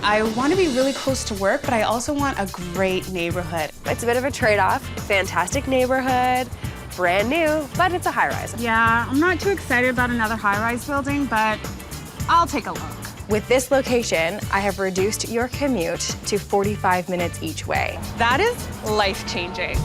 I want to be really close to work, but I also want a great neighborhood. It's a bit of a trade-off. Fantastic neighborhood, brand new, but it's a high-rise. Yeah, I'm not too excited about another high-rise building, but I'll take a look. With this location, I have reduced your commute to 45 minutes each way. That is life-changing.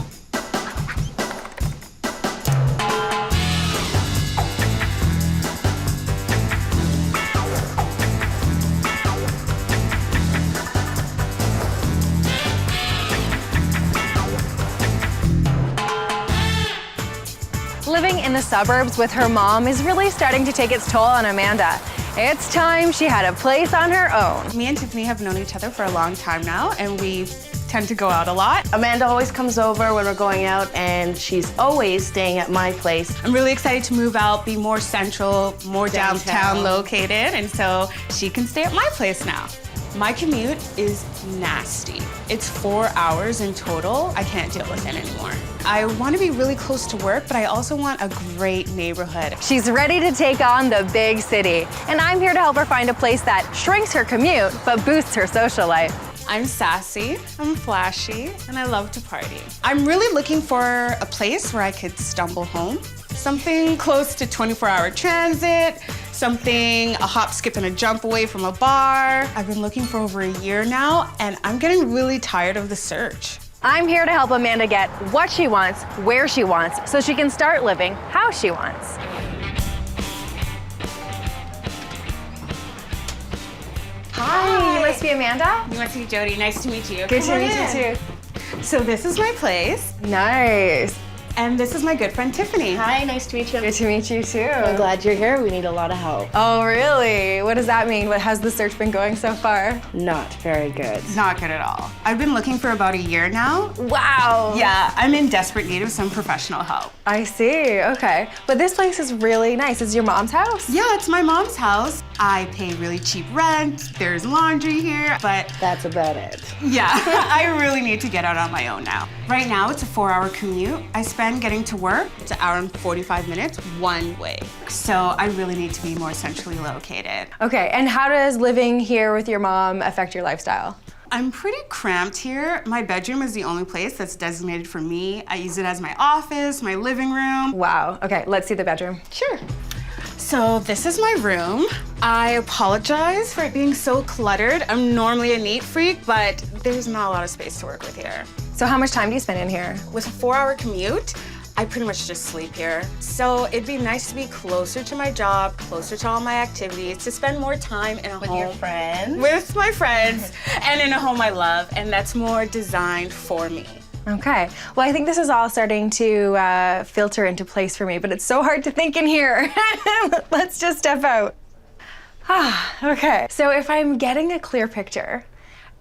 Living in the suburbs with her mom is really starting to take its toll on Amanda. It's time she had a place on her own. Me and Tiffany have known each other for a long time now, and we tend to go out a lot. Amanda always comes over when we're going out, and she's always staying at my place. I'm really excited to move out, be more central, more downtown located, and so she can stay at my place now. My commute is nasty. It's 4 hours in total. I can't deal with it anymore. I want to be really close to work, but I also want a great neighborhood. She's ready to take on the big city, and I'm here to help her find a place that shrinks her commute but boosts her social life. I'm sassy, I'm flashy, and I love to party. I'm really looking for a place where I could stumble home. Something close to 24-hour transit, something a hop, skip, and a jump away from a bar. I've been looking for over a year now, and I'm getting really tired of the search. I'm here to help Amanda get what she wants, where she wants, so she can start living how she wants. Hi, you must be Amanda? You must be Jodi. Nice to meet you. Good to meet you too. So this is my place, Nice. and this is my good friend Tiffany. Hi, nice to meet you. Good to meet you too. I'm glad you're here. We need a lot of help. Oh, really? What does that mean? What has the search been going so far? Not very good. Not good at all. I've been looking for about a year now. Wow. Yeah, I'm in desperate need of some professional help. I see, okay. But this place is really nice. Is your mom's house? Yeah, it's my mom's house. I pay really cheap rent. There's laundry here, but That's about it. yeah, I really need to get out on my own now. Right now, it's a 4-hour commute. I spend getting to work. It's an hour and 45 minutes one way. So I really need to be more centrally located. Okay, and how does living here with your mom affect your lifestyle? I'm pretty cramped here. My bedroom is the only place that's designated for me. I use it as my office, my living room. Wow, okay, let's see the bedroom. Sure. So this is my room. I apologize for it being so cluttered. I'm normally a neat freak, but there's not a lot of space to work with here. So how much time do you spend in here? With a 4-hour commute, I pretty much just sleep here. So it'd be nice to be closer to my job, closer to all my activities, to spend more time in a home. With your friends? With my friends, and in a home I love, and that's more designed for me. Okay, well, I think this is all starting to filter into place for me, but it's so hard to think in here. Let's just step out. Okay, so if I'm getting a clear picture,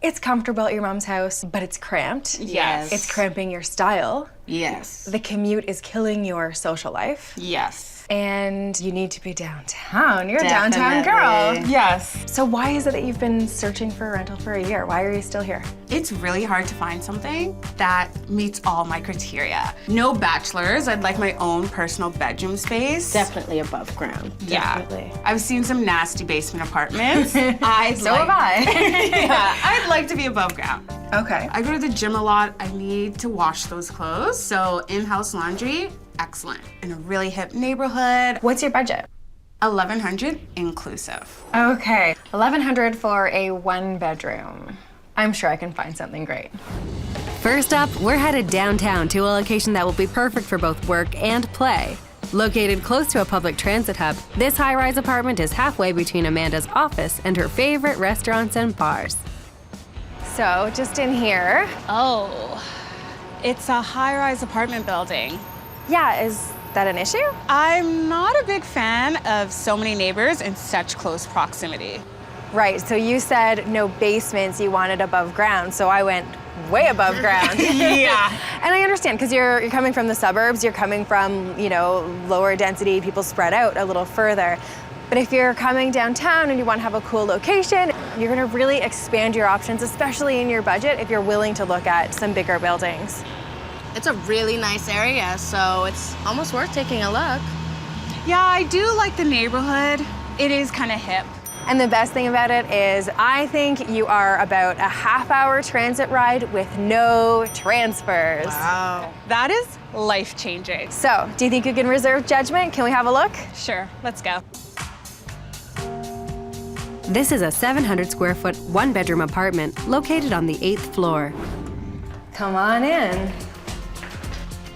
it's comfortable at your mom's house, but it's cramped. Yes. It's cramping your style. Yes. The commute is killing your social life. Yes. And you need to be downtown. You're a downtown girl. Yes. So why is it that you've been searching for a rental for a year? Why are you still here? It's really hard to find something that meets all my criteria. No bachelors. I'd like my own personal bedroom space. Definitely above ground. Yeah. Definitely. I've seen some nasty basement apartments. So have I. Yeah, I'd like to be above ground. Okay. I go to the gym a lot. I need to wash those clothes. So in-house laundry, excellent. In a really hip neighborhood. What's your budget? $1,100 inclusive. Okay, $1,100 for a 1-bedroom. I'm sure I can find something great. First up, we're headed downtown to a location that will be perfect for both work and play. Located close to a public transit hub, this high-rise apartment is halfway between Amanda's office and her favorite restaurants and bars. So, just in here. Oh, it's a high-rise apartment building. Yeah, is that an issue? I'm not a big fan of so many neighbors in such close proximity. Right, so you said no basements, you wanted above ground, so I went way above ground. Yeah. And I understand, because you're coming from the suburbs, you're coming from, you know, lower density, people spread out a little further. But if you're coming downtown and you want to have a cool location, you're going to really expand your options, especially in your budget, if you're willing to look at some bigger buildings. It's a really nice area, so it's almost worth taking a look. Yeah, I do like the neighborhood. It is kind of hip. And the best thing about it is I think you are about a half-hour transit ride with no transfers. Wow. That is life-changing. So, do you think you can reserve judgment? Can we have a look? Sure, let's go. This is a 700 square foot, one-bedroom apartment located on the 8th floor. Come on in.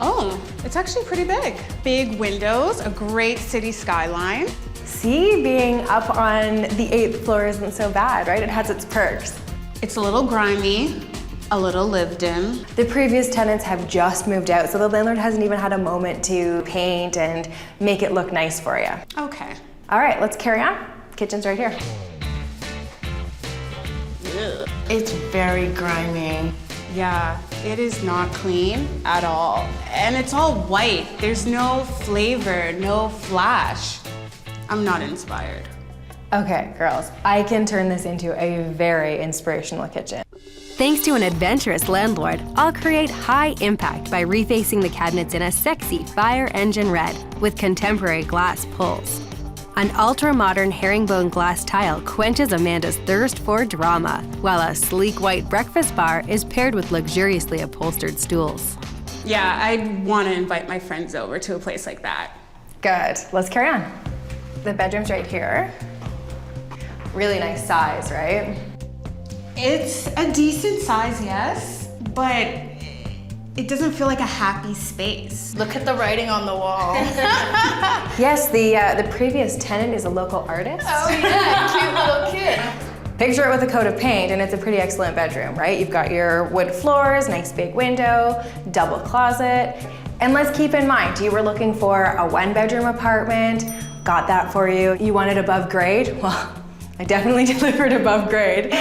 Oh, it's actually pretty big. Big windows, a great city skyline. See, being up on the 8th floor isn't so bad, right? It has its perks. It's a little grimy, a little lived in. The previous tenants have just moved out, so the landlord hasn't even had a moment to paint and make it look nice for you. Okay. All right, let's carry on. Kitchen's right here. It's very grimy. Yeah, it is not clean at all. And it's all white. There's no flavor, no flash. I'm not inspired. Okay, girls, I can turn this into a very inspirational kitchen. Thanks to an adventurous landlord, I'll create high impact by refacing the cabinets in a sexy fire engine red with contemporary glass pulls. An ultra-modern herringbone glass tile quenches Amanda's thirst for drama, while a sleek white breakfast bar is paired with luxuriously upholstered stools. Yeah, I'd want to invite my friends over to a place like that. Good, let's carry on. The bedroom's right here. Really nice size, right? It's a decent size, yes, but it doesn't feel like a happy space. Look at the writing on the wall. Yes, the previous tenant is a local artist. Oh yeah, cute little kid. Picture it with a coat of paint and it's a pretty excellent bedroom, right? You've got your wood floors, nice big window, double closet. And let's keep in mind, you were looking for a one-bedroom apartment, got that for you. You wanted above grade? Well, I definitely delivered above grade.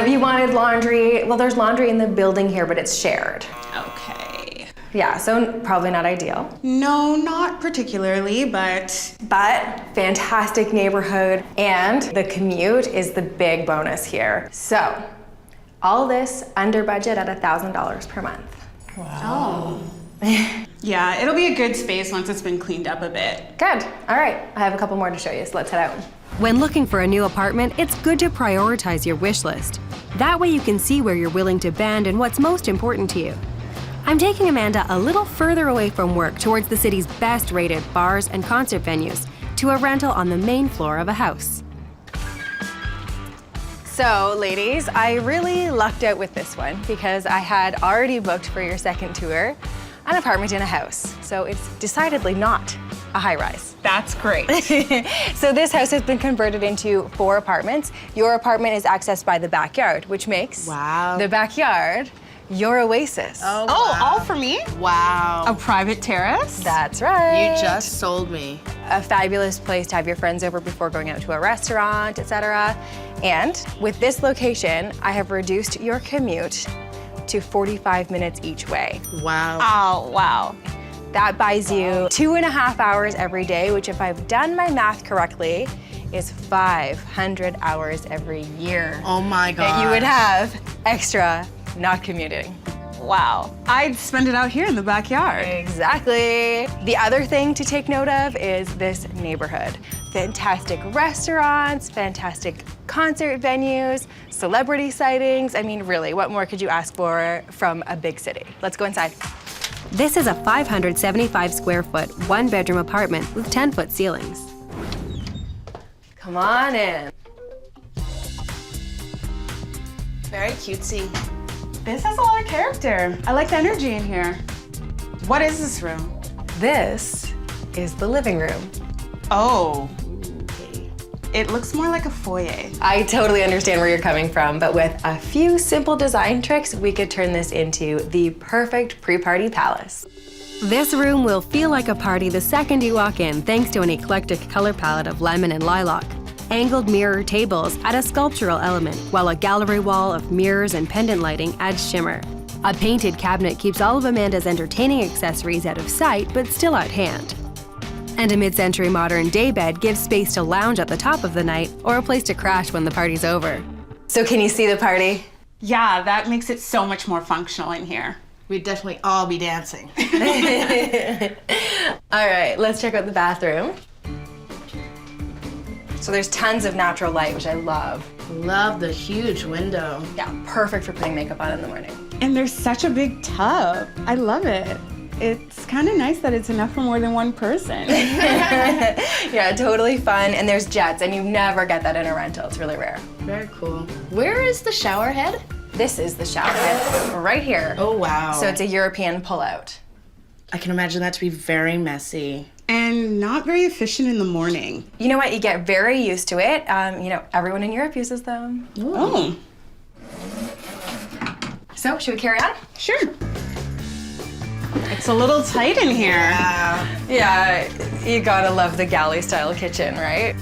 You wanted laundry. Well, there's laundry in the building here, but it's shared. Okay. Yeah, so probably not ideal. No, not particularly, but But fantastic neighborhood, and the commute is the big bonus here. So, all this under budget at $1,000 per month. oh. Yeah, it'll be a good space once it's been cleaned up a bit. Good, all right. I have a couple more to show you, so let's head out. When looking for a new apartment, it's good to prioritize your wish list. That way you can see where you're willing to bend and what's most important to you. I'm taking Amanda a little further away from work towards the city's best-rated bars and concert venues to a rental on the main floor of a house. So, ladies, I really lucked out with this one because I had already booked for your second tour an apartment in a house. So it's decidedly not a high-rise. That's great. So this house has been converted into 4 apartments. Your apartment is accessed by the backyard, which makes Wow. the backyard your oasis. Oh, Oh, wow. all for me? Wow. A private terrace? That's right. You just sold me. A fabulous place to have your friends over before going out to a restaurant, etc. And with this location, I have reduced your commute to 45 minutes each way. Wow. Oh, wow. That buys you 2.5 hours every day, which if I've done my math correctly, is 500 hours every year Oh my God. that you would have extra not commuting. Wow. I'd spend it out here in the backyard. Exactly. The other thing to take note of is this neighborhood. Fantastic restaurants, fantastic concert venues, celebrity sightings. I mean, really, what more could you ask for from a big city? Let's go inside. This is a 575 square foot, one-bedroom apartment with 10-foot ceilings. Come on in. Very cutesy. This has a lot of character. I like the energy in here. What is this room? This is the living room. Oh. It looks more like a foyer. I totally understand where you're coming from, but with a few simple design tricks, we could turn this into the perfect pre-party palace. This room will feel like a party the second you walk in thanks to an eclectic color palette of lemon and lilac. Angled mirror tables add a sculptural element, while a gallery wall of mirrors and pendant lighting adds shimmer. A painted cabinet keeps all of Amanda's entertaining accessories out of sight, but still at hand. And a mid-century modern daybed gives space to lounge at the top of the night or a place to crash when the party's over. So can you see the party? Yeah, that makes it so much more functional in here. We'd definitely all be dancing. All right, let's check out the bathroom. So there's tons of natural light, which I love. Love the huge window. Yeah, perfect for putting makeup on in the morning. And there's such a big tub. I love it. It's kind of nice that it's enough for more than one person. Yeah, totally fun. And there's jets, and you never get that in a rental. It's really rare. Very cool. Where is the shower head? This is the shower head right here. Oh, wow. So it's a European pullout. I can imagine that to be very messy. And not very efficient in the morning. You know what? You get very used to it. You know, everyone in Europe uses them. Ooh. Oh, So, should we carry on? sure. It's a little tight in here. Yeah, you gotta love the galley-style kitchen, right?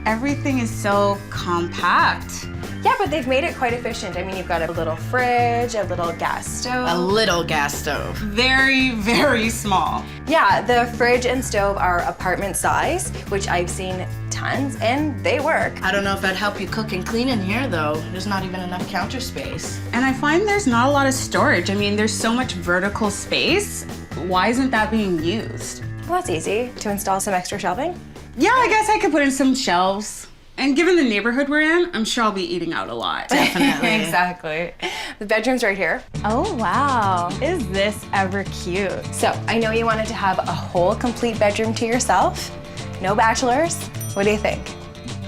Everything is so compact. Yeah, but they've made it quite efficient. I mean, you've got a little fridge, a little gas stove. A little gas stove. Very, very small. Yeah, the fridge and stove are apartment size, which I've seen tons, and they work. I don't know if that'd help you cook and clean in here, though. There's not even enough counter space. And I find there's not a lot of storage. I mean, there's so much vertical space. Why isn't that being used? Well, that's easy to install some extra shelving. Yeah, I guess I could put in some shelves. And given the neighborhood we're in, I'm sure I'll be eating out a lot. Definitely. Exactly. The bedroom's right here. Oh, wow. Is this ever cute? So, I know you wanted to have a whole complete bedroom to yourself. No bachelors. What do you think?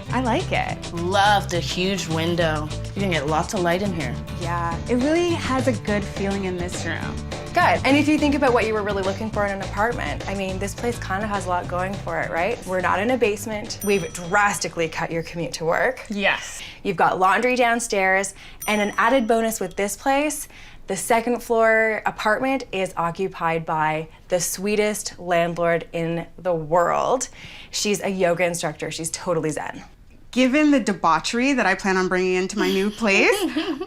I like it. Love the huge window. You can get lots of light in here. Yeah, it really has a good feeling in this room. Good. And if you think about what you were really looking for in an apartment, I mean, this place kind of has a lot going for it, right? We're not in a basement. We've drastically cut your commute to work. Yes. You've got laundry downstairs, and an added bonus with this place, the second floor apartment is occupied by the sweetest landlord in the world. She's a yoga instructor. She's totally zen. Given the debauchery that I plan on bringing into my new place,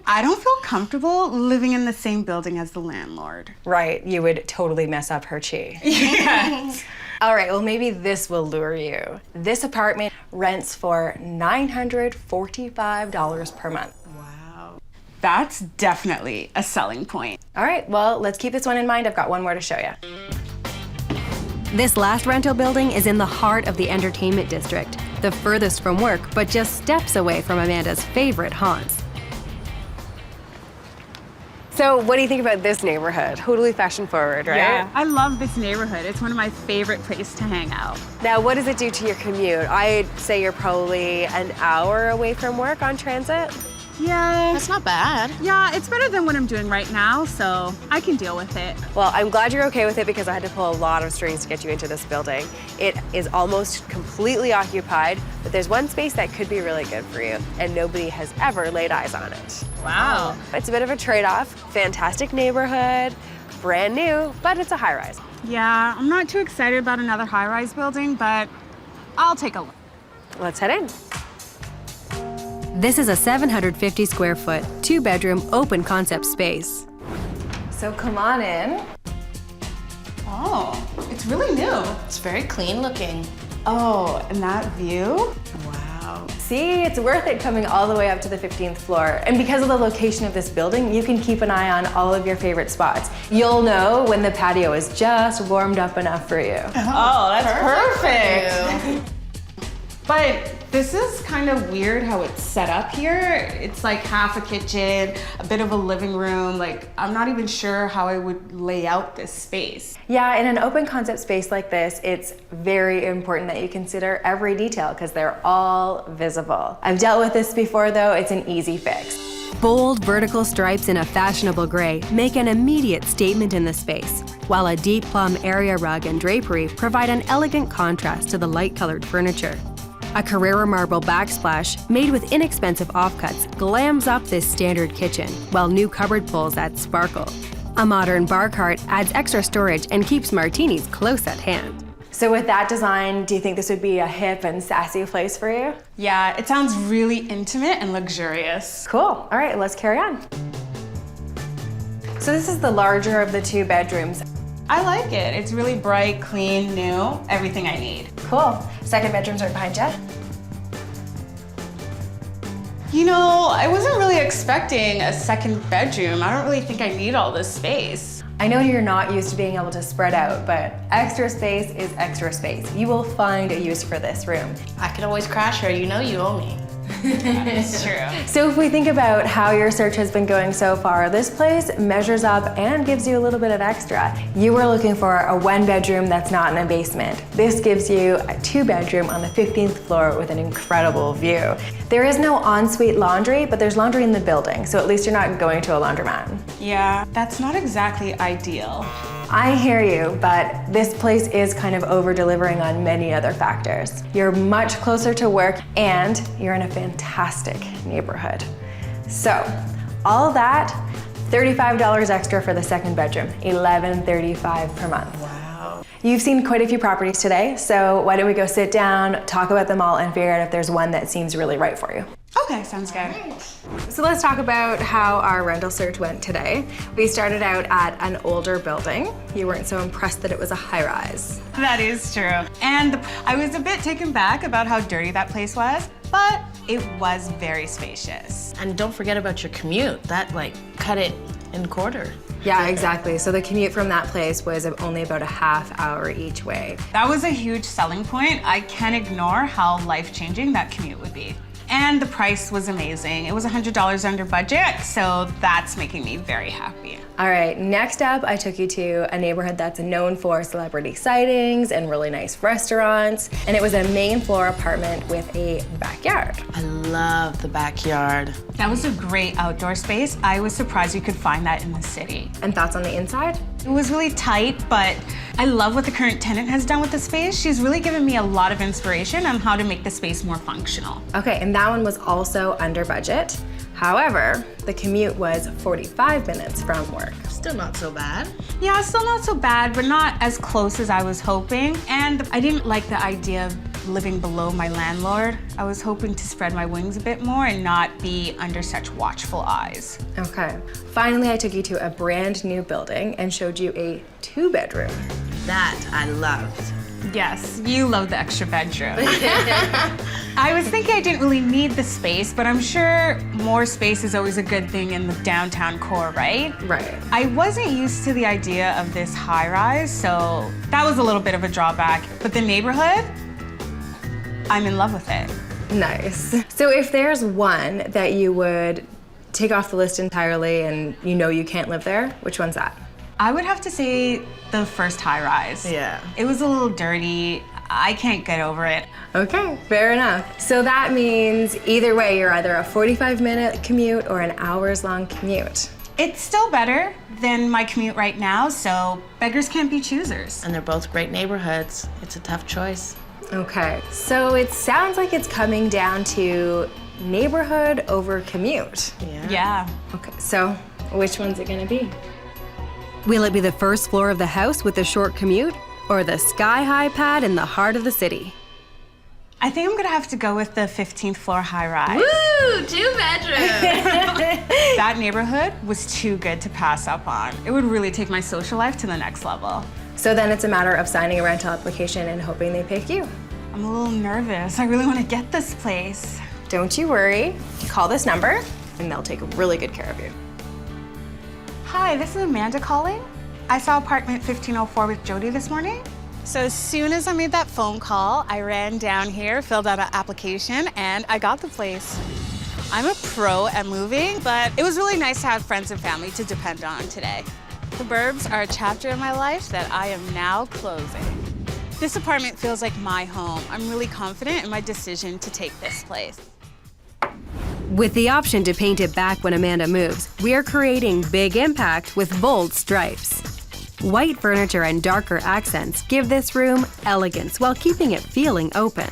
I don't feel comfortable living in the same building as the landlord. Right, you would totally mess up her chi. Yes. All right, well, maybe this will lure you. This apartment rents for $945 per month. Wow. That's definitely a selling point. All right, well, let's keep this one in mind. I've got one more to show you. This last rental building is in the heart of the entertainment district, the furthest from work, but just steps away from Amanda's favorite haunts. So what do you think about this neighborhood? Totally fashion forward, right? Yeah, I love this neighborhood. It's one of my favorite places to hang out. Now, what does it do to your commute? I'd say you're probably an hour away from work on transit. Yeah. That's not bad. Yeah, it's better than what I'm doing right now, so I can deal with it. Well, I'm glad you're okay with it because I had to pull a lot of strings to get you into this building. It is almost completely occupied, but there's one space that could be really good for you, and nobody has ever laid eyes on it. Wow. It's a bit of a trade-off. Fantastic neighborhood, brand new, but it's a high-rise. Yeah, I'm not too excited about another high-rise building, but I'll take a look. Let's head in. This is a 750 square foot, 2-bedroom, open concept space. So come on in. Oh, it's really new. It's very clean looking. Oh, and that view? Wow. See, it's worth it coming all the way up to the 15th floor. And because of the location of this building, you can keep an eye on all of your favorite spots. You'll know when the patio is just warmed up enough for you. Oh, that's perfect. But this is kind of weird how it's set up here. It's like half a kitchen, a bit of a living room. Like, I'm not even sure how I would lay out this space. Yeah, in an open concept space like this, it's very important that you consider every detail because they're all visible. I've dealt with this before though, it's an easy fix. Bold vertical stripes in a fashionable gray make an immediate statement in the space, while a deep plum area rug and drapery provide an elegant contrast to the light-colored furniture. A Carrara marble backsplash made with inexpensive offcuts glams up this standard kitchen, while new cupboard pulls add sparkle. A modern bar cart adds extra storage and keeps martinis close at hand. So with that design, do you think this would be a hip and sassy place for you? Yeah, it sounds really intimate and luxurious. Cool, all right, let's carry on. So this is the larger of the 2 bedrooms. I like it. It's really bright, clean, new, everything I need. Cool, second bedroom's right behind you. You know, I wasn't really expecting a second bedroom. I don't really think I need all this space. I know you're not used to being able to spread out, but extra space is extra space. You will find a use for this room. I could always crash her. You know you owe me. It's true. So if we think about how your search has been going so far, this place measures up and gives you a little bit of extra. You were looking for a 1-bedroom that's not in a basement. This gives you a 2-bedroom on the 15th floor with an incredible view. There is no ensuite laundry, but there's laundry in the building, so at least you're not going to a laundromat. Yeah, that's not exactly ideal. I hear you, but this place is kind of over-delivering on many other factors. You're much closer to work and you're in a fantastic neighborhood. So, all of that, $35 extra for the 2nd bedroom, $11.35 per month. Wow. You've seen quite a few properties today, so why don't we go sit down, talk about them all, and figure out if there's one that seems really right for you. Okay, sounds good. So let's talk about how our rental search went today. We started out at an older building. You weren't so impressed that it was a high-rise. That is true. And I was a bit taken back about how dirty that place was, but it was very spacious. And don't forget about your commute. That like cut it in quarter. Yeah, exactly. So the commute from that place was only about a half hour each way. That was a huge selling point. I can't ignore how life-changing that commute would be. And the price was amazing. It was $100 under budget, so that's making me very happy. All right, next up, I took you to a neighborhood that's known for celebrity sightings and really nice restaurants. And it was a main floor apartment with a backyard. I love the backyard. That was a great outdoor space. I was surprised you could find that in the city. And thoughts on the inside? It was really tight, but I love what the current tenant has done with the space. She's really given me a lot of inspiration on how to make the space more functional. Okay, and that one was also under budget. However, the commute was 45 minutes from work. Still not so bad. Yeah, still not so bad, but not as close as I was hoping. And I didn't like the idea of living below my landlord. I was hoping to spread my wings a bit more and not be under such watchful eyes. Okay. Finally, I took you to a brand new building and showed you a 2-bedroom. That I loved. Yes, you love the extra bedroom. I was thinking I didn't really need the space, but I'm sure more space is always a good thing in the downtown core, right? Right. I wasn't used to the idea of this high-rise, so that was a little bit of a drawback. But the neighborhood, I'm in love with it. Nice. So if there's one that you would take off the list entirely and you know you can't live there, which one's that? I would have to say the first high-rise. Yeah. It was a little dirty. I can't get over it. Okay, fair enough. So that means either way, you're either a 45-minute commute or an hours-long commute. It's still better than my commute right now, so beggars can't be choosers. And they're both great neighborhoods. It's a tough choice. Okay, so it sounds like it's coming down to neighborhood over commute. Yeah. Okay, so which one's it gonna be? Will it be the first floor of the house with a short commute, or the sky-high pad in the heart of the city? I think I'm gonna have to go with the 15th floor high-rise. Woo! 2-bedroom! That neighborhood was too good to pass up on. It would really take my social life to the next level. So then it's a matter of signing a rental application and hoping they pick you. I'm a little nervous. I really want to get this place. Don't you worry, call this number and they'll take really good care of you. Hi, this is Amanda calling. I saw apartment 1504 with Jodi this morning. So as soon as I made that phone call, I ran down here, filled out an application, and I got the place. I'm a pro at moving, but it was really nice to have friends and family to depend on today. The burbs are a chapter in my life that I am now closing. This apartment feels like my home. I'm really confident in my decision to take this place. With the option to paint it back when Amanda moves, we are creating big impact with bold stripes. White furniture and darker accents give this room elegance while keeping it feeling open.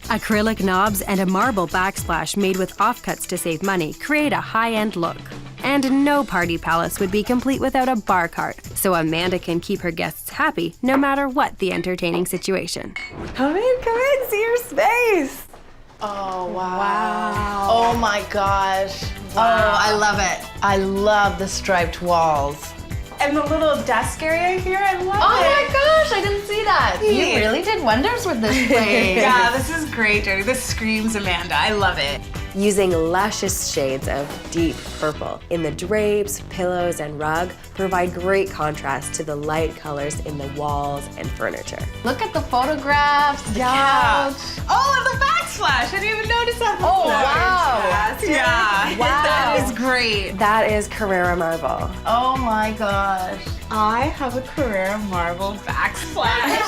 Acrylic knobs and a marble backsplash made with offcuts to save money create a high-end look. And no party palace would be complete without a bar cart, so Amanda can keep her guests happy no matter what the entertaining situation. Come in, see your space. Oh, wow. Oh my gosh. Wow. Oh, I love it. I love the striped walls. And the little desk area here, I love it. Oh my gosh, I didn't see that. You really did wonders with this place. Yeah, this is great, Jodi. This screams Amanda. I love it. using luscious shades of deep purple in the drapes, pillows, and rug provide great contrast to the light colors in the walls and furniture. Look at the photographs, the couch. Oh, and the backsplash. I didn't even notice that. Oh, wow. Yeah. Wow. That is great. That is Carrera marble. Oh my gosh. I have a Carrera marble backsplash.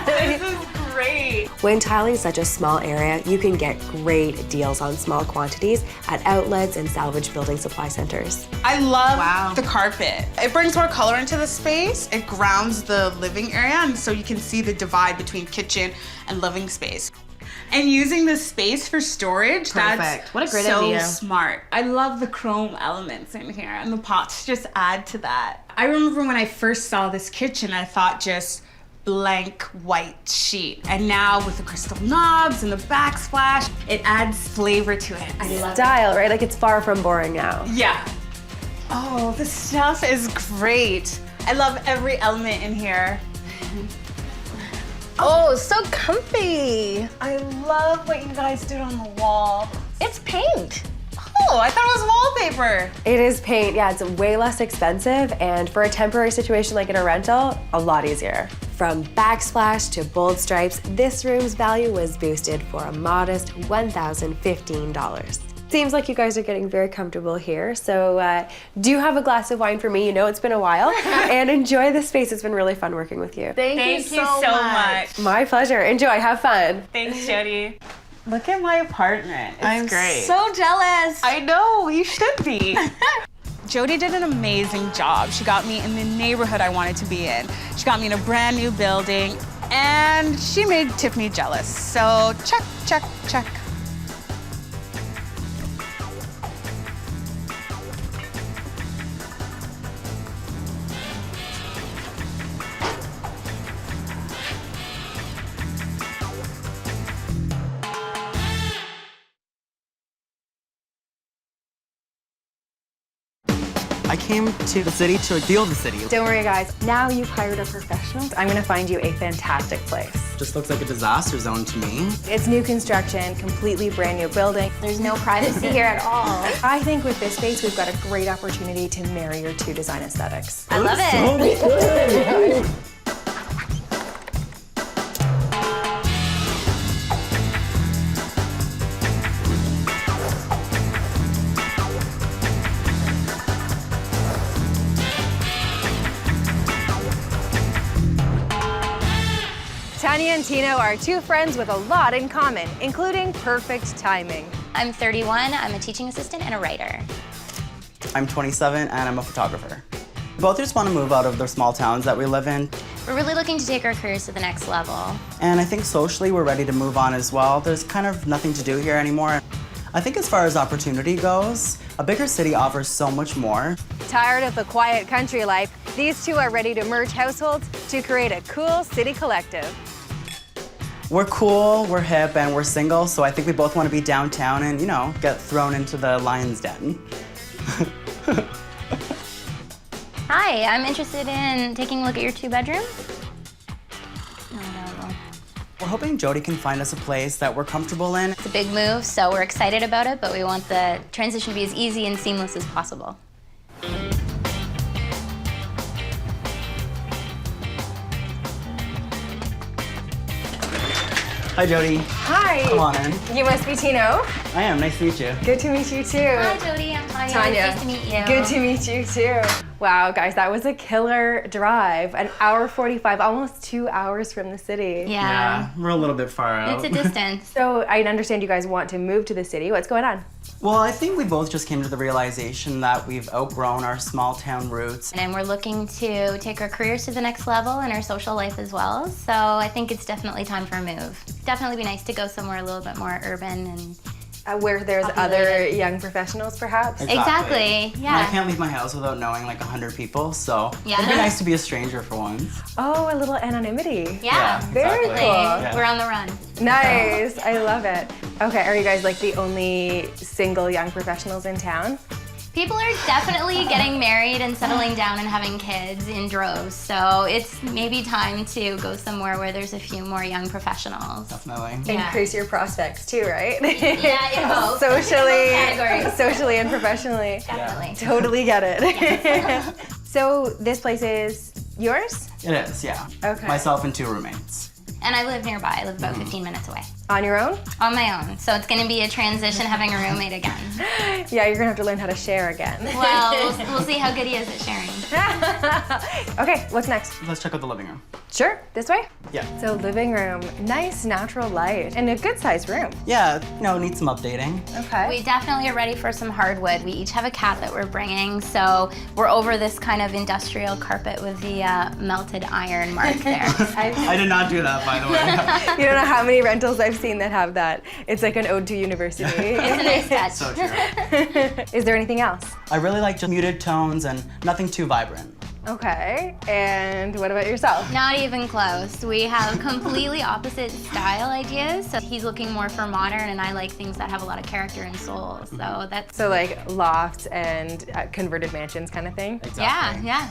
This is great. When tiling such a small area, you can get great deals on small quantities at outlets and salvage building supply centers. I love the carpet. It brings more color into the space. It grounds the living area, and so you can see the divide between kitchen and living space. And using the space for storage, that's What a great so idea. smart. I love the chrome elements in here, and the pots just add to that. I remember when I first saw this kitchen, I thought just blank white sheet. And now with the crystal knobs and the backsplash, it adds flavor to it. I love it. Style, right? Like it's far from boring now. Yeah. Oh, the stuff is great. I love every element in here. Oh, so comfy. I love what you guys did on the wall. It's paint. Oh, I thought it was wallpaper. It is paint, yeah, it's way less expensive, and for a temporary situation like in a rental, a lot easier. From backsplash to bold stripes, this room's value was boosted for a modest $1,015. Seems like you guys are getting very comfortable here, so do have a glass of wine for me. You know it's been a while, and enjoy the space. It's been really fun working with you. Thank you so much. My pleasure. Enjoy, have fun. Thanks, Jodi. Look at my apartment. It's I'm great. so jealous. I know, you should be. Jodi did an amazing job. She got me in the neighborhood I wanted to be in. She got me in a brand new building, and she made Tiffany jealous. So check, check, check. I came to the city to feel the city. Don't worry, guys. Now you've hired a professional. I'm gonna find you a fantastic place. Just looks like a disaster zone to me. It's new construction, completely brand new building. There's no privacy here at all. I think with this space, we've got a great opportunity to marry your two design aesthetics. I love it. Tanya and Tino are two friends with a lot in common, including perfect timing. I'm 31, I'm a teaching assistant and a writer. I'm 27 and I'm a photographer. Both just want to move out of the small towns that we live in. We're really looking to take our careers to the next level. And I think socially we're ready to move on as well. There's kind of nothing to do here anymore. I think as far as opportunity goes, a bigger city offers so much more. Tired of the quiet country life, these two are ready to merge households to create a cool city collective. We're cool, we're hip, and we're single, so I think we both want to be downtown and, you know, get thrown into the lion's den. Hi, I'm interested in taking a look at your 2 bedrooms. No. We're hoping Jodi can find us a place that we're comfortable in. It's a big move, so we're excited about it, but we want the transition to be as easy and seamless as possible. Hi, Jodi. Hi. Come on in. You must be Tino. I am. Nice to meet you. Good to meet you too. Hi, Jodi. I'm Tanya. Tanya. Nice to meet you. Good to meet you too. Wow, guys, that was a killer drive. An hour 45, almost 2 hours from the city. Yeah. We're a little bit far out. It's a distance. So I understand you guys want to move to the city. What's going on? Well, I think we both just came to the realization that we've outgrown our small town roots. And we're looking to take our careers to the next level and our social life as well. So I think it's definitely time for a move. Definitely be nice to go somewhere a little bit more urban and Where there's other young professionals, perhaps? Exactly, yeah. I can't leave my house without knowing like 100 people, so Yeah. it'd be nice to be a stranger for once. Oh, a little anonymity. Yeah, Very exactly. cool. Yeah. We're on the run. Nice, I love it. Okay, are you guys like the only single young professionals in town? People are definitely getting married and settling down and having kids in droves, so it's maybe time to go somewhere where there's a few more young professionals. Definitely. Yeah. Increase your prospects too, right? Yeah, in both. In both categories. Socially and professionally. Definitely. Totally get it. So this place is yours? It is, yeah. Okay. Myself and 2 roommates. And I live nearby. I live about 15 minutes away. On your own? On my own. So it's going to be a transition having a roommate again. Yeah, you're gonna have to learn how to share again. Well, we'll see how good he is at sharing. Okay, what's next? Let's check out the living room. Sure, this way? Yeah. So living room, nice natural light, and a good sized room. Yeah, needs some updating. Okay. We definitely are ready for some hardwood. We each have a cat that we're bringing, so we're over this kind of industrial carpet with the melted iron mark there. I did not do that, by the way. You don't know how many rentals I've seen that have that. It's like an ode to university. It's a nice touch. So true. Is there anything else? I really like just muted tones and nothing too vibrant. Okay, and what about yourself? Not even close. We have completely opposite style ideas. So he's looking more for modern, and I like things that have a lot of character and soul. So that's So like lofts and converted mansions kind of thing? yeah.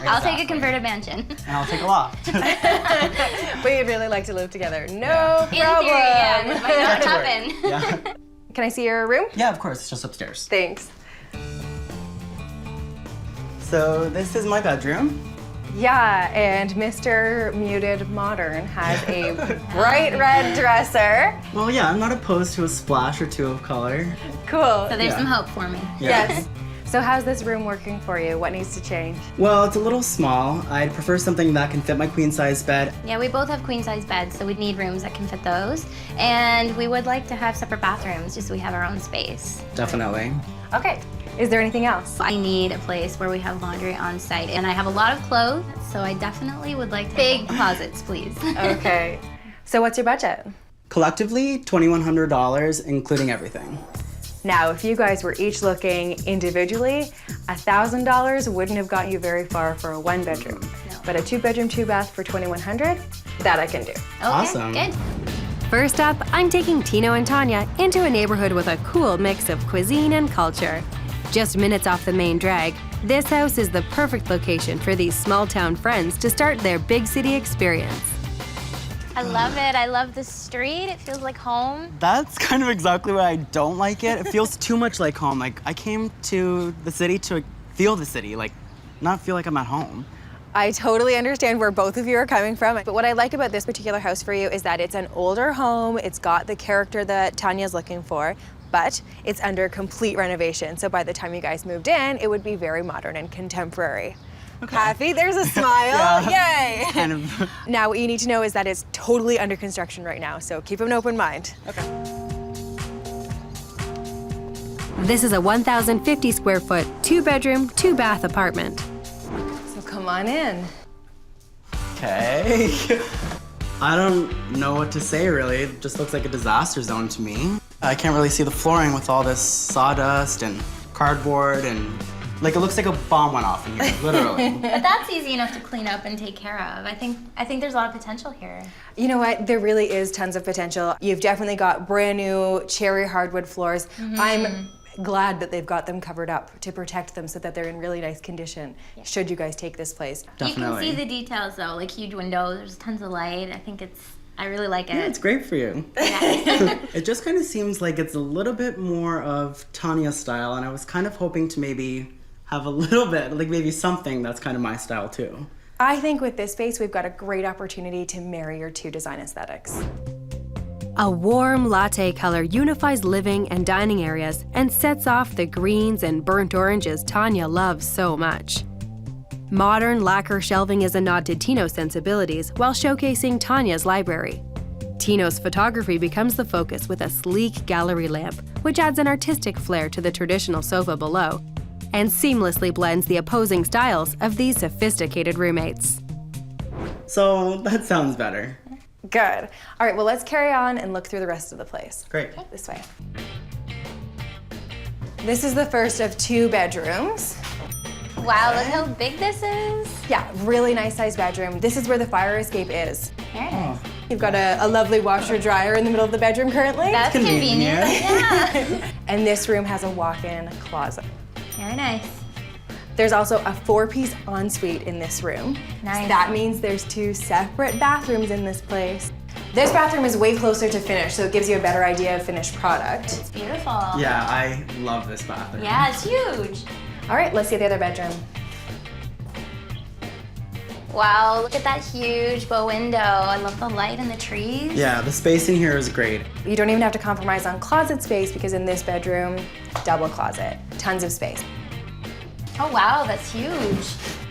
I'll take a converted mansion. And I'll take a loft. But you'd really like to live together. No In problem. theory, yeah, this might not Not to worry. happen. Yeah. Can I see your room? Yeah, of course, it's just upstairs. Thanks. So this is my bedroom. Yeah, and Mr. Muted Modern has a bright red dresser. Well, yeah, I'm not opposed to a splash or 2 of color. Cool. So there's some hope for me. Yeah. Yes. So how's this room working for you? What needs to change? Well, it's a little small. I'd prefer something that can fit my queen size bed. Yeah, we both have queen size beds, so we'd need rooms that can fit those. And we would like to have separate bathrooms, just so we have our own space. Definitely. Okay. Is there anything else? I need a place where we have laundry on site, and I have a lot of clothes, so I definitely would like big closets, please. Okay. So what's your budget? Collectively, $2,100, including everything. Now, if you guys were each looking individually, $1,000 wouldn't have got you very far for a 1-bedroom. No. But a 2-bedroom, 2-bath for $2,100, that I can do. Okay, Awesome. good. First up, I'm taking Tino and Tanya into a neighborhood with a cool mix of cuisine and culture. Just minutes off the main drag, this house is the perfect location for these small-town friends to start their big city experience. I love it. I love the street. It feels like home. That's kind of exactly why I don't like it. It feels too much like home. Like, I came to the city to feel the city, like, not feel like I'm at home. I totally understand where both of you are coming from, but what I like about this particular house for you is that it's an older home, it's got the character that Tanya's looking for, but it's under complete renovation. So by the time you guys moved in, it would be very modern and contemporary. Okay. Happy, there's a smile, yay! Kind of. Now what you need to know is that it's totally under construction right now, so keep an open mind. Okay. This is a 1,050 square foot, 2-bedroom, 2-bath apartment. So come on in. Okay. I don't know what to say, really. It just looks like a disaster zone to me. I can't really see the flooring with all this sawdust and cardboard and... Like, it looks like a bomb went off in here, literally. But that's easy enough to clean up and take care of. I think there's a lot of potential here. You know what? There really is tons of potential. You've definitely got brand new cherry hardwood floors. I'm glad that they've got them covered up to protect them so that they're in really nice condition should you guys take this place. Definitely. You can see the details though, like huge windows, there's tons of light. I really like it. Yeah, it's great for you. Yeah. It just kind of seems like it's a little bit more of Tanya style, and I was kind of hoping to maybe have a little bit, like maybe something that's kind of my style too. I think with this space, we've got a great opportunity to marry your 2 design aesthetics. A warm latte color unifies living and dining areas and sets off the greens and burnt oranges Tanya loves so much. Modern lacquer shelving is a nod to Tino's sensibilities while showcasing Tanya's library. Tino's photography becomes the focus with a sleek gallery lamp, which adds an artistic flair to the traditional sofa below, and seamlessly blends the opposing styles of these sophisticated roommates. So that sounds better. Good. All right, well, let's carry on and look through the rest of the place. Great. This way. This is the first of 2 bedrooms. Wow, look how big this is. Yeah, really nice sized bedroom. This is where the fire escape is. Very Oh. nice. You've got a lovely washer dryer in the middle of the bedroom currently. That's convenient. convenient. Yeah. And this room has a walk-in closet. Very nice. There's also a 4-piece ensuite in this room. Nice. So that means there's 2 separate bathrooms in this place. This bathroom is way closer to finish, so it gives you a better idea of finished product. It's beautiful. Yeah, I love this bathroom. Yeah, it's huge. All right, let's see the other bedroom. Wow, look at that huge bow window. I love the light and the trees. Yeah, the space in here is great. You don't even have to compromise on closet space because in this bedroom, double closet, tons of space. Oh wow, that's huge.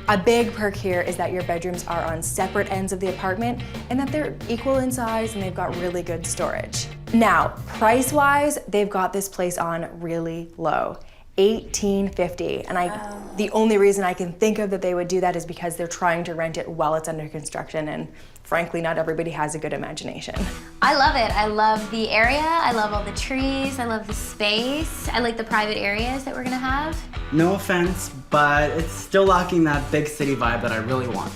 A big perk here is that your bedrooms are on separate ends of the apartment and that they're equal in size and they've got really good storage. Now, price-wise, they've got this place on really low. $18.50, and the only reason I can think of that they would do that is because they're trying to rent it while it's under construction, and frankly, not everybody has a good imagination. I love it. I love the area. I love all the trees. I love the space. I like the private areas that we're gonna have. No offense, but it's still lacking that big city vibe that I really want.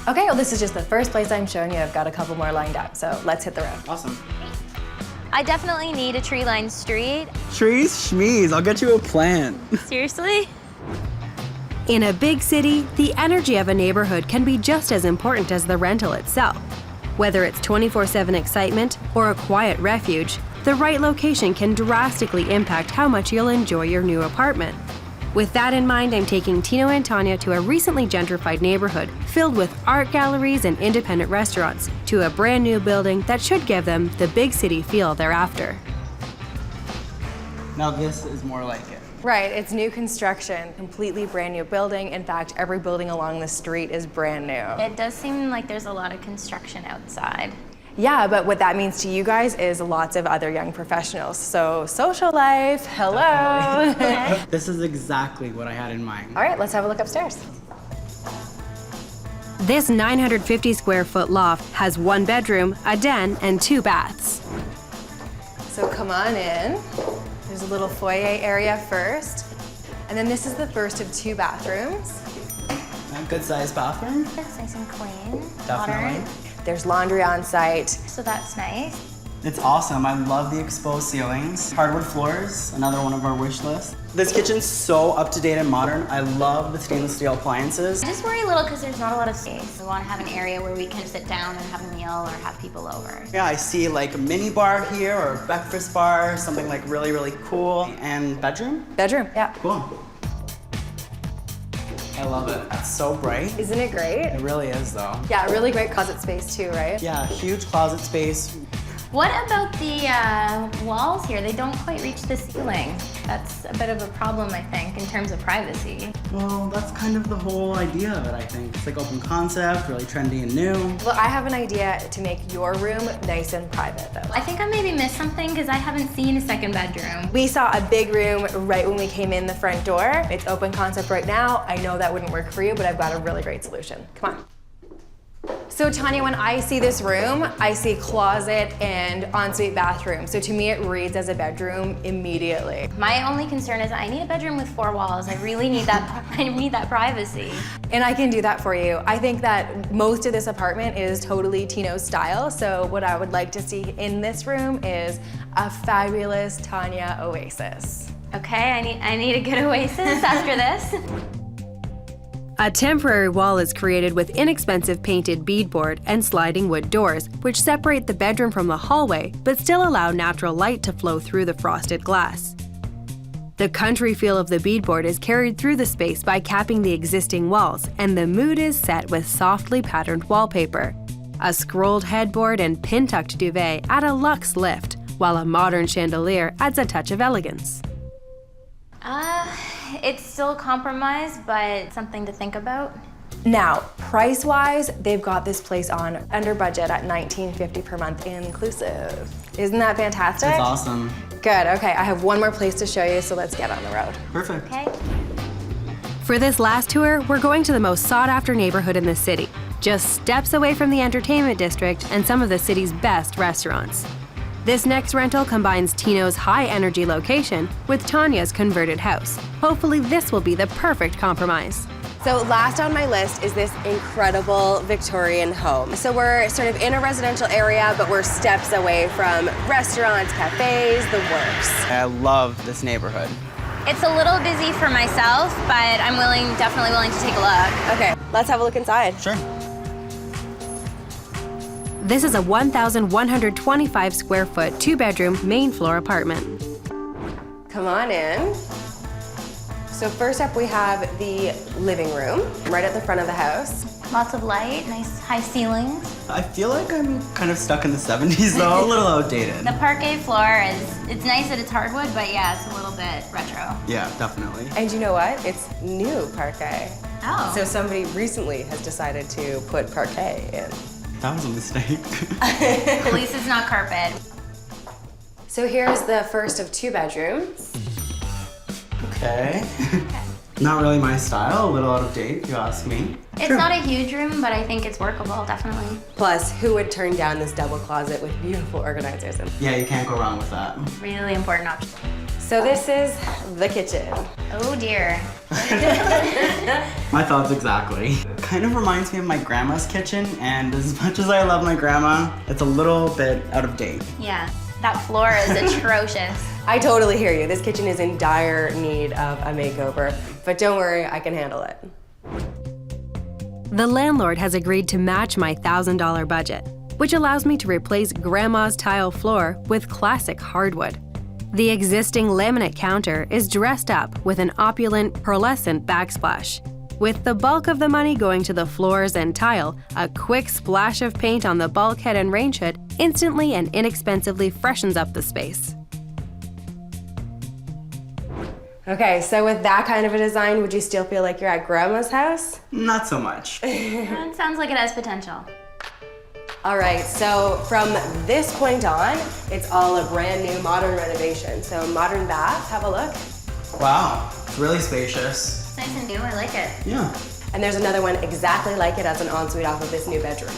Okay, well, this is just the first place I'm showing you. I've got a couple more lined up, so let's hit the road. Awesome. I definitely need a tree-lined street. Trees, schmees, I'll get you a plant. Seriously? In a big city, the energy of a neighborhood can be just as important as the rental itself. Whether it's 24/7 excitement or a quiet refuge, the right location can drastically impact how much you'll enjoy your new apartment. With that in mind, I'm taking Tino and Tanya to a recently gentrified neighborhood filled with art galleries and independent restaurants to a brand new building that should give them the big city feel they're after. Now this is more like it. Right, it's new construction, completely brand new building. In fact, every building along the street is brand new. It does seem like there's a lot of construction outside. Yeah, but what that means to you guys is lots of other young professionals. So social life, hello. This is exactly what I had in mind. All right, let's have a look upstairs. This 950 square foot loft has 1 bedroom, a den, and 2 baths. So come on in. There's a little foyer area first. And then this is the first of 2 bathrooms. A good sized bathroom. It's nice and clean. Definitely. Modern. There's laundry on site. So that's nice. It's awesome. I love the exposed ceilings. Hardwood floors, another one of our wish lists. This kitchen's so up to date and modern. I love the stainless steel appliances. I just worry a little because there's not a lot of space. We want to have an area where we can sit down and have a meal or have people over. Yeah, I see like a mini bar here or a breakfast bar, something like really, really cool. And bedroom? Bedroom, yeah. Cool. I love it. It's so bright. Isn't it great? It really is though. Yeah, really great closet space too, right? Yeah, huge closet space. What about the walls here? They don't quite reach the ceiling. That's a bit of a problem, I think, in terms of privacy. Well, that's kind of the whole idea of it, I think. It's like open concept, really trendy and new. Well, I have an idea to make your room nice and private though. I think I maybe missed something because I haven't seen a second bedroom. We saw a big room right when we came in the front door. It's open concept right now. I know that wouldn't work for you, but I've got a really great solution. Come on. So Tanya, when I see this room, I see closet and ensuite bathroom. So to me, it reads as a bedroom immediately. My only concern is I need a bedroom with 4 walls. I really need that. I need that privacy. And I can do that for you. I think that most of this apartment is totally Tino's style. So what I would like to see in this room is a fabulous Tanya oasis. Okay, I need a good oasis after this. A temporary wall is created with inexpensive painted beadboard and sliding wood doors, which separate the bedroom from the hallway, but still allow natural light to flow through the frosted glass. The country feel of the beadboard is carried through the space by capping the existing walls, and the mood is set with softly patterned wallpaper. A scrolled headboard and pin-tucked duvet add a luxe lift, while a modern chandelier adds a touch of elegance. It's still a compromise, but something to think about. Now, price-wise, they've got this place on under budget at $19.50 per month inclusive. Isn't that fantastic? It's awesome. Good, okay, I have one more place to show you, so let's get on the road. Perfect. Okay. For this last tour, we're going to the most sought-after neighborhood in the city, just steps away from the entertainment district and some of the city's best restaurants. This next rental combines Tino's high-energy location with Tanya's converted house. Hopefully this will be the perfect compromise. So last on my list is this incredible Victorian home. So we're sort of in a residential area, but we're steps away from restaurants, cafes, the works. I love this neighborhood. It's a little busy for myself, but I'm definitely willing to take a look. Okay, let's have a look inside. Sure. This is a 1,125 square foot, 2-bedroom, main floor apartment. Come on in. So first up, we have the living room, right at the front of the house. Lots of light, nice high ceilings. I feel like I'm kind of stuck in the 70s though, a little outdated. The parquet floor it's nice that it's hardwood, but yeah, it's a little bit retro. Yeah, definitely. And you know what? It's new parquet. Oh. So somebody recently has decided to put parquet in. That was a mistake. At least it's not carpet. So here's the first of 2 bedrooms. Okay. Not really my style, a little out of date if you ask me. It's not a huge room, but I think it's workable, definitely. Plus, who would turn down this double closet with beautiful organizers in? Yeah, you can't go wrong with that. Really important option. So this is the kitchen. Oh dear. My thoughts exactly. Kind of reminds me of my grandma's kitchen, and as much as I love my grandma, it's a little bit out of date. Yeah, that floor is atrocious. I totally hear you. This kitchen is in dire need of a makeover, but don't worry, I can handle it. The landlord has agreed to match my $1,000 budget, which allows me to replace grandma's tile floor with classic hardwood. The existing laminate counter is dressed up with an opulent pearlescent backsplash. With the bulk of the money going to the floors and tile, a quick splash of paint on the bulkhead and range hood instantly and inexpensively freshens up the space. Okay, so with that kind of a design, would you still feel like you're at grandma's house? Not so much. It sounds like it has potential. All right, so from this point on, it's all a brand new modern renovation. So modern bath, have a look. Wow, it's really spacious. It's nice and new, I like it. Yeah. And there's another one exactly like it as an ensuite off of this new bedroom.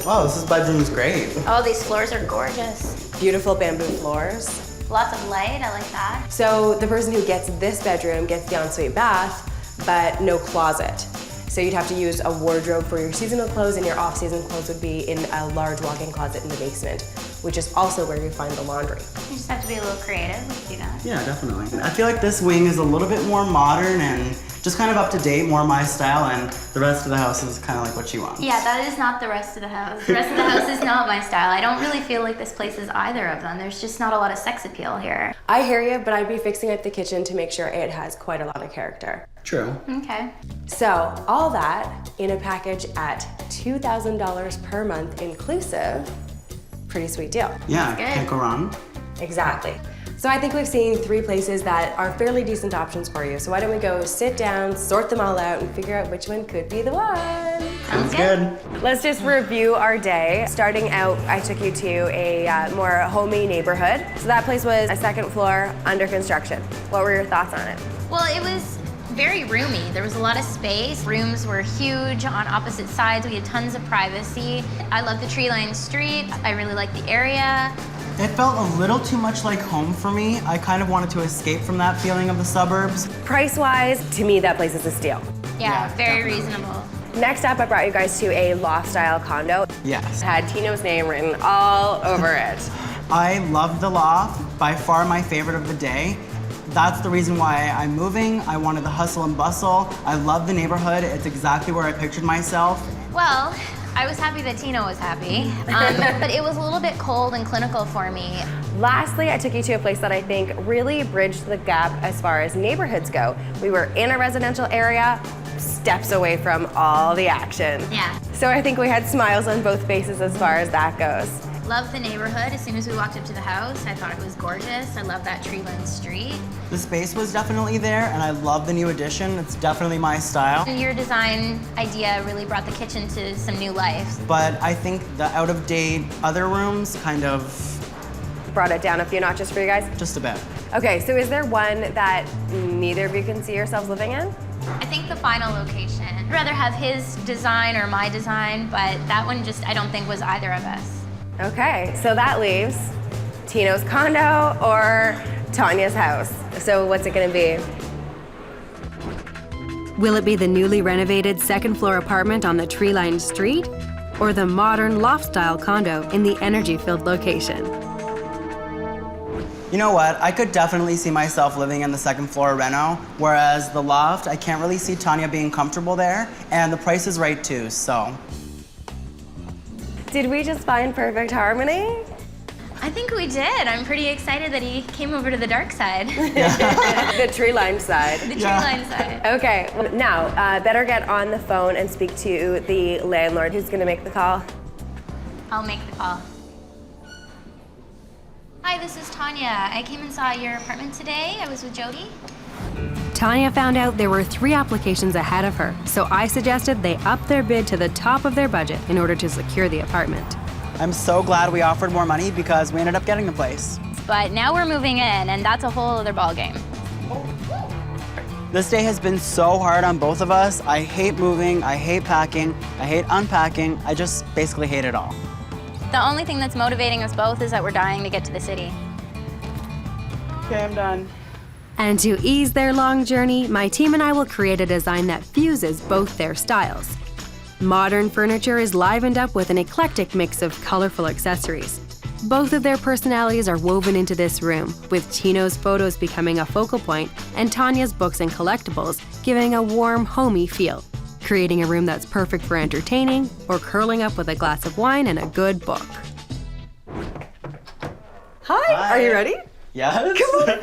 Wow, this bedroom's great. Oh, these floors are gorgeous. Beautiful bamboo floors. Lots of light, I like that. So the person who gets this bedroom gets the ensuite bath, but no closet. So you'd have to use a wardrobe for your seasonal clothes, and your off-season clothes would be in a large walk-in closet in the basement, which is also where you find the laundry. You just have to be a little creative to do that. Yeah, definitely. I feel like this wing is a little bit more modern and just kind of up to date, more my style, and the rest of the house is kind of like what you want. Yeah, that is not the rest of the house. The rest of the house is not my style. I don't really feel like this place is either of them. There's just not a lot of sex appeal here. I hear you, but I'd be fixing up the kitchen to make sure it has quite a lot of character. True. Okay. So all that in a package at $2,000 per month inclusive. Pretty sweet deal. Yeah, Good. can't go wrong. Exactly. So I think we've seen 3 places that are fairly decent options for you. So why don't we go sit down, sort them all out, and figure out which one could be the one. Sounds good. Let's just review our day. Starting out, I took you to a more homey neighborhood. So that place was a 2nd floor under construction. What were your thoughts on it? Well, it was very roomy. There was a lot of space. Rooms were huge on opposite sides. We had tons of privacy. I love the tree-lined street. I really like the area. It felt a little too much like home for me. I kind of wanted to escape from that feeling of the suburbs. Price-wise, to me, that place is a steal. Yeah, very definitely. reasonable. Next up, I brought you guys to a loft-style condo. Yes. It had Tino's name written all over it. I love the loft, by far my favorite of the day. That's the reason why I'm moving. I wanted the hustle and bustle. I love the neighborhood. It's exactly where I pictured myself. Well, I was happy that Tino was happy, but it was a little bit cold and clinical for me. Lastly, I took you to a place that I think really bridged the gap as far as neighborhoods go. We were in a residential area, steps away from all the action. Yeah. So I think we had smiles on both faces as far as that goes. Loved the neighborhood. As soon as we walked up to the house, I thought it was gorgeous. I love that tree-lined street. The space was definitely there, and I love the new addition. It's definitely my style. Your design idea really brought the kitchen to some new life. But I think the out-of-date other rooms kind of Brought it down a few notches for you guys. just a bit. Okay, so is there one that neither of you can see yourselves living in? I think the final location. I'd rather have his design or my design, but that one just, I don't think was either of us. Okay, so that leaves Tino's condo or Tanya's house. So what's it gonna be? Will it be the newly renovated 2nd floor apartment on the tree-lined street, or the modern loft-style condo in the energy-filled location? You know what? I could definitely see myself living in the second floor Reno, whereas the Loft, I can't really see Tanya being comfortable there, and the price is right too, so. Did we just find perfect harmony? I think we did. I'm pretty excited that he came over to the dark side. The tree line side. The tree line side. Okay, now, better get on the phone and speak to the landlord. Who's gonna make the call? I'll make the call. Hi, this is Tanya. I came and saw your apartment today. I was with Jodi. Tanya found out there were 3 applications ahead of her, so I suggested they up their bid to the top of their budget in order to secure the apartment. I'm so glad we offered more money because we ended up getting the place. But now we're moving in, and that's a whole other ballgame. This day has been so hard on both of us. I hate moving, I hate packing, I hate unpacking. I just basically hate it all. The only thing that's motivating us both is that we're dying to get to the city. Okay, I'm done. And to ease their long journey, my team and I will create a design that fuses both their styles. Modern furniture is livened up with an eclectic mix of colorful accessories. Both of their personalities are woven into this room, with Tino's photos becoming a focal point and Tanya's books and collectibles giving a warm, homey feel, creating a room that's perfect for entertaining or curling up with a glass of wine and a good book. Hi, are you ready? Yes? Come on.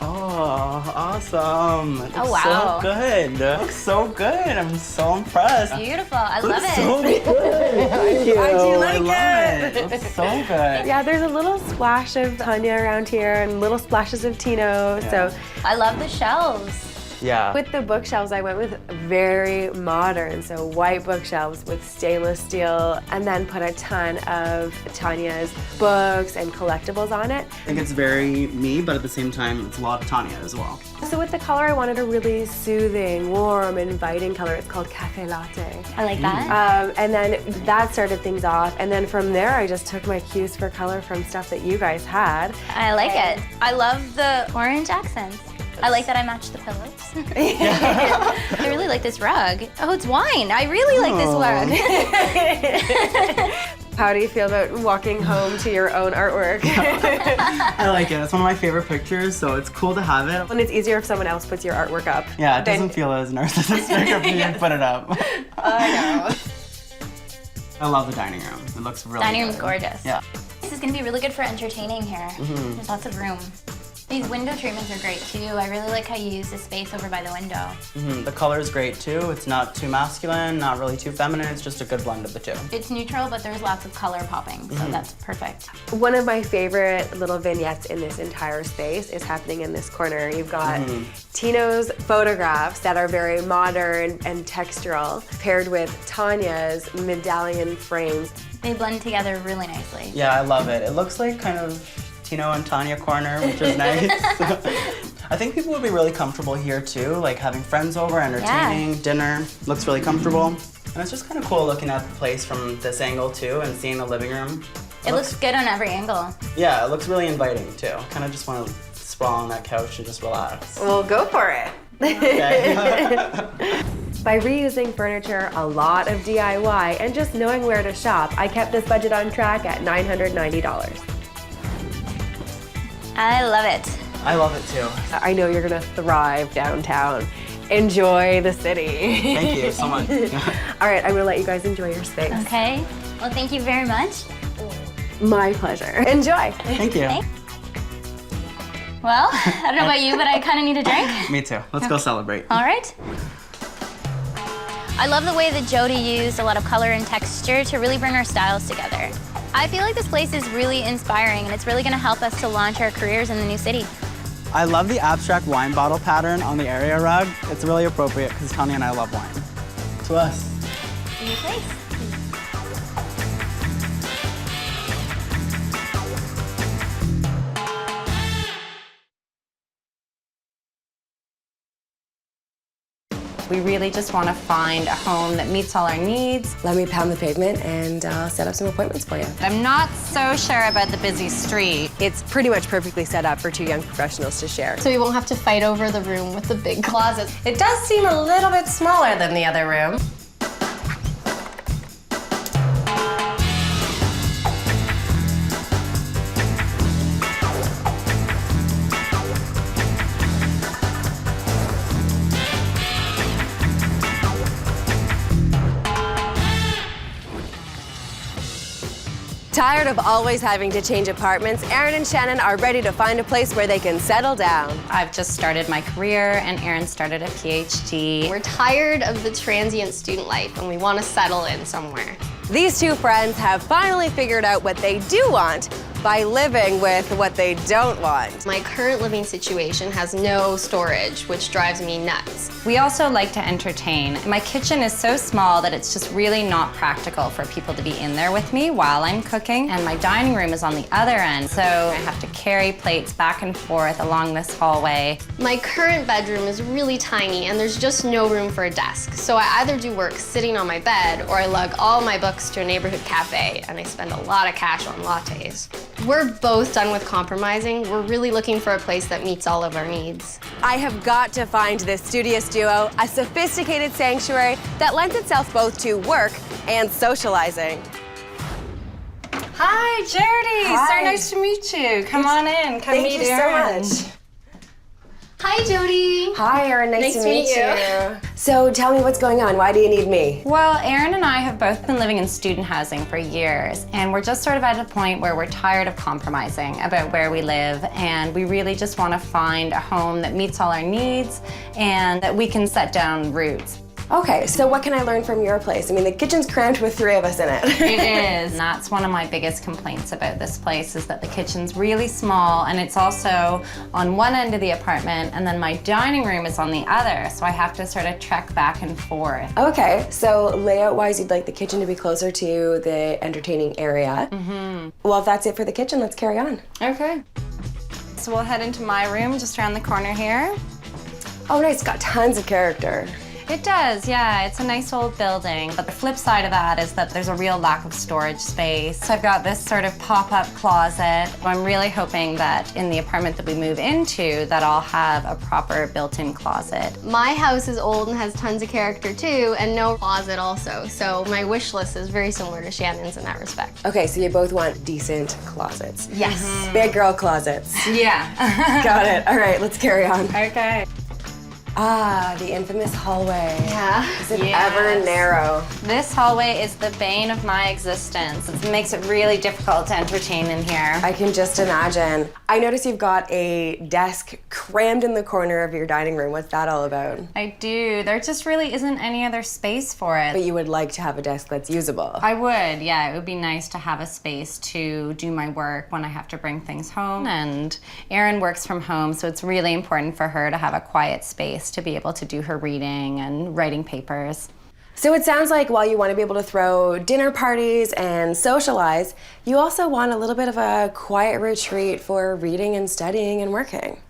Oh, awesome. It Oh, looks wow. so good. It looks so good. I'm so impressed. Beautiful. I love it. So good. Thank you. I do like I love it. It looks so good. Yeah, there's a little splash of Tanya around here and little splashes of Tino, so. I love the shelves. Yeah. With the bookshelves, I went with very modern, so white bookshelves with stainless steel, and then put a ton of Tanya's books and collectibles on it. I think it's very me, but at the same time, it's a lot of Tanya as well. So with the color, I wanted a really soothing, warm, inviting color. It's called Cafe Latte. I like that. And then that started things off, and then from there, I just took my cues for color from stuff that you guys had. I like it. I love the orange accents. I like that I matched the pillows. I really like this rug. Oh, it's wine. I really like this rug. How do you feel about walking home to your own artwork? I like it. It's one of my favorite pictures, so it's cool to have it. And it's easier if someone else puts your artwork up. Yeah, it doesn't feel as narcissistic if you put it up. I know. I love the dining room. It looks really Dining good. room's gorgeous. Yeah. This is gonna be really good for entertaining here. There's lots of room. These window treatments are great too. I really like how you use the space over by the window. The color is great too. It's not too masculine, not really too feminine. It's just a good blend of the two. It's neutral, but there's lots of color popping, so that's perfect. One of my favorite little vignettes in this entire space is happening in this corner. You've got Tino's photographs that are very modern and textural, paired with Tanya's medallion frames. They blend together really nicely. Yeah, I love it. It looks like kind of Tino and Tanya corner, which is nice. I think people would be really comfortable here too, like having friends over, entertaining, dinner. Looks really comfortable. And it's just kind of cool looking at the place from this angle too and seeing the living room. It looks good on every angle. Yeah, it looks really inviting too. Kind of just want to sprawl on that couch and just relax. Well, go for it. Okay. By reusing furniture, a lot of DIY, and just knowing where to shop, I kept this budget on track at $990. I love it. I love it too. I know you're gonna thrive downtown. Enjoy the city. Thank you so much. All right, I'm gonna let you guys enjoy your space. Okay. Well, thank you very much. My pleasure. Enjoy. Thank you. Well, I don't know about you, but I kind of need a drink. Me too. Let's go celebrate. All right. I love the way that Jodi used a lot of color and texture to really bring our styles together. I feel like this place is really inspiring, and it's really going to help us to launch our careers in the new city. I love the abstract wine bottle pattern on the area rug. It's really appropriate because Tanya and I love wine. To us. New place. We really just want to find a home that meets all our needs. Let me pound the pavement and I'll set up some appointments for you. I'm not so sure about the busy street. It's pretty much perfectly set up for 2 young professionals to share. So we won't have to fight over the room with the big closets. It does seem a little bit smaller than the other room. Tired of always having to change apartments, Erin and Shannon are ready to find a place where they can settle down. I've just started my career and Erin started a PhD. We're tired of the transient student life and we want to settle in somewhere. These two friends have finally figured out what they do want by living with what they don't want. My current living situation has no storage, which drives me nuts. We also like to entertain. My kitchen is so small that it's just really not practical for people to be in there with me while I'm cooking. And my dining room is on the other end, so I have to carry plates back and forth along this hallway. My current bedroom is really tiny and there's just no room for a desk. So I either do work sitting on my bed or I lug all my books to a neighborhood cafe and I spend a lot of cash on lattes. We're both done with compromising. We're really looking for a place that meets all of our needs. I have got to find this studious duo, a sophisticated sanctuary that lends itself both to work and socializing. Hi, Jodi. Hi. So nice to meet you. Come on in. Come meet Erin. so much. Hi, Jodi. Hi, Erin. Nice to meet you. So tell me what's going on. Why do you need me? Well, Erin and I have both been living in student housing for years, and we're just sort of at a point where we're tired of compromising about where we live, and we really just want to find a home that meets all our needs and that we can set down roots. Okay, so what can I learn from your place? I mean, the kitchen's cramped with 3 of us in it. It is. And that's one of my biggest complaints about this place is that the kitchen's really small and it's also on one end of the apartment and then my dining room is on the other, so I have to sort of trek back and forth. Okay, so layout-wise, you'd like the kitchen to be closer to the entertaining area. Well, if that's it for the kitchen, let's carry on. Okay. So we'll head into my room just around the corner here. Oh, nice, it's got tons of character. It does, yeah. It's a nice old building. But the flip side of that is that there's a real lack of storage space. So I've got this sort of pop-up closet. I'm really hoping that in the apartment that we move into, that I'll have a proper built-in closet. My house is old and has tons of character too, and no closet also. So my wish list is very similar to Shannon's in that respect. Okay, so you both want decent closets. Yes. Big girl closets. Yeah. Got it. All right, let's carry on. Okay. Ah, the infamous hallway. Yeah. Is it ever narrow? This hallway is the bane of my existence. It makes it really difficult to entertain in here. I can just imagine. I notice you've got a desk crammed in the corner of your dining room. What's that all about? I do. There just really isn't any other space for it. But you would like to have a desk that's usable. I would, yeah. It would be nice to have a space to do my work when I have to bring things home. And Erin works from home, so it's really important for her to have a quiet space to be able to do her reading and writing papers. So it sounds like while you want to be able to throw dinner parties and socialize, you also want a little bit of a quiet retreat for reading and studying and working.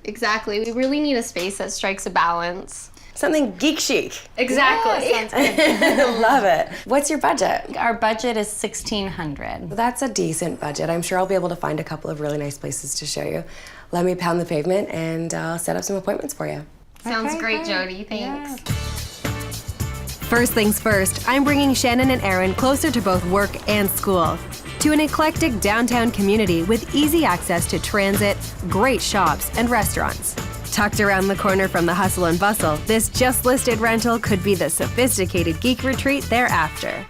Exactly. We really need a space that strikes a balance. Something geek chic. Exactly. Yeah, sounds good. Love it. What's your budget? Our budget is $1,600. That's a decent budget. I'm sure I'll be able to find a couple of really nice places to show you. Let me pound the pavement and I'll set up some appointments for you. Sounds great, Jodi. Thanks. First things first, I'm bringing Shannon and Erin closer to both work and school, to an eclectic downtown community with easy access to transit, great shops, and restaurants. Tucked around the corner from the hustle and bustle, this just listed rental could be the sophisticated geek retreat they're after.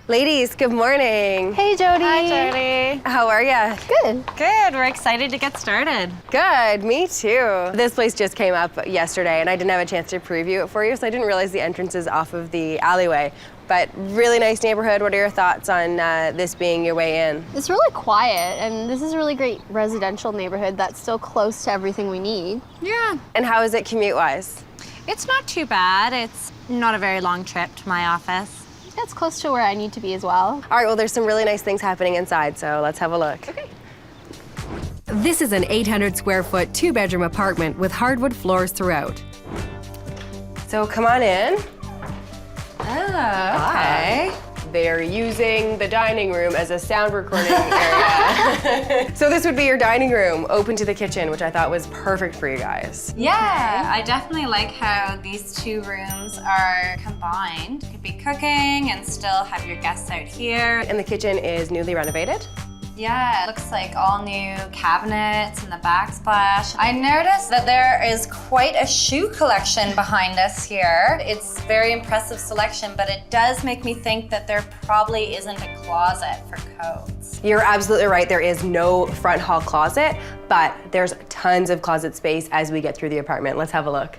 Ladies, good morning. Hey, Jodi. Hi, Jodi. How are ya? Good. Good. We're excited to get started. Good, me too. This place just came up yesterday and I didn't have a chance to preview it for you, so I didn't realize the entrance is off of the alleyway. But really nice neighborhood. What are your thoughts on this being your way in? It's really quiet, and this is a really great residential neighborhood that's still close to everything we need. Yeah. And how is it commute-wise? It's not too bad. It's not a very long trip to my office. It's close to where I need to be as well. All right, well, there's some really nice things happening inside, so let's have a look. Okay. This is an 800 square foot, 2-bedroom apartment with hardwood floors throughout. So come on in. Oh, okay. They're using the dining room as a sound recording area. So this would be your dining room, open to the kitchen, which I thought was perfect for you guys. Yeah, I definitely like how these two rooms are combined. You could be cooking and still have your guests out here. And the kitchen is newly renovated. Yeah, it looks like all new cabinets and the backsplash. I noticed that there is quite a shoe collection behind us here. It's very impressive selection, but it does make me think that there probably isn't a closet for coats. You're absolutely right, there is no front hall closet, but there's tons of closet space as we get through the apartment. Let's have a look.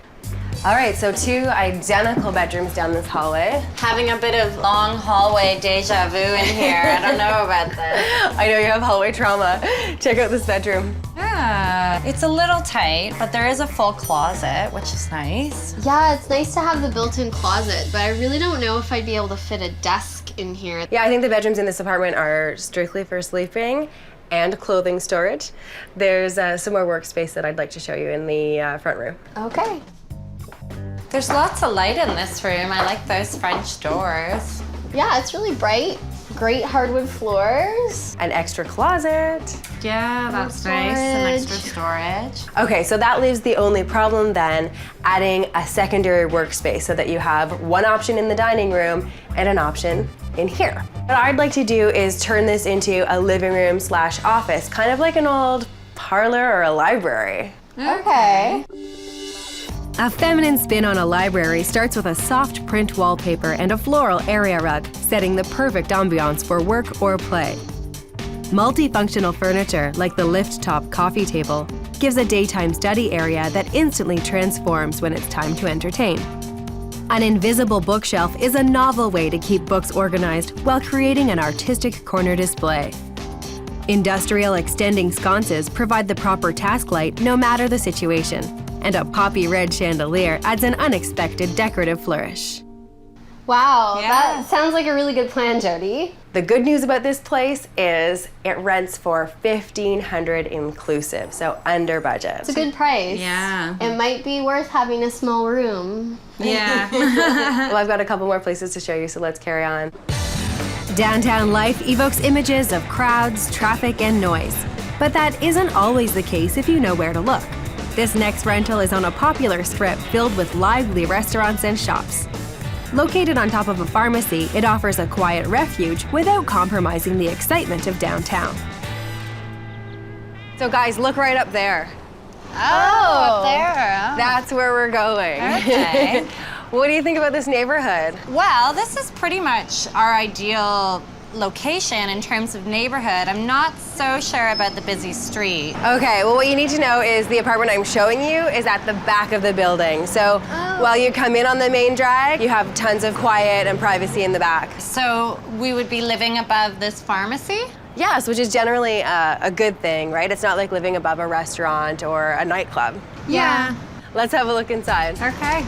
All right, so 2 identical bedrooms down this hallway. Having a bit of long hallway deja vu in here. I don't know about this. I know you have hallway trauma. Check out this bedroom. Yeah, it's a little tight, but there is a full closet, which is nice. Yeah, it's nice to have the built-in closet, but I really don't know if I'd be able to fit a desk in here. Yeah, I think the bedrooms in this apartment are strictly for sleeping and clothing storage. There's some more workspace that I'd like to show you in the front room. Okay. There's lots of light in this room. I like those French doors. Yeah, it's really bright. Great hardwood floors. An extra closet. Yeah, that's nice. Some extra storage. Okay, so that leaves the only problem then, adding a secondary workspace so that you have one option in the dining room and an option in here. What I'd like to do is turn this into a living room / office, kind of like an old parlor or a library. Okay. A feminine spin on a library starts with a soft print wallpaper and a floral area rug, setting the perfect ambiance for work or play. Multifunctional furniture, like the lift-top coffee table, gives a daytime study area that instantly transforms when it's time to entertain. An invisible bookshelf is a novel way to keep books organized while creating an artistic corner display. Industrial extending sconces provide the proper task light no matter the situation, and a poppy red chandelier adds an unexpected decorative flourish. Wow, that sounds like a really good plan, Jodi. The good news about this place is it rents for $1,500 inclusive, so under budget. It's a good price. Yeah. It might be worth having a small room. Yeah. Well, I've got a couple more places to show you, so let's carry on. Downtown life evokes images of crowds, traffic, and noise. But that isn't always the case if you know where to look. This next rental is on a popular strip filled with lively restaurants and shops. Located on top of a pharmacy, it offers a quiet refuge without compromising the excitement of downtown. So guys, look right up there. Oh, up there. Oh. That's where we're going. Okay. What do you think about this neighborhood? Well, this is pretty much our ideal location in terms of neighborhood. I'm not so sure about the busy street. Okay, well what you need to know is the apartment I'm showing you is at the back of the building. So while you come in on the main drag, you have tons of quiet and privacy in the back. So we would be living above this pharmacy? Yes, which is generally a good thing, right? It's not like living above a restaurant or a nightclub. Yeah. Let's have a look inside. Okay.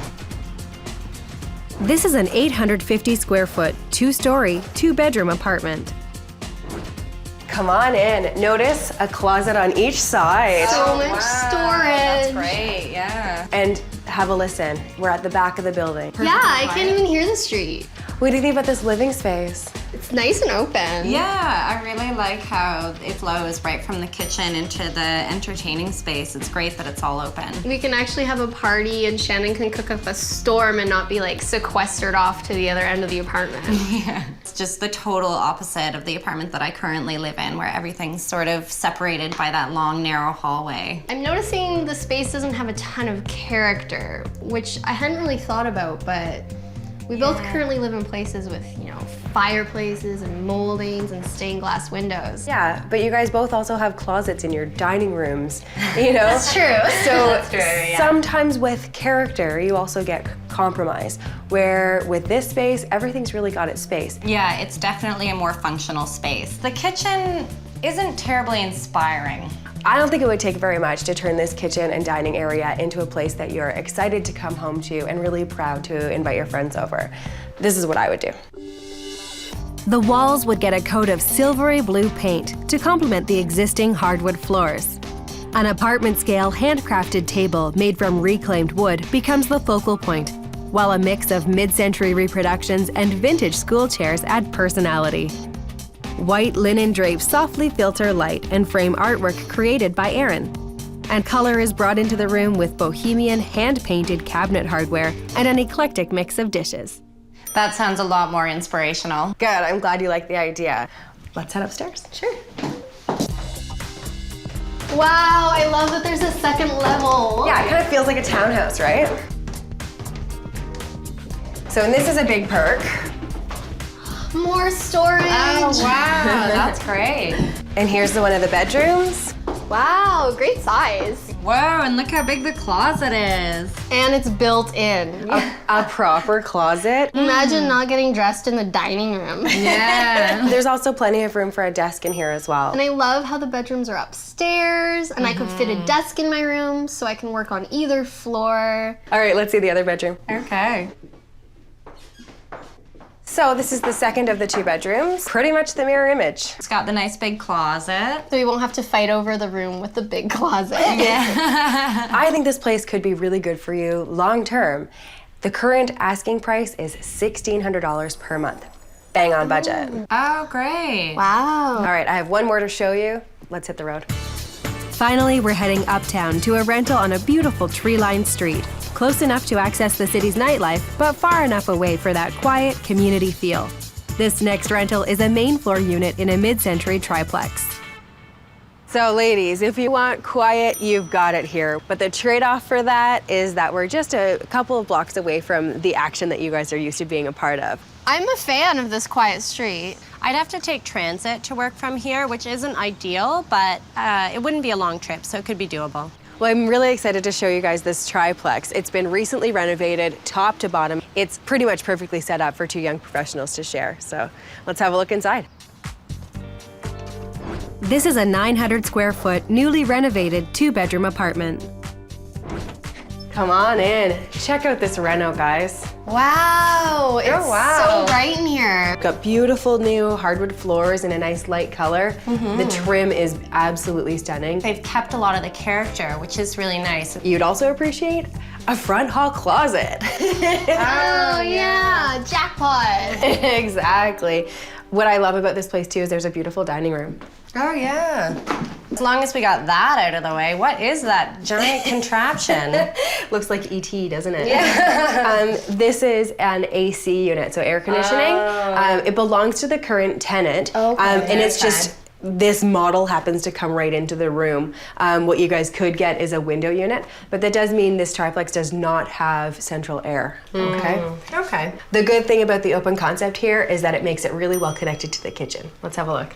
This is an 850 square foot, 2-story, 2-bedroom apartment. Come on in. Notice a closet on each side. So much storage. That's great, yeah. And have a listen. We're at the back of the building. Yeah, I can't even hear the street. What do you think about this living space? It's nice and open. Yeah, I really like how it flows right from the kitchen into the entertaining space. It's great that it's all open. We can actually have a party and Shannon can cook up a storm and not be like sequestered off to the other end of the apartment. Yeah. It's just the total opposite of the apartment that I currently live in, where everything's sort of separated by that long, narrow hallway. I'm noticing the space doesn't have a ton of character, which I hadn't really thought about, but we both currently live in places with, you know, fireplaces and moldings and stained glass windows. Yeah, but you guys both also have closets in your dining rooms, you know? That's true. So sometimes with character, you also get compromise, where with this space, everything's really got its space. Yeah, it's definitely a more functional space. The kitchen isn't terribly inspiring. I don't think it would take very much to turn this kitchen and dining area into a place that you're excited to come home to and really proud to invite your friends over. This is what I would do. The walls would get a coat of silvery blue paint to complement the existing hardwood floors. An apartment-scale handcrafted table made from reclaimed wood becomes the focal point, while a mix of mid-century reproductions and vintage school chairs add personality. White linen drapes softly filter light and frame artwork created by Erin. And color is brought into the room with bohemian hand-painted cabinet hardware and an eclectic mix of dishes. That sounds a lot more inspirational. Good, I'm glad you like the idea. Let's head upstairs. Sure. Wow, I love that there's a second level. Yeah, it kind of feels like a townhouse, right? So, and this is a big perk. More storage. Oh, wow, that's great. And here's one of the bedrooms. Wow, great size. Whoa, and look how big the closet is. And it's built in. A proper closet. Imagine not getting dressed in the dining room. Yeah. There's also plenty of room for a desk in here as well. And I love how the bedrooms are upstairs, and I could fit a desk in my room so I can work on either floor. All right, let's see the other bedroom. Okay. So this is the second of the 2 bedrooms. Pretty much the mirror image. It's got the nice big closet. So we won't have to fight over the room with the big closet. I think this place could be really good for you long term. The current asking price is $1,600 per month. Bang on budget. Oh, great. Wow. All right, I have one more to show you. Let's hit the road. Finally, we're heading uptown to a rental on a beautiful tree-lined street. Close enough to access the city's nightlife, but far enough away for that quiet community feel. This next rental is a main floor unit in a mid-century triplex. So ladies, if you want quiet, you've got it here. But the trade-off for that is that we're just a couple of blocks away from the action that you guys are used to being a part of. I'm a fan of this quiet street. I'd have to take transit to work from here, which isn't ideal, but it wouldn't be a long trip, so it could be doable. Well, I'm really excited to show you guys this triplex. It's been recently renovated top to bottom. It's pretty much perfectly set up for 2 young professionals to share. So let's have a look inside. This is a 900 square foot, newly renovated 2-bedroom apartment. Come on in. Check out this Reno, guys. Wow, it's wow. so bright in here. Got beautiful new hardwood floors in a nice light color. The trim is absolutely stunning. They've kept a lot of the character, which is really nice. You'd also appreciate a front hall closet. Oh yeah, jackpot. Exactly. What I love about this place too is there's a beautiful dining room. Oh, yeah. As long as we got that out of the way, what is that giant contraption? Looks like ET, doesn't it? Yeah. This is an AC unit, so air conditioning. It belongs to the current tenant, and it's just this model happens to come right into the room. What you guys could get is a window unit, but that does mean this triplex does not have central air. Okay. Okay. The good thing about the open concept here is that it makes it really well connected to the kitchen. Let's have a look.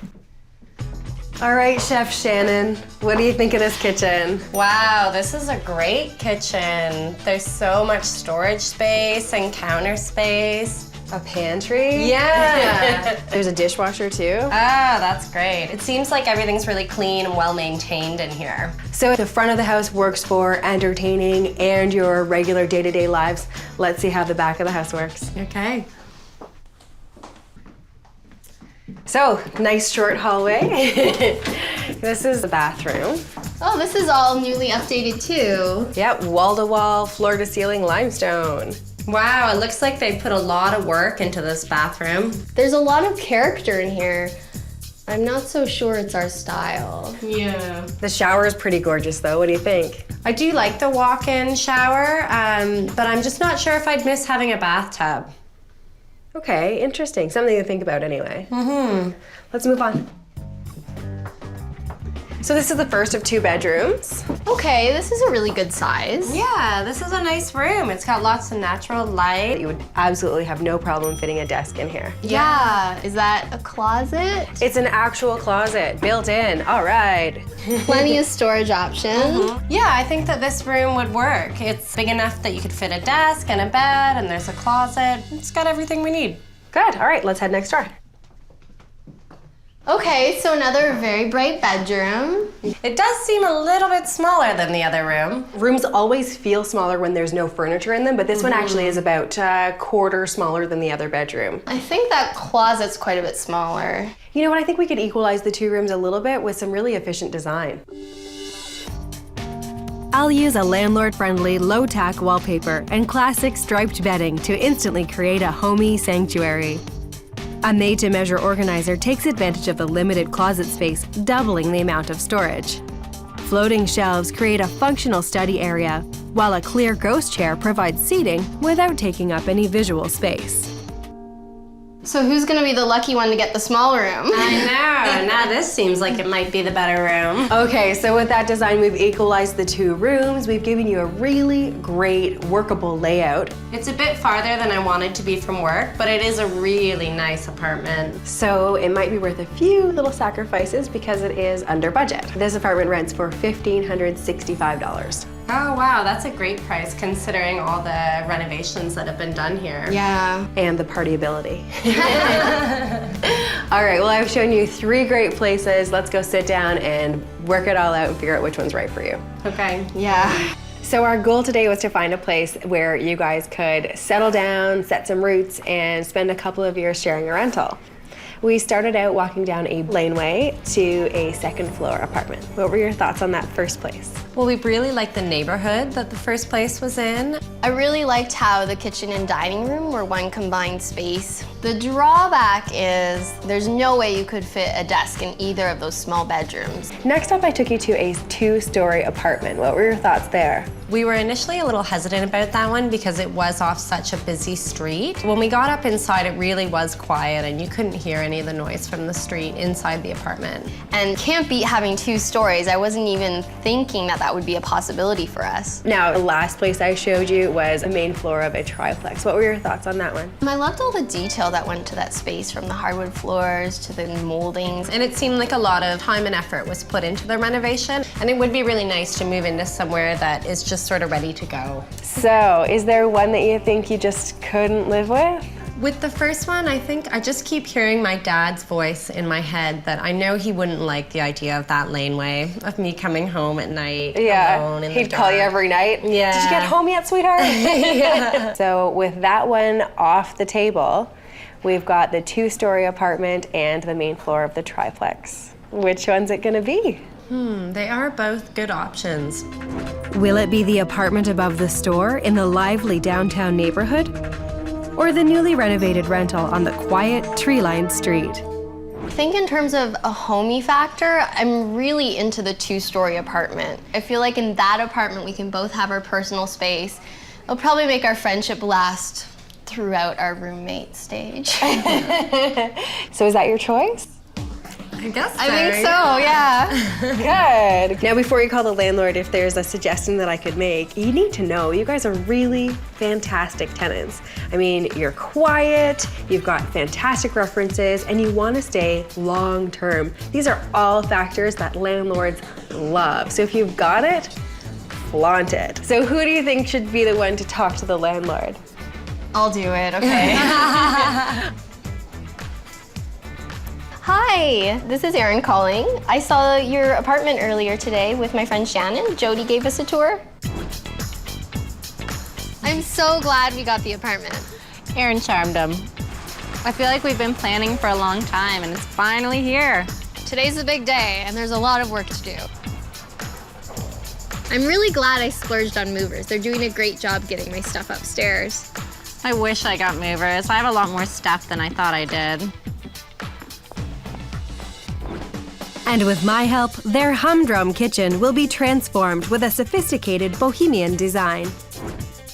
All right, Chef Shannon, what do you think of this kitchen? Wow, this is a great kitchen. There's so much storage space and counter space. A pantry? Yeah. There's a dishwasher too. Oh, that's great. It seems like everything's really clean and well maintained in here. So the front of the house works for entertaining and your regular day-to-day lives. Let's see how the back of the house works. Okay. So, nice short hallway. This is the bathroom. Oh, this is all newly updated too. Yep, wall-to-wall, floor-to-ceiling limestone. Wow, it looks like they put a lot of work into this bathroom. There's a lot of character in here. I'm not so sure it's our style. Yeah. The shower is pretty gorgeous though, what do you think? I do like the walk-in shower, but I'm just not sure if I'd miss having a bathtub. Okay, interesting. Something to think about anyway. Let's move on. So this is the first of 2 bedrooms. Okay, this is a really good size. Yeah, this is a nice room. It's got lots of natural light. You would absolutely have no problem fitting a desk in here. Yeah, is that a closet? It's an actual closet, built in. All right. Plenty of storage options. Yeah, I think that this room would work. It's big enough that you could fit a desk and a bed, and there's a closet. It's got everything we need. Good, all right, let's head next door. Okay, so another very bright bedroom. It does seem a little bit smaller than the other room. Rooms always feel smaller when there's no furniture in them, but this one actually is about a quarter smaller than the other bedroom. I think that closet's quite a bit smaller. You know what, I think we could equalize the 2 rooms a little bit with some really efficient design. I'll use a landlord-friendly, low-tack wallpaper and classic striped bedding to instantly create a homey sanctuary. A made-to-measure organizer takes advantage of the limited closet space, doubling the amount of storage. Floating shelves create a functional study area, while a clear ghost chair provides seating without taking up any visual space. So who's gonna be the lucky one to get the small room? I know, now this seems like it might be the better room. Okay, so with that design, we've equalized the two rooms. We've given you a really great workable layout. It's a bit farther than I wanted to be from work, but it is a really nice apartment. So it might be worth a few little sacrifices because it is under budget. This apartment rents for $1,565. Oh wow, that's a great price considering all the renovations that have been done here. Yeah. And the party ability. All right, well, I've shown you 3 great places. Let's go sit down and work it all out and figure out which one's right for you. Okay. Yeah. So our goal today was to find a place where you guys could settle down, set some roots, and spend a couple of years sharing a rental. We started out walking down a laneway to a second floor apartment. What were your thoughts on that first place? Well, we really liked the neighborhood that the first place was in. I really liked how the kitchen and dining room were one combined space. The drawback is there's no way you could fit a desk in either of those small bedrooms. Next up, I took you to a 2-story apartment. What were your thoughts there? We were initially a little hesitant about that one because it was off such a busy street. When we got up inside, it really was quiet and you couldn't hear any of the noise from the street inside the apartment. And can't beat having 2 stories. I wasn't even thinking that that would be a possibility for us. Now, the last place I showed you was a main floor of a triplex. What were your thoughts on that one? I loved all the detail that went to that space, from the hardwood floors to the moldings. And it seemed like a lot of time and effort was put into the renovation, and it would be really nice to move into somewhere that is just sort of ready to go. So, is there one that you think you just couldn't live with? With the first one, I think I just keep hearing my dad's voice in my head that I know he wouldn't like the idea of that laneway, of me coming home at night alone in the he'd call you every night. Yeah. Did you get home yet, sweetheart? Yeah. So with that one off the table, we've got the 2-story apartment and the main floor of the triplex. Which one's it gonna be? They are both good options. Will it be the apartment above the store in the lively downtown neighborhood? Or the newly renovated rental on the quiet, tree-lined street? I think in terms of a homey factor, I'm really into the 2-story apartment. I feel like in that apartment we can both have our personal space. It'll probably make our friendship last throughout our roommate stage. So is that your choice? I guess so. I think so, yeah. Good. Now, before you call the landlord, if there's a suggestion that I could make, you need to know you guys are really fantastic tenants. I mean, you're quiet, you've got fantastic references, and you want to stay long term. These are all factors that landlords love. So if you've got it, flaunt it. So who do you think should be the one to talk to the landlord? I'll do it, okay. Hi, this is Erin calling. I saw your apartment earlier today with my friend Shannon. Jodi gave us a tour. I'm so glad we got the apartment. Erin charmed him. I feel like we've been planning for a long time and it's finally here. Today's a big day and there's a lot of work to do. I'm really glad I splurged on movers. They're doing a great job getting my stuff upstairs. I wish I got movers. I have a lot more stuff than I thought I did. And with my help, their humdrum kitchen will be transformed with a sophisticated bohemian design.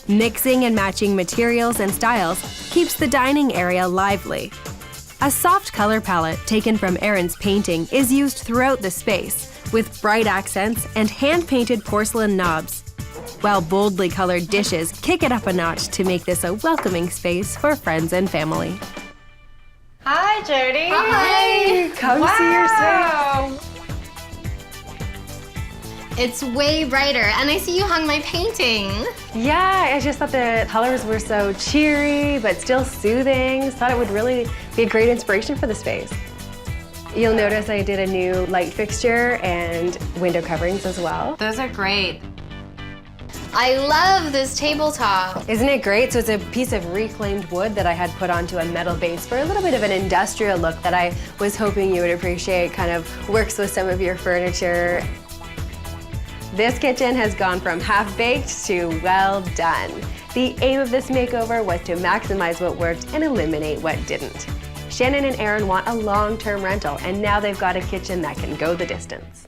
Mixing and matching materials and styles keeps the dining area lively. A soft color palette taken from Erin's painting is used throughout the space, with bright accents and hand-painted porcelain knobs, while boldly colored dishes kick it up a notch to make this a welcoming space for friends and family. Hi, Jodi. Hi. Come see your space. It's way brighter, and I see you hung my painting. Yeah, I just thought the colors were so cheery, but still soothing. Thought it would really be a great inspiration for the space. You'll notice I did a new light fixture and window coverings as well. Those are great. I love this tabletop. Isn't it great? So it's a piece of reclaimed wood that I had put onto a metal base for a little bit of an industrial look that I was hoping you would appreciate. Kind of works with some of your furniture. This kitchen has gone from half-baked to well done. The aim of this makeover was to maximize what worked and eliminate what didn't. Shannon and Erin want a long-term rental, and now they've got a kitchen that can go the distance.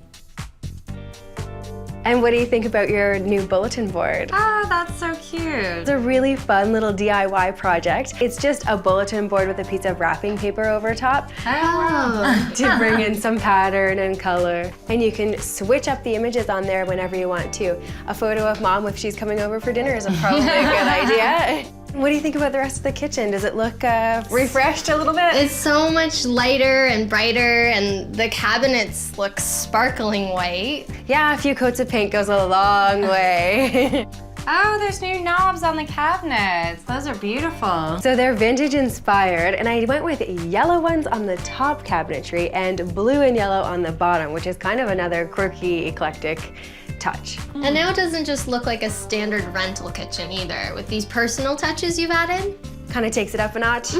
And what do you think about your new bulletin board? Oh, that's so cute. It's a really fun little DIY project. It's just a bulletin board with a piece of wrapping paper over top to bring in some pattern and color. And you can switch up the images on there whenever you want to. A photo of mom if she's coming over for dinner is probably a good idea. What do you think about the rest of the kitchen? Does it look refreshed a little bit? It's so much lighter and brighter, and the cabinets look sparkling white. Yeah, a few coats of paint goes a long way. Oh, there's new knobs on the cabinets. Those are beautiful. So they're vintage inspired, and I went with yellow ones on the top cabinetry and blue and yellow on the bottom, which is kind of another quirky, eclectic touch. And now it doesn't just look like a standard rental kitchen either. With these personal touches you've added. Kind of takes it up a notch.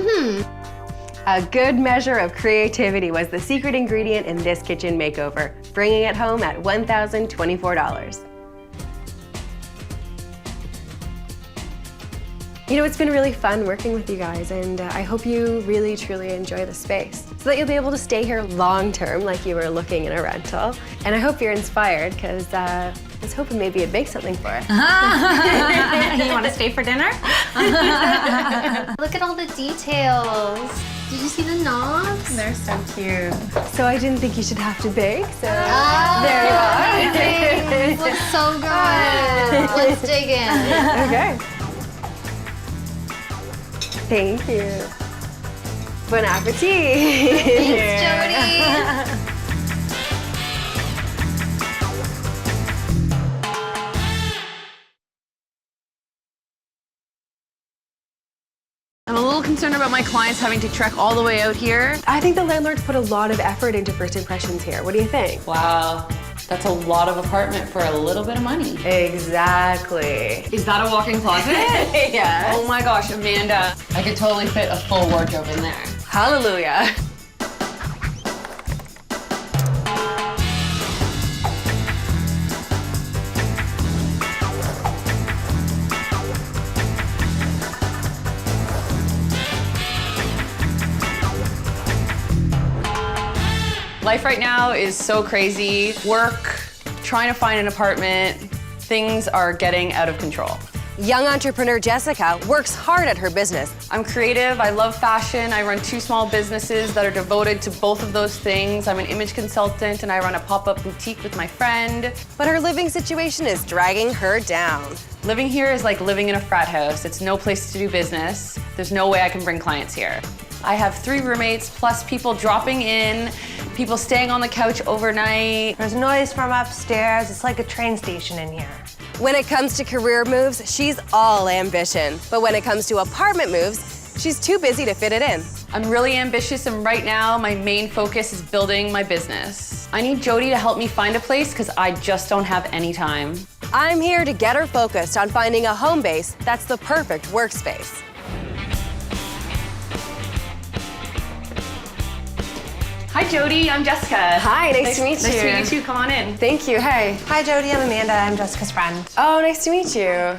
A good measure of creativity was the secret ingredient in this kitchen makeover, bringing it home at $1,024. You know, it's been really fun working with you guys, and I hope you really, truly enjoy the space so that you'll be able to stay here long term like you were looking in a rental. And I hope you're inspired, because I was hoping maybe you'd make something for us. You want to stay for dinner? Look at all the details. Did you see the knobs? They're so cute. So I didn't think you should have to bake, so there you are. Things look so good. Let's dig in. Okay. Thank you. Bon appetit. Thanks, Jodi. I'm a little concerned about my clients having to trek all the way out here. I think the landlords put a lot of effort into first impressions here. What do you think? Wow, that's a lot of apartment for a little bit of money. Exactly. Is that a walk-in closet? Yes. Oh my gosh, Amanda. I could totally fit a full wardrobe in there. Hallelujah. Life right now is so crazy. Work, trying to find an apartment, things are getting out of control. Young entrepreneur Jessica works hard at her business. I'm creative, I love fashion, I run 2 small businesses that are devoted to both of those things. I'm an image consultant and I run a pop-up boutique with my friend. But her living situation is dragging her down. Living here is like living in a frat house. It's no place to do business. There's no way I can bring clients here. I have 3 roommates plus people dropping in, people staying on the couch overnight. There's noise from upstairs. It's like a train station in here. When it comes to career moves, she's all ambition. But when it comes to apartment moves, she's too busy to fit it in. I'm really ambitious, and right now my main focus is building my business. I need Jodi to help me find a place because I just don't have any time. I'm here to get her focused on finding a home base that's the perfect workspace. Hi, Jodi. I'm Jessica. Hi, nice to meet you. Nice to meet you too. Come on in. Thank you. Hey. Hi, Jodi. I'm Amanda. I'm Jessica's friend. Oh, nice to meet you.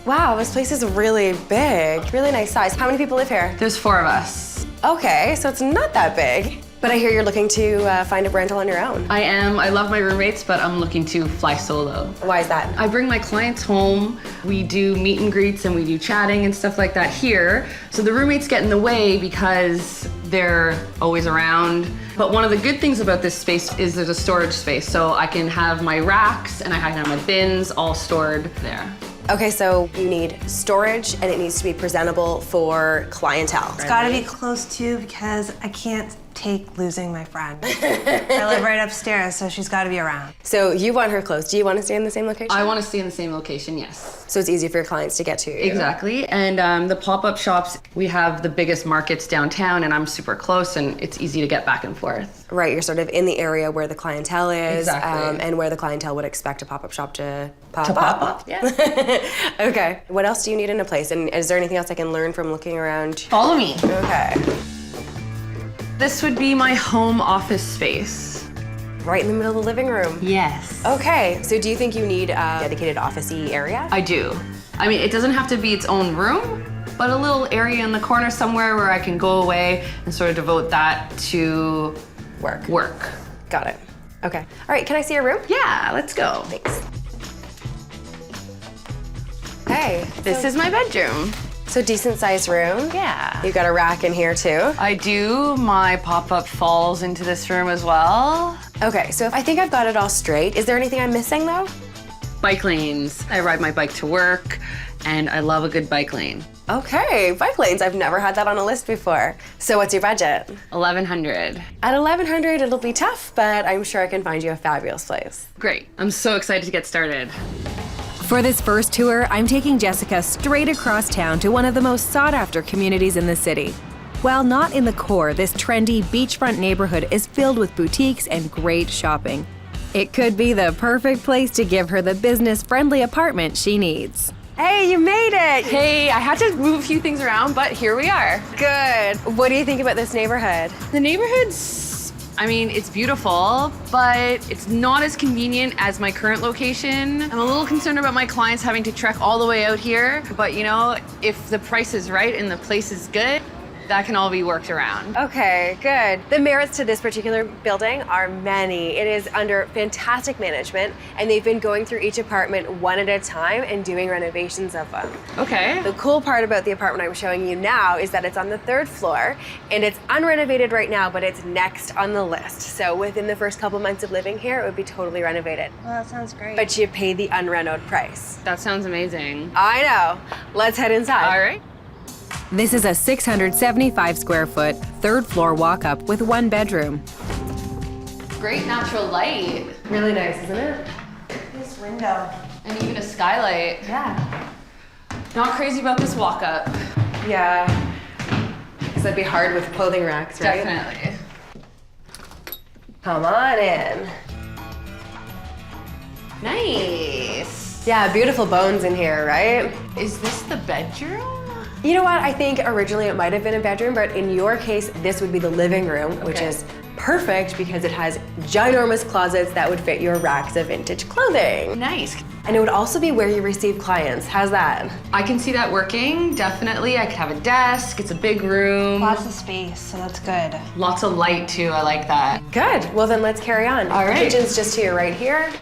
Wow, this place is really big. Really nice size. How many people live here? There's 4 of us. Okay, so it's not that big. But I hear you're looking to find a rental on your own. I am. I love my roommates, but I'm looking to fly solo. Why is that? I bring my clients home. We do meet and greets and we do chatting and stuff like that here. So the roommates get in the way because they're always around. But one of the good things about this space is there's a storage space. So I can have my racks and I can have my bins all stored there. Okay, so you need storage and it needs to be presentable for clientele. It's gotta be close to because I can't take losing my friend. I live right upstairs, so she's gotta be around. So you want her close. Do you want to stay in the same location? I want to stay in the same location, yes. So it's easy for your clients to get to you. Exactly. And the pop-up shops, we have the biggest markets downtown and I'm super close and it's easy to get back and forth. Right, you're sort of in the area where the clientele is. Exactly. And where the clientele would expect a pop-up shop to pop up. Yeah. Okay. What else do you need in a place? And is there anything else I can learn from looking around? Follow me. Okay. This would be my home office space. Right in the middle of the living room? Yes. Okay, so do you think you need a dedicated office-y area? I do. I mean, it doesn't have to be its own room, but a little area in the corner somewhere where I can go away and sort of devote that to work. Got it. Okay. All right, can I see your room? Yeah, let's go. Thanks. Okay, Okay. This is my bedroom. So decent sized room. Yeah. You got a rack in here too. I do. My pop-up falls into this room as well. Okay, so I think I've got it all straight. Is there anything I'm missing though? Bike lanes. I ride my bike to work, and I love a good bike lane. Okay, bike lanes. I've never had that on a list before. So what's your budget? $1,100. At $1,100, it'll be tough, but I'm sure I can find you a fabulous place. Great. I'm so excited to get started. For this first tour, I'm taking Jessica straight across town to one of the most sought-after communities in the city. While not in the core, this trendy beachfront neighborhood is filled with boutiques and great shopping. It could be the perfect place to give her the business-friendly apartment she needs. Hey, you made it! Hey, I had to move a few things around, but here we are. Good. What do you think about this neighborhood? The neighborhood's, I mean, it's beautiful, but it's not as convenient as my current location. I'm a little concerned about my clients having to trek all the way out here, but you know, if the price is right and the place is good, that can all be worked around. Okay, good. The merits to this particular building are many. It is under fantastic management, and they've been going through each apartment one at a time and doing renovations of them. Okay. The cool part about the apartment I'm showing you now is that it's on the 3rd floor, and it's unrenovated right now, but it's next on the list. So within the first couple months of living here, it would be totally renovated. Well, that sounds great. But you pay the unrenoed price. That sounds amazing. I know. Let's head inside. All right. This is a 675 square foot, 3rd floor walk-up with 1 bedroom. Great natural light. Really nice, isn't it? This window. And even a skylight. Yeah. Not crazy about this walk-up. Yeah. Because that'd be hard with clothing racks, right? Definitely. Come on in. Nice. Yeah, beautiful bones in here, right? Is this the bedroom? You know what? I think originally it might have been a bedroom, but in your case, this would be the living room, which is perfect because it has ginormous closets that would fit your racks of vintage clothing. Nice. And it would also be where you receive clients. How's that? I can see that working, definitely. I could have a desk, it's a big room. Lots of space, so that's good. Lots of light too, I like that. Good. Well, then let's carry on. All right. The kitchen's just to your right here.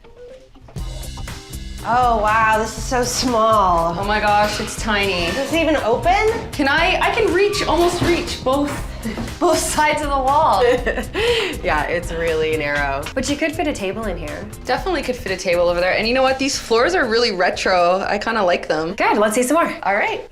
Oh, wow, this is so small. Oh my gosh, it's tiny. Is this even open? I can almost reach both sides of the wall. Yeah, it's really narrow. But you could fit a table in here. Definitely could fit a table over there. And you know what? These floors are really retro. I kind of like them. Good, let's see some more. All right.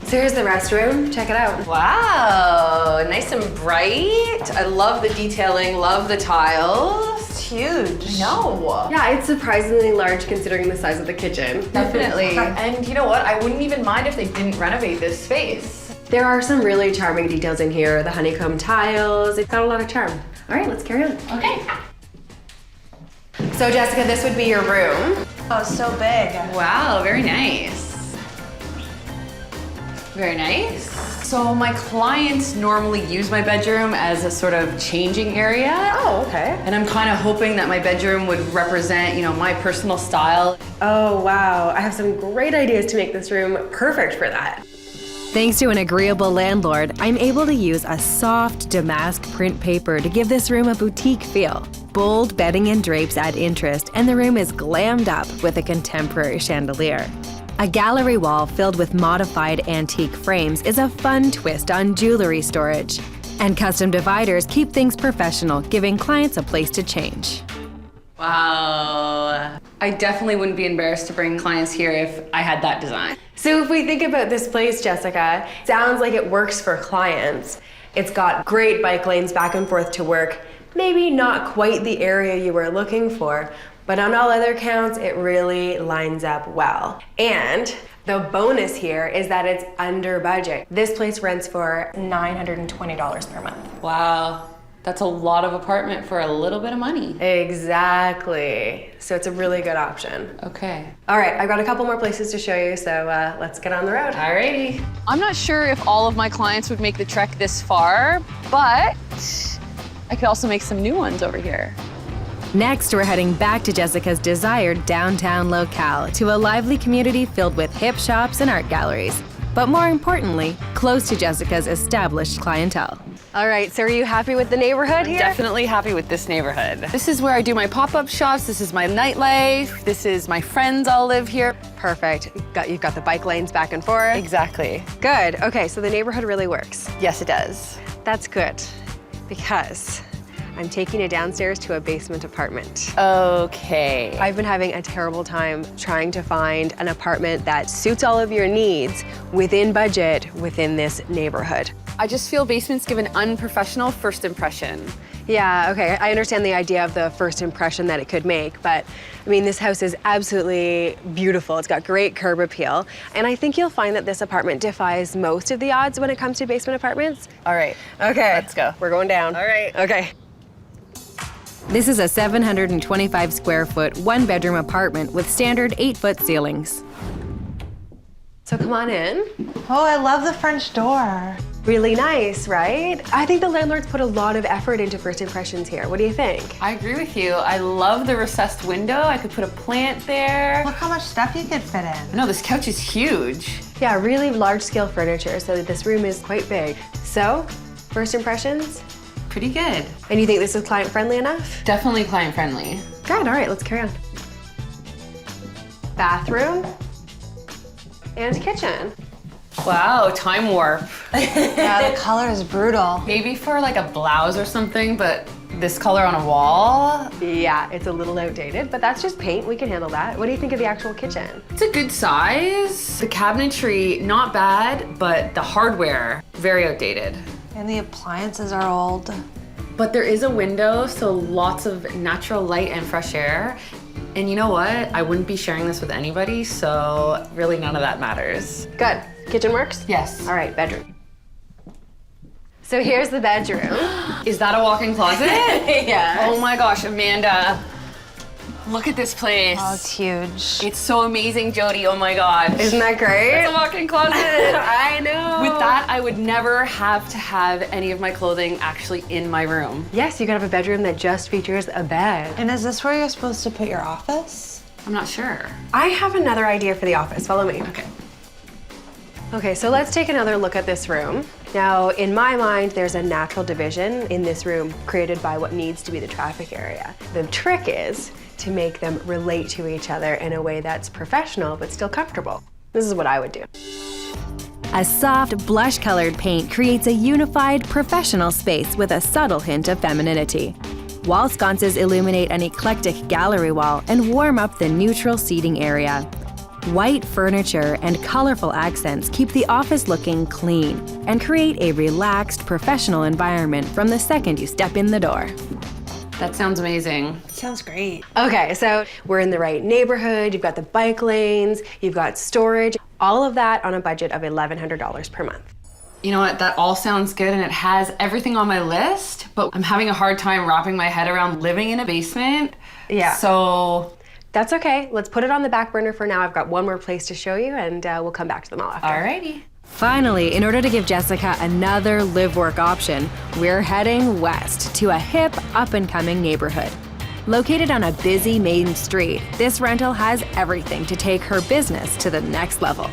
So here's the restroom. Check it out. Wow, nice and bright. I love the detailing, love the tiles. It's huge. No. Yeah, it's surprisingly large considering the size of the kitchen. Definitely. And you know what? I wouldn't even mind if they didn't renovate this space. There are some really charming details in here. The honeycomb tiles, it's got a lot of charm. All right, let's carry on. Okay. So Jessica, this would be your room. Oh, so big. Wow, very nice. Very nice. So my clients normally use my bedroom as a sort of changing area. Oh, okay. And I'm kind of hoping that my bedroom would represent, you know, my personal style. Oh, wow. I have some great ideas to make this room perfect for that. Thanks to an agreeable landlord, I'm able to use a soft damask print paper to give this room a boutique feel. Bold bedding and drapes add interest, and the room is glammed up with a contemporary chandelier. A gallery wall filled with modified antique frames is a fun twist on jewelry storage. And custom dividers keep things professional, giving clients a place to change. Wow. I definitely wouldn't be embarrassed to bring clients here if I had that design. So if we think about this place, Jessica, sounds like it works for clients. It's got great bike lanes back and forth to work, maybe not quite the area you were looking for, but on all other counts, it really lines up well. And the bonus here is that it's under budget. This place rents for $920 per month. Wow. That's a lot of apartment for a little bit of money. Exactly. So it's a really good option. Okay. All right, I've got a couple more places to show you, so let's get on the road. Alrighty. I'm not sure if all of my clients would make the trek this far, but I could also make some new ones over here. Next, we're heading back to Jessica's desired downtown locale to a lively community filled with hip shops and art galleries. But more importantly, close to Jessica's established clientele. All right, so are you happy with the neighborhood here? Definitely happy with this neighborhood. This is where I do my pop-up shops. This is my nightlife. This is my friends all live here. Perfect. You've got the bike lanes back and forth. Exactly. Good. Okay, so the neighborhood really works. Yes, it does. That's good, because I'm taking you downstairs to a basement apartment. Okay. I've been having a terrible time trying to find an apartment that suits all of your needs within budget within this neighborhood. I just feel basements give an unprofessional first impression. Yeah, okay, I understand the idea of the first impression that it could make, but I mean, this house is absolutely beautiful. It's got great curb appeal, and I think you'll find that this apartment defies most of the odds when it comes to basement apartments. All right. Okay. Let's go. We're going down. All right. Okay. This is a 725 square foot, 1-bedroom apartment with standard 8-foot ceilings. So come on in. Oh, I love the French door. Really nice, right? I think the landlords put a lot of effort into first impressions here. What do you think? I agree with you. I love the recessed window. I could put a plant there. Look how much stuff you could fit in. No, this couch is huge. Yeah, really large scale furniture, so this room is quite big. So, first impressions? Pretty good. And you think this is client friendly enough? Definitely client friendly. Good, all right, let's carry on. Bathroom and kitchen. Wow, time warp. Yeah, the color is brutal. Maybe for like a blouse or something, but this color on a wall? Yeah, it's a little outdated, but that's just paint. We can handle that. What do you think of the actual kitchen? It's a good size. The cabinetry, not bad, but the hardware, very outdated. And the appliances are old. But there is a window, so lots of natural light and fresh air. And you know what? I wouldn't be sharing this with anybody, so really none of that matters. Good. Kitchen works? Yes. All right, bedroom. So here's the bedroom. Is that a walk-in closet? Yeah. Oh my gosh, Amanda. Look at this place. Oh, it's huge. It's so amazing, Jodi. Oh my gosh. Isn't that great? It's a walk-in closet. I know. With that, I would never have to have any of my clothing actually in my room. Yes, you could have a bedroom that just features a bed. And is this where you're supposed to put your office? I'm not sure. I have another idea for the office. Follow me. Okay. Okay, so let's take another look at this room. Now, in my mind, there's a natural division in this room created by what needs to be the traffic area. The trick is to make them relate to each other in a way that's professional but still comfortable. This is what I would do. A soft, blush-colored paint creates a unified, professional space with a subtle hint of femininity. Wall sconces illuminate an eclectic gallery wall and warm up the neutral seating area. White furniture and colorful accents keep the office looking clean and create a relaxed, professional environment from the second you step in the door. That sounds amazing. Sounds great. Okay, so we're in the right neighborhood, you've got the bike lanes, you've got storage, all of that on a budget of $1,100 per month. You know what, that all sounds good and it has everything on my list, but I'm having a hard time wrapping my head around living in a basement. Yeah. So that's okay. Let's put it on the back burner for now. I've got one more place to show you, and we'll come back to them all after. Alrighty. Finally, in order to give Jessica another live-work option, we're heading west to a hip, up-and-coming neighborhood. Located on a busy main street, this rental has everything to take her business to the next level.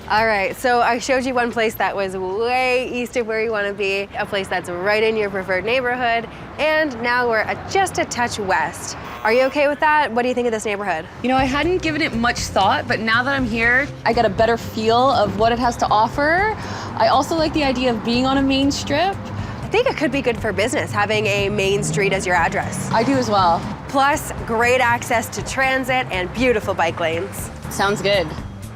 All right, so I showed you one place that was way east of where you want to be, a place that's right in your preferred neighborhood, and now we're just a touch west. Are you okay with that? What do you think of this neighborhood? You know, I hadn't given it much thought, but now that I'm here, I got a better feel of what it has to offer. I also like the idea of being on a main strip. I think it could be good for business, having a main street as your address. I do as well. Plus, great access to transit and beautiful bike lanes. Sounds good.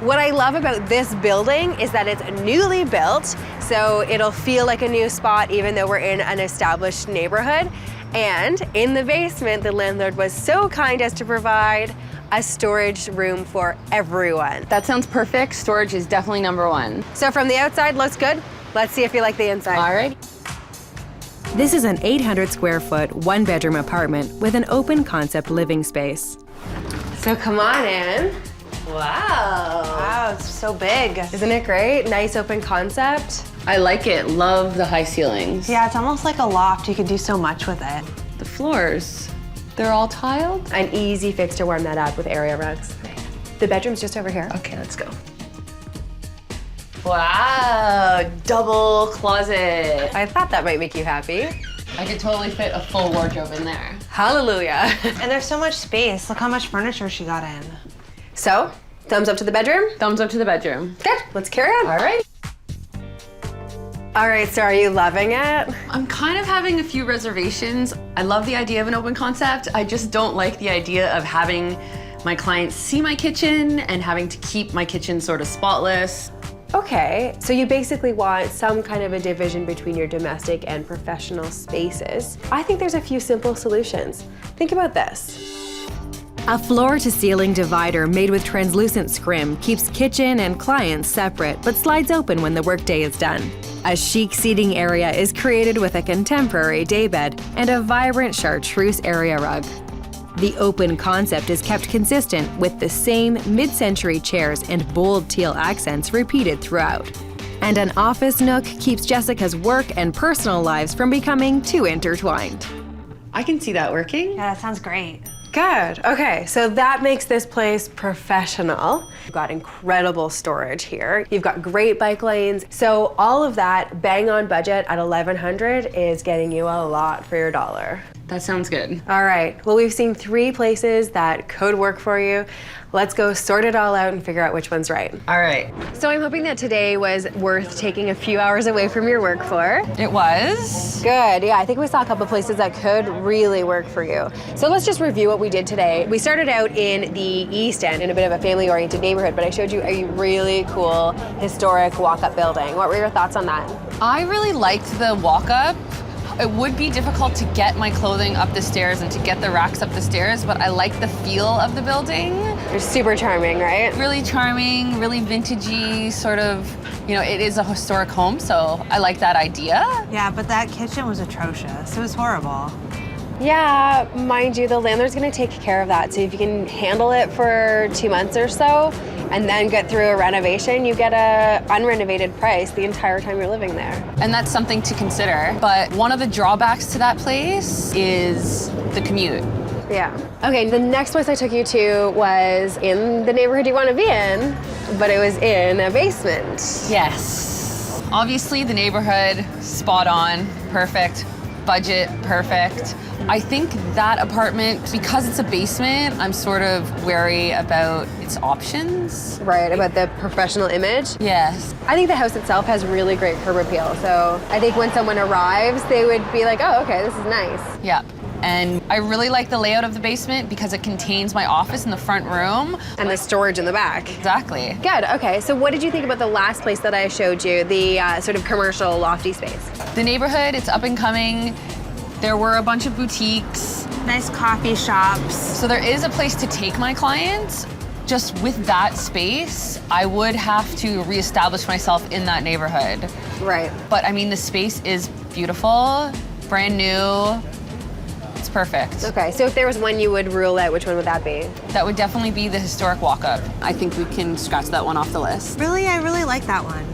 What I love about this building is that it's newly built, so it'll feel like a new spot even though we're in an established neighborhood. And in the basement, the landlord was so kind as to provide a storage room for everyone. That sounds perfect. Storage is definitely number one. So from the outside, looks good. Let's see if you like the inside. All right. This is an 800 square foot, 1-bedroom apartment with an open concept living space. So come on in. Wow. Wow, it's so big. Isn't it great? Nice open concept. I like it. Love the high ceilings. Yeah, it's almost like a loft. You could do so much with it. The floors, they're all tiled? An easy fix to warm that up with area rugs. The bedroom's just over here. Okay, let's go. Wow, double closet. I thought that might make you happy. I could totally fit a full wardrobe in there. Hallelujah. And there's so much space. Look how much furniture she got in. So, thumbs up to the bedroom? Thumbs up to the bedroom. Good, let's carry on. All right. All right, so are you loving it? I'm kind of having a few reservations. I love the idea of an open concept. I just don't like the idea of having my clients see my kitchen and having to keep my kitchen sort of spotless. Okay, so you basically want some kind of a division between your domestic and professional spaces. I think there's a few simple solutions. Think about this. A floor-to-ceiling divider made with translucent scrim keeps kitchen and clients separate, but slides open when the workday is done. A chic seating area is created with a contemporary daybed and a vibrant chartreuse area rug. The open concept is kept consistent with the same mid-century chairs and bold teal accents repeated throughout. And an office nook keeps Jessica's work and personal lives from becoming too intertwined. I can see that working. Yeah, that sounds great. Good, okay, so that makes this place professional. You've got incredible storage here. You've got great bike lanes. So all of that bang on budget at $1,100 is getting you a lot for your dollar. That sounds good. All right, well, we've seen 3 places that could work for you. Let's go sort it all out and figure out which one's right. All right. So I'm hoping that today was worth taking a few hours away from your work for. It was. Good, yeah, I think we saw a couple places that could really work for you. So let's just review what we did today. We started out in the East End in a bit of a family-oriented neighborhood, but I showed you a really cool historic walk-up building. What were your thoughts on that? I really liked the walk-up. It would be difficult to get my clothing up the stairs and to get the racks up the stairs, but I like the feel of the building. They're super charming, right? Really charming, really vintagey, sort of, you know, it is a historic home, so I like that idea. Yeah, but that kitchen was atrocious. It was horrible. Yeah, mind you, the landlord's gonna take care of that. So if you can handle it for 2 months or so, and then get through a renovation, you get a unrenovated price the entire time you're living there. And that's something to consider. But one of the drawbacks to that place is the commute. Yeah. Okay, the next place I took you to was in the neighborhood you want to be in, but it was in a basement. Yes. Obviously the neighborhood, spot on, perfect. Budget, perfect. I think that apartment, because it's a basement, I'm sort of wary about its options. Right, about the professional image? Yes. I think the house itself has really great curb appeal, so I think when someone arrives, they would be like, oh, okay, this is nice. Yeah. And I really like the layout of the basement because it contains my office in the front room. And the storage in the back. Exactly. Good, okay. So what did you think about the last place that I showed you, the sort of commercial lofty space? The neighborhood, it's up and coming. There were a bunch of boutiques. Nice coffee shops. So there is a place to take my clients. Just with that space, I would have to reestablish myself in that neighborhood. Right. But I mean, the space is beautiful, brand new. It's perfect. Okay, so if there was one you would rule out, which one would that be? That would definitely be the historic walk-up. I think we can scratch that one off the list. Really? I really like that one.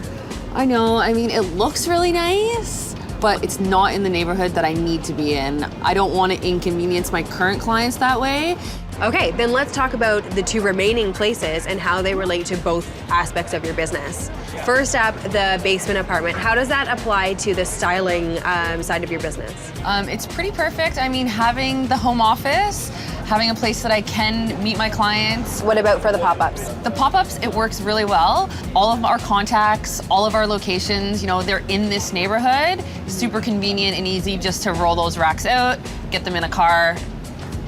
I know, I mean, it looks really nice, but it's not in the neighborhood that I need to be in. I don't want to inconvenience my current clients that way. Okay, then let's talk about the 2 remaining places and how they relate to both aspects of your business. First up, the basement apartment. How does that apply to the styling side of your business? It's pretty perfect. I mean, having the home office, having a place that I can meet my clients. What about for the pop-ups? The pop-ups, it works really well. All of our contacts, all of our locations, you know, they're in this neighborhood. Super convenient and easy just to roll those racks out, get them in a car,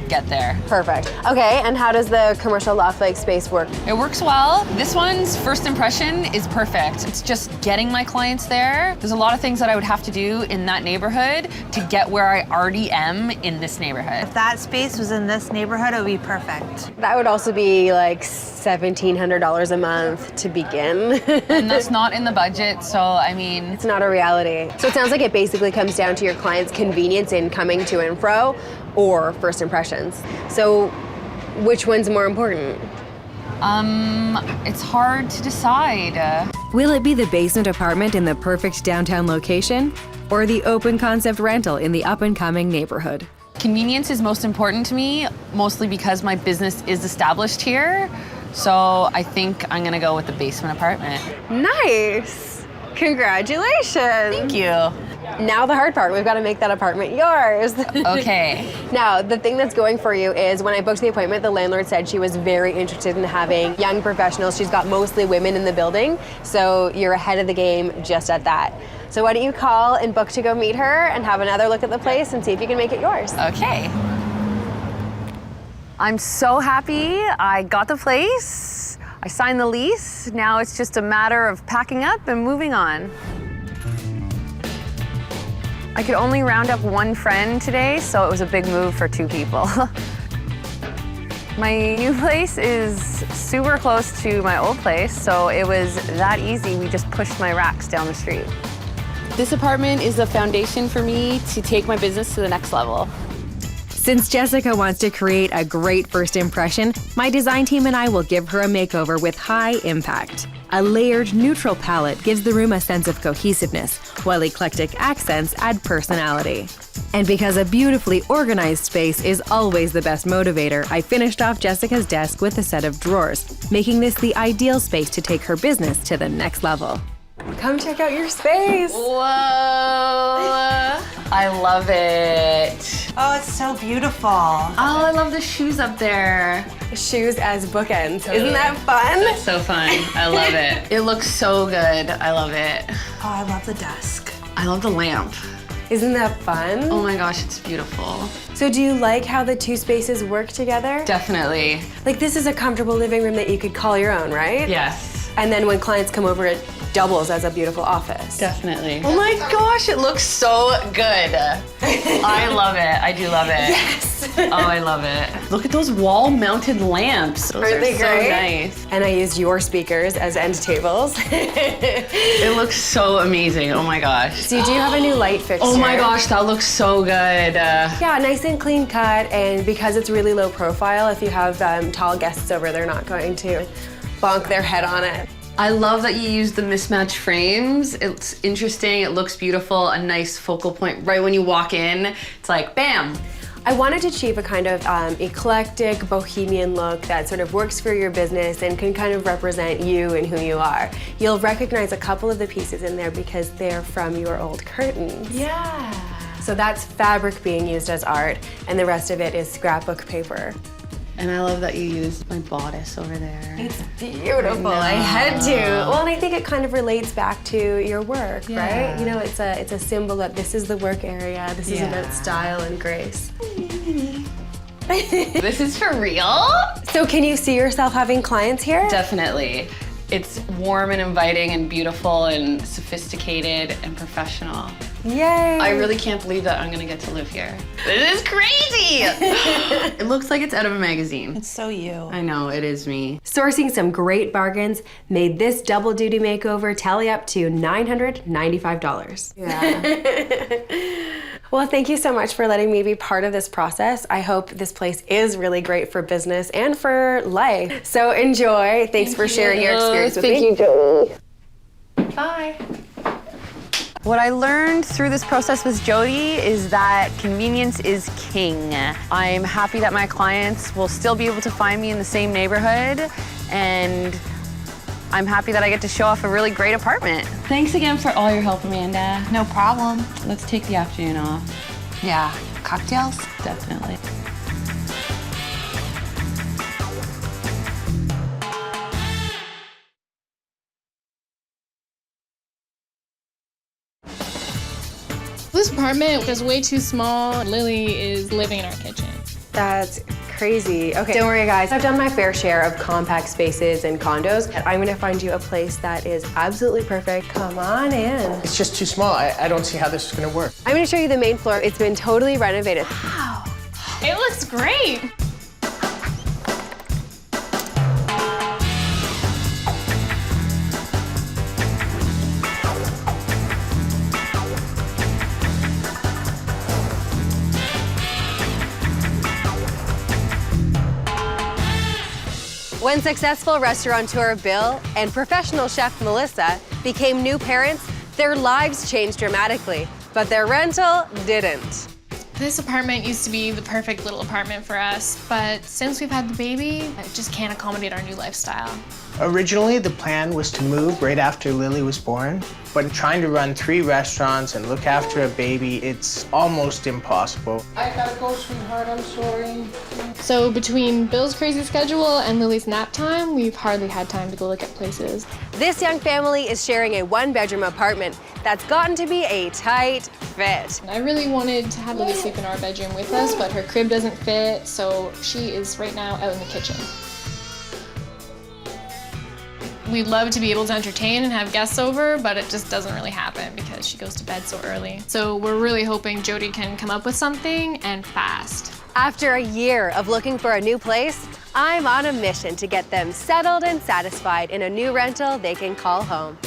get there. Perfect. Okay, and how does the commercial loft-like space work? It works well. This one's first impression is perfect. It's just getting my clients there. There's a lot of things that I would have to do in that neighborhood to get where I already am in this neighborhood. If that space was in this neighborhood, it would be perfect. That would also be like $1,700 a month to begin. And that's not in the budget, so I mean... It's not a reality. So it sounds like it basically comes down to your client's convenience in coming to and fro, or first impressions. So which one's more important? It's hard to decide. Will it be the basement apartment in the perfect downtown location, or the open concept rental in the up-and-coming neighborhood? Convenience is most important to me, mostly because my business is established here. So I think I'm gonna go with the basement apartment. Nice. Congratulations. Thank you. Now the hard part, we've got to make that apartment yours. Okay. Now, the thing that's going for you is when I booked the appointment, the landlord said she was very interested in having young professionals. She's got mostly women in the building, so you're ahead of the game just at that. So why don't you call and book to go meet her and have another look at the place and see if you can make it yours. Okay. I'm so happy I got the place. I signed the lease. Now it's just a matter of packing up and moving on. I could only round up one friend today, so it was a big move for 2 people. My new place is super close to my old place, so it was that easy. We just pushed my racks down the street. This apartment is a foundation for me to take my business to the next level. Since Jessica wants to create a great first impression, my design team and I will give her a makeover with high impact. A layered, neutral palette gives the room a sense of cohesiveness, while eclectic accents add personality. And because a beautifully organized space is always the best motivator, I finished off Jessica's desk with a set of drawers, making this the ideal space to take her business to the next level. Come check out your space. Whoa! I love it. Oh, it's so beautiful. Oh, I love the shoes up there. Shoes as bookends. Isn't that fun? So fun. I love it. It looks so good. I love it. Oh, I love the desk. I love the lamp. Isn't that fun? Oh my gosh, it's beautiful. So do you like how the 2 spaces work together? Definitely. Like this is a comfortable living room that you could call your own, right? Yes. And then when clients come over, it doubles as a beautiful office. Definitely. Oh my gosh, it looks so good. I love it. I do love it. Yes. Oh, I love it. Look at those wall-mounted lamps. Those Aren't they so great? Nice. And I used your speakers as end tables. It looks so amazing. Oh my gosh. So you do have a new light fixture. Oh my gosh, that looks so good. Yeah, nice and clean cut, and because it's really low profile, if you have tall guests over, they're not going to bonk their head on it. I love that you use the mismatched frames. It's interesting, it looks beautiful, a nice focal point right when you walk in. It's like, bam. I wanted to achieve a kind of eclectic, bohemian look that sort of works for your business and can kind of represent you and who you are. You'll recognize a couple of the pieces in there because they're from your old curtains. Yeah. So that's fabric being used as art, and the rest of it is scrapbook paper. And I love that you used my bodice over there. It's beautiful. I had to. Well, and I think it kind of relates back to your work, right? You know, it's a symbol that this is the work area. This is about style and grace. This is for real? So can you see yourself having clients here? Definitely. It's warm and inviting and beautiful and sophisticated and professional. Yay! I really can't believe that I'm gonna get to live here. This is crazy! It looks like it's out of a magazine. It's so you. I know, it is me. Sourcing some great bargains made this double duty makeover tally up to $995. Yeah. Well, thank you so much for letting me be part of this process. I hope this place is really great for business and for life. So enjoy. Thanks for sharing your experience with me. Thank you, Jodi. Bye. What I learned through this process with Jodi is that convenience is king. I'm happy that my clients will still be able to find me in the same neighborhood, and I'm happy that I get to show off a really great apartment. Thanks again for all your help, Amanda. No problem. Let's take the afternoon off. Yeah. Cocktails? Definitely. This apartment is way too small. Lily is living in our kitchen. That's crazy. Okay, don't worry guys. I've done my fair share of compact spaces and condos. I'm gonna find you a place that is absolutely perfect. Come on in. It's just too small. I don't see how this is gonna work. I'm gonna show you the main floor. It's been totally renovated. Wow, it looks great. When successful restaurateur Bill and professional chef Melissa became new parents, their lives changed dramatically, but their rental didn't. This apartment used to be the perfect little apartment for us, but since we've had the baby, it just can't accommodate our new lifestyle. Originally, the plan was to move right after Lily was born, but trying to run 3 restaurants and look after a baby, it's almost impossible. I gotta go, sweetheart, I'm sorry. So between Bill's crazy schedule and Lily's nap time, we've hardly had time to go look at places. This young family is sharing a 1-bedroom apartment that's gotten to be a tight fit. I really wanted to have Lily sleep in our bedroom with us, but her crib doesn't fit, so she is right now out in the kitchen. We'd love to be able to entertain and have guests over, but it just doesn't really happen because she goes to bed so early. So we're really hoping Jodi can come up with something, and fast. After a year of looking for a new place, I'm on a mission to get them settled and satisfied in a new rental they can call home.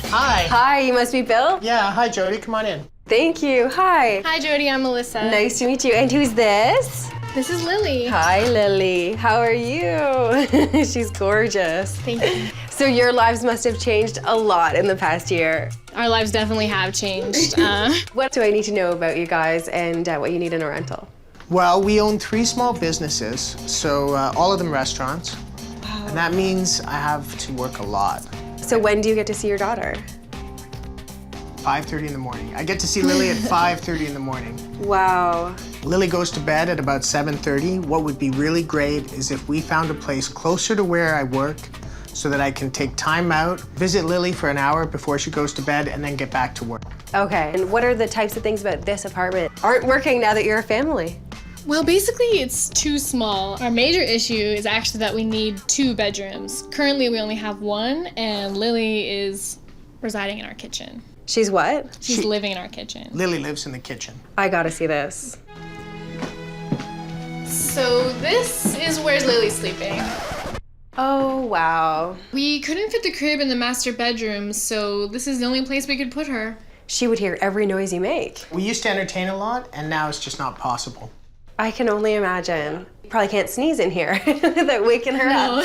Hi. Hi, you must be Bill? Yeah, hi, Jodi, come on in. Thank you, hi. Hi, Jodi, I'm Melissa. Nice to meet you. And who's this? This is Lily. Hi, Lily. How are you? She's gorgeous. Thank you. So your lives must have changed a lot in the past year. Our lives definitely have changed. What do I need to know about you guys and what you need in a rental? Well, we own 3 small businesses, so all of them restaurants. Wow. And that means I have to work a lot. So when do you get to see your daughter? 5:30 in the morning. I get to see Lily at 5:30 in the morning. Wow. Lily goes to bed at about 7:30. What would be really great is if we found a place closer to where I work so that I can take time out, visit Lily for an hour before she goes to bed, and then get back to work. Okay, and what are the types of things about this apartment aren't working now that you're a family? Well, basically, it's too small. Our major issue is actually that we need 2 bedrooms. Currently, we only have 1, and Lily is residing in our kitchen. She's what? She's living in our kitchen. Lily lives in the kitchen. I gotta see this. So this is where Lily's sleeping. Oh, wow. We couldn't fit the crib in the master bedroom, so this is the only place we could put her. She would hear every noise you make. We used to entertain a lot, and now it's just not possible. I can only imagine. You probably can't sneeze in here without waking her up.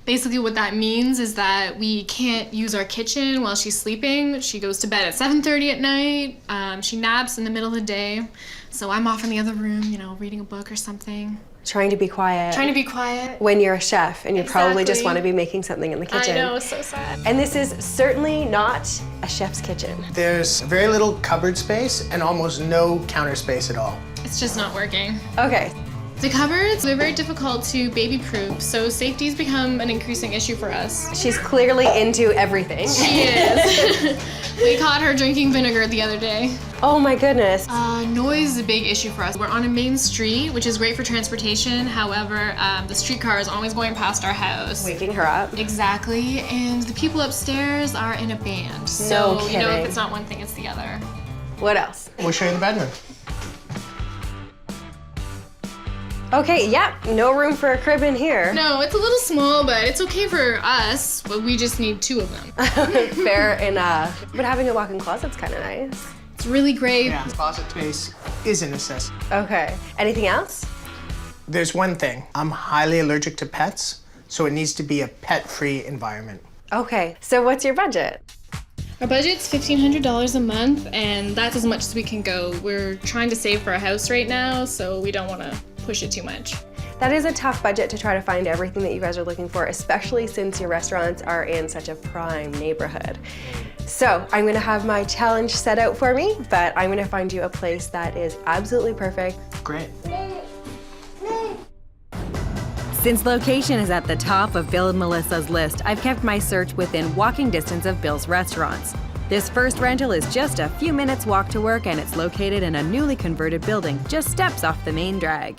Basically what that means is that we can't use our kitchen while she's sleeping. She goes to bed at 7:30 at night. She naps in the middle of the day. So I'm off in the other room, you know, reading a book or something. Trying to be quiet. Trying to be quiet. When you're a chef and you probably just Exactly. want to be making something in the kitchen. I know, it's so sad. And this is certainly not a chef's kitchen. There's very little cupboard space and almost no counter space at all. It's just not working. Okay. The cupboards, they're very difficult to baby-proof, so safety's become an increasing issue for us. She's clearly into everything. She is. We caught her drinking vinegar the other day. Oh my goodness. Noise is a big issue for us. We're on a main street, which is great for transportation. However, the streetcar is always going past our house. Waking her up. Exactly, and the people upstairs are in a band. So, you know, if it's not one thing, it's the other. What else? We'll show you the bedroom. Okay, yeah, no room for a crib in here. No, it's a little small, but it's okay for us, but we just need 2 of them. Fair enough. But having a walk-in closet's kind of nice. It's really great. Yeah, closet space is a necessity. Okay, anything else? There's one thing. I'm highly allergic to pets, so it needs to be a pet-free environment. Okay, so what's your budget? Our budget's $1,500 a month, and that's as much as we can go. We're trying to save for a house right now, so we don't want to push it too much. That is a tough budget to try to find everything that you guys are looking for, especially since your restaurants are in such a prime neighborhood. So I'm gonna have my challenge set out for me, but I'm gonna find you a place that is absolutely perfect. Great. Since location is at the top of Bill and Melissa's list, I've kept my search within walking distance of Bill's restaurants. This first rental is just a few minutes walk to work, and it's located in a newly converted building just steps off the main drag.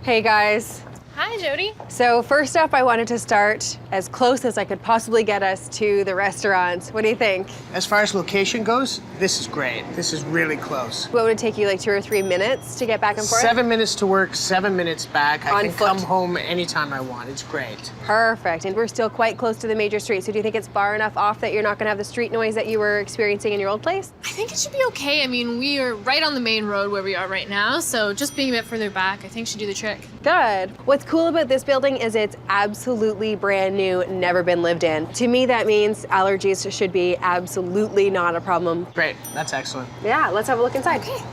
Hey guys, Hi, Jodi. So first up, I wanted to start as close as I could possibly get us to the restaurant. What do you think? As far as location goes, this is great. This is really close. What would it take you, like 2 or 3 minutes to get back and forth? 7 minutes to work, 7 minutes back. I On can foot. come home anytime I want. It's great. Perfect. And we're still quite close to the major street. So do you think it's far enough off that you're not going to have the street noise that you were experiencing in your old place? I think it should be okay. I mean, we are right on the main road where we are right now, so just being a bit further back, I think should do the trick. Good. What's cool about this building is it's absolutely brand new, never been lived in. To me, that means allergies should be absolutely not a problem. Great. That's excellent. Yeah, let's have a look inside. Okay.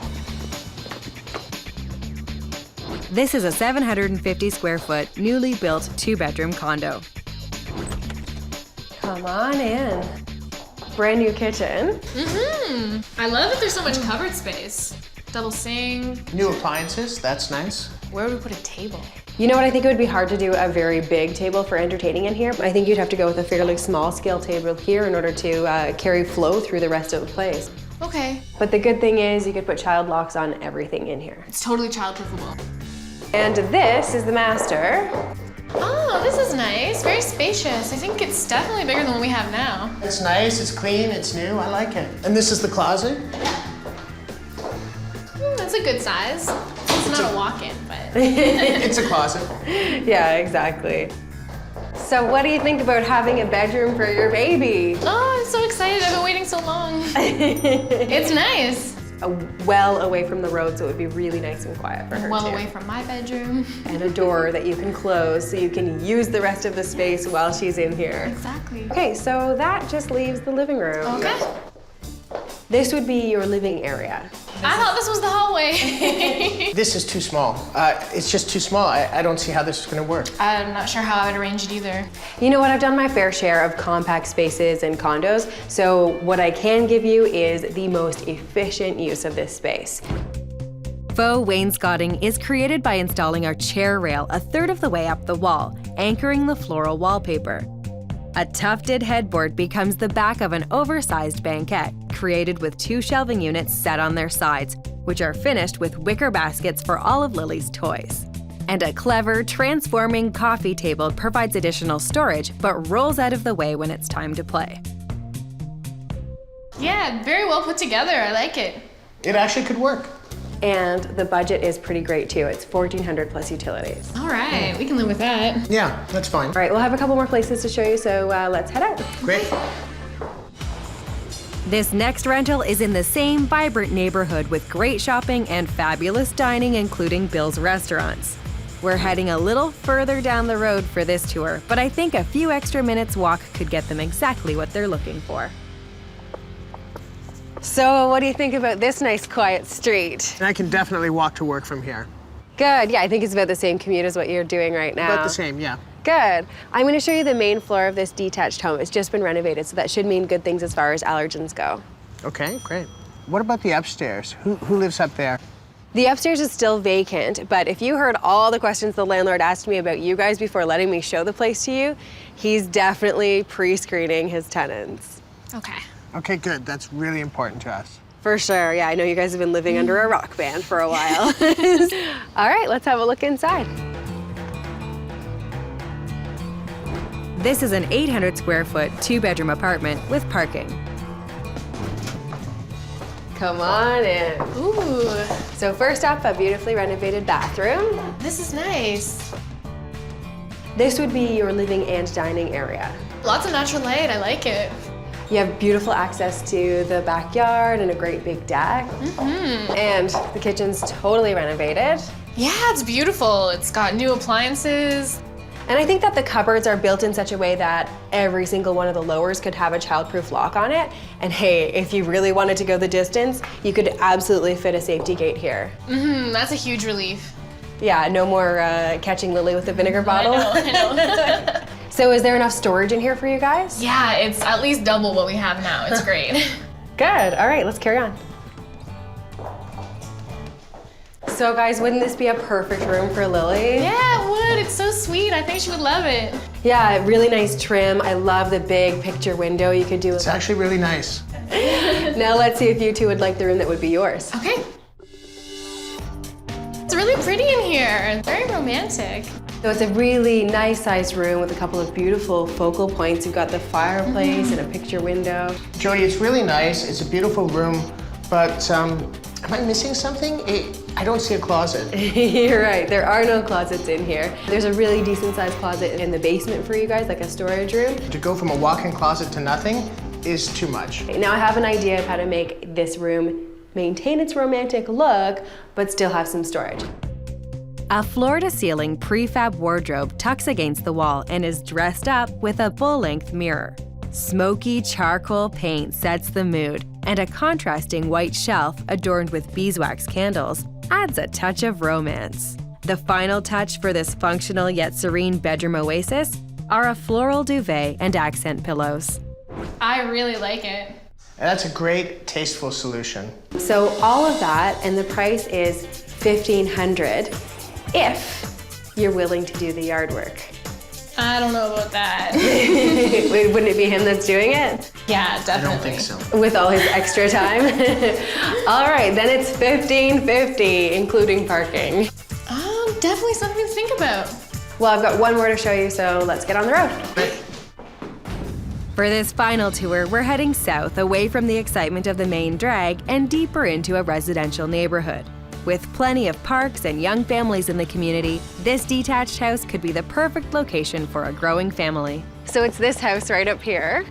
This is a 750 square foot, newly built 2-bedroom condo. Come on in. Brand new kitchen. I love that there's so much covered space. Double sink. New appliances. That's nice. Where would we put a table? You know what, I think it would be hard to do a very big table for entertaining in here. I think you'd have to go with a fairly small scale table here in order to carry flow through the rest of the place. Okay. But the good thing is you could put child locks on everything in here. It's totally childproofable. And this is the master. Oh, this is nice. Very spacious. I think it's definitely bigger than what we have now. It's nice, it's clean, it's new. I like it. And this is the closet? That's a good size. It's not a walk-in, but... It's a closet. Yeah, exactly. So what do you think about having a bedroom for your baby? Oh, I'm so excited. I've been waiting so long. It's nice. Well away from the road, so it would be really nice and quiet for her Well too. away from my bedroom. And a door that you can close so you can use the rest of the space while she's in here. Exactly. Okay, so that just leaves the living room. Okay. This would be your living area. I thought this was the hallway. This is too small. It's just too small. I don't see how this is going to work. I'm not sure how I would arrange it either. You know what, I've done my fair share of compact spaces and condos, so what I can give you is the most efficient use of this space. Faux wainscoting is created by installing our chair rail a third of the way up the wall, anchoring the floral wallpaper. A tufted headboard becomes the back of an oversized banquette, created with 2 shelving units set on their sides, which are finished with wicker baskets for all of Lily's toys. And a clever, transforming coffee table provides additional storage, but rolls out of the way when it's time to play. Yeah, very well put together. I like it. It actually could work. And the budget is pretty great too. It's $1,400 plus utilities. All right, we can live with that. Yeah, that's fine. All right, we'll have a couple more places to show you, so let's head out. Great. This next rental is in the same vibrant neighborhood with great shopping and fabulous dining, including Bill's Restaurants. We're heading a little further down the road for this tour, but I think a few extra minutes walk could get them exactly what they're looking for. So what do you think about this nice quiet street? And I can definitely walk to work from here. Good, yeah, I think it's about the same commute as what you're doing right now. About the same, yeah. Good. I'm going to show you the main floor of this detached home. It's just been renovated, so that should mean good things as far as allergens go. Okay, great. What about the upstairs? Who lives up there? The upstairs is still vacant, but if you heard all the questions the landlord asked me about you guys before letting me show the place to you, he's definitely pre-screening his tenants. Okay. Okay, good. That's really important to us. For sure, yeah, I know you guys have been living under a rock band for a while. All right, let's have a look inside. This is an 800 square foot, 2-bedroom apartment with parking. Come on in. Ooh, So first up, a beautifully renovated bathroom. this is nice. This would be your living and dining area. Lots of natural light. I like it. You have beautiful access to the backyard and a great big deck. And the kitchen's totally renovated. Yeah, it's beautiful. It's got new appliances. And I think that the cupboards are built in such a way that every single one of the lowers could have a childproof lock on it. And hey, if you really wanted to go the distance, you could absolutely fit a safety gate here. That's a huge relief. Yeah, no more catching Lily with a vinegar bottle. I know. So is there enough storage in here for you guys? Yeah, it's at least double what we have now. It's great. Good, all right, let's carry on. So guys, wouldn't this be a perfect room for Lily? Yeah, it would. It's so sweet. I think she would love it. Yeah, really nice trim. I love the big picture window you could do with It's actually really nice. Now let's see if you two would like the room that would be yours. Okay. It's really pretty in here. Very romantic. So it's a really nice sized room with a couple of beautiful focal points. You've got the fireplace and a picture window. Jodi, it's really nice. It's a beautiful room, but am I missing something? I don't see a closet. You're right, there are no closets in here. There's a really decent sized closet in the basement for you guys, like a storage room. To go from a walk-in closet to nothing is too much. Now I have an idea of how to make this room maintain its romantic look, but still have some storage. A floor-to-ceiling prefab wardrobe tucks against the wall and is dressed up with a full-length mirror. Smoky charcoal paint sets the mood, and a contrasting white shelf adorned with beeswax candles adds a touch of romance. The final touch for this functional yet serene bedroom oasis are a floral duvet and accent pillows. I really like it. And that's a great, tasteful solution. So all of that, and the price is $1,500 if you're willing to do the yard work. I don't know about that. Wouldn't it be him that's doing it? Yeah, definitely. I don't think so. With all his extra time? All right, then it's $1,550, including parking. Definitely something to think about. Well, I've got one more to show you, so let's get on the road. For this final tour, we're heading south away from the excitement of the main drag and deeper into a residential neighborhood. With plenty of parks and young families in the community, this detached house could be the perfect location for a growing family. So it's this house right up here.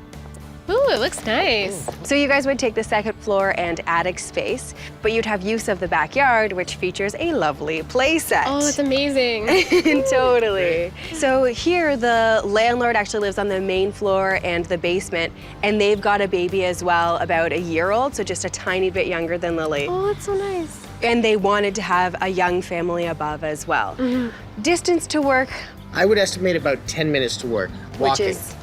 Ooh, it looks nice. So you guys would take the second floor and attic space, but you'd have use of the backyard, which features a lovely play set. Oh, it's amazing. Totally. So here, the landlord actually lives on the main floor and the basement, and they've got a baby as well, about a year old, so just a tiny bit younger than Lily. Oh, that's so nice. And they wanted to have a young family above as well. Distance to work, I would estimate about 10 minutes to work, walking. which is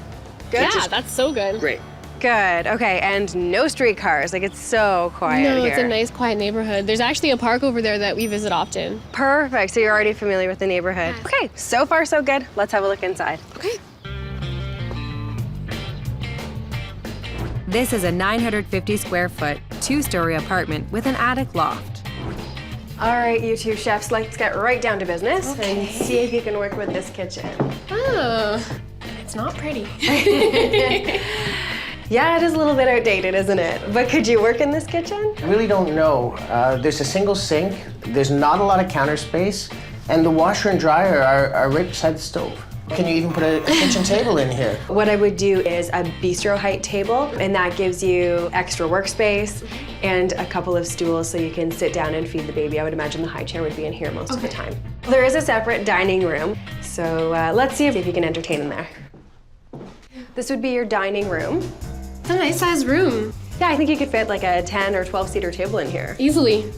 good. Yeah, that's so good. Great. Good, okay, and no streetcars, like it's so quiet No, here. it's a nice, quiet neighborhood. There's actually a park over there that we visit often. Perfect, so you're already familiar with the neighborhood. Okay, so far so good. Let's have a look inside. Okay. This is a 950 square foot, 2-story apartment with an attic loft. All right, you two chefs, let's get right down to business and see if you can work with this kitchen. Oh, it's not pretty. Yeah, it is a little bit outdated, isn't it? But could you work in this kitchen? I really don't know. There's a single sink, there's not a lot of counter space, and the washer and dryer are right beside the stove. Can you even put a kitchen table in here? What I would do is a bistro height table, and that gives you extra workspace and a couple of stools so you can sit down and feed the baby. I would imagine the high chair would be in here most of the time. There is a separate dining room, so let's see if you can entertain in there. This would be your dining room. It's a nice sized room. Yeah, I think you could fit like a 10 or 12-seater table in here. Easily.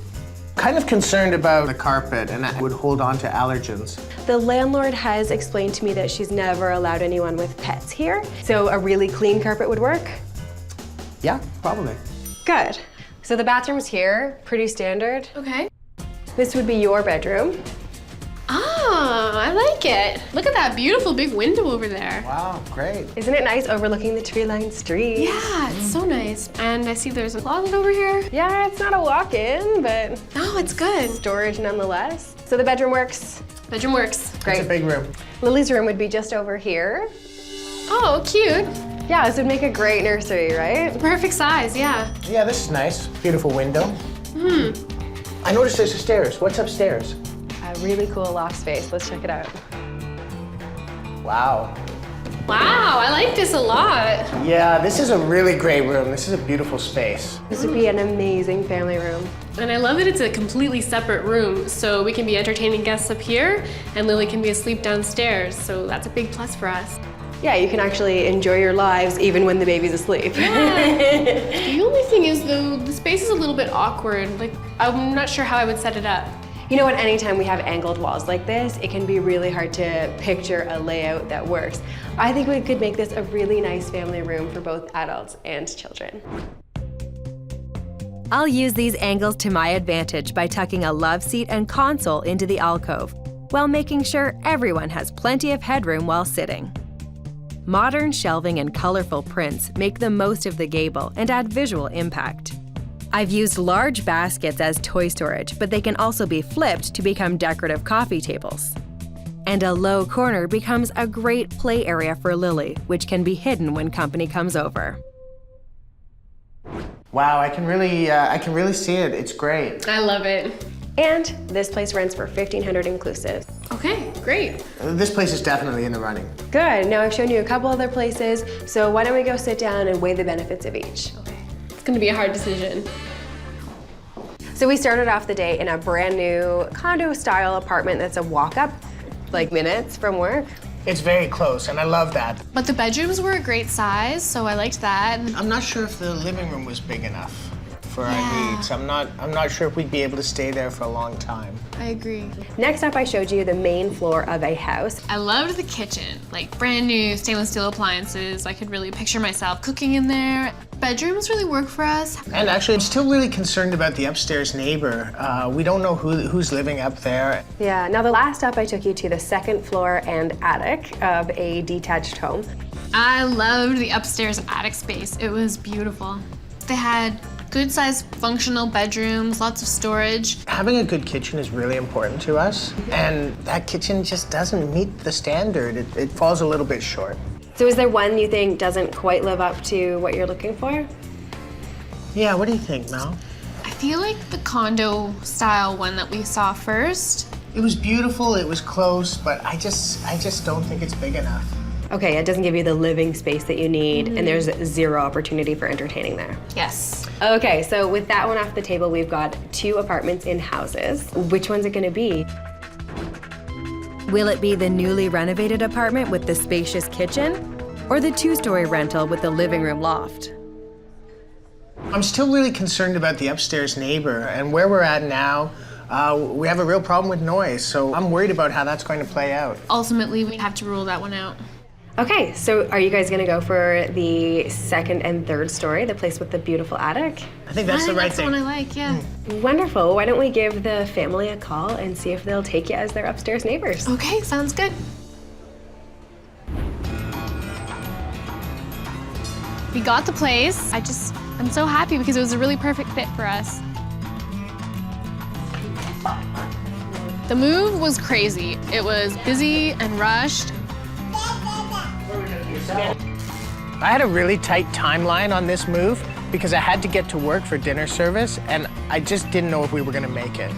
Kind of concerned about the carpet, and that would hold on to allergens. The landlord has explained to me that she's never allowed anyone with pets here, so a really clean carpet would work. Yeah, probably. Good. So the bathroom's here, pretty standard. Okay. This would be your bedroom. Ah, I like it. Look at that beautiful big window over there. Wow, great. Isn't it nice overlooking the tree-lined street? Yeah, it's so nice. And I see there's a closet over here. Yeah, it's not a walk-in, but Oh, it's good. storage nonetheless. So the bedroom works. Bedroom works. Great. It's a big room. Lily's room would be just over here. Oh, cute. Yeah, this would make a great nursery, right? Perfect size, yeah. Yeah, this is nice. Beautiful window. I noticed there's a stairs. What's upstairs? A really cool loft space. Let's check it out. Wow. Wow, I like this a lot. Yeah, this is a really great room. This is a beautiful space. This would be an amazing family room. And I love that it's a completely separate room, so we can be entertaining guests up here, and Lily can be asleep downstairs, so that's a big plus for us. Yeah, you can actually enjoy your lives even when the baby's asleep. The only thing is, though, the space is a little bit awkward. Like, I'm not sure how I would set it up. You know what, anytime we have angled walls like this, it can be really hard to picture a layout that works. I think we could make this a really nice family room for both adults and children. I'll use these angles to my advantage by tucking a love seat and console into the alcove, while making sure everyone has plenty of headroom while sitting. Modern shelving and colorful prints make the most of the gable and add visual impact. I've used large baskets as toy storage, but they can also be flipped to become decorative coffee tables. And a low corner becomes a great play area for Lily, which can be hidden when company comes over. Wow, I can really see it. It's great. I love it. And this place rents for $1,500 inclusive. Okay, great. This place is definitely in the running. Good, now I've shown you a couple other places, so why don't we go sit down and weigh the benefits of each. Okay. It's gonna be a hard decision. So we started off the day in a brand new condo style apartment that's a walk up, like minutes from work. It's very close, and I love that. But the bedrooms were a great size, so I liked that. I'm not sure if the living room was big enough for our needs. I'm not sure if we'd be able to stay there for a long time. I agree. Next up, I showed you the main floor of a house. I loved the kitchen, like brand new stainless steel appliances. I could really picture myself cooking in there. Bedrooms really work for us. And actually, I'm still really concerned about the upstairs neighbor. We don't know who's living up there. Yeah, now the last up, I took you to the second floor and attic of a detached home. I loved the upstairs attic space. It was beautiful. They had good-sized functional bedrooms, lots of storage. Having a good kitchen is really important to us, and that kitchen just doesn't meet the standard. It falls a little bit short. So is there one you think doesn't quite live up to what you're looking for? Yeah, what do you think, Mel? I feel like the condo style one that we saw first. It was beautiful, it was close, but I just don't think it's big enough. Okay, it doesn't give you the living space that you need, and there's zero opportunity for entertaining there. Yes. Okay, so with that one off the table, we've got 2 apartments in houses. Which one's it gonna be? Will it be the newly renovated apartment with the spacious kitchen, or the 2-story rental with the living room loft? I'm still really concerned about the upstairs neighbor, and where we're at now, we have a real problem with noise, so I'm worried about how that's going to play out. Ultimately, we'd have to rule that one out. Okay, so are you guys gonna go for the 2nd and 3rd story, the place with the beautiful attic? I think that's the right That's the thing. one I like, yeah. Wonderful. Why don't we give the family a call and see if they'll take you as their upstairs neighbors? Okay, sounds good. We got the place. I'm so happy because it was a really perfect fit for us. The move was crazy. It was busy and rushed. I had a really tight timeline on this move because I had to get to work for dinner service, and I just didn't know if we were gonna make it.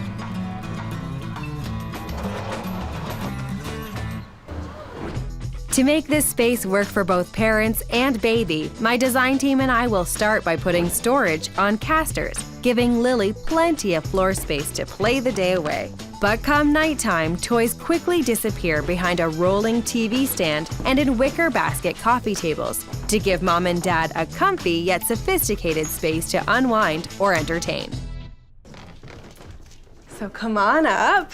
To make this space work for both parents and baby, my design team and I will start by putting storage on casters, giving Lily plenty of floor space to play the day away. But come nighttime, toys quickly disappear behind a rolling TV stand and in wicker basket coffee tables to give mom and dad a comfy yet sophisticated space to unwind or entertain. So come on up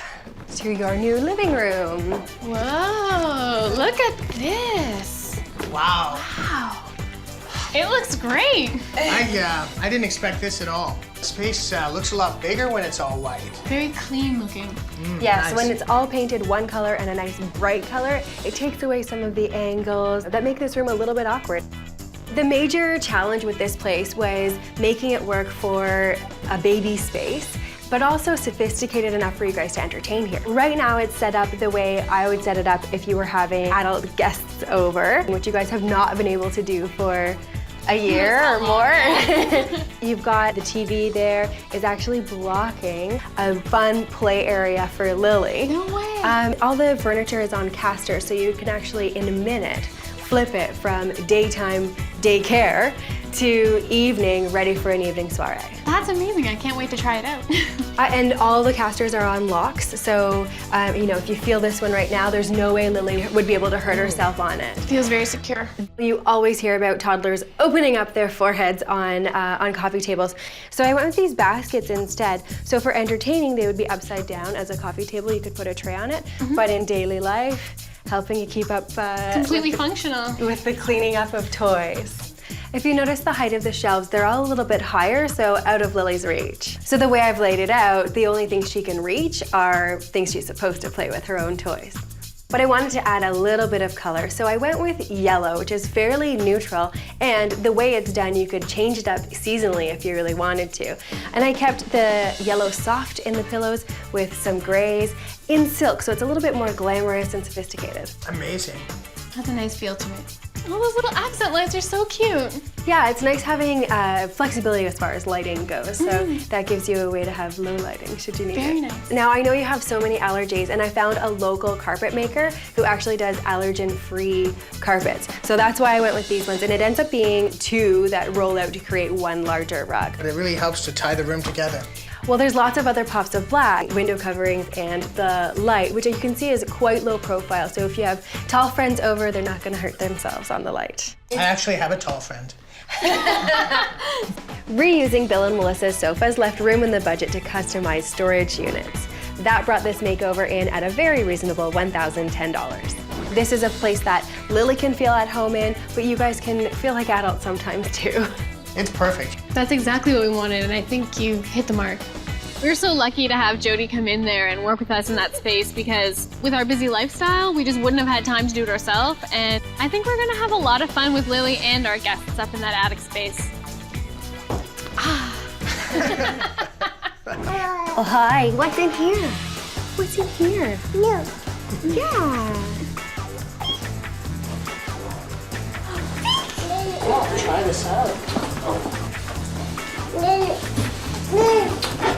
to your new living room. Whoa, look at this. Wow. Wow. It looks great. I didn't expect this at all. The space looks a lot bigger when it's all white. Very clean looking. Yeah, nice. so when it's all painted one color and a nice bright color, it takes away some of the angles that make this room a little bit awkward. The major challenge with this place was making it work for a baby space, but also sophisticated enough for you guys to entertain here. Right now it's set up the way I would set it up if you were having adult guests over, which you guys have not been able to do for a year or more. You've got the TV there is actually blocking a fun play area for Lily. No way. All the furniture is on casters, so you can actually, in a minute, flip it from daytime daycare to evening, ready for an evening soiree. That's amazing. I can't wait to try it out. And all the casters are on locks, so you know, if you feel this one right now, there's no way Lily would be able to hurt herself on it. Feels very secure. You always hear about toddlers opening up their foreheads on coffee tables. So I went with these baskets instead. So for entertaining, they would be upside down as a coffee table. You could put a tray on it. But in daily life, helping you keep up completely functional with the cleaning up of toys. If you notice the height of the shelves, they're all a little bit higher, so out of Lily's reach. So the way I've laid it out, the only things she can reach are things she's supposed to play with, her own toys. but I wanted to add a little bit of color. So I went with yellow, which is fairly neutral, and the way it's done, you could change it up seasonally if you really wanted to. And I kept the yellow soft in the pillows with some grays in silk, so it's a little bit more glamorous and sophisticated. Amazing. Has a nice feel to it. All those little accent lights are so cute. Yeah, it's nice having flexibility as far as lighting goes, so that gives you a way to have low lighting should you need Very it. nice. Now, I know you have so many allergies, and I found a local carpet maker who actually does allergen-free carpets. So that's why I went with these ones, and it ends up being 2 that roll out to create 1 larger rug. But it really helps to tie the room together. Well, there's lots of other pops of black, window coverings, and the light, which you can see is quite low profile. So if you have tall friends over, they're not gonna hurt themselves on the light. I actually have a tall friend. Reusing Bill and Melissa's sofas left room in the budget to customize storage units. That brought this makeover in at a very reasonable $1,010. This is a place that Lily can feel at home in, but you guys can feel like adults sometimes too. It's perfect. That's exactly what we wanted, and I think you hit the mark. We were so lucky to have Jodi come in there and work with us in that space because with our busy lifestyle, we just wouldn't have had time to do it ourselves. And I think we're gonna have a lot of fun with Lily and our guests up in that attic space. Oh, hi. What's in here? What's in here? No. Yeah. Oh, try this out.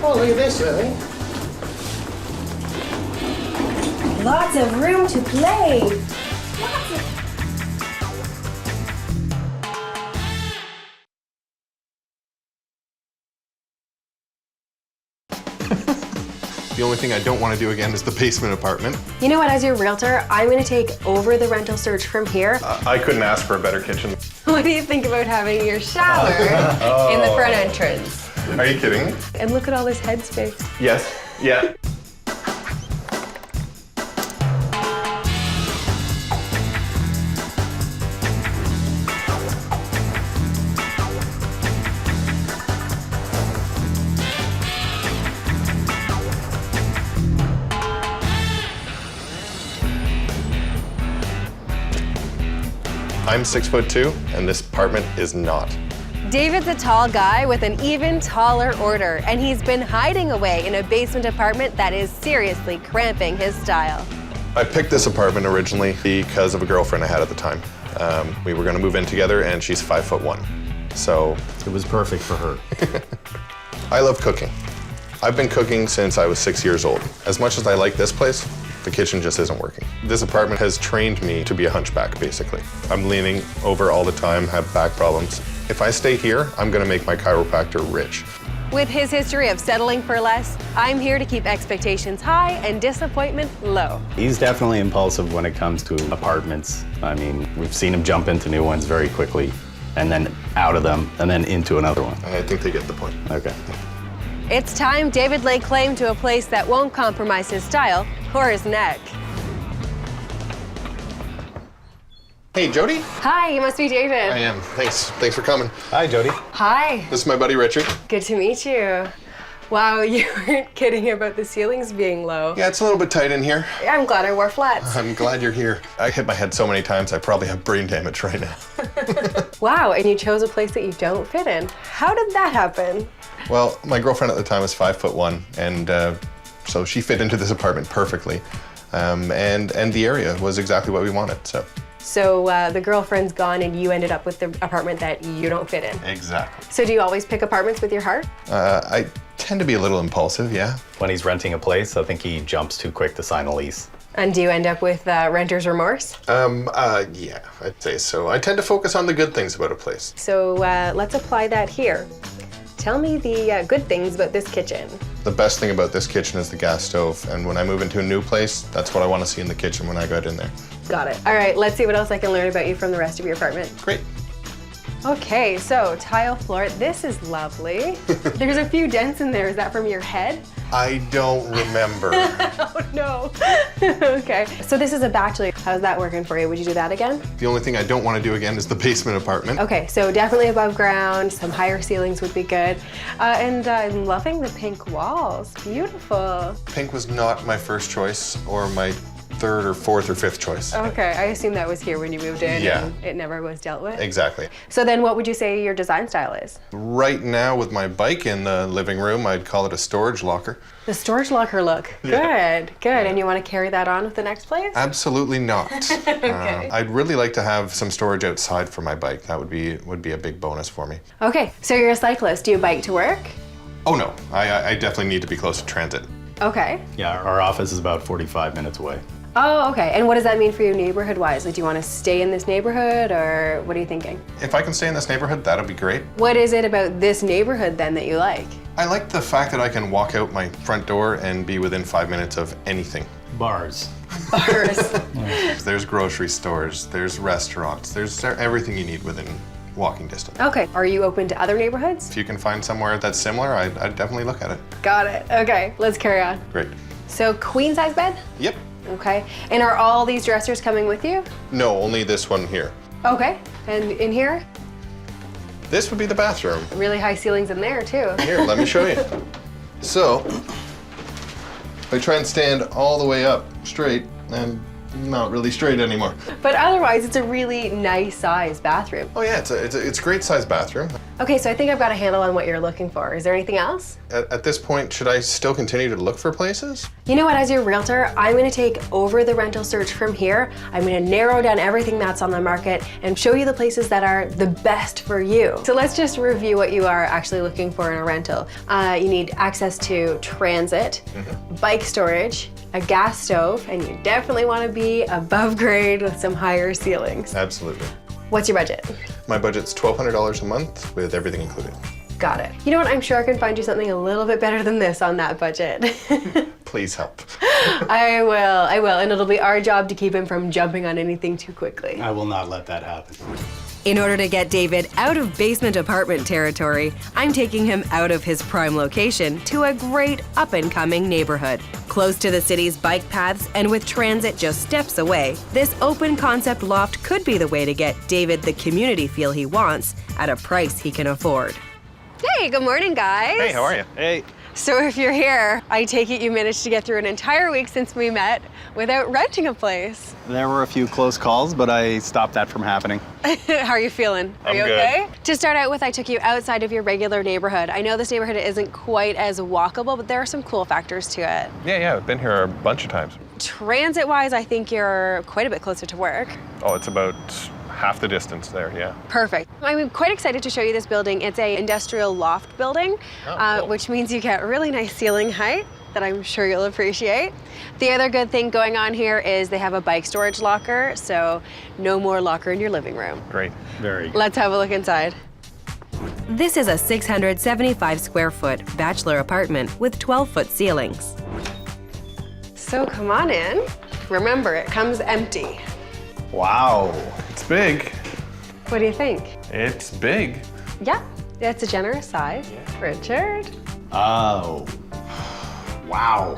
Oh, look at this, Lily. Lots of room to play. The only thing I don't want to do again is the basement apartment. You know what, as your realtor, I'm gonna take over the rental search from here. I couldn't ask for a better kitchen. What do you think about having your shower in the front entrance? Are you kidding me? And look at all this headspace. Yes. Yeah. I'm 6'2", and this apartment is not. David's a tall guy with an even taller order, and he's been hiding away in a basement apartment that is seriously cramping his style. I picked this apartment originally because of a girlfriend I had at the time. We were gonna move in together, and she's 5'1", so it was perfect for her. I love cooking. I've been cooking since I was 6 years old. As much as I like this place, the kitchen just isn't working. This apartment has trained me to be a hunchback, basically. I'm leaning over all the time, have back problems. If I stay here, I'm gonna make my chiropractor rich. With his history of settling for less, I'm here to keep expectations high and disappointment low. He's definitely impulsive when it comes to apartments. I mean, we've seen him jump into new ones very quickly, and then out of them, and then into another one. I think they get the point. Okay. It's time David laid claim to a place that won't compromise his style or his neck. Hey, Jodi? Hi, you must be David. I am. Thanks for coming. Hi, Jodi. Hi. This is my buddy Richard. Good to meet you. Wow, you weren't kidding about the ceilings being low. Yeah, it's a little bit tight in here. I'm glad I wore flats. I'm glad you're here. I hit my head so many times, I probably have brain damage right now. Wow, and you chose a place that you don't fit in. How did that happen? Well, my girlfriend at the time was 5'1", and so she fit into this apartment perfectly. And the area was exactly what we wanted, so. So the girlfriend's gone and you ended up with the apartment that you don't fit in. Exactly. So do you always pick apartments with your heart? I tend to be a little impulsive, yeah. When he's renting a place, I think he jumps too quick to sign a lease. And do you end up with renter's remorse? Yeah, I'd say so. I tend to focus on the good things about a place. So let's apply that here. Tell me the good things about this kitchen. The best thing about this kitchen is the gas stove, and when I move into a new place, that's what I want to see in the kitchen when I get in there. Got it. All right, let's see what else I can learn about you from the rest of your apartment. Great. Okay, so tile floor. This is lovely. There's a few dents in there. Is that from your head? I don't remember. Oh no. Okay, so this is a bachelor. How's that working for you? Would you do that again? The only thing I don't want to do again is the basement apartment. Okay, so definitely above ground. Some higher ceilings would be good. And I'm loving the pink walls. Beautiful. Pink was not my first choice or my third or fourth or fifth choice. Okay, I assume that was here when you moved in Yeah. and it never was dealt with. Exactly. So then what would you say your design style is? Right now with my bike in the living room, I'd call it a storage locker. The storage locker look. Yeah. Good, good. And you want to carry that on with the next place? Absolutely not. Okay. I'd really like to have some storage outside for my bike. That would be a big bonus for me. Okay, so you're a cyclist. Do you bike to work? Oh no, I definitely need to be close to transit. Okay. Yeah, our office is about 45 minutes away. Oh, okay. And what does that mean for you neighborhood-wise? Like, do you want to stay in this neighborhood, or what are you thinking? If I can stay in this neighborhood, that'll be great. What is it about this neighborhood then that you like? I like the fact that I can walk out my front door and be within 5 minutes of anything. Bars. Bars. There's grocery stores, there's restaurants, there's everything you need within walking distance. Okay. Are you open to other neighborhoods? If you can find somewhere that's similar, I'd definitely look at it. Got it. Okay, let's carry on. Great. So queen size bed? Yep. Okay. And are all these dressers coming with you? No, only this one here. Okay. And in here? This would be the bathroom. Really high ceilings in there too. Here, let me show you. So, I try and stand all the way up straight and not really straight anymore. But otherwise, it's a really nice size bathroom. Oh yeah, it's a great sized bathroom. Okay, so I think I've got a handle on what you're looking for. Is there anything else? At this point, should I still continue to look for places? You know what, as your realtor, I'm gonna take over the rental search from here. I'm gonna narrow down everything that's on the market and show you the places that are the best for you. So let's just review what you are actually looking for in a rental. You need access to transit, bike storage, a gas stove, and you definitely wanna be above grade with some higher ceilings. Absolutely. What's your budget? My budget's $1,200 a month with everything included. Got it. You know what, I'm sure I can find you something a little bit better than this on that budget. Please help. I will, and it'll be our job to keep him from jumping on anything too quickly. I will not let that happen. In order to get David out of basement apartment territory, I'm taking him out of his prime location to a great up-and-coming neighborhood. Close to the city's bike paths and with transit just steps away, this open-concept loft could be the way to get David the community feel he wants at a price he can afford. Hey, good morning, guys. Hey, how are you? Hey. So if you're here, I take it you managed to get through an entire week since we met without renting a place. There were a few close calls, but I stopped that from happening. How are you feeling? Are you I'm good. okay? To start out with, I took you outside of your regular neighborhood. I know this neighborhood isn't quite as walkable, but there are some cool factors to it. Yeah, I've been here a bunch of times. Transit-wise, I think you're quite a bit closer to work. Oh, it's about half the distance there, yeah. Perfect. I'm quite excited to show you this building. It's a industrial loft building, which means you get really nice ceiling height that I'm sure you'll appreciate. The other good thing going on here is they have a bike storage locker, so no more locker in your living room. Great. Very good. Let's have a look inside. This is a 675 square foot bachelor apartment with 12-foot ceilings. So come on in. Remember, it comes empty. Wow, it's big. What do you think? It's big. Yeah, it's a generous size. Richard? Oh, wow.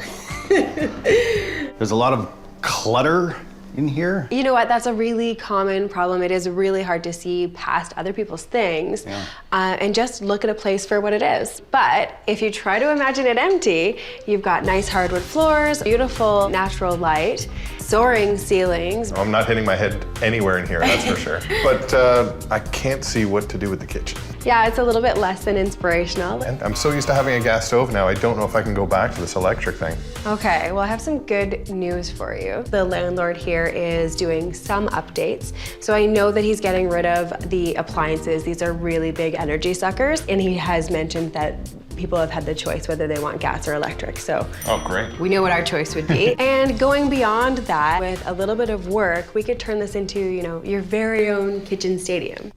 There's a lot of clutter in here. You know what, that's a really common problem. It is really hard to see past other people's things and just look at a place for what it is. But if you try to imagine it empty, you've got nice hardwood floors, beautiful natural light, soaring ceilings. I'm not hitting my head anywhere in here, that's for sure. But I can't see what to do with the kitchen. Yeah, it's a little bit less than inspirational. And I'm so used to having a gas stove now, I don't know if I can go back to this electric thing. Okay, well, I have some good news for you. The landlord here is doing some updates. So I know that he's getting rid of the appliances. These are really big energy suckers. And he has mentioned that people have had the choice whether they want gas or electric. So Oh, great. we know what our choice would be. And going beyond that, with a little bit of work, we could turn this into, you know, your very own kitchen stadium.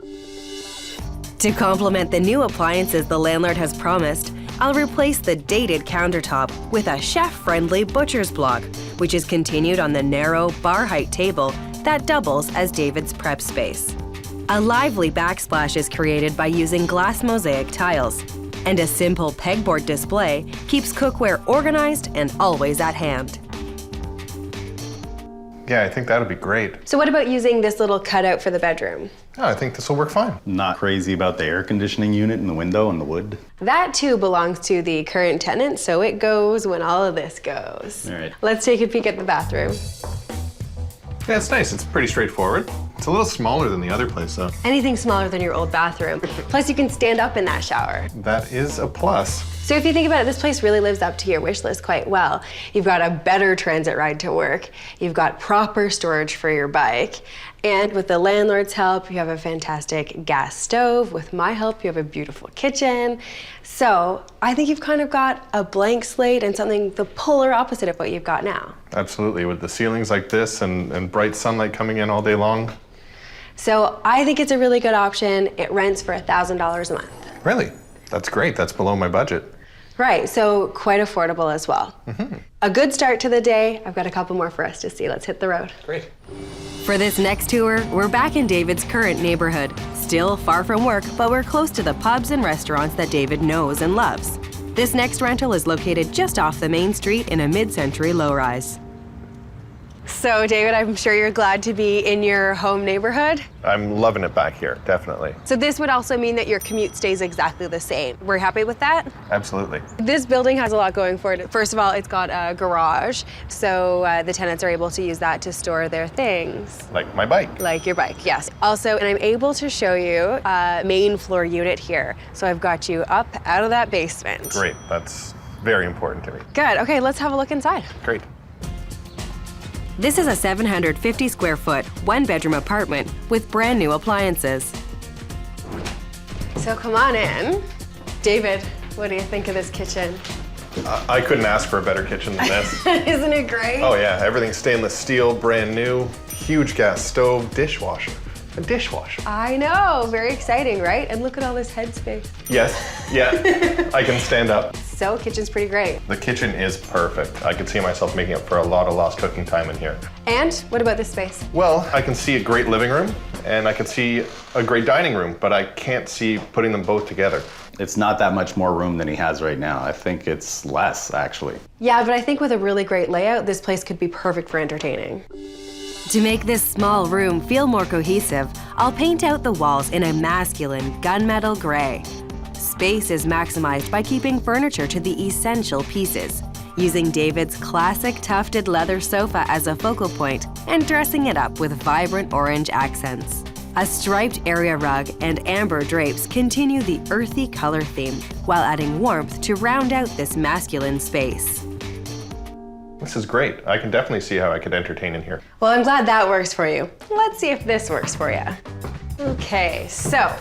To complement the new appliances the landlord has promised, I'll replace the dated countertop with a chef-friendly butcher's block, which is continued on the narrow bar-height table that doubles as David's prep space. A lively backsplash is created by using glass mosaic tiles, and a simple pegboard display keeps cookware organized and always at hand. Yeah, I think that would be great. So what about using this little cutout for the bedroom? Oh, I think this will work fine. Not crazy about the air conditioning unit in the window and the wood. That too belongs to the current tenant, so it goes when all of this goes. All right. Let's take a peek at the bathroom. Yeah, it's nice. It's pretty straightforward. It's a little smaller than the other place, though. Anything smaller than your old bathroom. Plus, you can stand up in that shower. That is a plus. So if you think about it, this place really lives up to your wish list quite well. You've got a better transit ride to work. You've got proper storage for your bike. And with the landlord's help, you have a fantastic gas stove. With my help, you have a beautiful kitchen. So I think you've kind of got a blank slate and something the polar opposite of what you've got now. Absolutely, with the ceilings like this and bright sunlight coming in all day long. So I think it's a really good option. It rents for $1,000 a month. Really? That's great. That's below my budget. Right, so quite affordable as well. A good start to the day. I've got a couple more for us to see. Let's hit the road. Great. For this next tour, we're back in David's current neighborhood. Still far from work, but we're close to the pubs and restaurants that David knows and loves. This next rental is located just off the main street in a mid-century low-rise. So, David, I'm sure you're glad to be in your home neighborhood. I'm loving it back here, definitely. So this would also mean that your commute stays exactly the same. We're happy with that? Absolutely. This building has a lot going for it. First of all, it's got a garage, so the tenants are able to use that to store their things. Like my bike. Like your bike, yes. Also, and I'm able to show you a main floor unit here. So I've got you up out of that basement. Great, that's very important to me. Good, okay, let's have a look inside. Great. This is a 750 square foot, one-bedroom apartment with brand new appliances. So come on in. David, what do you think of this kitchen? I couldn't ask for a better kitchen than this. Isn't it great? Oh yeah, everything's stainless steel, brand new, huge gas stove, dishwasher. A dishwasher. I know, very exciting, right? And look at all this headspace. Yes, yeah, I can stand up. So, kitchen's pretty great. The kitchen is perfect. I could see myself making up for a lot of lost cooking time in here. And what about this space? Well, I can see a great living room and I can see a great dining room, but I can't see putting them both together. It's not that much more room than he has right now. I think it's less, actually. Yeah, but I think with a really great layout, this place could be perfect for entertaining. To make this small room feel more cohesive, I'll paint out the walls in a masculine gunmetal gray. Space is maximized by keeping furniture to the essential pieces, using David's classic tufted leather sofa as a focal point and dressing it up with vibrant orange accents. A striped area rug and amber drapes continue the earthy color theme, while adding warmth to round out this masculine space. This is great. I can definitely see how I could entertain in here. Well, I'm glad that works for you. Let's see if this works for you. Okay, so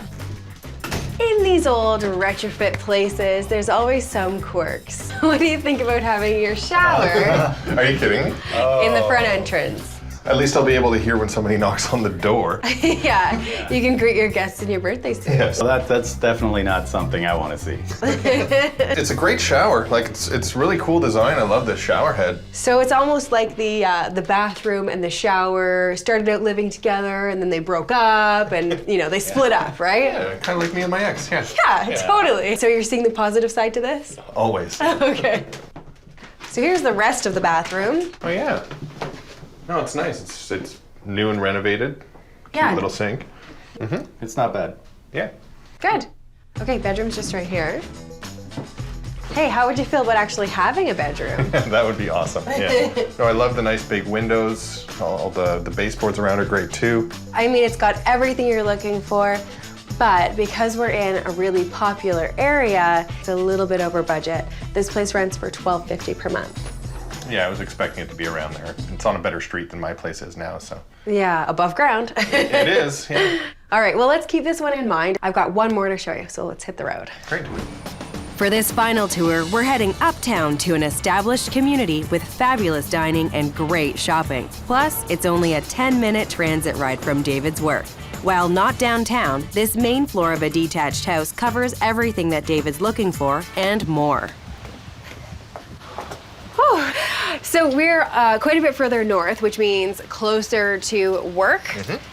in these old retrofit places, there's always some quirks. What do you think about having your shower Are you kidding me? in the front entrance? At least I'll be able to hear when somebody knocks on the door. Yeah, you can greet your guests in your birthday suit. Yes. Well, that's definitely not something I want to see. It's a great shower. Like it's really cool design. I love this shower head. So it's almost like the bathroom and the shower started out living together, and then they broke up, and they split up, right? Yeah, kind of like me and my ex. Yeah. Yeah, totally. So you're seeing the positive side to this? Always. Okay. So here's the rest of the bathroom. Oh yeah. No, it's nice. It's new and renovated. Yeah. Cute little sink. It's not bad. Yeah. Good. Okay, bedroom's just right here. Hey, how would you feel about actually having a bedroom? That would be awesome. Yeah. No, I love the nice big windows. All the baseboards around are great too. I mean, it's got everything you're looking for, but because we're in a really popular area, it's a little bit over budget. This place rents for $12.50 per month. Yeah, I was expecting it to be around there. It's on a better street than my place is now, so. Yeah, above ground. It is, yeah. All right, well, let's keep this one in mind. I've got one more to show you, so let's hit the road. Great. For this final tour, we're heading uptown to an established community with fabulous dining and great shopping. Plus, it's only a 10-minute transit ride from David's work. While not downtown, this main floor of a detached house covers everything that David's looking for and more. So we're quite a bit further north, which means closer to work,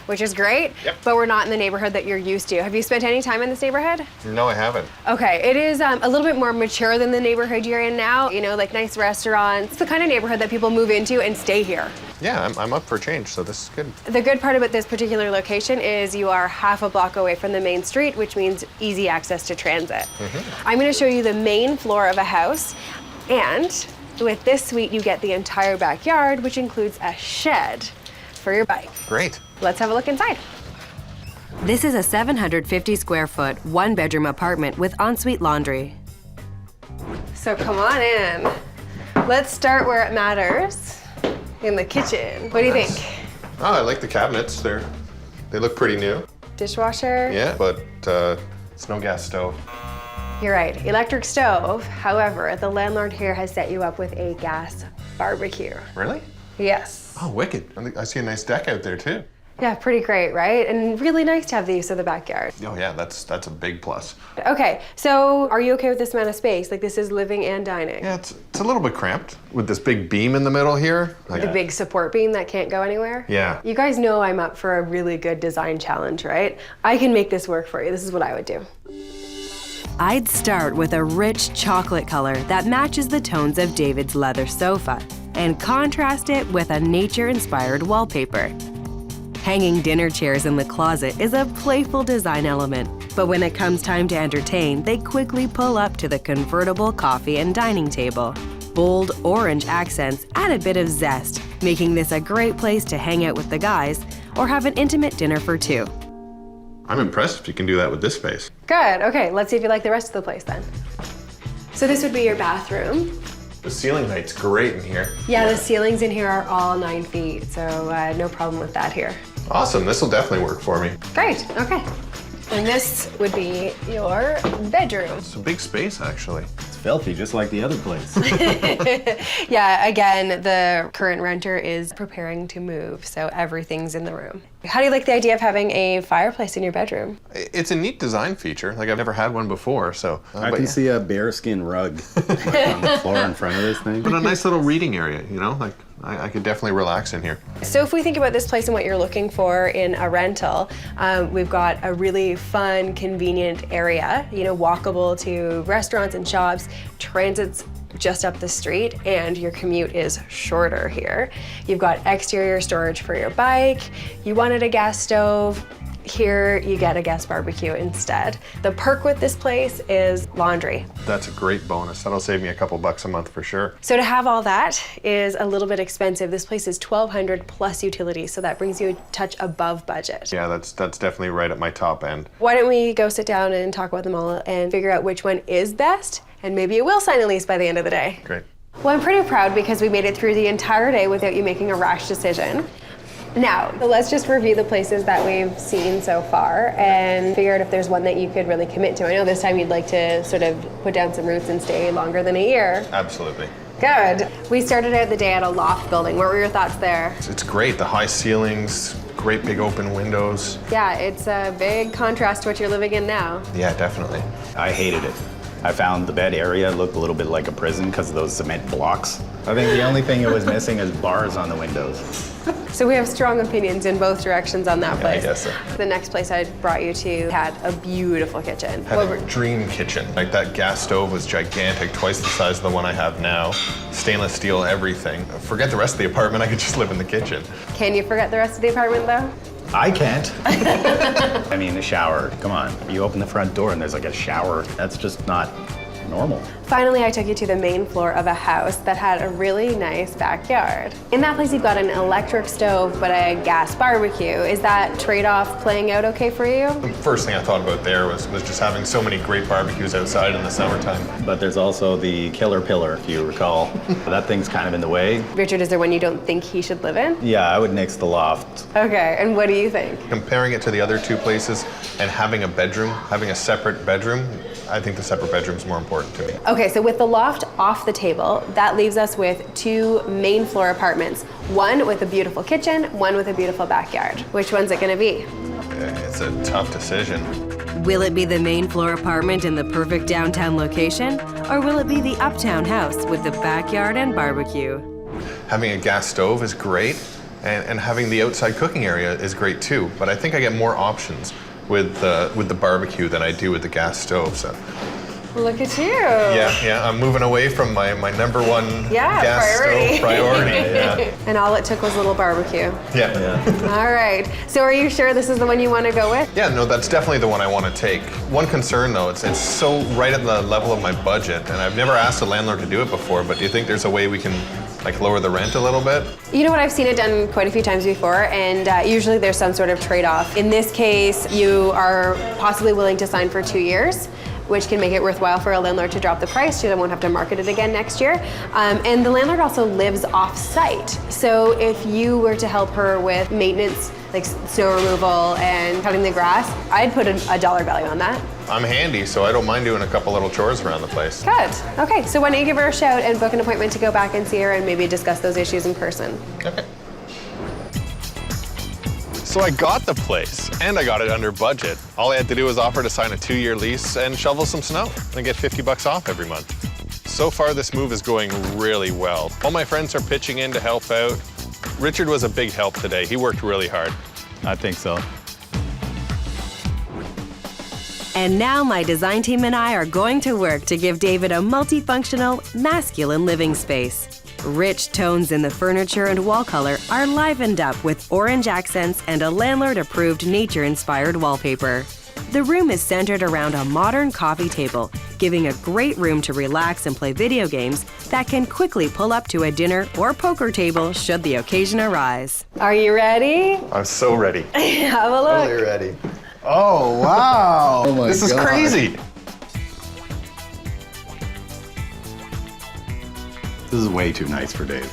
which is great, but we're not in the neighborhood that you're used to. Have you spent any time in this neighborhood? No, I haven't. Okay, it is a little bit more mature than the neighborhood you're in now, like nice restaurants. It's the kind of neighborhood that people move into and stay here. Yeah, I'm up for a change, so this is good. The good part about this particular location is you are half a block away from the main street, which means easy access to transit. I'm gonna show you the main floor of a house, and with this suite, you get the entire backyard, which includes a shed for your bike. Great. Let's have a look inside. This is a 750 square foot, 1-bedroom apartment with ensuite laundry. So come on in. Let's start where it matters, in the kitchen. What do you think? Oh, I like the cabinets. They look pretty new. Dishwasher? Yeah, but it's no gas stove. You're right, electric stove. However, the landlord here has set you up with a gas barbecue. Really? Yes. Oh, wicked. I see a nice deck out there too. Yeah, pretty great, right? And really nice to have the use of the backyard. Oh yeah, that's a big plus. Okay, so are you okay with this amount of space? Like this is living and dining? Yeah, it's a little bit cramped with this big beam in the middle here. The big support beam that can't go anywhere? Yeah. You guys know I'm up for a really good design challenge, right? I can make this work for you. This is what I would do. I'd start with a rich chocolate color that matches the tones of David's leather sofa and contrast it with a nature-inspired wallpaper. Hanging dinner chairs in the closet is a playful design element, but when it comes time to entertain, they quickly pull up to the convertible coffee and dining table. Bold orange accents add a bit of zest, making this a great place to hang out with the guys or have an intimate dinner for two. I'm impressed if you can do that with this space. Good, okay, let's see if you like the rest of the place then. So this would be your bathroom. The ceiling height's great in here. Yeah, the ceilings in here are all 9 feet, so no problem with that here. Awesome, this will definitely work for me. Great, okay. And this would be your bedroom. It's a big space, actually. It's filthy, just like the other place. Yeah, again, the current renter is preparing to move, so everything's in the room. How do you like the idea of having a fireplace in your bedroom? It's a neat design feature. Like, I've never had one before, so. I can see a bearskin rug like on the floor in front of this thing. But a nice little reading area, you know? Like, I could definitely relax in here. So if we think about this place and what you're looking for in a rental, we've got a really fun, convenient area, you know, walkable to restaurants and shops, transit's just up the street, and your commute is shorter here. You've got exterior storage for your bike. You wanted a gas stove. Here you get a gas barbecue instead. The perk with this place is laundry. That's a great bonus. That'll save me a couple bucks a month for sure. So to have all that is a little bit expensive. This place is $1,200 plus utilities, so that brings you a touch above budget. Yeah, that's definitely right at my top end. Why don't we go sit down and talk about them all and figure out which one is best, and maybe you will sign a lease by the end of the day. Great. Well, I'm pretty proud because we made it through the entire day without you making a rash decision. Now, let's just review the places that we've seen so far and figure out if there's one that you could really commit to. I know this time you'd like to sort of put down some roots and stay longer than a year. Absolutely. Good. We started out the day at a loft building. What were your thoughts there? It's great. The high ceilings, great big open windows. Yeah, it's a big contrast to what you're living in now. Yeah, definitely. I hated it. I found the bed area looked a little bit like a prison because of those cement blocks. I think the only thing it was missing is bars on the windows. So we have strong opinions in both directions on that place. I guess so. The next place I brought you to had a beautiful kitchen. Had a dream kitchen. Like, that gas stove was gigantic, twice the size of the one I have now. Stainless steel, everything. Forget the rest of the apartment, I could just live in the kitchen. Can you forget the rest of the apartment though? I can't. I mean, the shower, come on. You open the front door and there's like a shower. That's just not normal. Finally, I took you to the main floor of a house that had a really nice backyard. In that place, you've got an electric stove, but a gas barbecue. Is that trade-off playing out okay for you? The first thing I thought about there was just having so many great barbecues outside in the summertime. But there's also the killer pillar, if you recall. That thing's kind of in the way. Richard, is there one you don't think he should live in? Yeah, I would nix the loft. Okay, and what do you think? Comparing it to the other two places and having a bedroom, having a separate bedroom, I think the separate bedroom's more important to me. Okay, so with the loft off the table, that leaves us with 2 main floor apartments. One with a beautiful kitchen, one with a beautiful backyard. Which one's it gonna be? It's a tough decision. Will it be the main floor apartment in the perfect downtown location? Or will it be the uptown house with the backyard and barbecue? Having a gas stove is great, and having the outside cooking area is great too, but I think I get more options with the barbecue than I do with the gas stove, so Look at you. Yeah, I'm moving away from my number one gas priority. stove priority. Yeah. And all it took was a little barbecue. Yeah. All right. So are you sure this is the one you want to go with? Yeah, no, that's definitely the one I want to take. One concern though, it's so right at the level of my budget, and I've never asked a landlord to do it before, but do you think there's a way we can like lower the rent a little bit? You know what, I've seen it done quite a few times before, and usually there's some sort of trade-off. In this case, you are possibly willing to sign for 2 years, which can make it worthwhile for a landlord to drop the price. You won't have to market it again next year. And the landlord also lives off-site. So if you were to help her with maintenance, like snow removal and cutting the grass, I'd put a dollar value on that. I'm handy, so I don't mind doing a couple little chores around the place. Good. Okay, so why don't you give her a shout and book an appointment to go back and see her and maybe discuss those issues in person. Okay. So I got the place, and I got it under budget. All I had to do was offer to sign a 2-year lease and shovel some snow and get $50 off every month. So far, this move is going really well. All my friends are pitching in to help out. Richard was a big help today. He worked really hard. I think so. And now my design team and I are going to work to give David a multifunctional, masculine living space. Rich tones in the furniture and wall color are livened up with orange accents and a landlord-approved nature-inspired wallpaper. The room is centered around a modern coffee table, giving a great room to relax and play video games that can quickly pull up to a dinner or poker table should the occasion arise. Are you ready? I'm so ready. Have a look. Totally ready. Oh, wow. Oh my This is God. crazy. This is way too nice for Dave.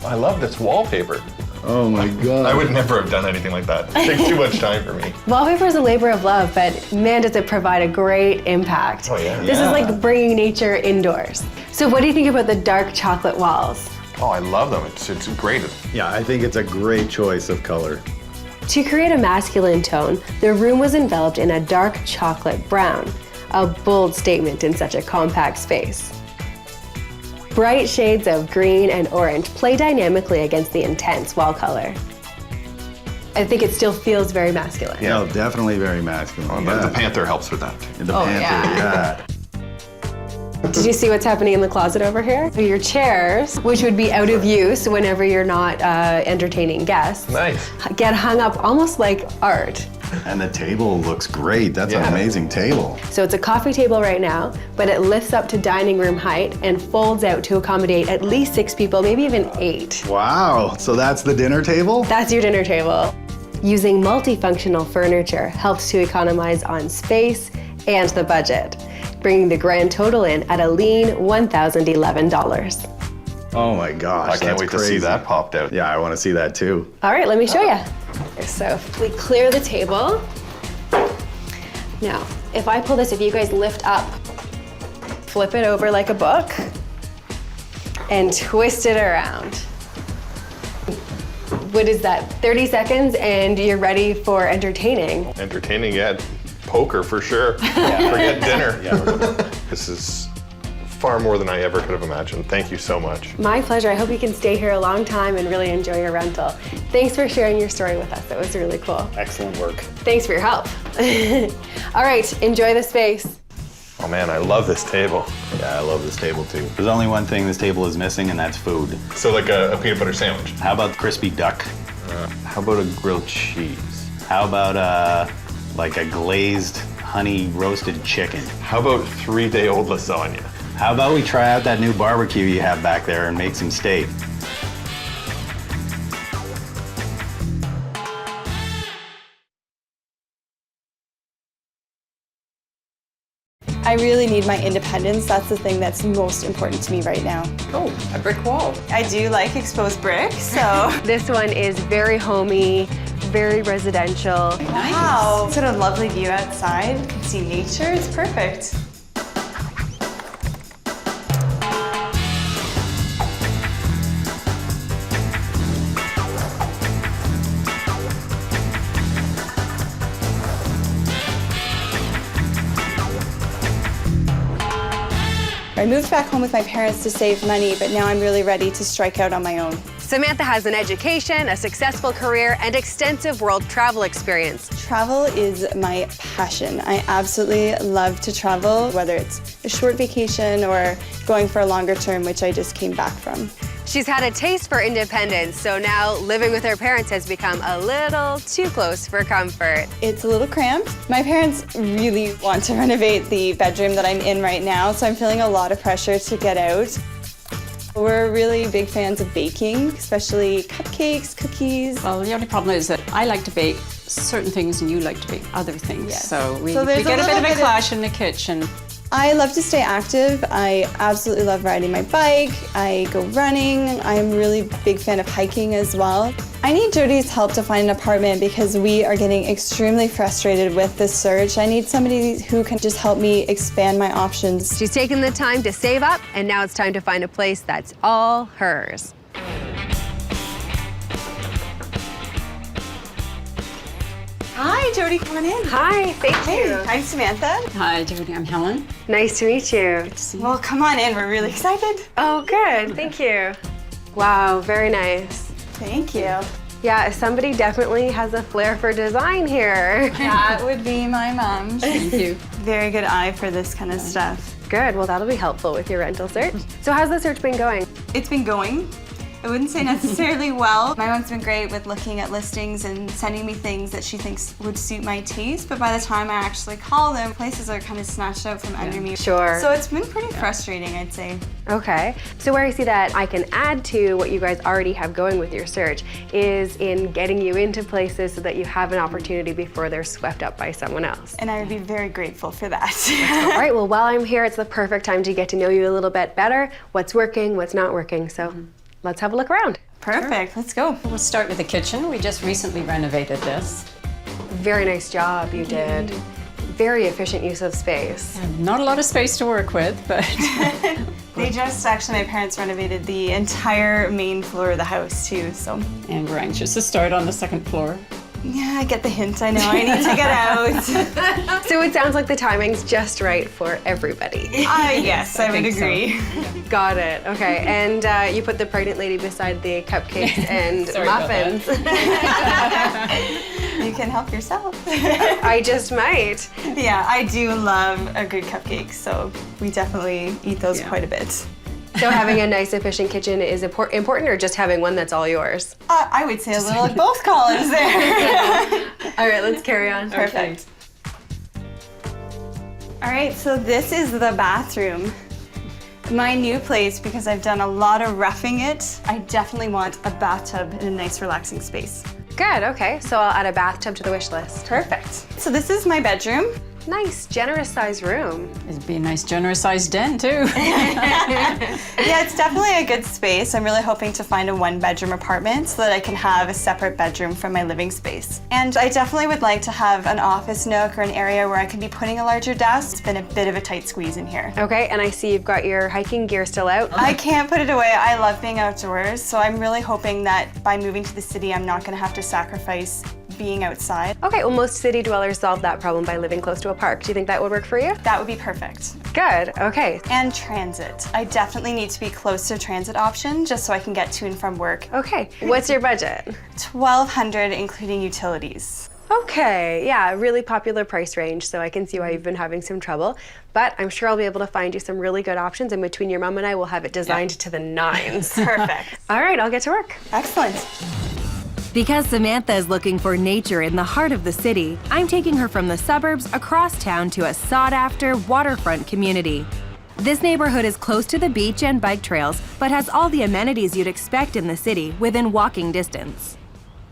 I love this wallpaper. Oh my God. I would never have done anything like that. It takes too much time for me. Wallpaper is a labor of love, but man, does it provide a great impact. Oh, yeah. This is like bringing nature indoors. So what do you think about the dark chocolate walls? Oh, I love them. It's great. Yeah, I think it's a great choice of color. To create a masculine tone, the room was enveloped in a dark chocolate brown, a bold statement in such a compact space. Bright shades of green and orange play dynamically against the intense wall color. I think it still feels very masculine. Yeah, definitely very masculine. Oh, yeah. The Panther helps with that. The Panther, yeah. Did you see what's happening in the closet over here? Your chairs, which would be out of use whenever you're not entertaining guests, Nice. get hung up almost like art. And the table looks great. That's an amazing table. So it's a coffee table right now, but it lifts up to dining room height and folds out to accommodate at least 6 people, maybe even 8. Wow, so that's the dinner table? That's your dinner table. Using multifunctional furniture helps to economize on space and the budget, bringing the grand total in at a lean $1,011. Oh my gosh, I can't wait to see that popped out. Yeah, I want to see that too. All right, let me show you. So if we clear the table. Now, if I pull this, if you guys lift up, flip it over like a book, and twist it around. What is that, 30 seconds and you're ready for entertaining. Entertaining, yeah. Poker for sure. Forget dinner. This is far more than I ever could have imagined. Thank you so much. My pleasure. I hope you can stay here a long time and really enjoy your rental. Thanks for sharing your story with us. That was really cool. Excellent work. Thanks for your help. All right, enjoy the space. Oh man, I love this table. Yeah, I love this table too. There's only one thing this table is missing, and that's food. So like a peanut butter sandwich. How about crispy duck? How about a grilled cheese? How about like a glazed honey roasted chicken? How about 3-day-old lasagna? How about we try out that new barbecue you have back there and make some steak? I really need my independence. That's the thing that's most important to me right now. Oh, a brick wall. I do like exposed brick, so. This one is very homey, very residential. Wow, it's got a lovely view outside. You can see nature, it's perfect. I moved back home with my parents to save money, but now I'm really ready to strike out on my own. Samantha has an education, a successful career, and extensive world travel experience. Travel is my passion. I absolutely love to travel, whether it's a short vacation or going for a longer term, which I just came back from. She's had a taste for independence, so now living with her parents has become a little too close for comfort. It's a little cramped. My parents really want to renovate the bedroom that I'm in right now, so I'm feeling a lot of pressure to get out. We're really big fans of baking, especially cupcakes, cookies. Well, the only problem is that I like to bake certain things and you like to bake other things. Yes. So we So there's get a a bit of little a bit clash in the kitchen. I love to stay active. I absolutely love riding my bike. I go running. I'm a really big fan of hiking as well. I need Jodi's help to find an apartment because we are getting extremely frustrated with this search. I need somebody who can just help me expand my options. She's taken the time to save up, and now it's time to find a place that's all hers. Hi, Jodi, come on in. Hi, thank you. I'm Samantha. Hi, Jodi, I'm Helen. Nice to meet you. Well, come on in. We're really excited. Oh, good. Thank you. Wow, very nice. Thank you. Yeah, somebody definitely has a flair for design here. That would be my mom. Thank you. Very good eye for this kind of stuff. Good, well that'll be helpful with your rental search. So how's the search been going? It's been going. I wouldn't say necessarily well. My mom's been great with looking at listings and sending me things that she thinks would suit my taste, but by the time I actually call them, places are kind of snatched out from under me. Sure. So it's been pretty frustrating, I'd say. Okay, so where I see that I can add to what you guys already have going with your search is in getting you into places so that you have an opportunity before they're swept up by someone else. And I would be very grateful for that. All right, well while I'm here, it's the perfect time to get to know you a little bit better, what's working, what's not working, so let's have a look around. Perfect, let's go. We'll start with the kitchen. We just recently renovated this. Very nice job you did. Very efficient use of space. And not a lot of space to work with, but... They just, actually, my parents renovated the entire main floor of the house too, so. And we're anxious to start on the second floor. Yeah, I get the hint. I know I need to get out. So it sounds like the timing's just right for everybody. Yes, I would think so. agree. Got it. Okay, and you put the pregnant lady beside the cupcakes and Sorry about muffins. You can help yourself. I just might. Yeah, I do love a good cupcake, so we definitely eat those quite a bit. So having a nice, efficient kitchen is important, or just having one that's all yours? I would say a little of both columns there. All right, let's carry on. Perfect. All right, so this is the bathroom. My new place, because I've done a lot of roughing it, I definitely want a bathtub in a nice, relaxing space. Good, okay, so I'll add a bathtub to the wish list. Perfect. So this is my bedroom. Nice, generous sized room. It'd be a nice, generous sized den, too. Yeah, it's definitely a good space. I'm really hoping to find a one-bedroom apartment so that I can have a separate bedroom from my living space. And I definitely would like to have an office nook or an area where I can be putting a larger desk. It's been a bit of a tight squeeze in here. Okay, and I see you've got your hiking gear still out. I can't put it away. I love being outdoors, so I'm really hoping that by moving to the city, I'm not going to have to sacrifice being outside. Okay, well most city dwellers solve that problem by living close to a park. Do you think that would work for you? That would be perfect. Good, okay. And transit. I definitely need to be close to a transit option just so I can get to and from work. Okay, what's your budget? $1,200 including utilities. Okay, yeah, really popular price range, so I can see why you've been having some trouble. But I'm sure I'll be able to find you some really good options, and between your mom and I, we'll have it designed to the nines. Perfect. All right, I'll get to work. Excellent. Because Samantha is looking for nature in the heart of the city, I'm taking her from the suburbs across town to a sought-after waterfront community. This neighborhood is close to the beach and bike trails, but has all the amenities you'd expect in the city within walking distance.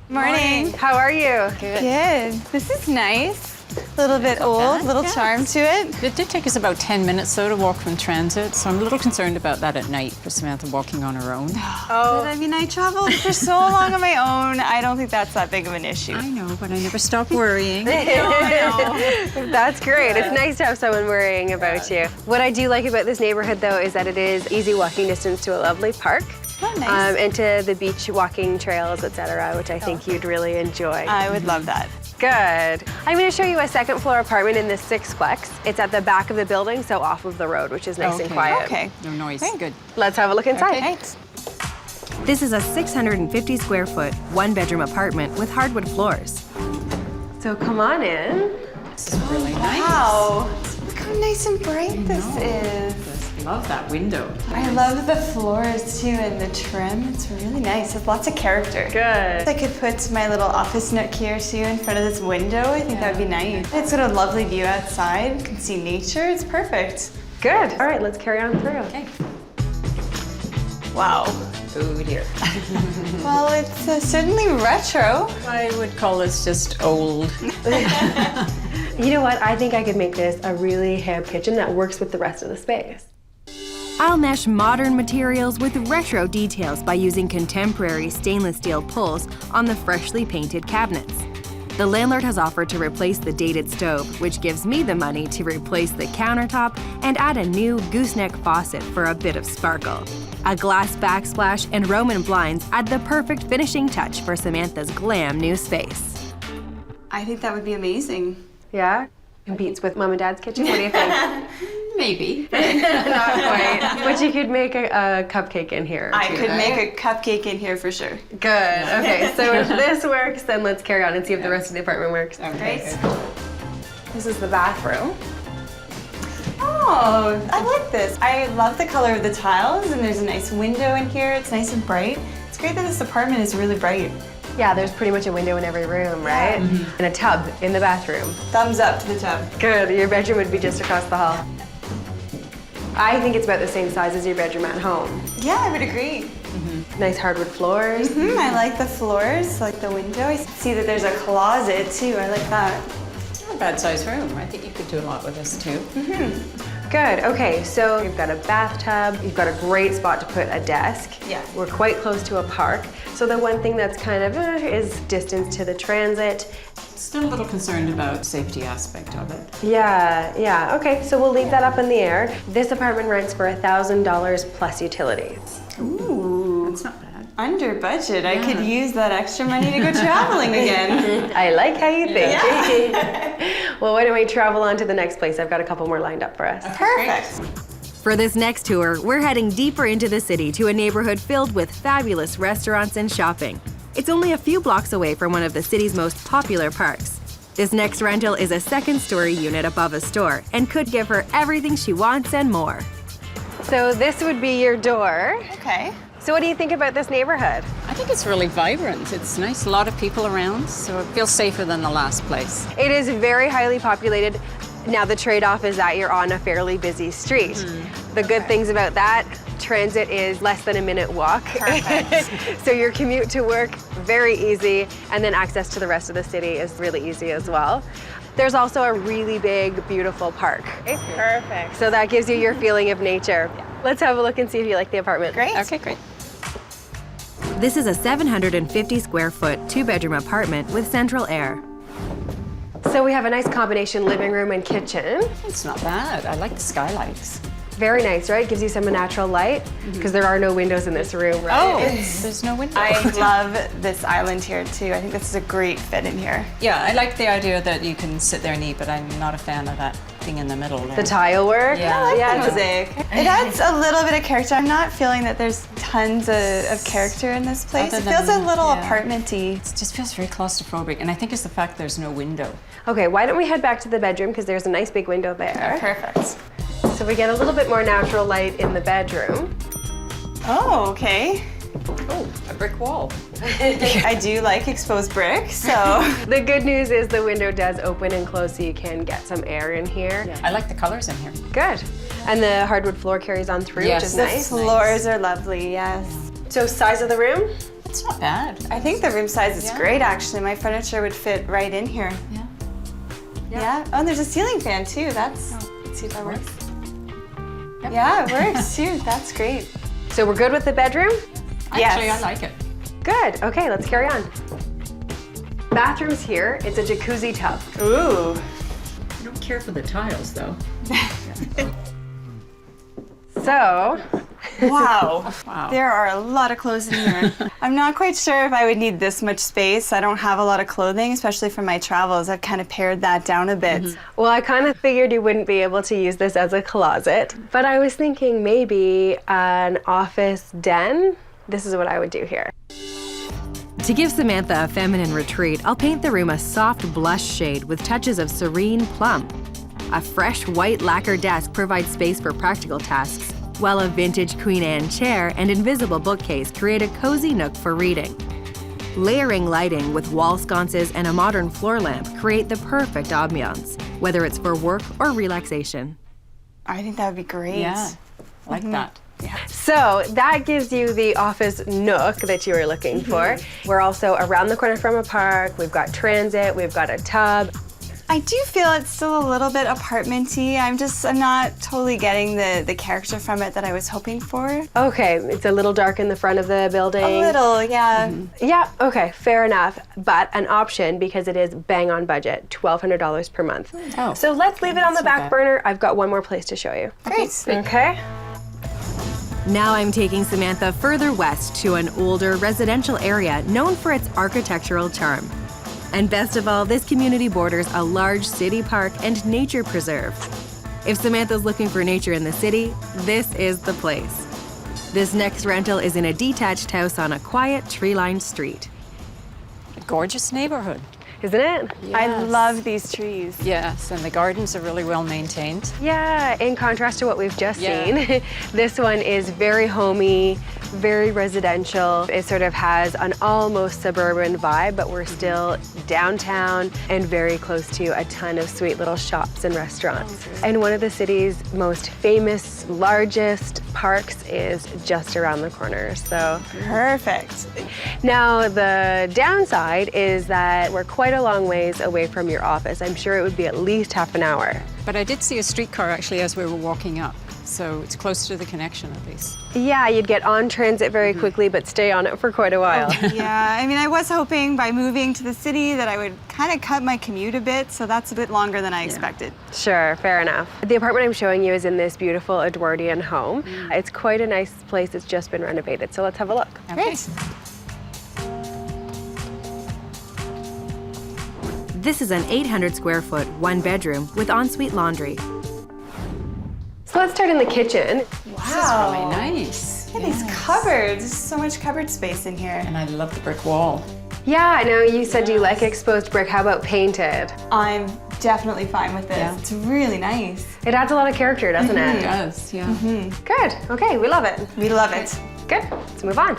Morning. How are you? Good. This is nice. A little bit old, little charm to it. It did take us about 10 minutes, though, to walk from transit, so I'm a little concerned about that at night for Samantha walking on her own. Oh, I mean, I traveled for so long on my own. I don't think that's that big of an issue. I know, but I never stop worrying. That's great. It's nice to have someone worrying about you. What I do like about this neighborhood, though, is that it is easy walking distance to a lovely park. Oh, nice. And to the beach walking trails, etc., which I think you'd really enjoy. I would love that. Good. I'm going to show you a second floor apartment in the sixplex. It's at the back of the building, so off of the road, which is nice and quiet. Okay. No noise. Good. Let's have a look inside. Okay. This is a 650 square foot, one-bedroom apartment with hardwood floors. So come on in. This is really nice. Wow. Look how nice and bright this is. I love that window. I love the floors too and the trim. It's really nice. It's lots of character. Good. I could put my little office nook here too in front of this window. I think that would be nice. It's got a lovely view outside. You can see nature. It's perfect. Good. All right, let's carry on through. Okay. Wow. Food here. Well, it's certainly retro. I would call this just old. You know what? I think I could make this a really hip kitchen that works with the rest of the space. I'll mesh modern materials with retro details by using contemporary stainless steel pulls on the freshly painted cabinets. The landlord has offered to replace the dated stove, which gives me the money to replace the countertop and add a new gooseneck faucet for a bit of sparkle. A glass backsplash and Roman blinds add the perfect finishing touch for Samantha's glam new space. I think that would be amazing. Yeah? Competes with Mom and Dad's kitchen? What do you think? Maybe. Not quite. But you could make a cupcake in here. I could make a cupcake in here for sure. Good. Okay, so if this works, then let's carry on and see if the rest of the apartment works. Okay. This is the bathroom. Oh, I like this. I love the color of the tiles, and there's a nice window in here. It's nice and bright. It's great that this apartment is really bright. Yeah, there's pretty much a window in every room, right? And a tub in the bathroom. Thumbs up to the tub. Good. Your bedroom would be just across the hall. I think it's about the same size as your bedroom at home. Yeah, I would agree. Nice hardwood floors. I like the floors, like the window. I see that there's a closet too. I like that. Not a bad sized room. I think you could do a lot with this too. Good. Okay, so you've got a bathtub. You've got a great spot to put a desk. Yeah. We're quite close to a park. So the one thing that's kind of is distance to the transit. Still a little concerned about safety aspect of it. Yeah. Okay, so we'll leave that up in the air. This apartment rents for $1,000 plus utilities. Ooh. That's not bad. Under budget. I could use that extra money to go traveling again. I like how you think. Yeah. Well, why don't we travel on to the next place? I've got a couple more lined up for us. Perfect. For this next tour, we're heading deeper into the city to a neighborhood filled with fabulous restaurants and shopping. It's only a few blocks away from one of the city's most popular parks. This next rental is a second-story unit above a store and could give her everything she wants and more. So this would be your door. Okay. So what do you think about this neighborhood? I think it's really vibrant. It's nice, a lot of people around, so it feels safer than the last place. It is very highly populated. Now the trade-off is that you're on a fairly busy street. The good things about that, transit is less than a minute walk. Perfect. So your commute to work, very easy, and then access to the rest of the city is really easy as well. There's also a really big, beautiful park. Perfect. So that gives you your feeling of nature. Let's have a look and see if you like the apartment. Great. Okay, great. This is a 750 square foot, 2-bedroom apartment with central air. So we have a nice combination living room and kitchen. It's not bad. I like the skylights. Very nice, right? Gives you some natural light because there are no windows in this room, right? Oh, there's no window. I love this island here too. I think this is a great fit in here. Yeah, I like the idea that you can sit there and eat, but I'm not a fan of that thing in the middle there. The tile work? Yeah. I like Yeah, the mosaic. It adds a little bit of character. I'm not feeling that there's tons of character in this place. Other It feels a than- little yeah. apartment-y. It just feels very claustrophobic, and I think it's the fact there's no window. Okay, why don't we head back to the bedroom because there's a nice big window there. Perfect. So we get a little bit more natural light in the bedroom. Oh, okay. Oh, a brick wall. I do like exposed brick, so. The good news is the window does open and close so you can get some air in here. Yeah. I like the colors in here. Good. And the hardwood floor carries on through, Yes. which is The nice. floors are lovely, yes. So size of the room? It's not bad. I think the room size is Yeah. great, actually. My furniture would fit right in here. Yeah. Yeah. Oh, and there's a ceiling fan too. Let's see if that works. Yep. Yeah, it works too. That's great. So we're good with the bedroom? Actually, Yes. I like it. Good. Okay, let's carry on. Bathroom's here. It's a jacuzzi tub. Ooh. I don't care for the tiles, though. So, Wow. Wow. There are a lot of clothes in here. I'm not quite sure if I would need this much space. I don't have a lot of clothing, especially for my travels. I've kind of pared that down a bit. well, I kind of figured you wouldn't be able to use this as a closet, but I was thinking maybe an office den. This is what I would do here. To give Samantha a feminine retreat, I'll paint the room a soft blush shade with touches of serene plum. A fresh white lacquer desk provides space for practical tasks, while a vintage Queen Anne chair and invisible bookcase create a cozy nook for reading. Layering lighting with wall sconces and a modern floor lamp create the perfect ambiance, whether it's for work or relaxation. I think that would be great. Yeah, I like that. So that gives you the office nook that you were looking for. We're also around the corner from a park. We've got transit, we've got a tub. I do feel it's still a little bit apartmenty. I'm not totally getting the character from it that I was hoping for. Okay, it's a little dark in the front of the building. A little, yeah. Yeah, okay, fair enough. But an option, because it is bang on budget, $1,200 per month. Oh. So let's leave it on the back burner. I've got one more place to show you. Great. Okay. Now I'm taking Samantha further west to an older residential area known for its architectural charm. And best of all, this community borders a large city park and nature preserve. If Samantha's looking for nature in the city, this is the place. This next rental is in a detached house on a quiet, tree-lined street. A gorgeous neighborhood. Isn't it? I love these trees. Yes, and the gardens are really well maintained. Yeah, in contrast to what we've just Yeah. seen, this one is very homey, very residential. It sort of has an almost suburban vibe, but we're still downtown and very close to a ton of sweet little shops and restaurants. And one of the city's most famous, largest parks is just around the corner, so. Perfect. Now, the downside is that we're quite a long ways away from your office. I'm sure it would be at least half an hour. But I did see a streetcar actually as we were walking up, so it's close to the connection at least. Yeah, you'd get on transit very quickly, but stay on it for quite a while. Yeah, I mean, I was hoping by moving to the city that I would kind of cut my commute a bit, so that's a bit longer than I expected. Sure, fair enough. The apartment I'm showing you is in this beautiful Edwardian home. It's quite a nice place. It's just been renovated, so let's have a look. Great. This is an 800 square foot, one bedroom with ensuite laundry. So let's start in the kitchen. Wow. This is really nice. Look at these cupboards. There's so much cupboard space in here. And I love the brick wall. Yeah, I know you said you like exposed brick. How about painted? I'm definitely fine with this. Yeah. It's really nice. It adds a lot of character, doesn't It it? does, yeah. Good. Okay, we love it. We love it. Good. Let's move on.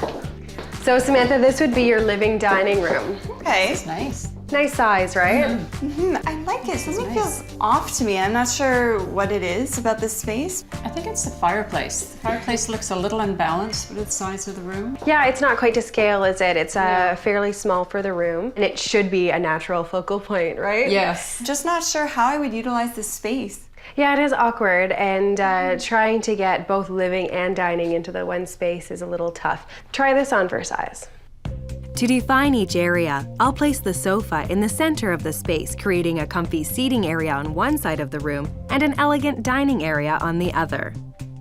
So Samantha, this would be your living dining room. Okay. It's nice. Nice size, right? I like it. Something feels off to me. I'm not sure what it is about this space. I think it's the fireplace. The fireplace looks a little unbalanced with the size of the room. Yeah, it's not quite to scale, is it? It's fairly small for the room, and it should be a natural focal point, right? Yes. Just not sure how I would utilize this space. Yeah, it is awkward, and trying to get both living and dining into the one space is a little tough. Try this on for size. To define each area, I'll place the sofa in the center of the space, creating a comfy seating area on one side of the room and an elegant dining area on the other.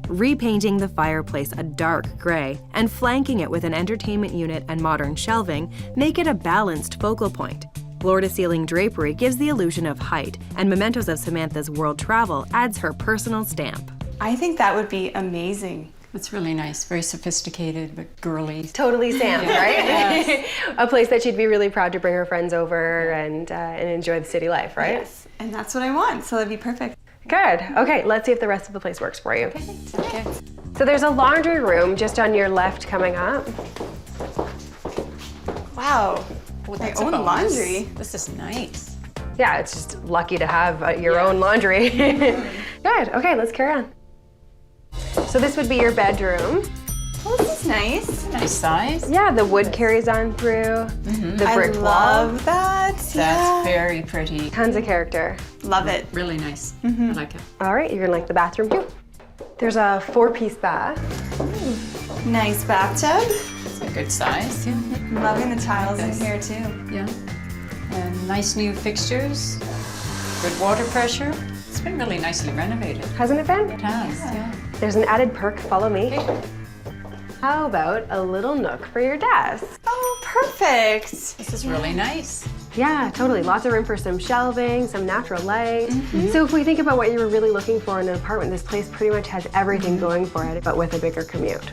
Repainting the fireplace a dark gray and flanking it with an entertainment unit and modern shelving make it a balanced focal point. Floor-to-ceiling drapery gives the illusion of height, and mementos of Samantha's world travel adds her personal stamp. I think that would be amazing. It's really nice, very sophisticated but girly. Totally Sam, right? Yes. A place that she'd be really proud to bring her friends over and enjoy the city life, right? Yes, and that's what I want, so that'd be perfect. Good. Okay, let's see if the rest of the place works for you. Okay. So there's a laundry room just on your left coming up. Wow. Well, My that's a own bonus. laundry. This is nice. Yeah, it's just lucky to have your own laundry. Good. Okay, let's carry on. So this would be your bedroom. Oh, this is nice. Nice size. Yeah, the wood carries on through. The brick I wall. love that. That's very pretty. Tons of character. Love it. Really nice. I like it. All right, you're gonna like the bathroom too. There's a 4-piece bath. Nice bathtub. It's a good size. Yeah. Loving the tiles in here too. Yeah. And nice new fixtures. Good water pressure. It's been really nicely renovated. Hasn't it been? It has, yeah. There's an added perk, follow me. How about a little nook for your desk? Oh, perfect. This is really nice. Yeah, totally. Lots of room for some shelving, some natural light. So if we think about what you were really looking for in an apartment, this place pretty much has everything going for it, but with a bigger commute.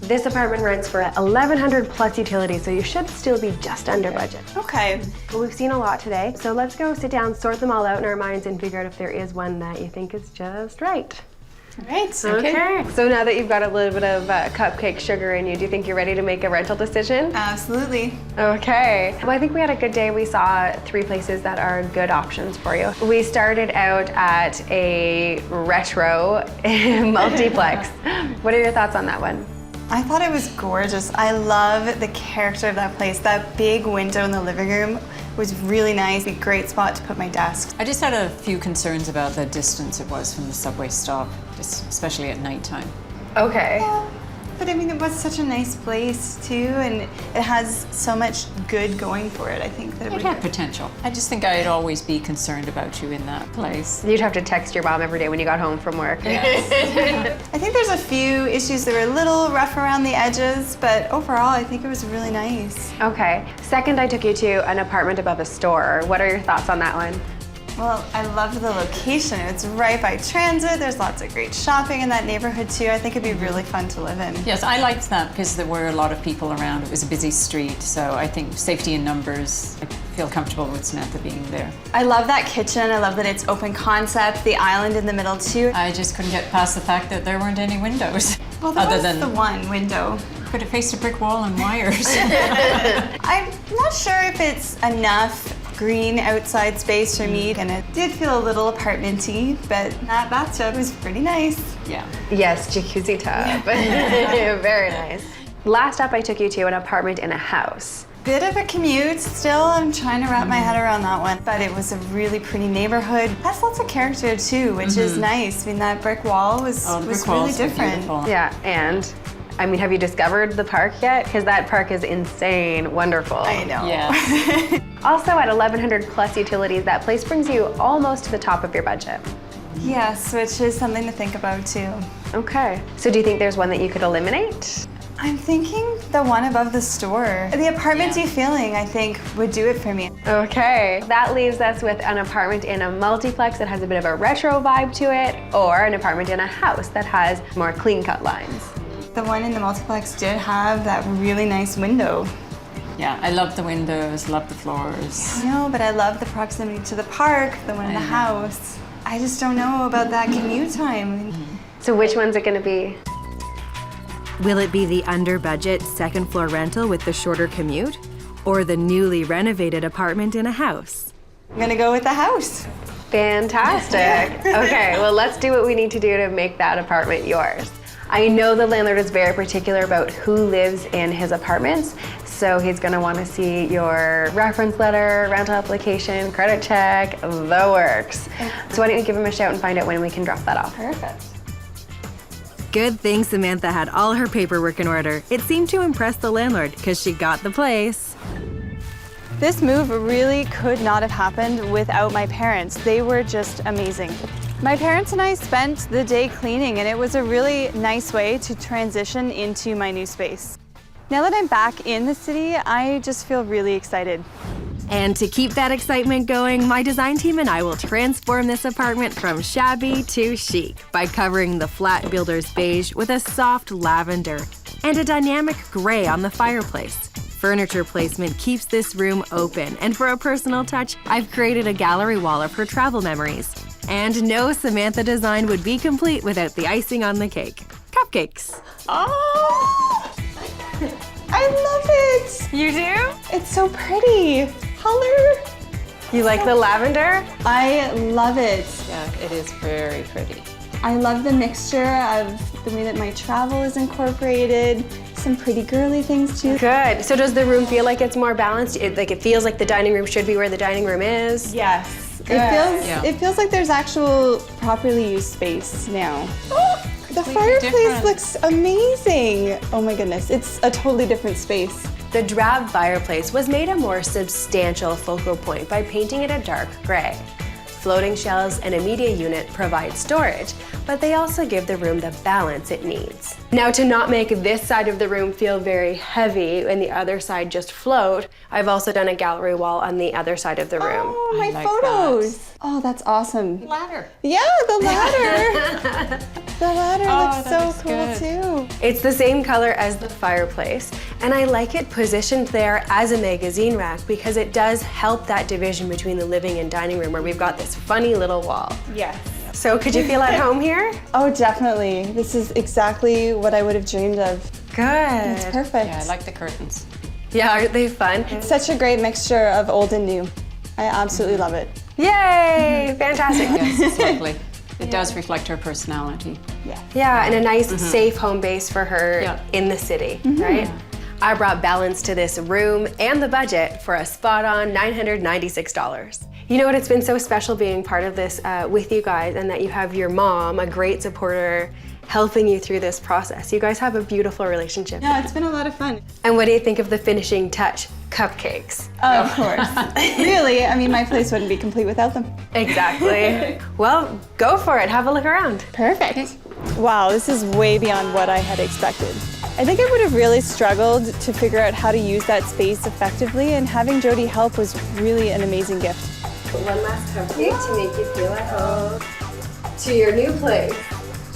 This apartment rents for $1,100 plus utilities, so you should still be just under budget. Okay. Well, we've seen a lot today, so let's go sit down, sort them all out in our minds, and figure out if there is one that you think is just right. Right. Okay. So now that you've got a little bit of cupcake sugar in you, do you think you're ready to make a rental decision? Absolutely. Okay. Well, I think we had a good day. We saw 3 places that are good options for you. We started out at a retro multiplex. What are your thoughts on that one? I thought it was gorgeous. I love the character of that place. That big window in the living room was really nice. A great spot to put my desk. I just had a few concerns about the distance it was from the subway stop, especially at nighttime. Okay. Yeah, but I mean, it was such a nice place too, and it has so much good going for it. I think that It had potential. I just think I'd always be concerned about you in that place. You'd have to text your mom every day when you got home from work. Yes. I think there's a few issues that were a little rough around the edges, but overall, I think it was really nice. Okay. Second, I took you to an apartment above a store. What are your thoughts on that one? Well, I love the location. It's right by transit. There's lots of great shopping in that neighborhood too. I think it'd be really fun to live in. Yes, I liked that because there were a lot of people around. It was a busy street, so I think safety in numbers, I feel comfortable with Samantha being there. I love that kitchen. I love that it's open concept, the island in the middle too. I just couldn't get past the fact that there weren't any windows. Well, there was the one window. Could have faced a brick wall and wires. I'm not sure if it's enough green outside space for me, and it did feel a little apartment-y, but that bathtub was pretty nice. Yeah. Yes, jacuzzi tub. Very nice. Last up, I took you to an apartment in a house. Bit of a commute still. I'm trying to wrap my head around that one, but it was a really pretty neighborhood. Has lots of character too, which is nice. I mean, that brick wall was really different. Yeah, and I mean, have you discovered the park yet? Because that park is insane, wonderful. I know. Yes. Also at $1,100 plus utilities, that place brings you almost to the top of your budget. Yes, which is something to think about too. Okay. So do you think there's one that you could eliminate? I'm thinking the one above the store. The apartment-y feeling, I think, would do it for me. Okay. That leaves us with an apartment in a multiplex that has a bit of a retro vibe to it, or an apartment in a house that has more clean-cut lines. The one in the multiplex did have that really nice window. Yeah, I love the windows, love the floors. No, but I love the proximity to the park, the one in the house. I just don't know about that commute time. So which one's it gonna be? Will it be the under-budget second-floor rental with the shorter commute, or the newly renovated apartment in a house? I'm gonna go with the house. Fantastic. Okay, well, let's do what we need to do to make that apartment yours. I know the landlord is very particular about who lives in his apartments, so he's gonna wanna see your reference letter, rental application, credit check, the works. So why don't you give him a shout and find out when we can drop that off. Perfect. Good thing Samantha had all her paperwork in order. It seemed to impress the landlord because she got the place. This move really could not have happened without my parents. They were just amazing. My parents and I spent the day cleaning, and it was a really nice way to transition into my new space. Now that I'm back in the city, I just feel really excited. And to keep that excitement going, my design team and I will transform this apartment from shabby to chic by covering the flat builder's beige with a soft lavender and a dynamic gray on the fireplace. Furniture placement keeps this room open, and for a personal touch, I've created a gallery wall of her travel memories. And no Samantha design would be complete without the icing on the cake. Cupcakes. Oh! I love it! You do? It's so pretty. Color. You like the lavender? I love it. Yeah, it is very pretty. I love the mixture of the way that my travel is incorporated, some pretty girly things too. Good. So does the room feel like it's more balanced? It feels like the dining room should be where the dining room is? Yes. Good. It feels like there's actual properly used space now. The fireplace looks amazing. Oh my goodness, it's a totally different space. The drab fireplace was made a more substantial focal point by painting it a dark gray. Floating shelves and a media unit provide storage, but they also give the room the balance it needs. Now, to not make this side of the room feel very heavy and the other side just float, I've also done a gallery wall on the other side of the room. Oh, my photos. Oh, that's awesome. Ladder. Yeah, the ladder. The ladder looks so cool too. It's the same color as the fireplace, and I like it positioned there as a magazine rack because it does help that division between the living and dining room where we've got this funny little wall. Yes. So could you feel at home here? Oh, definitely. This is exactly what I would have dreamed of. Good. It's perfect. Yeah, I like the curtains. Yeah, aren't they fun? It's such a great mixture of old and new. I absolutely love it. Yay! Fantastic. Yes, it's lovely. It does reflect her personality. Yeah, and a nice safe home base for her in the city, right? I brought balance to this room and the budget for a spot-on $996. You know what, it's been so special being part of this with you guys, and that you have your mom, a great supporter, helping you through this process. You guys have a beautiful relationship. Yeah, it's been a lot of fun. And what do you think of the finishing touch? Cupcakes. Oh, of course. Really, I mean, my place wouldn't be complete without them. Exactly. Well, go for it. Have a look around. Perfect. Wow, this is way beyond what I had expected. I think I would have really struggled to figure out how to use that space effectively, and having Jodi help was really an amazing gift. One last cupcake to make you feel at home. To your new place.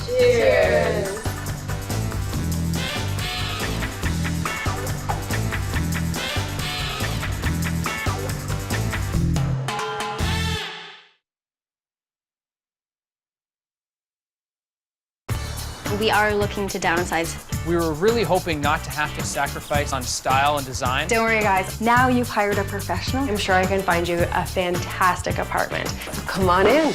Cheers. We are looking to downsize. We were really hoping not to have to sacrifice on style and design. Don't worry, guys. Now you've hired a professional. I'm sure I can find you a fantastic apartment. So come on in.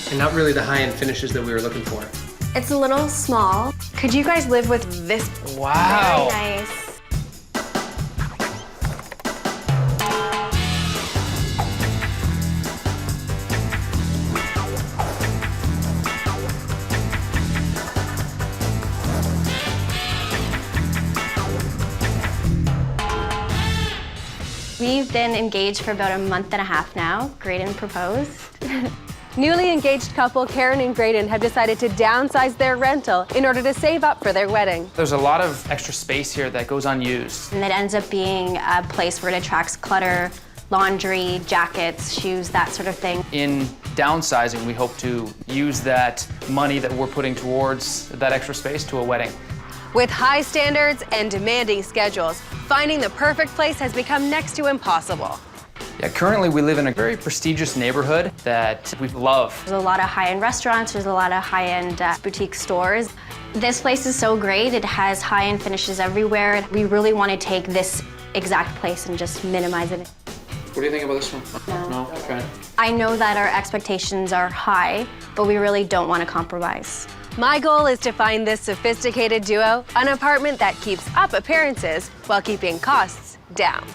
And not really the high-end finishes that we were looking for. It's a little small. Could you guys live with this? Wow. Very nice. We've been engaged for about a month and a half now. Graydon proposed. Newly engaged couple Karen and Graydon have decided to downsize their rental in order to save up for their wedding. There's a lot of extra space here that goes unused. And it ends up being a place where it attracts clutter, laundry, jackets, shoes, that sort of thing. In downsizing, we hope to use that money that we're putting towards that extra space to a wedding. With high standards and demanding schedules, finding the perfect place has become next to impossible. Yeah, currently we live in a very prestigious neighborhood that we love. There's a lot of high-end restaurants, there's a lot of high-end boutique stores. This place is so great, it has high-end finishes everywhere. We really want to take this exact place and just minimize it. What do you think about this one? No? Okay. I know that our expectations are high, but we really don't want to compromise. My goal is to find this sophisticated duo an apartment that keeps up appearances while keeping costs down.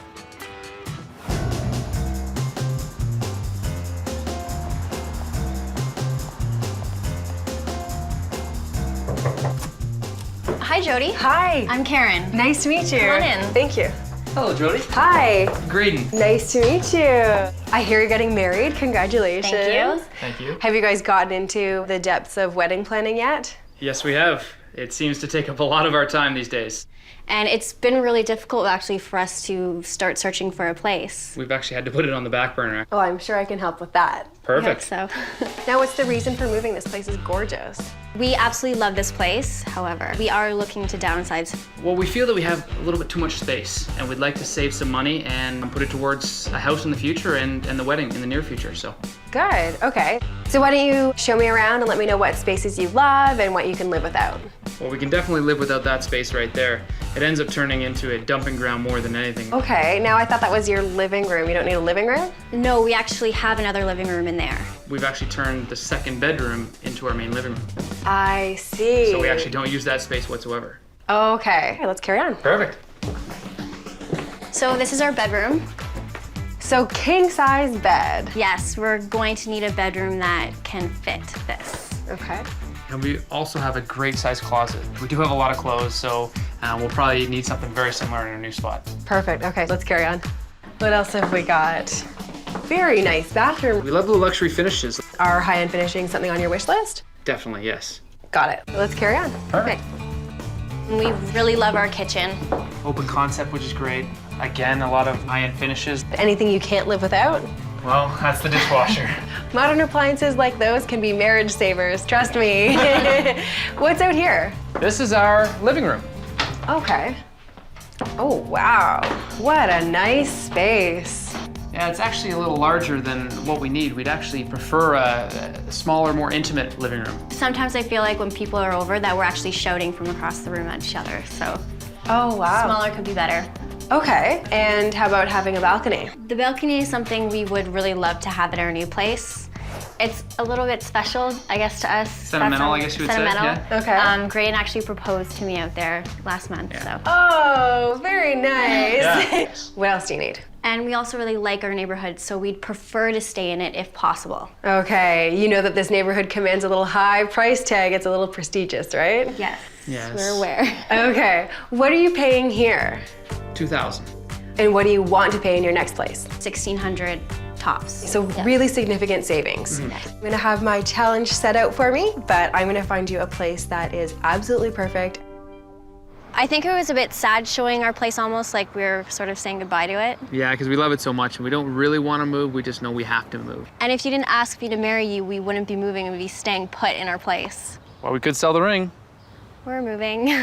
Hi, Jodi. Hi. I'm Karen. Nice to meet you. Come on in. Thank you. Hello, Jodi. Hi. Graydon. Nice to meet you. I hear you're getting married. Congratulations. Thank you. Thank you. Have you guys gotten into the depths of wedding planning yet? Yes, we have. It seems to take up a lot of our time these days. And it's been really difficult actually for us to start searching for a place. We've actually had to put it on the back burner. Oh, I'm sure I can help with that. Perfect. I hope so. Now, what's the reason for moving? This place is gorgeous. We absolutely love this place. However, we are looking to downsize. Well, we feel that we have a little bit too much space, and we'd like to save some money and put it towards a house in the future and the wedding in the near future, so. Good, okay. So why don't you show me around and let me know what spaces you love and what you can live without. Well, we can definitely live without that space right there. It ends up turning into a dumping ground more than anything. Okay, now I thought that was your living room. You don't need a living room? No, we actually have another living room in there. We've actually turned the second bedroom into our main living room. I see. So we actually don't use that space whatsoever. Okay, let's carry on. Perfect. So this is our bedroom. So king size bed. Yes, we're going to need a bedroom that can fit this. Okay. And we also have a great sized closet. We do have a lot of clothes, so we'll probably need something very similar in our new spot. Perfect, okay, let's carry on. What else have we got? Very nice bathroom. We love the luxury finishes. Are high-end finishing something on your wish list? Definitely, yes. Got it. Let's carry on. Perfect. We really love our kitchen. Open concept, which is great. Again, a lot of high-end finishes. Anything you can't live without? Well, that's the dishwasher. Modern appliances like those can be marriage savers, trust me. What's out here? This is our living room. Okay. Oh, wow. What a nice space. Yeah, it's actually a little larger than what we need. We'd actually prefer a smaller, more intimate living room. Sometimes I feel like when people are over that we're actually shouting from across the room at each other, so. Oh, wow. Smaller could be better. Okay, and how about having a balcony? The balcony is something we would really love to have at our new place. It's a little bit special, I guess, to us. Sentimental, I guess you would say, yeah. Okay. Graydon actually proposed to me out there last month, so. Oh, very nice. Yeah. What else do you need? And we also really like our neighborhood, so we'd prefer to stay in it if possible. Okay, you know that this neighborhood commands a little high price tag. It's a little prestigious, right? Yes. Yes. We're aware. Okay, what are you paying here? $2,000. And what do you want to pay in your next place? $1,600 tops. So really significant savings. I'm gonna have my challenge set out for me, but I'm gonna find you a place that is absolutely perfect. I think it was a bit sad showing our place almost like we were sort of saying goodbye to it. Yeah, because we love it so much and we don't really want to move, we just know we have to move. And if you didn't ask me to marry you, we wouldn't be moving, we'd be staying put in our place. Well, we could sell the ring. We're moving.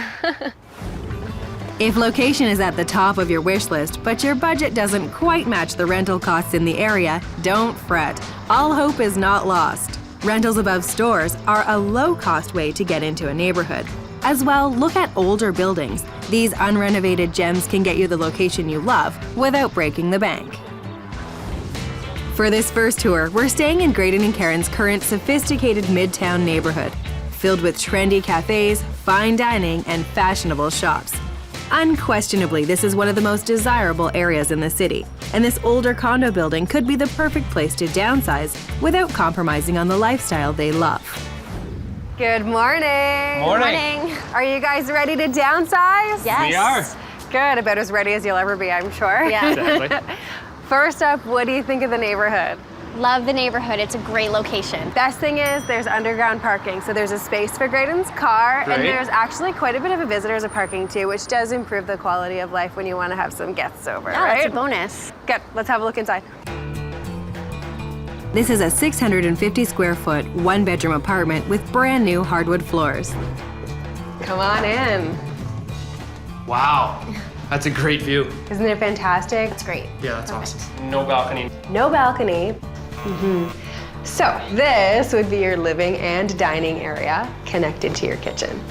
If location is at the top of your wish list, but your budget doesn't quite match the rental costs in the area, don't fret. All hope is not lost. Rentals above stores are a low-cost way to get into a neighborhood. As well, look at older buildings. These unrenovated gems can get you the location you love without breaking the bank. For this first tour, we're staying in Graydon and Karen's current sophisticated midtown neighborhood, filled with trendy cafes, fine dining, and fashionable shops. Unquestionably, this is one of the most desirable areas in the city, and this older condo building could be the perfect place to downsize without compromising on the lifestyle they love. Good morning. Morning. Are you guys ready to downsize? Yes. We are. Good, about as ready as you'll ever be, I'm sure. Yeah. Exactly. First up, what do you think of the neighborhood? Love the neighborhood, it's a great location. Best thing is there's underground parking, so there's a space for Graydon's car, Great. and there's actually quite a bit of a visitors parking too, which does improve the quality of life when you want to have some guests over, Yeah, right? that's a bonus. Good, let's have a look inside. This is a 650 square foot, one-bedroom apartment with brand new hardwood floors. Come on in. Wow. That's a great view. Isn't it fantastic? It's great. Yeah, that's awesome. No balcony. No balcony. So this would be your living and dining area connected to your kitchen.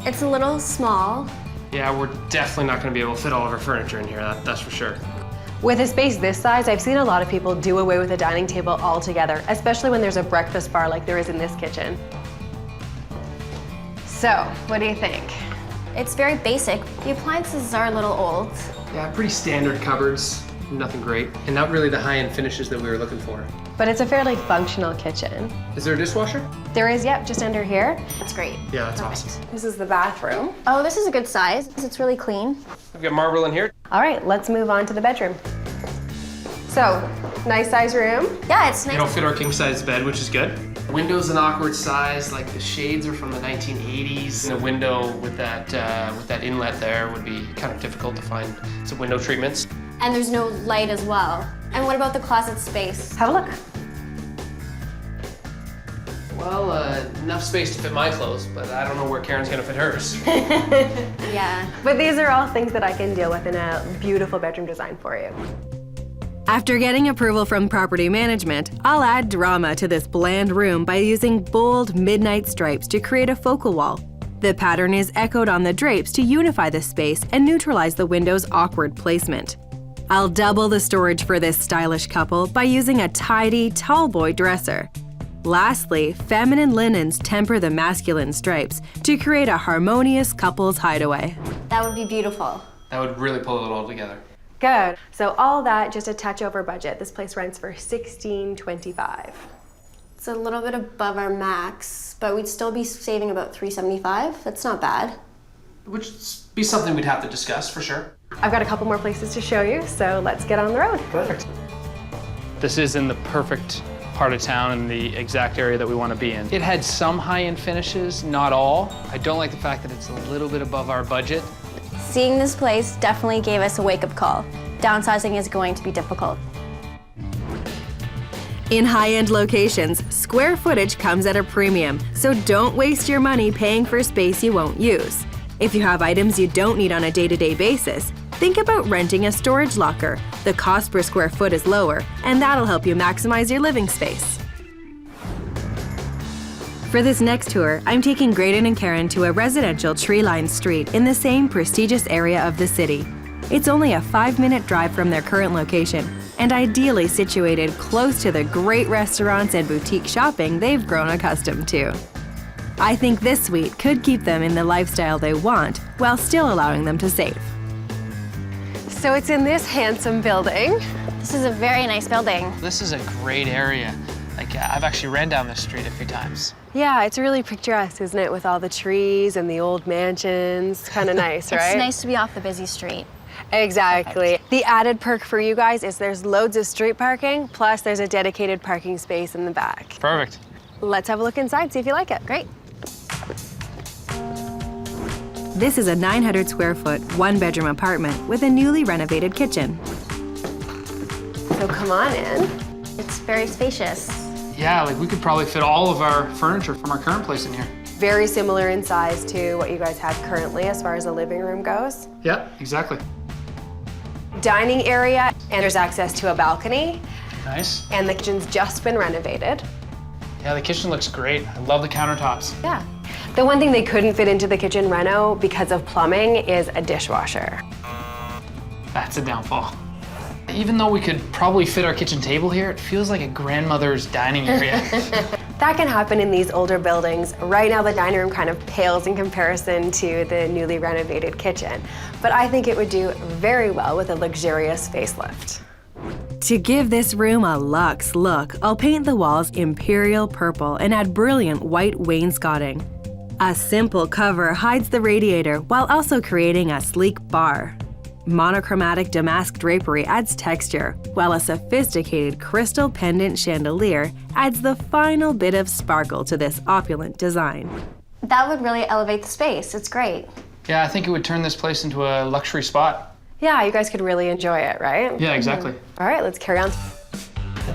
It's a little small. Yeah, we're definitely not going to be able to fit all of our furniture in here, that's for sure. With a space this size, I've seen a lot of people do away with a dining table altogether, especially when there's a breakfast bar like there is in this kitchen. So, what do you think? It's very basic. The appliances are a little old. Yeah, pretty standard cupboards, nothing great. And not really the high-end finishes that we were looking for. But it's a fairly functional kitchen. Is there a dishwasher? There is, yep, just under here. That's great. Yeah, that's awesome. This is the bathroom. Oh, this is a good size. It's really clean. We've got marble in here. All right, let's move on to the bedroom. So, nice size room. Yeah, it's nice. It'll fit our king-size bed, which is good. Window's an awkward size, like the shades are from the 1980s. And a window with that inlet there would be kind of difficult to find some window treatments. And there's no light as well. And what about the closet space? Have a look. Well, enough space to fit my clothes, but I don't know where Karen's gonna fit hers. Yeah. But these are all things that I can deal with in a beautiful bedroom design for you. After getting approval from property management, I'll add drama to this bland room by using bold midnight stripes to create a focal wall. The pattern is echoed on the drapes to unify the space and neutralize the window's awkward placement. I'll double the storage for this stylish couple by using a tidy, tall boy dresser. Lastly, feminine linens temper the masculine stripes to create a harmonious couple's hideaway. That would be beautiful. That would really pull it all together. Good. So all that, just a touch over budget. This place rents for $16.25. It's a little bit above our max, but we'd still be saving about $375. That's not bad. Which would be something we'd have to discuss, for sure. I've got a couple more places to show you, so let's get on the road. Perfect. This is in the perfect part of town and the exact area that we want to be in. It had some high-end finishes, not all. I don't like the fact that it's a little bit above our budget. Seeing this place definitely gave us a wake-up call. Downsizing is going to be difficult. In high-end locations, square footage comes at a premium, so don't waste your money paying for space you won't use. If you have items you don't need on a day-to-day basis, think about renting a storage locker. The cost per square foot is lower, and that'll help you maximize your living space. For this next tour, I'm taking Graydon and Karen to a residential tree-lined street in the same prestigious area of the city. It's only a 5-minute drive from their current location, and ideally situated close to the great restaurants and boutique shopping they've grown accustomed to. I think this suite could keep them in the lifestyle they want while still allowing them to save. So it's in this handsome building. This is a very nice building. This is a great area. Like, I've actually ran down this street a few times. Yeah, it's really picturesque, isn't it? With all the trees and the old mansions. Kind of nice, right? It's nice to be off the busy street. Exactly. Perfect. The added perk for you guys is there's loads of street parking, plus there's a dedicated parking space in the back. Perfect. Let's have a look inside, see if you like it. Great. This is a 900 square foot, 1-bedroom apartment with a newly renovated kitchen. So come on in. It's very spacious. Yeah, like we could probably fit all of our furniture from our current place in here. Very similar in size to what you guys have currently as far as the living room goes. Yeah, exactly. Dining area, and there's access to a balcony. Nice. And the kitchen's just been renovated. Yeah, the kitchen looks great. I love the countertops. Yeah. The one thing they couldn't fit into the kitchen reno because of plumbing is a dishwasher. That's a downfall. Even though we could probably fit our kitchen table here, it feels like a grandmother's dining area. That can happen in these older buildings. Right now, the dining room kind of pales in comparison to the newly renovated kitchen. But I think it would do very well with a luxurious facelift. To give this room a luxe look, I'll paint the walls imperial purple and add brilliant white wainscoting. A simple cover hides the radiator while also creating a sleek bar. Monochromatic damask drapery adds texture, while a sophisticated crystal pendant chandelier adds the final bit of sparkle to this opulent design. That would really elevate the space. It's great. Yeah, I think it would turn this place into a luxury spot. Yeah, you guys could really enjoy it, right? Yeah, exactly. All right, let's carry on.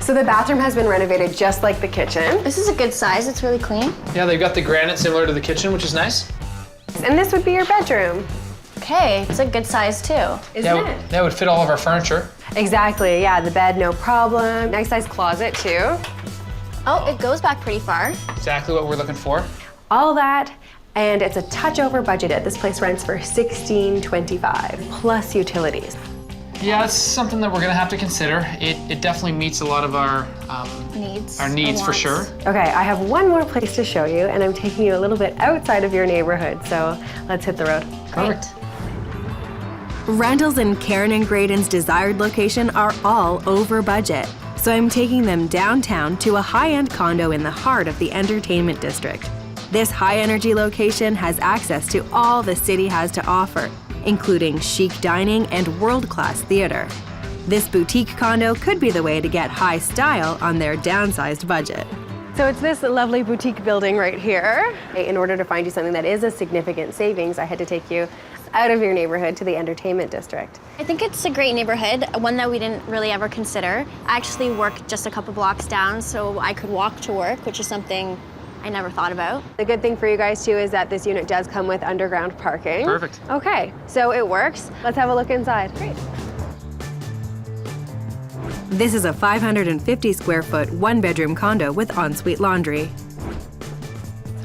So the bathroom has been renovated just like the kitchen. This is a good size. It's really clean. Yeah, they've got the granite similar to the kitchen, which is nice. And this would be your bedroom. Okay, it's a good size too. Isn't it? That would fit all of our furniture. Exactly, yeah, the bed, no problem. Nice size closet too. Oh, it goes back pretty far. Exactly what we're looking for. All that, and it's a touch over budgeted. This place rents for $16.25 plus utilities. Yeah, that's something that we're gonna have to consider. It definitely meets a lot of our needs for sure. Okay, I have one more place to show you, and I'm taking you a little bit outside of your neighborhood, so let's hit the road. Perfect. Rentals in Karen and Graydon's desired location are all over budget, so I'm taking them downtown to a high-end condo in the heart of the entertainment district. This high-energy location has access to all the city has to offer, including chic dining and world-class theater. This boutique condo could be the way to get high style on their downsized budget. So it's this lovely boutique building right here. In order to find you something that is a significant savings, I had to take you out of your neighborhood to the entertainment district. I think it's a great neighborhood, one that we didn't really ever consider. I actually work just a couple blocks down, so I could walk to work, which is something I never thought about. The good thing for you guys too is that this unit does come with underground parking. Perfect. Okay, so it works. Let's have a look inside. Great. This is a 550 square foot, 1-bedroom condo with ensuite laundry.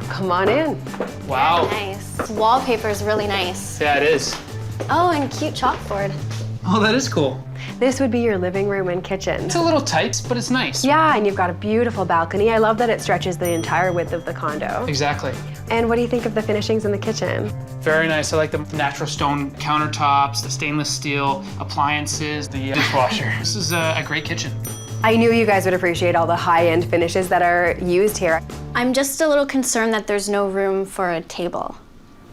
Come on in. Wow. Very nice. The wallpaper is really nice. Yeah, it is. Oh, and cute chalkboard. Oh, that is cool. This would be your living room and kitchen. It's a little tight, but it's nice. Yeah, and you've got a beautiful balcony. I love that it stretches the entire width of the condo. Exactly. And what do you think of the finishings in the kitchen? Very nice. I like the natural stone countertops, the stainless steel appliances, the dishwasher. This is a great kitchen. I knew you guys would appreciate all the high-end finishes that are used here. I'm just a little concerned that there's no room for a table.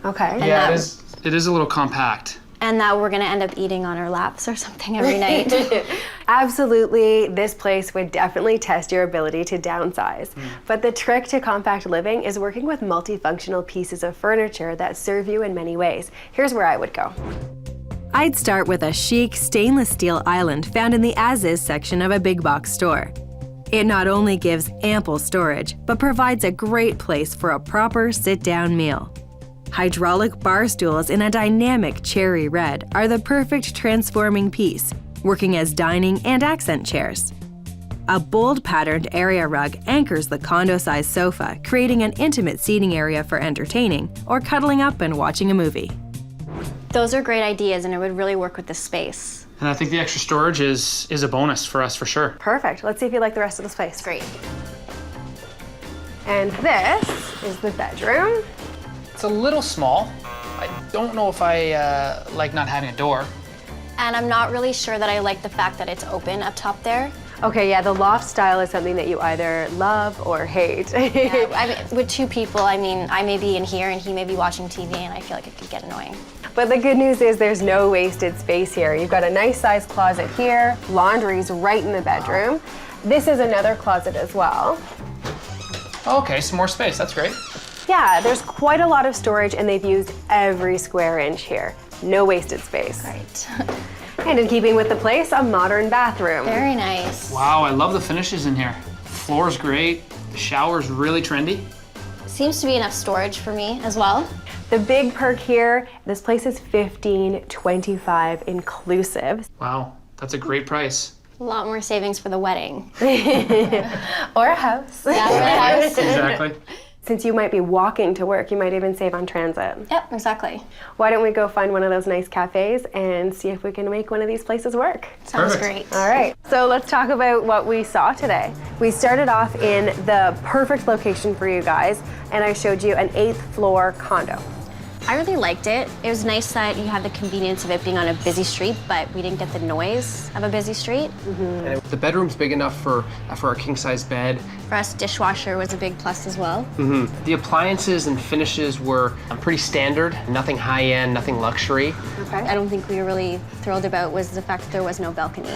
Okay. Yeah, it is a little compact. And that we're gonna end up eating on our laps or something every night. Absolutely, this place would definitely test your ability to downsize. But the trick to compact living is working with multifunctional pieces of furniture that serve you in many ways. Here's where I would go. I'd start with a chic stainless steel island found in the as-is section of a big box store. It not only gives ample storage, but provides a great place for a proper sit-down meal. Hydraulic bar stools in a dynamic cherry red are the perfect transforming piece, working as dining and accent chairs. A bold patterned area rug anchors the condo-sized sofa, creating an intimate seating area for entertaining or cuddling up and watching a movie. Those are great ideas, and it would really work with the space. And I think the extra storage is a bonus for us for sure. Perfect. Let's see if you like the rest of this place. Great. And this is the bedroom. It's a little small. I don't know if I like not having a door. And I'm not really sure that I like the fact that it's open up top there. Okay, yeah, the loft style is something that you either love or hate. Yeah, I mean, with two people, I mean, I may be in here and he may be watching TV, and I feel like it could get annoying. But the good news is there's no wasted space here. You've got a nice sized closet here, laundry's right in the bedroom. This is another closet as well. Okay, some more space, that's great. Yeah, there's quite a lot of storage and they've used every square inch here. No wasted space. Right. And in keeping with the place, a modern bathroom. Very nice. Wow, I love the finishes in here. Floor's great, the shower's really trendy. Seems to be enough storage for me as well. The big perk here, this place is $15.25 inclusive. Wow, that's a great price. A lot more savings for the wedding. Or a house. Yeah, or a house. Exactly. Since you might be walking to work, you might even save on transit. Yep, exactly. Why don't we go find one of those nice cafes and see if we can make one of these places work? Sounds great. All right, so let's talk about what we saw today. We started off in the perfect location for you guys, and I showed you an 8th floor condo. I really liked it. It was nice that you had the convenience of it being on a busy street, but we didn't get the noise of a busy street. And the bedroom's big enough for a king-size bed. For us, dishwasher was a big plus as well. The appliances and finishes were pretty standard, nothing high-end, nothing luxury. Okay. I don't think we were really thrilled about was the fact that there was no balcony.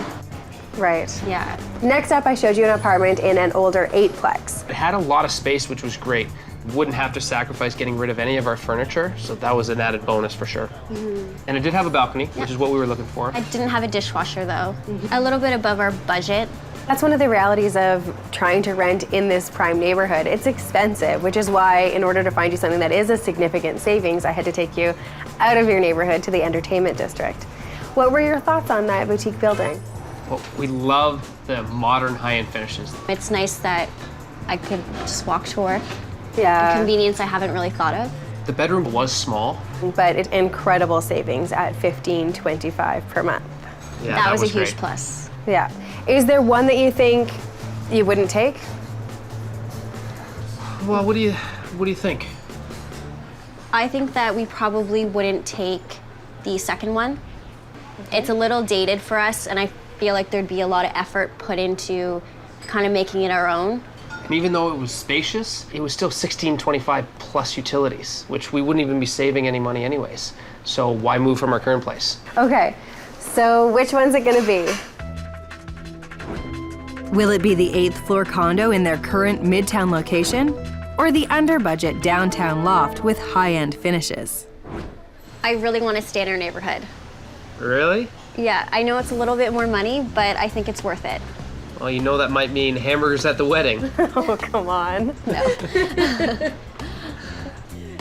Right. Yeah. Next up, I showed you an apartment in an older 8-plex. It had a lot of space, which was great. Wouldn't have to sacrifice getting rid of any of our furniture, so that was an added bonus for sure. And it did have a balcony, which is what we were looking for. I didn't have a dishwasher though. A little bit above our budget. That's one of the realities of trying to rent in this prime neighborhood. It's expensive, which is why in order to find you something that is a significant savings, I had to take you out of your neighborhood to the entertainment district. What were your thoughts on that boutique building? Well, we love the modern high-end finishes. It's nice that I could just walk to work. Yeah. A convenience I haven't really thought of. The bedroom was small. But it's incredible savings at $15.25 per month. Yeah, that was a great. huge plus. Yeah. Is there one that you think you wouldn't take? Well, what do you think? I think that we probably wouldn't take the second one. It's a little dated for us, and I feel like there'd be a lot of effort put into kind of making it our own. And even though it was spacious, it was still $16.25 plus utilities, which we wouldn't even be saving any money anyways. So why move from our current place? Okay, so which one's it gonna be? Will it be the 8th floor condo in their current midtown location? Or the under-budget downtown loft with high-end finishes? I really want to stay in our neighborhood. Really? Yeah, I know it's a little bit more money, but I think it's worth it. Well, you know that might mean hamburgers at the wedding. Oh, come on. No.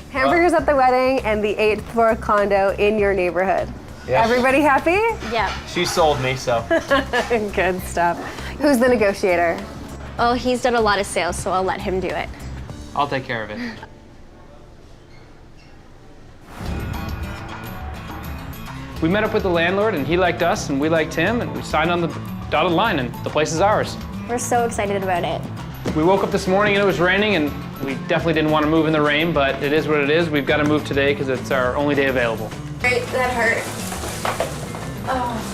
Hamburgers at the wedding and the 8th floor condo in your neighborhood. Yeah. Everybody happy? Yeah. She sold me, so. Good stuff. Who's the negotiator? Oh, he's done a lot of sales, so I'll let him do it. I'll take care of it. We met up with the landlord, and he liked us, and we liked him, and we signed on the dotted line, and the place is ours. We're so excited about it. We woke up this morning and it was raining, and we definitely didn't want to move in the rain, but it is what it is. We've got to move today because it's our only day available. Right, that hurt.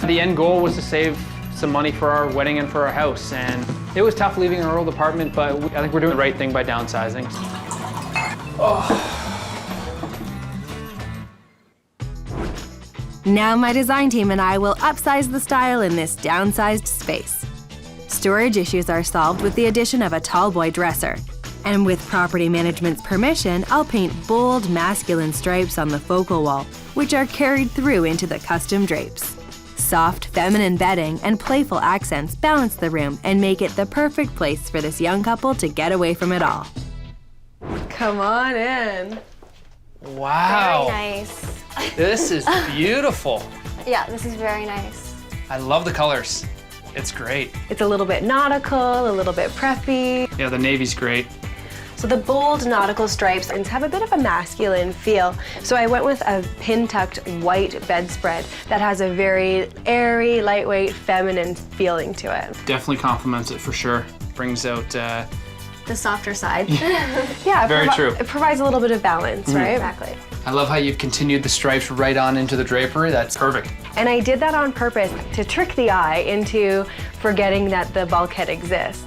The end goal was to save some money for our wedding and for our house, and it was tough leaving our old apartment, but I think we're doing the right thing by downsizing. Now my design team and I will upsize the style in this downsized space. Storage issues are solved with the addition of a tall boy dresser. And with property management's permission, I'll paint bold, masculine stripes on the focal wall, which are carried through into the custom drapes. Soft, feminine bedding and playful accents balance the room and make it the perfect place for this young couple to get away from it all. Come on in. Wow. Very nice. This is beautiful. Yeah, this is very nice. I love the colors. It's great. It's a little bit nautical, a little bit preppy. Yeah, the navy's great. So the bold nautical stripes have a bit of a masculine feel. So I went with a pin-tucked white bedspread that has a very airy, lightweight, feminine feeling to it. Definitely complements it for sure. Brings out The softer side. Yeah, Very true. It provides a little bit of balance, right? Exactly. I love how you've continued the stripes right on into the drapery. That's perfect. And I did that on purpose to trick the eye into forgetting that the bulkhead exists.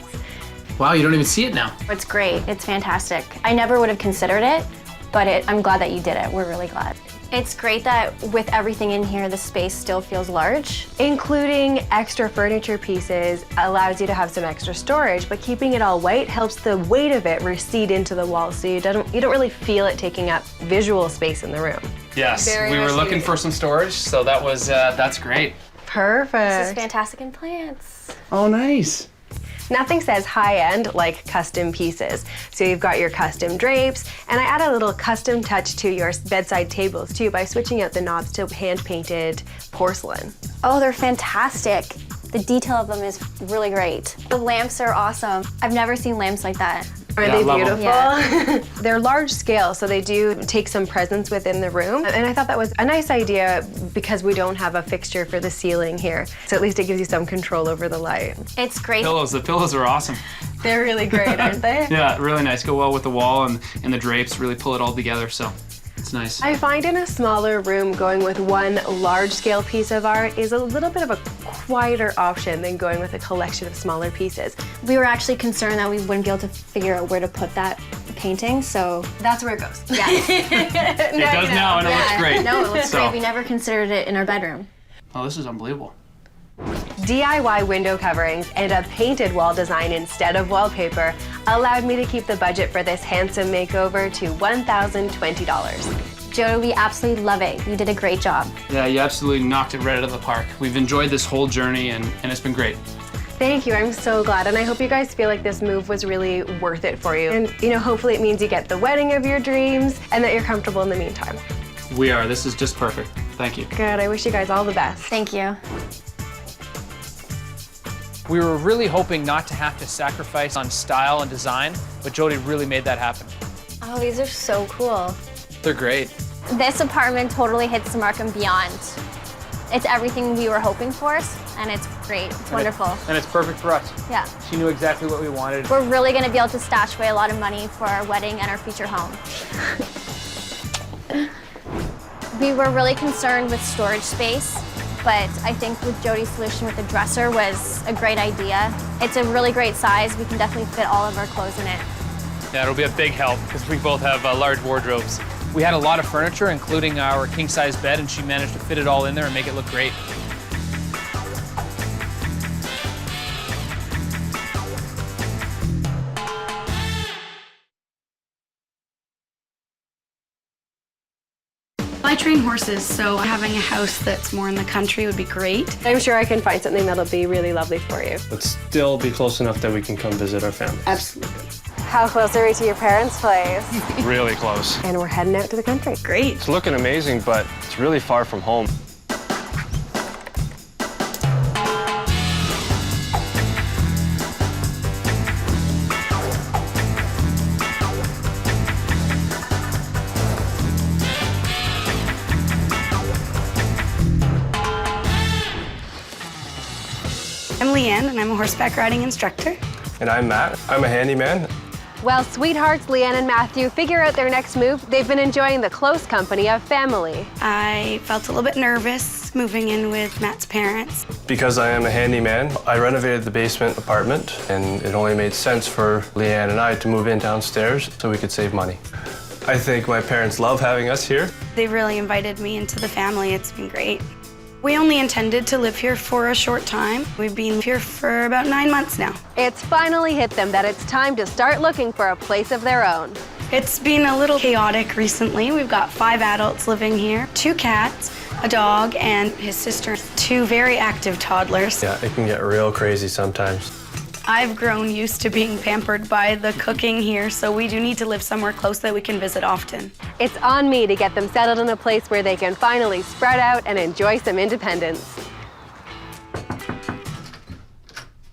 Wow, you don't even see it now. It's great. It's fantastic. I never would have considered it, but I'm glad that you did it. We're really glad. It's great that with everything in here, the space still feels large. Including extra furniture pieces allows you to have some extra storage, but keeping it all white helps the weight of it recede into the wall, so you don't really feel it taking up visual space in the room. Yes, Very we were much looking needed. for some storage, so that was that's great. Perfect. This is fantastic in plants. Oh, nice. Nothing says high-end like custom pieces. So you've got your custom drapes, and I add a little custom touch to your bedside tables too by switching out the knobs to hand-painted porcelain. Oh, they're fantastic. The detail of them is really great. The lamps are awesome. I've never seen lamps like that. Are they beautiful? Yeah. They're large scale, so they do take some presence within the room. And I thought that was a nice idea because we don't have a fixture for the ceiling here. So at least it gives you some control over the light. It's great. The pillows are awesome. They're really great, aren't they? Yeah, really nice. Go well with the wall and the drapes, really pull it all together, so it's nice. I find in a smaller room, going with one large-scale piece of art is a little bit of a quieter option than going with a collection of smaller pieces. We were actually concerned that we wouldn't be able to figure out where to put that painting, so... That's where it goes. Yeah. It does now, and it looks great. No, it looks So- great. We never considered it in our bedroom. Oh, this is unbelievable. DIY window coverings and a painted wall design instead of wallpaper allowed me to keep the budget for this handsome makeover to $1,020. Jodi, we absolutely love it. You did a great job. Yeah, you absolutely knocked it right out of the park. We've enjoyed this whole journey, and it's been great. Thank you, I'm so glad. And I hope you guys feel like this move was really worth it for you. And hopefully it means you get the wedding of your dreams and that you're comfortable in the meantime. We are. This is just perfect. Thank you. Good, I wish you guys all the best. Thank you. We were really hoping not to have to sacrifice on style and design, but Jodi really made that happen. Oh, these are so cool. They're great. This apartment totally hits the mark and beyond. It's everything we were hoping for, and it's great. It's wonderful. And it's perfect for us. Yeah. She knew exactly what we wanted. We're really going to be able to stash away a lot of money for our wedding and our future home. We were really concerned with storage space, but I think with Jodi's solution with the dresser was a great idea. It's a really great size. We can definitely fit all of our clothes in it. Yeah, it'll be a big help because we both have large wardrobes. We had a lot of furniture, including our king-size bed, and she managed to fit it all in there and make it look great. I train horses, so having a house that's more in the country would be great. I'm sure I can find something that'll be really lovely for you. But still be close enough that we can come visit our family. Absolutely. How close are we to your parents' place? Really close. And we're heading out to the country. Great. It's looking amazing, but it's really far from home. I'm Leanne, and I'm a horseback riding instructor. And I'm Matt. I'm a handyman. Well, sweethearts, Leanne and Matthew figure out their next move. They've been enjoying the close company of family. I felt a little bit nervous moving in with Matt's parents. Because I am a handyman, I renovated the basement apartment, and it only made sense for Leanne and I to move in downstairs so we could save money. I think my parents love having us here. They really invited me into the family. It's been great. We only intended to live here for a short time. We've been here for about 9 months now. It's finally hit them that it's time to start looking for a place of their own. It's been a little chaotic recently. We've got 5 adults living here, 2 cats, a dog, and his sister, 2 very active toddlers. Yeah, it can get real crazy sometimes. I've grown used to being pampered by the cooking here, so we do need to live somewhere close that we can visit often. It's on me to get them settled in a place where they can finally spread out and enjoy some independence.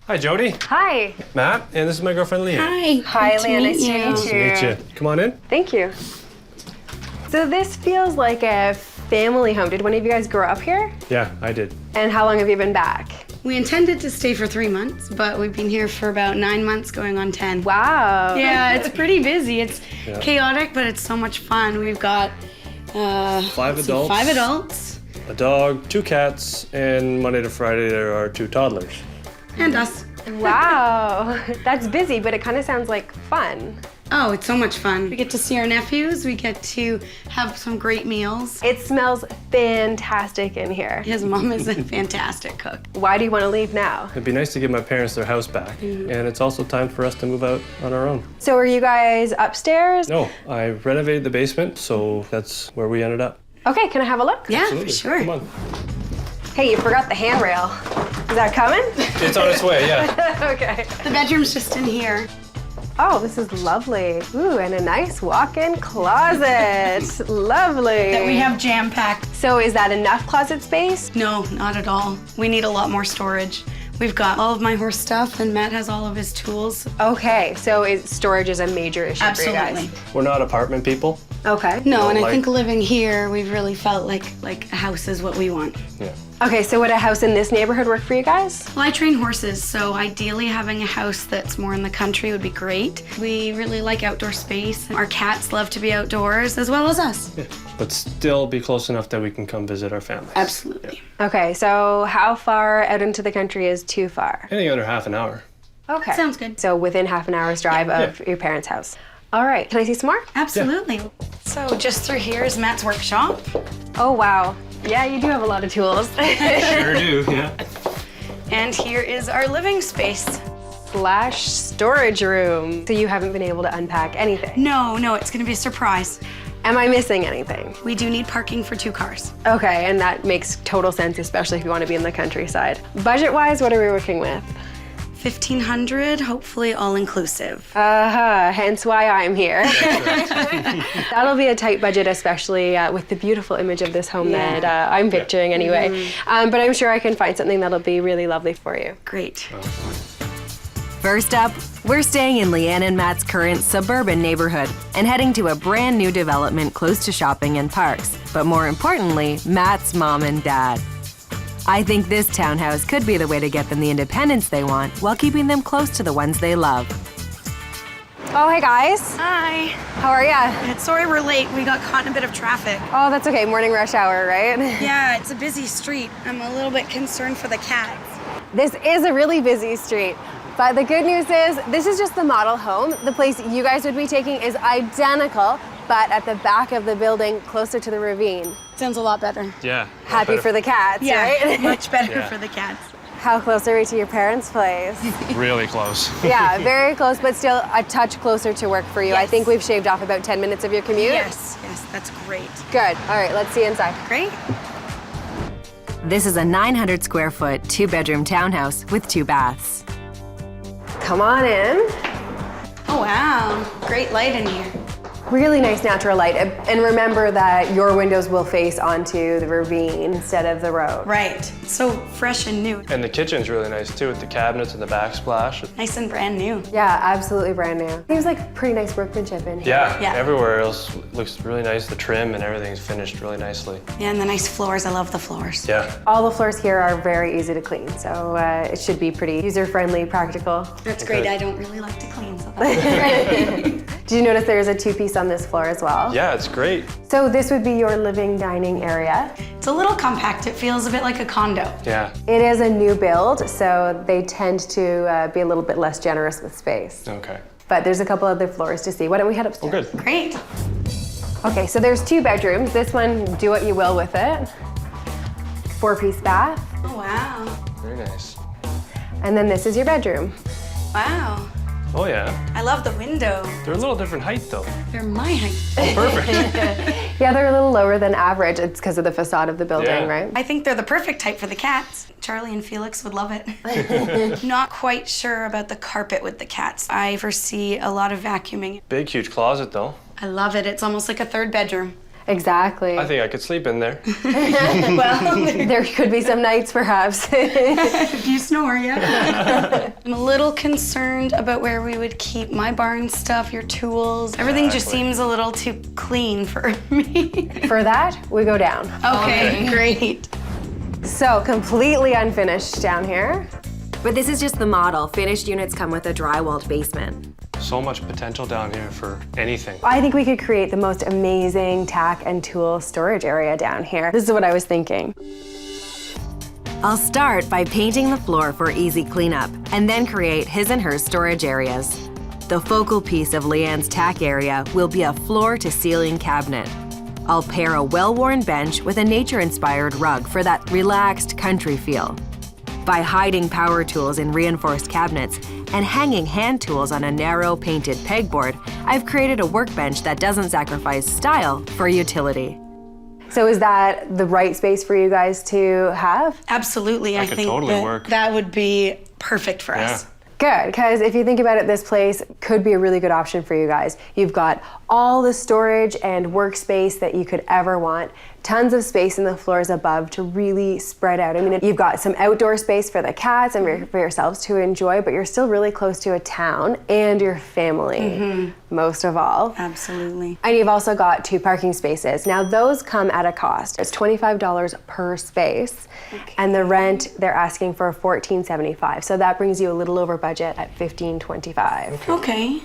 Hi, Jodi. Hi. Matt, and this is my girlfriend, Leah. Hi, Leah. Nice to meet you. Nice to meet you. Come on in. Thank you. So this feels like a family home. Did one of you guys grow up here? Yeah, I did. And how long have you been back? We intended to stay for 3 months, but we've been here for about 9 months, going on 10. Wow. Yeah, it's pretty busy. It's Yeah. chaotic, but it's so much fun. We've got 5 adults. 5 adults. A dog, 2 cats, and Monday to Friday there are 2 toddlers. And us. Wow. That's busy, but it kind of sounds like fun. Oh, it's so much fun. We get to see our nephews. We get to have some great meals. It smells fantastic in here. His mom is a fantastic cook. Why do you want to leave now? It'd be nice to give my parents their house back, and it's also time for us to move out on our own. So are you guys upstairs? No, I renovated the basement, so that's where we ended up. Okay, can I have a look? Yeah, Absolutely. sure. Come on. Hey, you forgot the handrail. Is that coming? It's on its way, yeah. Okay. The bedroom's just in here. Oh, this is lovely. Ooh, and a nice walk-in closet. Lovely. That we have jam-packed. So is that enough closet space? No, not at all. We need a lot more storage. We've got all of my horse stuff, and Matt has all of his tools. Okay, so storage is a major issue for you Absolutely. guys. We're not apartment people. Okay. No, and I like- think living here, we've really felt like a house is what we want. Yeah. Okay, so would a house in this neighborhood work for you guys? Well, I train horses, so ideally having a house that's more in the country would be great. We really like outdoor space. Our cats love to be outdoors, as well as us. Yeah. But still be close enough that we can come visit our family. Absolutely. Okay, so how far out into the country is too far? Anything under half an hour. Okay. Sounds good. So within half an hour's drive of your parents' house. All right, can I see some more? Absolutely. So just through here is Matt's workshop. Oh, wow. Yeah, you do have a lot of tools. Sure do, yeah. And here is our living space. / storage room. So you haven't been able to unpack anything? No, it's gonna be a surprise. Am I missing anything? We do need parking for 2 cars. Okay, and that makes total sense, especially if you want to be in the countryside. Budget-wise, what are we working with? $1,500, hopefully all inclusive. Hence why I'm here. That'll be a tight budget, especially with the beautiful image of this home that I'm picturing anyway. But I'm sure I can find something that'll be really lovely for you. Great. First up, we're staying in Leanne and Matt's current suburban neighborhood and heading to a brand new development close to shopping and parks, but more importantly, Matt's mom and dad. I think this townhouse could be the way to get them the independence they want while keeping them close to the ones they love. Oh, hey guys. Hi. How are ya? Sorry we're late. We got caught in a bit of traffic. Oh, that's okay. Morning rush hour, right? Yeah, it's a busy street. I'm a little bit concerned for the cats. This is a really busy street. But the good news is, this is just the model home. The place you guys would be taking is identical, but at the back of the building, closer to the ravine. Sounds a lot better. Yeah. Happy for the cats, right? Much better Yeah. for the cats. How close are we to your parents' place? Really close. Yeah, very close, but still a touch closer to work for you. I Yes. think we've shaved off about 10 minutes of your commute. Yes, that's great. Good. All right, let's see inside. Great. This is a 900 square foot, 2-bedroom townhouse with 2 baths. Come on in. Oh, wow. Great light in here. Really nice natural light. And remember that your windows will face onto the ravine instead of the road. Right. So fresh and new. And the kitchen's really nice too with the cabinets and the backsplash. Nice and brand new. Yeah, absolutely brand new. Seems like pretty nice workmanship in here. Yeah, everywhere else looks really nice. The trim and everything's finished really nicely. Yeah, and the nice floors. I love the floors. Yeah. All the floors here are very easy to clean, so it should be pretty user-friendly, practical. That's great. I don't really like to clean, so that's great. Did you notice there's a 2-piece on this floor as well? Yeah, it's great. So this would be your living dining area. It's a little compact. It feels a bit like a condo. Yeah. It is a new build, so they tend to be a little bit less generous with space. Okay. But there's a couple other floors to see. Why don't we head upstairs? Oh, good. Great. Okay, so there's 2 bedrooms. This one, do what you will with it. 4-piece bath. Oh, wow. Very nice. And then this is your bedroom. Wow. Oh yeah. I love the window. They're a little different height though. They're my height. Oh, perfect. Yeah, they're a little lower than average. It's because of the facade of the building, Yeah. right? I think they're the perfect height for the cats. Charlie and Felix would love it. Not quite sure about the carpet with the cats. I foresee a lot of vacuuming. Big, huge closet though. I love it. It's almost like a 3rd bedroom. Exactly. I think I could sleep in there. Well, there could be some nights, perhaps. if you snore, yeah. I'm a little concerned about where we would keep my barn stuff, your tools. Everything just seems a little too clean for me. For that, we go down. Okay, great. So, completely unfinished down here. But this is just the model. Finished units come with a drywalled basement. So much potential down here for anything. I think we could create the most amazing tack and tool storage area down here. This is what I was thinking. I'll start by painting the floor for easy cleanup, and then create his and her storage areas. The focal piece of Leanne's tack area will be a floor-to-ceiling cabinet. I'll pair a well-worn bench with a nature-inspired rug for that relaxed country feel. By hiding power tools in reinforced cabinets and hanging hand tools on a narrow painted pegboard, I've created a workbench that doesn't sacrifice style for utility. So is that the right space for you guys to have? Absolutely. I could think totally work. that would be perfect for us. Good, because if you think about it, this place could be a really good option for you guys. You've got all the storage and workspace that you could ever want. Tons of space in the floors above to really spread out. I mean, you've got some outdoor space for the cats and for yourselves to enjoy, but you're still really close to a town and your family, most of all. Absolutely. And you've also got 2 parking spaces. Now, those come at a cost. It's $25 per space, and the rent, they're asking for $14.75. So that brings you a little over budget at $15.25. Okay.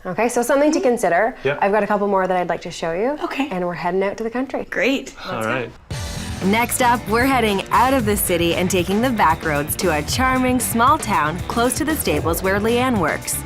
Okay, so something to consider. Yep. I've got a couple more that I'd like to show you. Okay. And we're heading out to the country. Great. All right. Next up, we're heading out of the city and taking the back roads to a charming small town close to the stables where Leanne works.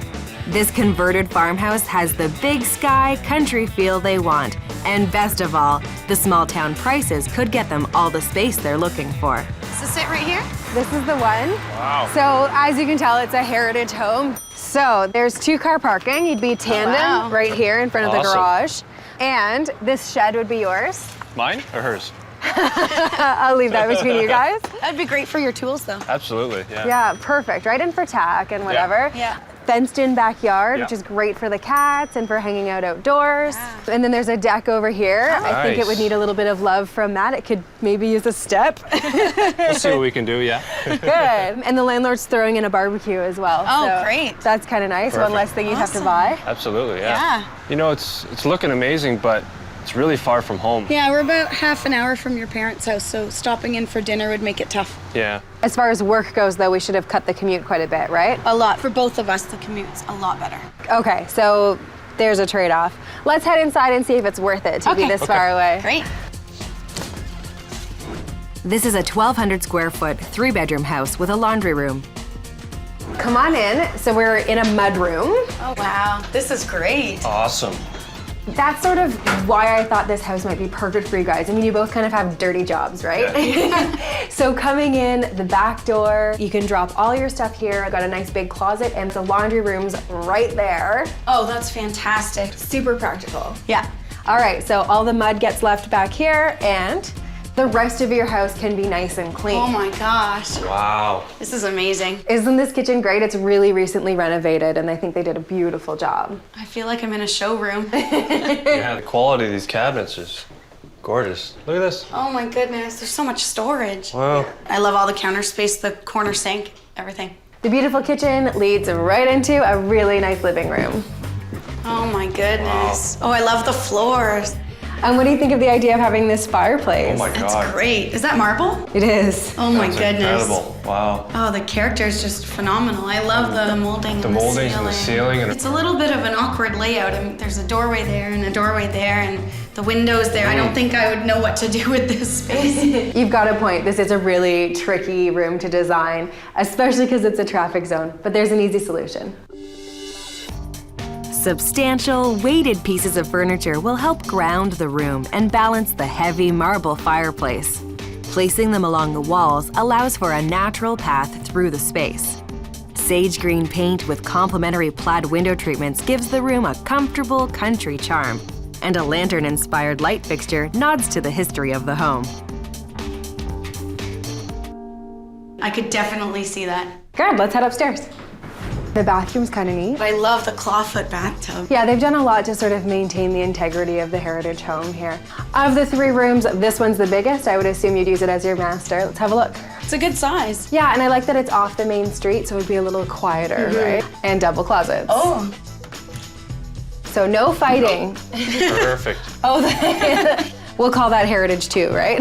This converted farmhouse has the big sky, country feel they want. And best of all, the small town prices could get them all the space they're looking for. Is this it right here? This is the one. Wow. So as you can tell, it's a heritage home. So there's 2-car parking. You'd be tandem right here in front of the garage. And this shed would be yours. Mine or hers? I'll leave that between you guys. That'd be great for your tools, though. Absolutely, yeah. Yeah, perfect. Right in for tack and whatever. Yeah. Fenced in backyard, Yeah. which is great for the cats and for hanging out outdoors. And then there's a deck over here. I think it would Nice. need a little bit of love from Matt. It could maybe use a step. We'll see what we can do, yeah. Good. And the landlord's throwing in a barbecue as well. Oh, so great. That's kind of nice. One Perfect. less thing you'd have to buy. Absolutely, yeah. Yeah. You know, it's looking amazing, but it's really far from home. Yeah, we're about half an hour from your parents' house, so stopping in for dinner would make it tough. Yeah. As far as work goes, though, we should have cut the commute quite a bit, right? A lot. For both of us, the commute's a lot better. Okay, so there's a trade-off. Let's head inside and see if it's worth it to be this far away. Great. This is a 1,200 square foot, 3-bedroom house with a laundry room. Come on in. So we're in a mud room. Oh, wow. This is great. Awesome. That's sort of why I thought this house might be perfect for you guys. I mean, you both kind of have dirty jobs, right? Yeah. So coming in the back door, you can drop all your stuff here. I got a nice big closet and the laundry room's right there. Oh, that's fantastic. Super practical. Yeah. All right, so all the mud gets left back here and the rest of your house can be nice and clean. Oh my gosh. Wow. This is amazing. Isn't this kitchen great? It's really recently renovated and I think they did a beautiful job. I feel like I'm in a showroom. Yeah, the quality of these cabinets is gorgeous. Look at this. Oh my goodness, there's so much storage. Wow. I love all the counter space, the corner sink, everything. The beautiful kitchen leads right into a really nice living room. Oh my goodness. Wow. Oh, I love the floors. And what do you think of the idea of having this fireplace? Oh my God. That's great. Is that marble? It is. Oh my That's goodness. incredible. Wow. Oh, the character is just phenomenal. I love the molding. The moldings and the ceiling. And It's a little bit of an awkward layout. I mean, there's a doorway there and a doorway there and the windows there. I don't think I would know what to do with this space. You've got a point. This is a really tricky room to design, especially because it's a traffic zone, but there's an easy solution. Substantial, weighted pieces of furniture will help ground the room and balance the heavy marble fireplace. Placing them along the walls allows for a natural path through the space. Sage green paint with complementary plaid window treatments gives the room a comfortable country charm, and a lantern-inspired light fixture nods to the history of the home. I could definitely see that. Good, let's head upstairs. The bathroom's kind of neat. I love the clawfoot bathtub. Yeah, they've done a lot to sort of maintain the integrity of the heritage home here. Of the 3 rooms, this one's the biggest. I would assume you'd use it as your master. Let's have a look. It's a good size. Yeah, and I like that it's off the main street, so it'd be a little quieter, right? And double closets. Oh. So no fighting. Perfect. We'll call that heritage too, right?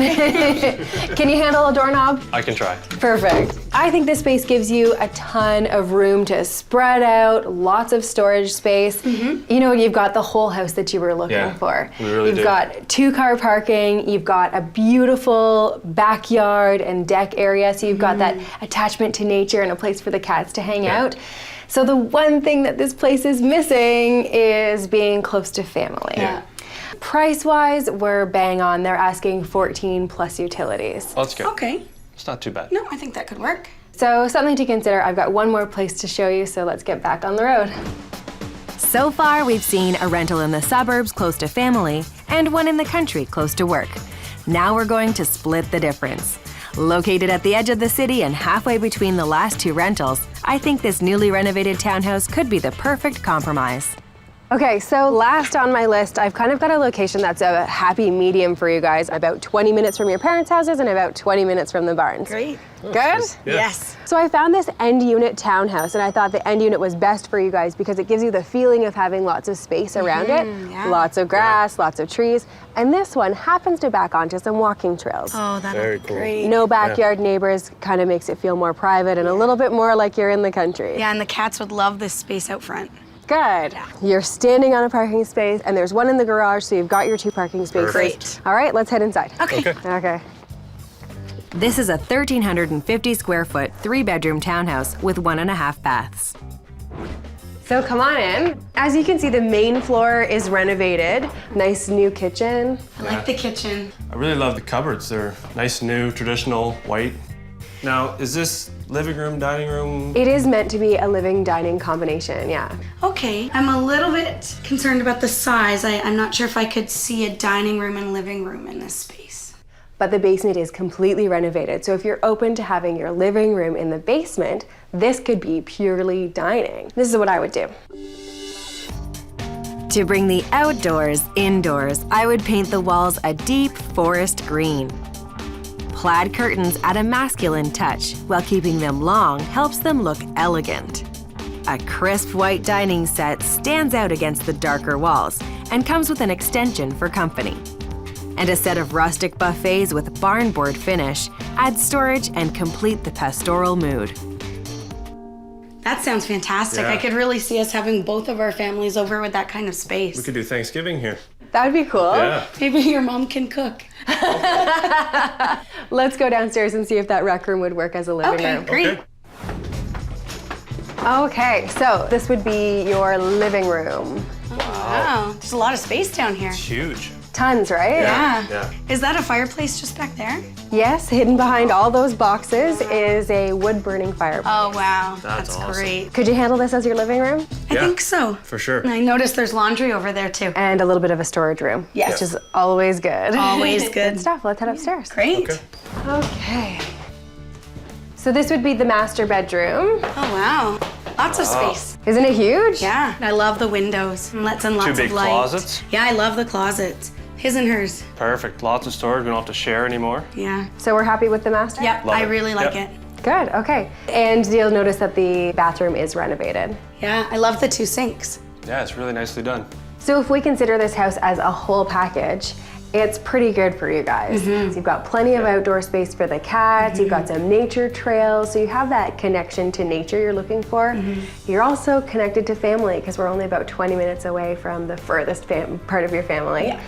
Can you handle a doorknob? I can try. Perfect. I think this space gives you a ton of room to spread out, lots of storage space. You know, you've got the whole house that you were looking for. We really You've do. got 2-car parking, you've got a beautiful backyard and deck area, so you've got that attachment to nature and a place for the cats to hang out. So the one thing that this place is missing is being close to family. Yeah. Price-wise, we're bang on. They're asking 14 plus utilities. Well, that's good. Okay. It's not too bad. No, I think that could work. So something to consider. I've got one more place to show you, so let's get back on the road. So far, we've seen a rental in the suburbs close to family and one in the country close to work. Now we're going to split the difference. Located at the edge of the city and halfway between the last 2 rentals, I think this newly renovated townhouse could be the perfect compromise. Okay, so last on my list, I've kind of got a location that's a happy medium for you guys. About 20 minutes from your parents' houses and about 20 minutes from the barns. Great. Good? Yeah. Yes. So I found this end unit townhouse, and I thought the end unit was best for you guys because it gives you the feeling of having lots of space around it. Yeah. Lots of grass, lots of trees. And this one happens to back onto some walking trails. Oh, that'll Very be cool. great. No backyard neighbors, kind of makes it feel more private and a little bit more like you're in the country. Yeah, and the cats would love this space out front. Good. You're standing on a parking space, and there's one in the garage, so you've got your 2 parking spaces. Great. All right, let's head inside. Okay. Okay. This is a 1,350 square foot, 3-bedroom townhouse with 1.5 baths. So come on in. As you can see, the main floor is renovated. Nice new kitchen. I like the kitchen. I really love the cupboards. They're nice, new, traditional, white. Now, is this living room, dining room? It is meant to be a living dining combination, yeah. Okay, I'm a little bit concerned about the size. I'm not sure if I could see a dining room and living room in this space. But the basement is completely renovated. So if you're open to having your living room in the basement, this could be purely dining. This is what I would do. To bring the outdoors indoors, I would paint the walls a deep forest green. Plaid curtains add a masculine touch, while keeping them long helps them look elegant. A crisp white dining set stands out against the darker walls and comes with an extension for company. And a set of rustic buffets with barnboard finish add storage and complete the pastoral mood. That sounds fantastic. Yeah. I could really see us having both of our families over with that kind of space. We could do Thanksgiving here. That would be cool. Yeah. Maybe your mom can cook. Let's go downstairs and see if that rec room would work as a living room. Great. Okay. Okay, so this would be your living room. Wow. There's a lot of space down here. It's huge. Tons, right? Yeah. Is that a fireplace just back there? Yes, hidden behind all those boxes is a wood-burning fireplace. Oh, wow. That's awesome. Great. Could you handle this as your living room? I think so. For sure. And I noticed there's laundry over there too. And a little bit of a storage room. Yes. Which is always good. Always good. Good stuff. Let's head upstairs. Great. Okay. Okay. So this would be the master bedroom. Oh, wow. Lots of space. Isn't it huge? Yeah. I love the windows and lots and lots Two big of light. closets. Yeah, I love the closets. His and hers. Perfect. Lots of storage. We don't have to share anymore. Yeah. So we're happy with the master? Yep, Love I it. really like Yep. it. Good, okay. And you'll notice that the bathroom is renovated. Yeah, I love the 2 sinks. Yeah, it's really nicely done. So if we consider this house as a whole package, it's pretty good for you guys. So you've got plenty of outdoor space for the cats, you've got some nature trails, so you have that connection to nature you're looking for. You're also connected to family because we're only about 20 minutes away from the furthest part of your family. Yeah.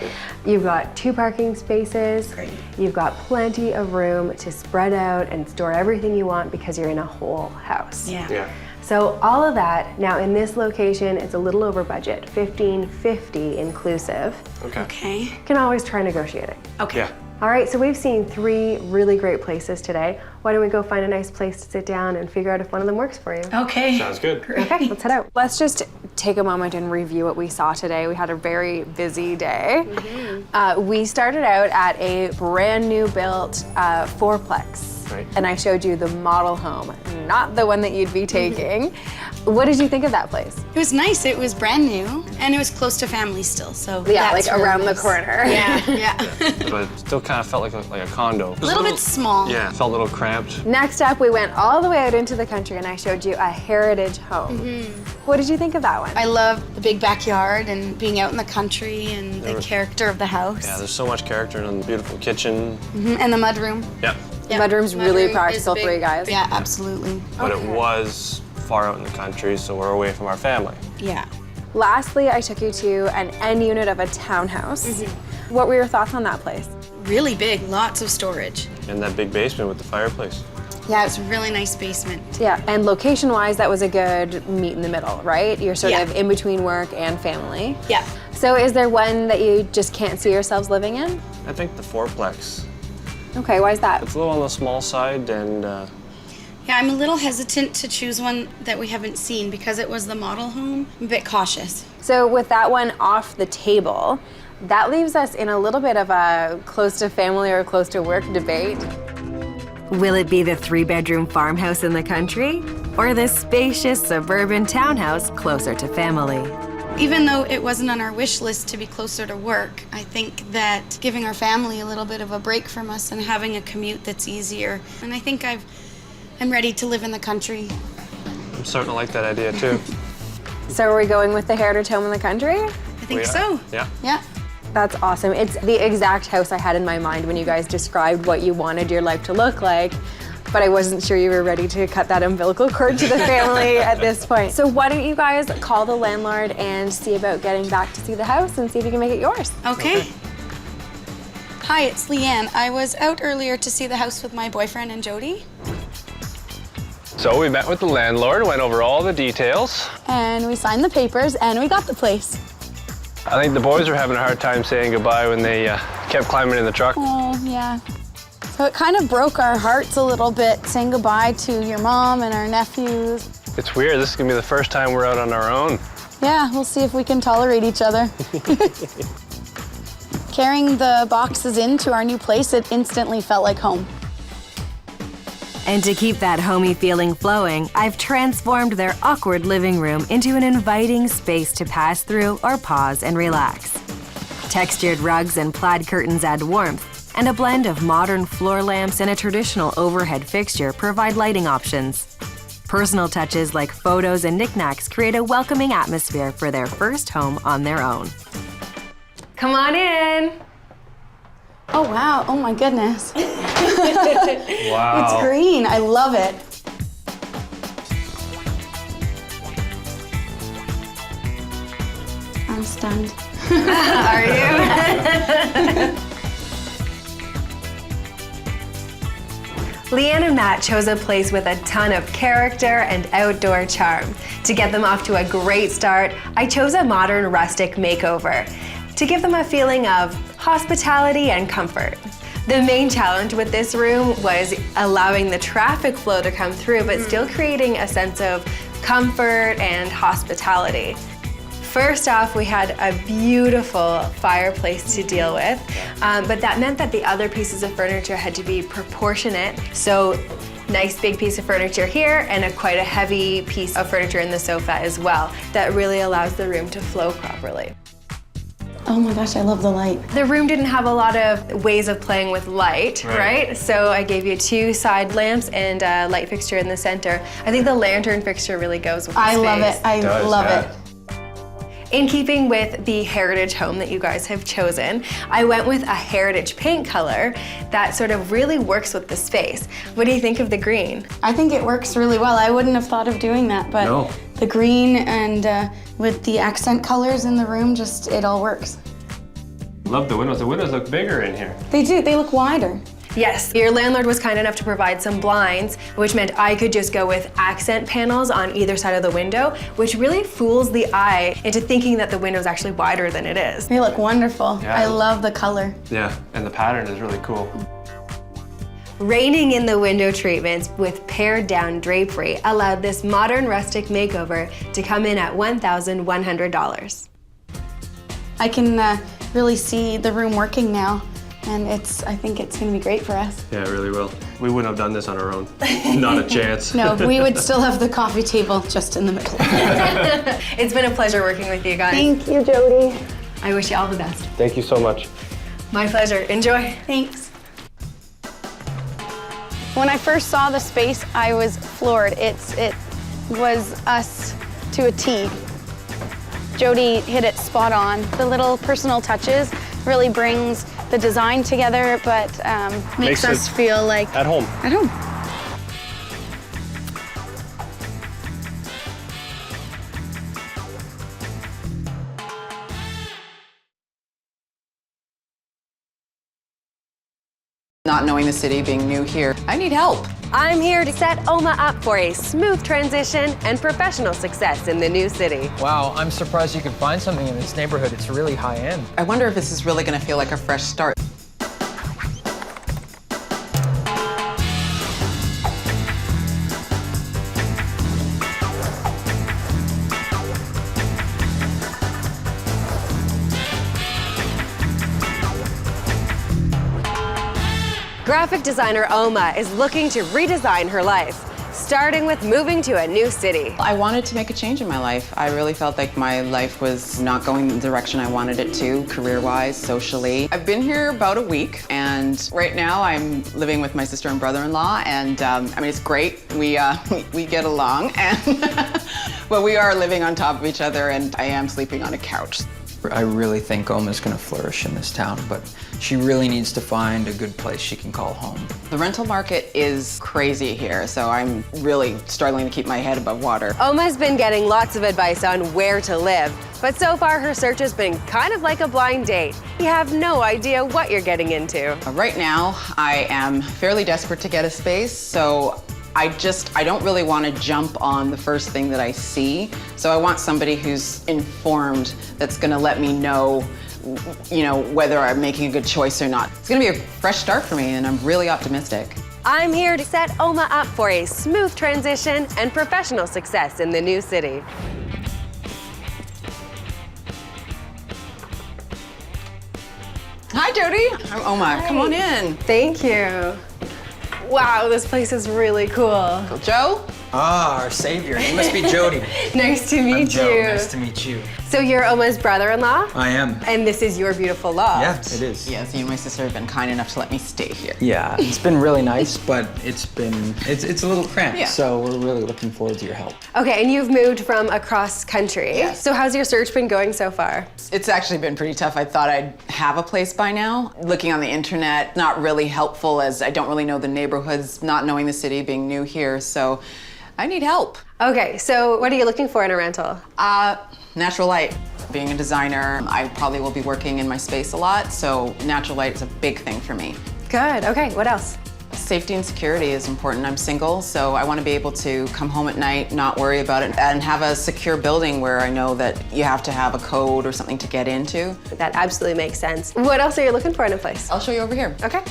You've got 2 parking spaces. Great. You've got plenty of room to spread out and store everything you want because you're in a whole house. Yeah. Yeah. So all of that, now in this location, it's a little over budget, $1,550 inclusive. Okay. You can always try negotiating. Okay. Yeah. All right, so we've seen 3 really great places today. Why don't we go find a nice place to sit down and figure out if one of them works for you? Okay. Sounds good. Okay, let's head out. Let's just take a moment and review what we saw today. We had a very busy day. We started out at a brand new built fourplex. Right. And I showed you the model home, not the one that you'd be taking. What did you think of that place? It was nice. It was brand new, and it was close to family still. So Yeah, that's like really around nice. the corner. Yeah. But it still kind of felt like a condo. A little bit small. Yeah, it felt a little cramped. Next up, we went all the way out into the country and I showed you a heritage home. What did you think of that one? I love the big backyard and being out in the country and the character of the house. Yeah, there's so much character in the beautiful kitchen. And the mudroom. Yeah. The mudroom's really Mudroom practical is for you guys. Yeah, absolutely. But it was far out in the country, so we're away from our family. Yeah. Lastly, I took you to an end unit of a townhouse. What were your thoughts on that place? Really big, lots of storage. And that big basement with the fireplace. Yeah, it's a really nice basement. Yeah, and location-wise, that was a good meet in the middle, right? You're sort Yeah. of in between work and family. Yeah. So is there one that you just can't see yourselves living in? I think the fourplex. Okay, why is that? It's a little on the small side, and Yeah, I'm a little hesitant to choose one that we haven't seen because it was the model home. I'm a bit cautious. So with that one off the table, that leaves us in a little bit of a close to family or close to work debate. Will it be the 3-bedroom farmhouse in the country or the spacious suburban townhouse closer to family? Even though it wasn't on our wish list to be closer to work, I think that giving our family a little bit of a break from us and having a commute that's easier. And I think I'm ready to live in the country. I'm starting to like that idea too. So are we going with the heritage home in the country? I think so. Yeah. Yeah. That's awesome. It's the exact house I had in my mind when you guys described what you wanted your life to look like, but I wasn't sure you were ready to cut that umbilical cord to the family at this point. So why don't you guys call the landlord and see about getting back to see the house and see if you can make it yours. Okay. Hi, it's Leanne. I was out earlier to see the house with my boyfriend and Jodi. So we met with the landlord, went over all the details. And we signed the papers and we got the place. I think the boys were having a hard time saying goodbye when they kept climbing in the truck. Oh, yeah. So it kind of broke our hearts a little bit, saying goodbye to your mom and our nephews. It's weird, this is gonna be the first time we're out on our own. Yeah, we'll see if we can tolerate each other. Carrying the boxes into our new place, it instantly felt like home. And to keep that homey feeling flowing, I've transformed their awkward living room into an inviting space to pass through or pause and relax. Textured rugs and plaid curtains add warmth, and a blend of modern floor lamps and a traditional overhead fixture provide lighting options. Personal touches like photos and knickknacks create a welcoming atmosphere for their first home on their own. Come on in. Oh, wow. Oh, my goodness. Wow. It's green. I love it. I'm stunned. Are you? Leanne and Matt chose a place with a ton of character and outdoor charm. To get them off to a great start, I chose a modern rustic makeover to give them a feeling of hospitality and comfort. The main challenge with this room was allowing the traffic flow to come through, but still creating a sense of comfort and hospitality. First off, we had a beautiful fireplace to deal with, but that meant that the other pieces of furniture had to be proportionate. So, nice big piece of furniture here and quite a heavy piece of furniture in the sofa as well. That really allows the room to flow properly. Oh my gosh, I love the light. The room didn't have a lot of ways of playing with light, right? So I gave you 2 side lamps and a light fixture in the center. I think the lantern fixture really goes with the space. I love it. I love it. In keeping with the heritage home that you guys have chosen, I went with a heritage paint color that sort of really works with the space. What do you think of the green? I think it works really well. I wouldn't have thought of doing that, but the green and with the accent colors in the room, just it all works. Love the windows. The windows look bigger in here. They do. They look wider. Yes, your landlord was kind enough to provide some blinds, which meant I could just go with accent panels on either side of the window, which really fools the eye into thinking that the window is actually wider than it is. They look wonderful. Yeah. I love the color. Yeah, and the pattern is really cool. Reining in the window treatments with pared down drapery allowed this modern rustic makeover to come in at $1,100. I can really see the room working now, and I think it's gonna be great for us. Yeah, it really will. We wouldn't have done this on our own. Not a chance. No, we would still have the coffee table just in the middle. It's been a pleasure working with you guys. Thank you, Jodi. I wish you all the best. Thank you so much. My pleasure. Enjoy. Thanks. When I first saw the space, I was floored. It was us to a T. Jodi hit it spot on. The little personal touches really brings the design together, but makes us feel like at home. At home. Not knowing the city, being new here, I need help. I'm here to set Oma up for a smooth transition and professional success in the new city. Wow, I'm surprised you could find something in this neighborhood. It's really high end. I wonder if this is really going to feel like a fresh start. Graphic designer Oma is looking to redesign her life, starting with moving to a new city. I wanted to make a change in my life. I really felt like my life was not going the direction I wanted it to, career-wise, socially. I've been here about a week, and right now I'm living with my sister and brother-in-law, and I mean, it's great. We get along, and but we are living on top of each other, and I am sleeping on a couch. I really think Oma's gonna flourish in this town, but she really needs to find a good place she can call home. The rental market is crazy here, so I'm really struggling to keep my head above water. Oma's been getting lots of advice on where to live, but so far her search has been kind of like a blind date. You have no idea what you're getting into. Right now, I am fairly desperate to get a space, so I don't really want to jump on the first thing that I see. So I want somebody who's informed, that's going to let me know, whether I'm making a good choice or not. It's going to be a fresh start for me, and I'm really optimistic. I'm here to set Oma up for a smooth transition and professional success in the new city. Hi, Jodi. I'm Oma. Hi. Come on in. Thank you. Wow, this place is really cool. Joe? Ah, our savior. You must be Jodi. Nice to meet Joe. you. Nice to meet you. So you're Oma's brother-in-law? I am. And this is your beautiful loft. Yeah, it is. Yes, you and my sister have been kind enough to let me stay here. Yeah, it's been really nice, but it's a little cramped, Yeah. so we're really looking forward to your help. Okay, and you've moved from across country. Yes. So how's your search been going so far? It's actually been pretty tough. I thought I'd have a place by now. Looking on the internet, not really helpful, as I don't really know the neighborhoods, not knowing the city, being new here, so I need help. Okay, so what are you looking for in a rental? Natural light. Being a designer, I probably will be working in my space a lot, so natural light is a big thing for me. Good, okay, what else? Safety and security is important. I'm single, so I want to be able to come home at night, not worry about it, and have a secure building where I know that you have to have a code or something to get into. That absolutely makes sense. What else are you looking for in a place? I'll show you over here. Okay.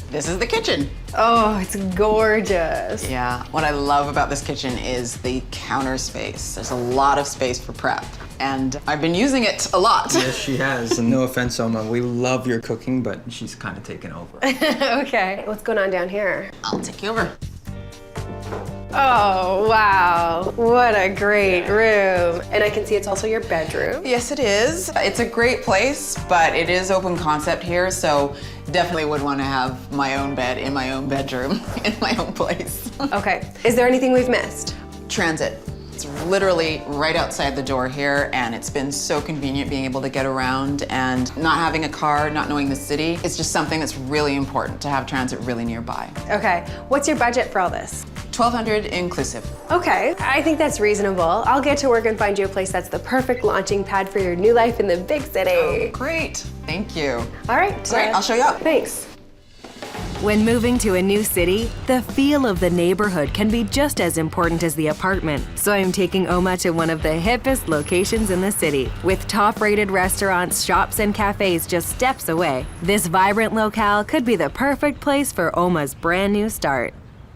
This is the kitchen. Oh, it's gorgeous. Yeah, what I love about this kitchen is the counter space. There's a lot of space for prep, and I've been using it a lot. Yes, she has. And no offense, Oma, we love your cooking, but she's kind of taken over. Okay, what's going on down here? I'll take you over. Oh, wow. What a great room. And I can see it's also your bedroom. Yes, it is. It's a great place, but it is open concept here, so definitely would want to have my own bed in my own bedroom, in my own place. Okay. Is there anything we've missed? Transit. It's literally right outside the door here, and it's been so convenient being able to get around, and not having a car, not knowing the city. It's just something that's really important to have transit really nearby. Okay. What's your budget for all this? $1,200 inclusive. Okay, I think that's reasonable. I'll get to work and find you a place that's the perfect launching pad for your new life in the big city. Oh, great. Thank you. All right. I'll show you out. Thanks. When moving to a new city, the feel of the neighborhood can be just as important as the apartment. So I'm taking Oma to one of the hippest locations in the city. With top-rated restaurants, shops, and cafes just steps away, this vibrant locale could be the perfect place for Oma's brand new start.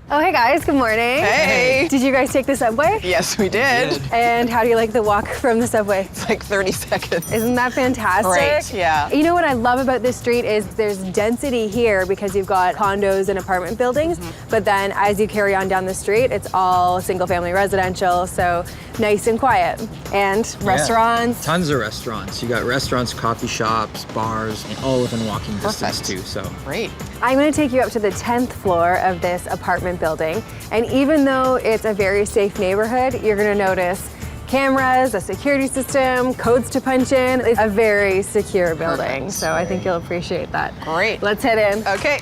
Oh, hey guys, good morning. Hey. Did you guys take the subway? Yes, we did. And how do you like the walk from the subway? It's like 30 seconds. Isn't that fantastic? Great, yeah. You know what I love about this street is there's density here because you've got condos and apartment buildings, but then as you carry on down the street, it's all single family residential, so nice and quiet. And restaurants. Tons of restaurants. You got restaurants, coffee shops, bars, and all within walking distance too, so. Great. I'm gonna take you up to the 10th floor of this apartment building. And even though it's a very safe neighborhood, you're gonna notice cameras, a security system, codes to punch in. It's a very secure building, Perfect. so I think you'll appreciate that. Great. Let's head in. Okay.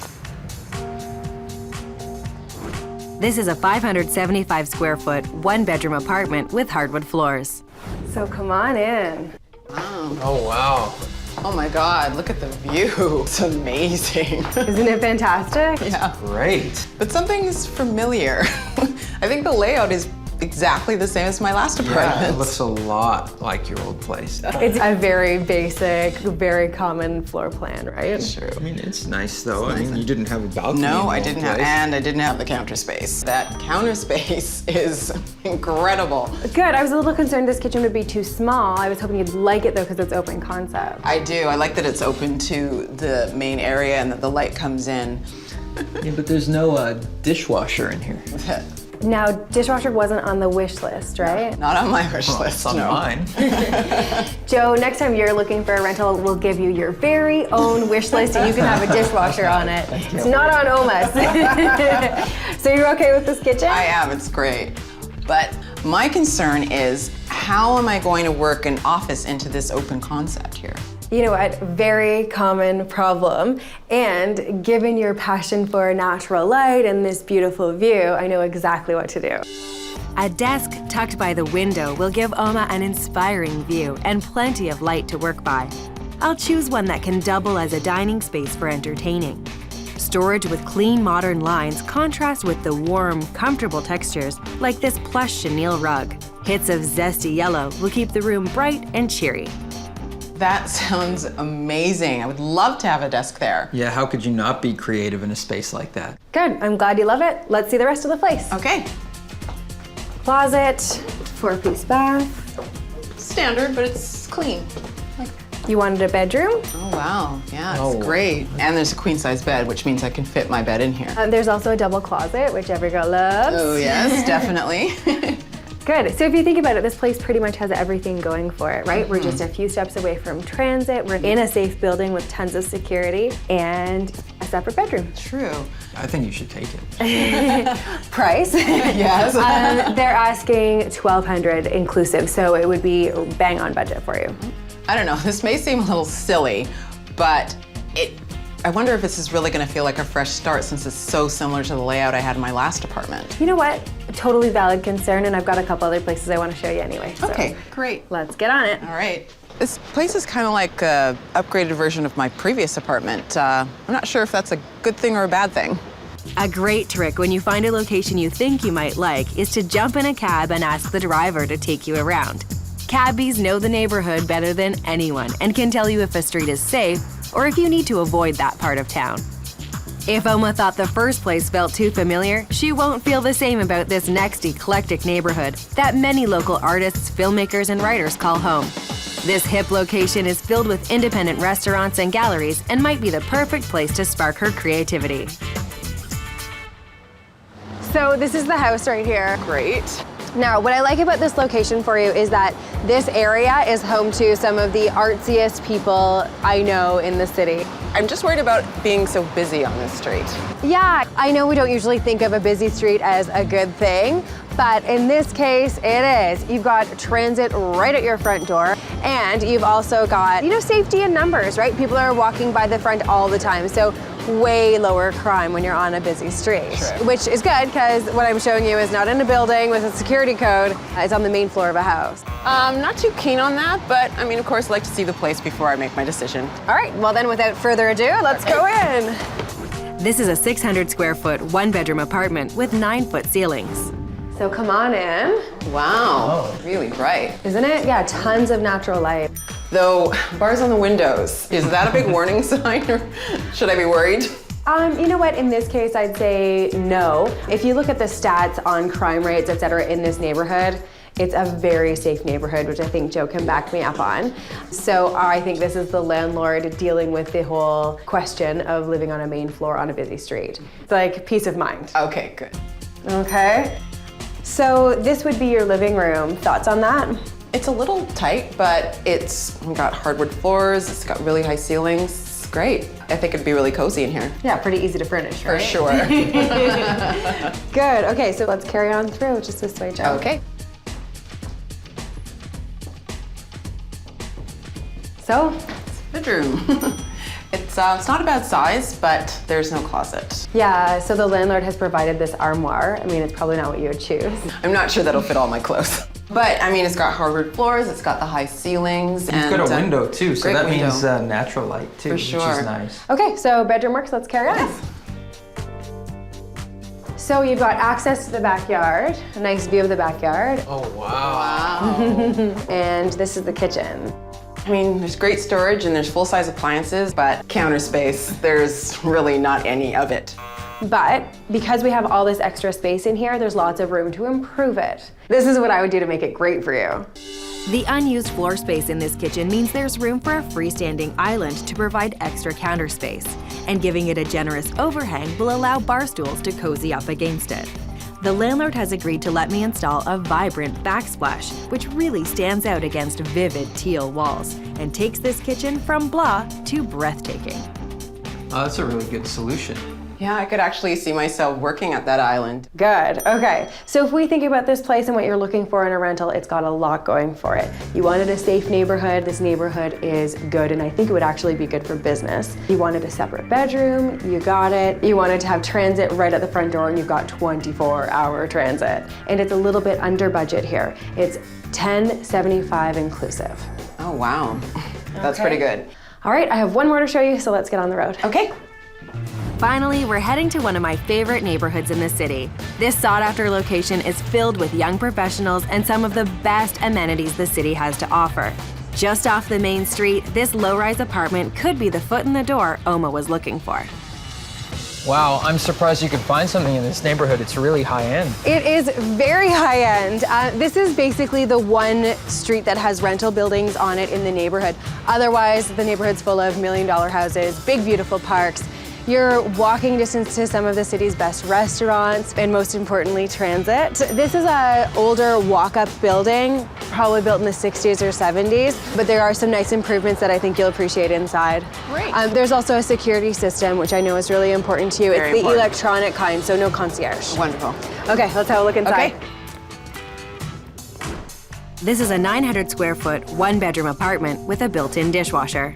This is a 575 square foot, one-bedroom apartment with hardwood floors. So come on in. Oh, wow. Oh my God, look at the view. It's amazing. Isn't it fantastic? Yeah. Great. But something's familiar. I think the layout is exactly the same as my last apartment. Yeah, it looks a lot like your old place. It's a very basic, very common floor plan, right? True. I mean, it's nice though. I mean, you didn't have a balcony. No, in the I old didn't have, place. and I didn't have the counter space. That counter space is incredible. Good, I was a little concerned this kitchen would be too small. I was hoping you'd like it though because it's open concept. I do, I like that it's open to the main area and that the light comes in. Yeah, but there's no dishwasher in here. Now, dishwasher wasn't on the wish list, right? Not on my wish Well, list, it's on no. mine. Joe, next time you're looking for a rental, we'll give you your very own wish list and you can have a dishwasher on it. It's not on Oma's. So you're okay with this kitchen? I am, it's great. But my concern is, how am I going to work an office into this open concept here? You know what, very common problem. And given your passion for natural light and this beautiful view, I know exactly what to do. A desk tucked by the window will give Oma an inspiring view and plenty of light to work by. I'll choose one that can double as a dining space for entertaining. Storage with clean modern lines contrasts with the warm, comfortable textures like this plush chenille rug. Hits of zesty yellow will keep the room bright and cheery. That sounds amazing. I would love to have a desk there. Yeah, how could you not be creative in a space like that? Good, I'm glad you love it. Let's see the rest of the place. Okay. Closet, 4-piece bath. Standard, but it's clean. You wanted a bedroom? Oh, wow. Yeah, it's Oh. great. And there's a queen-size bed, which means I can fit my bed in here. There's also a double closet, which every girl loves. Oh, yes, definitely. Good. So if you think about it, this place pretty much has everything going for it, right? We're just a few steps away from transit. We're in a safe building with tons of security and a separate bedroom. True. I think you should take it. Price? Yes. They're asking $1,200 inclusive, so it would be bang on budget for you. I don't know, this may seem a little silly, but I wonder if this is really gonna feel like a fresh start since it's so similar to the layout I had in my last apartment. You know what? Totally valid concern, and I've got a couple other places I want to show you anyway. So Okay, great. let's get on it. All right. This place is kind of like an upgraded version of my previous apartment. I'm not sure if that's a good thing or a bad thing. A great trick when you find a location you think you might like is to jump in a cab and ask the driver to take you around. Cabbies know the neighborhood better than anyone and can tell you if a street is safe or if you need to avoid that part of town. If Oma thought the first place felt too familiar, she won't feel the same about this next eclectic neighborhood that many local artists, filmmakers, and writers call home. This hip location is filled with independent restaurants and galleries and might be the perfect place to spark her creativity. So this is the house right here. Great. Now, what I like about this location for you is that this area is home to some of the artsiest people I know in the city. I'm just worried about being so busy on this street. Yeah, I know we don't usually think of a busy street as a good thing, but in this case, it is. You've got transit right at your front door, and you've also got, safety in numbers, right? People are walking by the front all the time. So way lower crime when you're on a busy street, which is good because what I'm showing you is not in a building with a security code. It's on the main floor of a house. Not too keen on that, but I mean, of course, I like to see the place before I make my decision. All right, well then without further ado, let's go in. This is a 600 square foot, 1-bedroom apartment with 9-foot ceilings. So come on in. Wow, really bright. Isn't it? Yeah, tons of natural light. Though, bars on the windows, is that a big warning sign, or should I be worried? You know what, in this case, I'd say no. If you look at the stats on crime rates, et cetera, in this neighborhood, it's a very safe neighborhood, which I think Joe can back me up on. So I think this is the landlord dealing with the whole question of living on a main floor on a busy street. It's like peace of mind. Okay, good. Okay. So this would be your living room. Thoughts on that? It's a little tight, but it's got hardwood floors, it's got really high ceilings. It's great. I think it'd be really cozy in here. Yeah, pretty easy to furnish, right? For sure. Good, okay, so let's carry on through just this way, Joe. Okay. So? Bedroom. It's not a bad size, but there's no closet. Yeah, so the landlord has provided this armoire. I mean, it's probably not what you would choose. I'm not sure that'll fit all my clothes. But I mean, it's got hardwood floors, it's got the high ceilings. It's got a window too, so that means window. natural light too, For which sure. is nice. Okay, so bedroom works, let's carry on. Yes. So you've got access to the backyard, a nice view of the backyard. Oh, wow. And this is the kitchen. I mean, there's great storage and there's full-size appliances, but counter space, there's really not any of it. But because we have all this extra space in here, there's lots of room to improve it. This is what I would do to make it great for you. The unused floor space in this kitchen means there's room for a freestanding island to provide extra counter space, and giving it a generous overhang will allow bar stools to cozy up against it. The landlord has agreed to let me install a vibrant backsplash, which really stands out against vivid teal walls and takes this kitchen from blah to breathtaking. Oh, that's a really good solution. Yeah, I could actually see myself working at that island. Good, okay. So if we think about this place and what you're looking for in a rental, it's got a lot going for it. You wanted a safe neighborhood. This neighborhood is good, and I think it would actually be good for business. You wanted a separate bedroom, you got it. You wanted to have transit right at the front door, and you've got 24-hour transit. And it's a little bit under budget here. It's $10.75 inclusive. Oh, wow. That's pretty good. All right, I have one more to show you, so let's get on the road. Okay. Finally, we're heading to one of my favorite neighborhoods in the city. This sought-after location is filled with young professionals and some of the best amenities the city has to offer. Just off the main street, this low-rise apartment could be the foot in the door Oma was looking for. Wow, I'm surprised you could find something in this neighborhood. It's really high-end. It is very high-end. This is basically the one street that has rental buildings on it in the neighborhood. Otherwise, the neighborhood's full of million-dollar houses, big, beautiful parks. You're walking distance to some of the city's best restaurants, and most importantly, transit. This is an older walk-up building, probably built in the 60s or 70s, but there are some nice improvements that I think you'll appreciate inside. Great. There's also a security system, which I know is really important to you. Very it's the important. electronic kind, so no concierge. Wonderful. Okay, let's have a look inside. Okay. This is a 900 square foot, 1-bedroom apartment with a built-in dishwasher.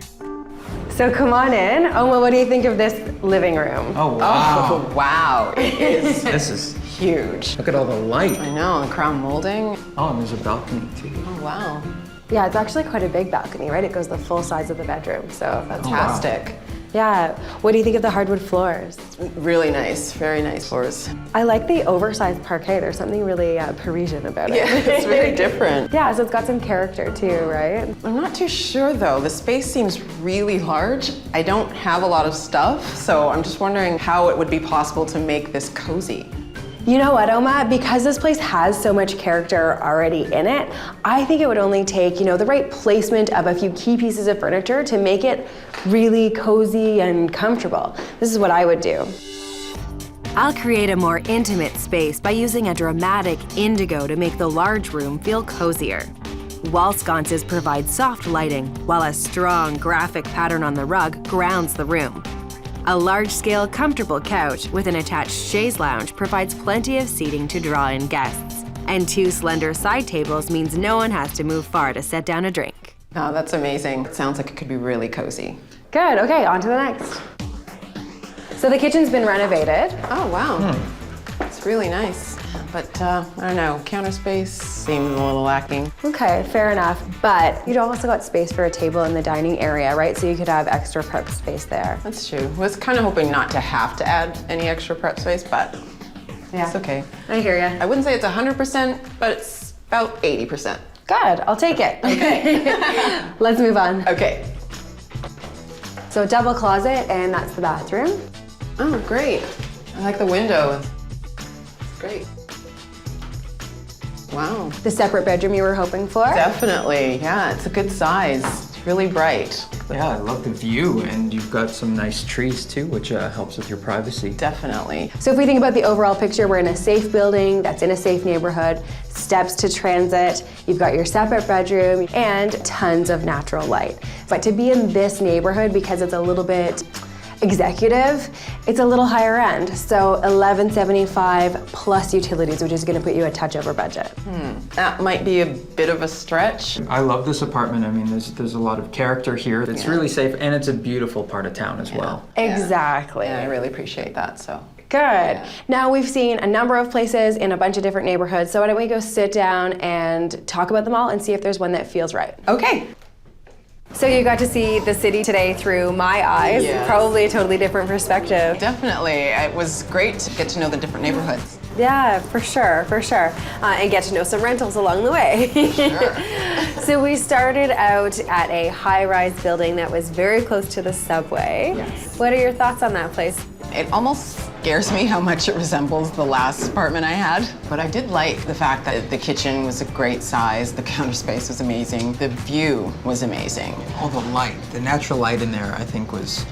So come on in. Oma, what do you think of this living room? Oh, wow. Oh, wow. It is This is huge. Look at all the light. I know, the crown molding. Oh, and there's a balcony too. Oh, wow. Yeah, it's actually quite a big balcony, right? It goes the full size of the bedroom, so that's Fantastic. Yeah. What do you think of the hardwood floors? Really nice, very nice floors. I like the oversized parquet. There's something really Parisian about it. Yeah, it's very different. Yeah, so it's got some character too, right? I'm not too sure though. The space seems really large. I don't have a lot of stuff, so I'm just wondering how it would be possible to make this cozy. You know what, Oma? Because this place has so much character already in it, I think it would only take, the right placement of a few key pieces of furniture to make it really cozy and comfortable. This is what I would do. I'll create a more intimate space by using a dramatic indigo to make the large room feel cozier. Wall sconces provide soft lighting, while a strong graphic pattern on the rug grounds the room. A large-scale, comfortable couch with an attached chaise lounge provides plenty of seating to draw in guests. And 2 slender side tables means no one has to move far to set down a drink. Oh, that's amazing. It sounds like it could be really cozy. Good, okay, on to the next. So the kitchen's been renovated. Oh, wow. It's really nice. But I don't know, counter space seems a little lacking. Okay, fair enough. But you'd also got space for a table in the dining area, right? So you could have extra prep space there. That's true. Was kind of hoping not to have to add any extra prep space, but it's okay. I hear you. I wouldn't say it's 100%, but it's about 80%. Good, I'll take it. Okay. Let's move on. Okay. So double closet, and that's the bathroom. Oh, great. I like the window. Great. Wow. The separate bedroom you were hoping for? Definitely, yeah, it's a good size. It's really bright. Yeah, I love the view, and you've got some nice trees too, which helps with your privacy. Definitely. So if we think about the overall picture, we're in a safe building that's in a safe neighborhood, steps to transit, you've got your separate bedroom, and tons of natural light. But to be in this neighborhood, because it's a little bit executive, it's a little higher end. So $1,175 plus utilities, which is gonna put you a touch over budget. That might be a bit of a stretch. I love this apartment. I mean, there's a lot of character here. It's really safe, and it's a beautiful part of town as well. Exactly. Yeah, I really appreciate that, so. Good. Now we've seen a number of places in a bunch of different neighborhoods, so why don't we go sit down and talk about them all and see if there's one that feels right. Okay. So you got to see the city today through my eyes, probably a totally different perspective. Definitely, it was great to get to know the different neighborhoods. Yeah, for sure, for sure. And get to know some rentals along the way. Sure. So we started out at a high-rise building that was very close to the subway. Yes. What are your thoughts on that place? It almost scares me how much it resembles the last apartment I had. But I did like the fact that the kitchen was a great size, the counter space was amazing, the view was amazing. All the light, the natural light in there, I think was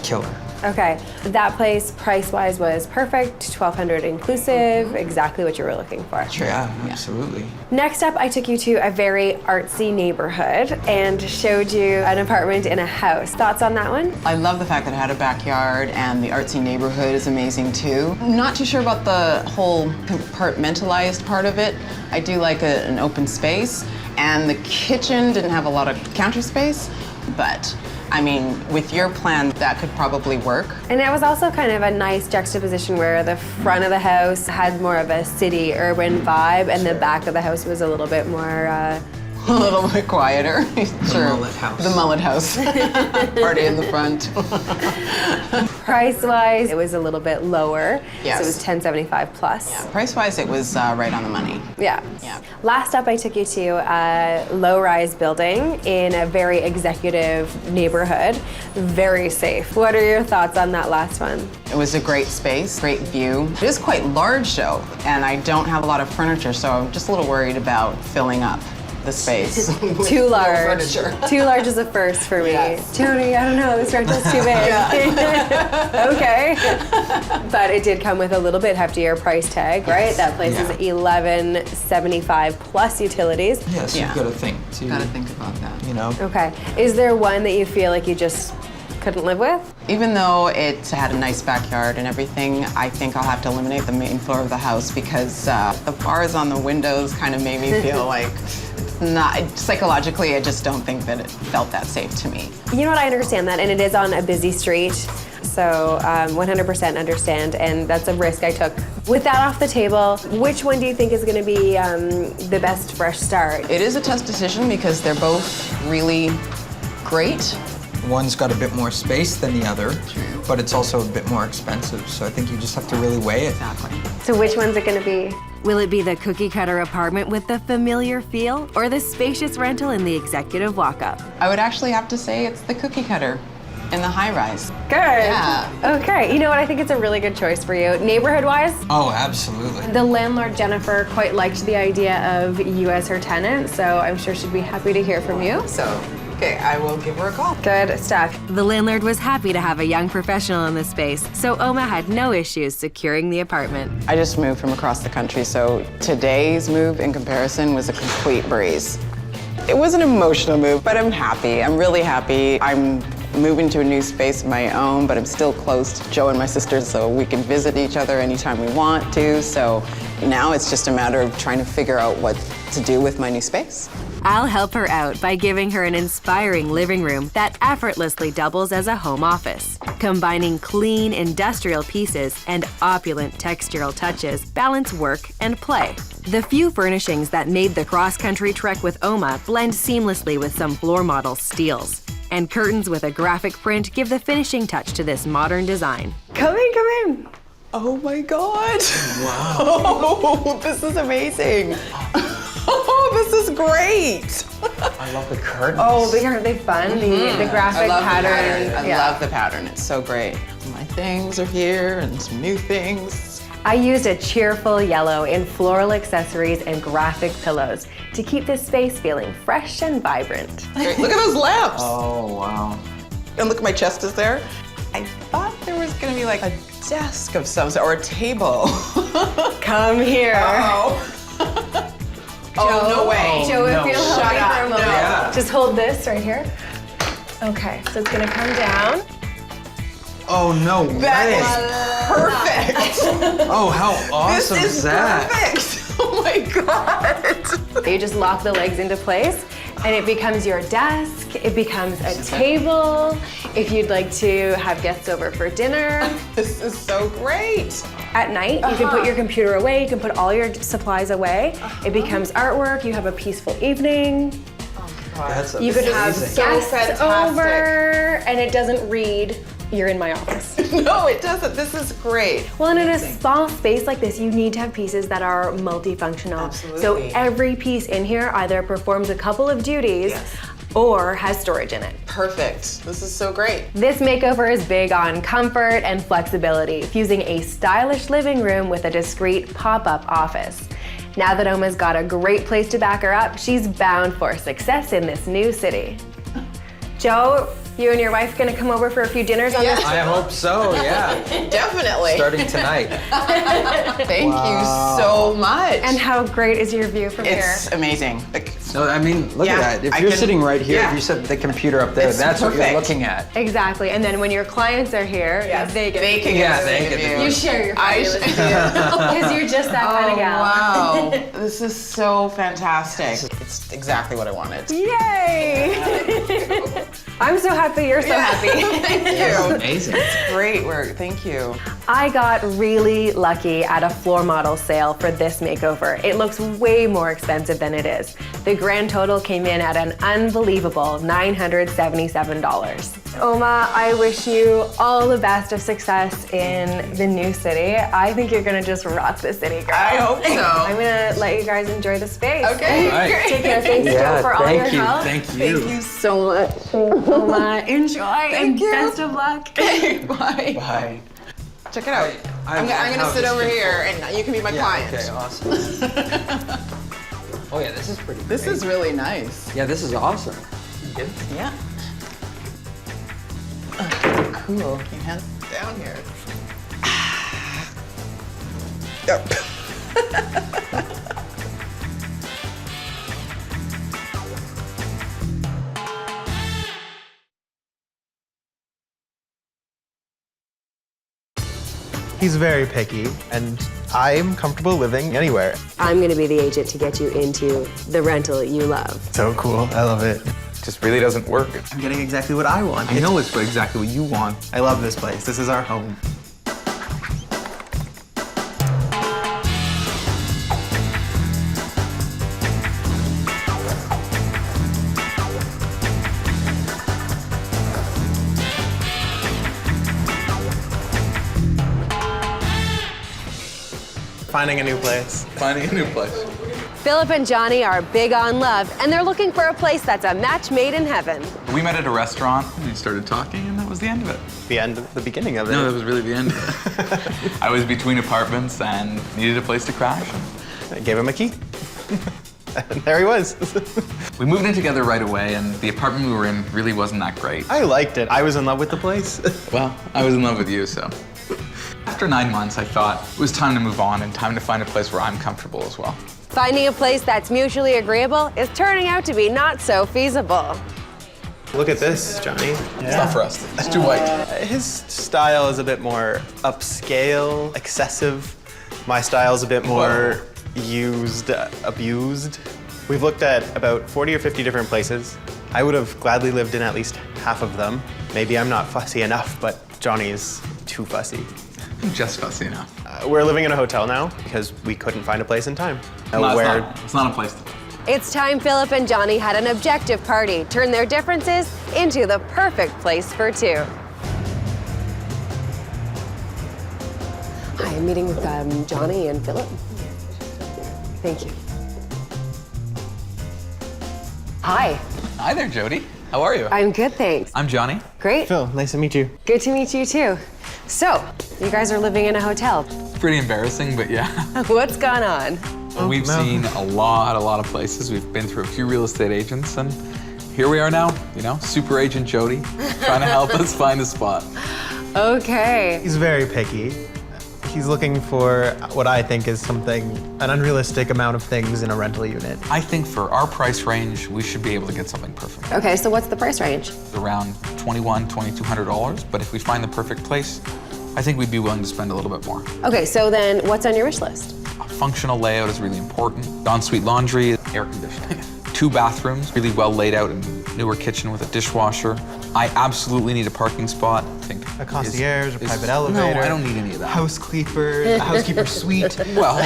killer. Okay, that place price-wise was perfect, $1,200 inclusive, exactly what you were looking for. Yeah, absolutely. Next up, I took you to a very artsy neighborhood and showed you an apartment in a house. Thoughts on that one? I love the fact that it had a backyard, and the artsy neighborhood is amazing too. I'm not too sure about the whole compartmentalized part of it. I do like an open space, and the kitchen didn't have a lot of counter space, but I mean, with your plan, that could probably work. And it was also kind of a nice juxtaposition where the front of the house had more of a city urban vibe, and the back of the house was a little bit more a little bit quieter. The mullet house. The mullet house. Party in the front. Price-wise, it was a little bit lower. Yes. So it was $1,075 plus. Yeah, price-wise, it was right on the money. Yeah. Last up, I took you to a low-rise building in a very executive neighborhood. Very safe. What are your thoughts on that last one? It was a great space, great view. It is quite large though, and I don't have a lot of furniture, so I'm just a little worried about filling up the space. Too large. Furniture. Too large is a first for me. Jodi, I don't know, this rental's too big. Okay. But it did come with a little bit heftier price tag, right? That place is $1,175 plus utilities. Yes, you've got to think too. Got to think about that. You know. Okay. Is there one that you feel like you just couldn't live with? Even though it had a nice backyard and everything, I think I'll have to eliminate the main floor of the house because the bars on the windows kind of made me feel like psychologically, I just don't think that it felt that safe to me. You know what, I understand that, and it is on a busy street, so 100% understand, and that's a risk I took. With that off the table, which one do you think is going to be the best fresh start? It is a tough decision because they're both really great. One's got a bit more space than the other, but it's also a bit more expensive, so I think you just have to really weigh it. Exactly. So which one's it going to be? Will it be the cookie cutter apartment with the familiar feel, or the spacious rental in the executive walk-up? I would actually have to say it's the cookie cutter in the high rise. Good. Yeah. Okay, you know what, I think it's a really good choice for you. Neighborhood-wise? Oh, absolutely. The landlord, Jennifer, quite liked the idea of you as her tenant, so I'm sure she'd be happy to hear from you. Okay, I will give her a call. Good stuff. The landlord was happy to have a young professional in the space, so Oma had no issues securing the apartment. I just moved from across the country, so today's move in comparison was a complete breeze. It was an emotional move, but I'm happy. I'm really happy. I'm moving to a new space of my own, but I'm still close to Joe and my sister, so we can visit each other anytime we want to. So now it's just a matter of trying to figure out what to do with my new space. I'll help her out by giving her an inspiring living room that effortlessly doubles as a home office. Combining clean industrial pieces and opulent textural touches balance work and play. The few furnishings that made the cross-country trek with Oma blend seamlessly with some floor model steels. And curtains with a graphic print give the finishing touch to this modern design. Come in. Oh my God. Wow. Oh, this is amazing. Oh, this is great. I love the curtains. Oh, aren't they fun? The graphic pattern. I love the pattern. It's so great. My things are here and some new things. I used a cheerful yellow in floral accessories and graphic pillows to keep this space feeling fresh and vibrant. Great. Look at those lamps. Oh, wow. And look, my chest is there. I thought there was gonna be like a desk of some sort or a table. Come here. Uh-oh. Oh, no way. Joe, if you'll help me for a moment. Yeah. Just hold this right here. Okay, so it's gonna come down. Oh, no That way. is perfect. Oh, how awesome This is that? perfect. Oh my God. You just lock the legs into place and it becomes your desk, it becomes a table. If you'd like to have guests over for dinner. This is so great. At night, you can put your computer away, you can put all your supplies away. It becomes artwork, you have a peaceful evening. That's You could have amazing. guests fantastic. over and it doesn't read, you're in my office. No, it doesn't. This is great. Well, and in a small space like this, you need to have pieces that are multifunctional. Absolutely. So every piece in here either performs a couple of duties or has storage in it. Perfect. This is so great. This makeover is big on comfort and flexibility, fusing a stylish living room with a discreet pop-up office. Now that Oma's got a great place to back her up, she's bound for success in this new city. Joe, you and your wife gonna come over for a few dinners on this? I hope so, yeah. Definitely. Starting tonight. Thank you so much. And how great is your view from here? It's amazing. Like, No, I mean, look Yeah, at that. If I you're can- sitting right here, yeah. if you set the computer up there, It's that's what you're perfect. looking at. Exactly, and then when your clients are here, they get they can Yeah, get they the get the view. view. You share your I fabulous view because you're just that kind of gal. Wow. This is so fantastic. It's exactly what I wanted. Yay! I'm so happy you're so happy. Thank you. Amazing. It's great work. Thank you. I got really lucky at a floor model sale for this makeover. It looks way more expensive than it is. The grand total came in at an unbelievable $977. Oma, I wish you all the best of success in the new city. I think you're gonna just rock the city, girl. I hope so. I'm gonna let you guys enjoy the space. Okay. All right. Take care. Thanks, Yeah, Joe, for all your thank you. help. Thank you. Thank you so much. Oma, enjoy and you. best of luck. Okay, bye. Bye. Check it out. I'm gonna sit over here and you can be my client. Okay, awesome. Oh yeah, this is pretty This great. is really nice. Yeah, this is awesome. Good. Yeah. Cool. Can you hand it down here? He's very picky, and I'm comfortable living anywhere. I'm gonna be the agent to get you into the rental you love. So cool, I love it. Just really doesn't work. I'm getting exactly what I want. I know it's exactly what you want. I love this place. This is our home. Finding a new place. Finding a new place. Philip and Johnny are big on love, and they're looking for a place that's a match made in heaven. We met at a restaurant, we started talking, and that was the end of it. The beginning of it. No, that was really the end of it. I was between apartments and needed a place to crash. I gave him a key. And there he was. We moved in together right away, and the apartment we were in really wasn't that great. I liked it. I was in love with the place. Well, I was in love with you, so. After 9 months, I thought it was time to move on and time to find a place where I'm comfortable as well. Finding a place that's mutually agreeable is turning out to be not so feasible. Look at this, Johnny. It's not for us. It's too white. His style is a bit more upscale, excessive. My style's a bit more used, abused. We've looked at about 40 or 50 different places. I would have gladly lived in at least half of them. Maybe I'm not fussy enough, but Johnny is too fussy. I'm just fussy enough. We're living in a hotel now because we couldn't find a place in time. No, it's not a place to live. It's time Philip and Johnny had an objective party, turned their differences into the perfect place for two. Hi, I'm meeting with Johnny and Philip. Thank you. Hi. Hi there, Jodi. How are you? I'm good, thanks. I'm Johnny. Great. Phil, nice to meet you. Good to meet you too. So, you guys are living in a hotel. Pretty embarrassing, but yeah. What's gone on? We've seen a lot of places. We've been through a few real estate agents, and here we are now, you know, super agent Jodi, trying to help us find a spot. Okay. He's very picky. He's looking for what I think is an unrealistic amount of things in a rental unit. I think for our price range, we should be able to get something perfect. Okay, so what's the price range? Around $2,100, $2,200, but if we find the perfect place, I think we'd be willing to spend a little bit more. Okay, so then what's on your wish list? A functional layout is really important. Ensuite laundry, air conditioning. 2 bathrooms, really well laid out, and newer kitchen with a dishwasher. I absolutely need a parking spot. I think a concierge, a private elevator. No, I don't need any of that. A housekeeper suite. Well,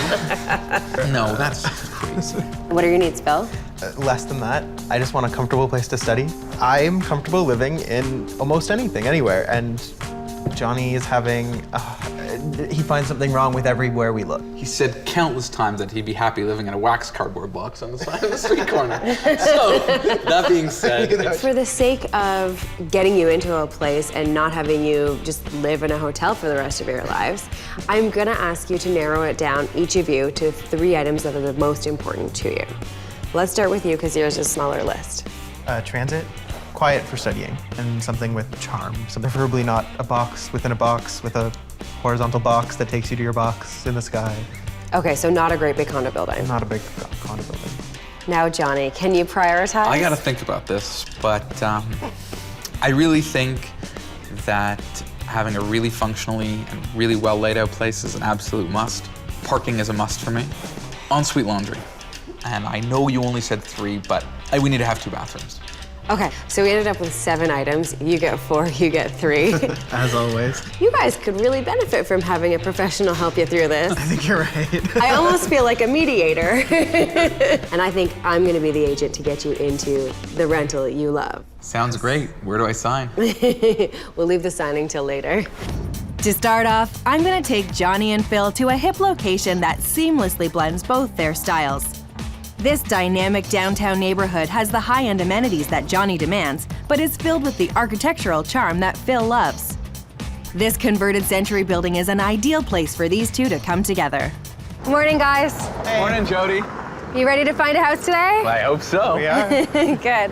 no, that's crazy. What are your needs, Phil? Less than that. I just want a comfortable place to study. I'm comfortable living in almost anything, anywhere, and Johnny is having, he finds something wrong with everywhere we look. He said countless times that he'd be happy living in a wax cardboard box on the side of the street corner. So, that being said. For the sake of getting you into a place and not having you just live in a hotel for the rest of your lives, I'm gonna ask you to narrow it down, each of you, to 3 items that are the most important to you. Let's start with you, because yours is a smaller list. Transit, quiet for studying, and something with charm. So preferably not a box within a box with a horizontal box that takes you to your box in the sky. Okay, so not a great big condo building. Not a big condo building. Now, Johnny, can you prioritize? I gotta think about this, but I really think that having a really functionally and really well laid out place is an absolute must. Parking is a must for me. Ensuite laundry. And I know you only said 3, but we need to have 2 bathrooms. Okay, so we ended up with 7 items. You get 4, you get 3. As always. You guys could really benefit from having a professional help you through this. I think you're right. I almost feel like a mediator. And I think I'm gonna be the agent to get you into the rental that you love. Sounds great. Where do I sign? We'll leave the signing till later. To start off, I'm gonna take Johnny and Phil to a hip location that seamlessly blends both their styles. This dynamic downtown neighborhood has the high-end amenities that Johnny demands, but is filled with the architectural charm that Phil loves. This converted Century building is an ideal place for these two to come together. Morning, guys. Hey. Morning, Jodi. You ready to find a house today? I hope so. We are. Good.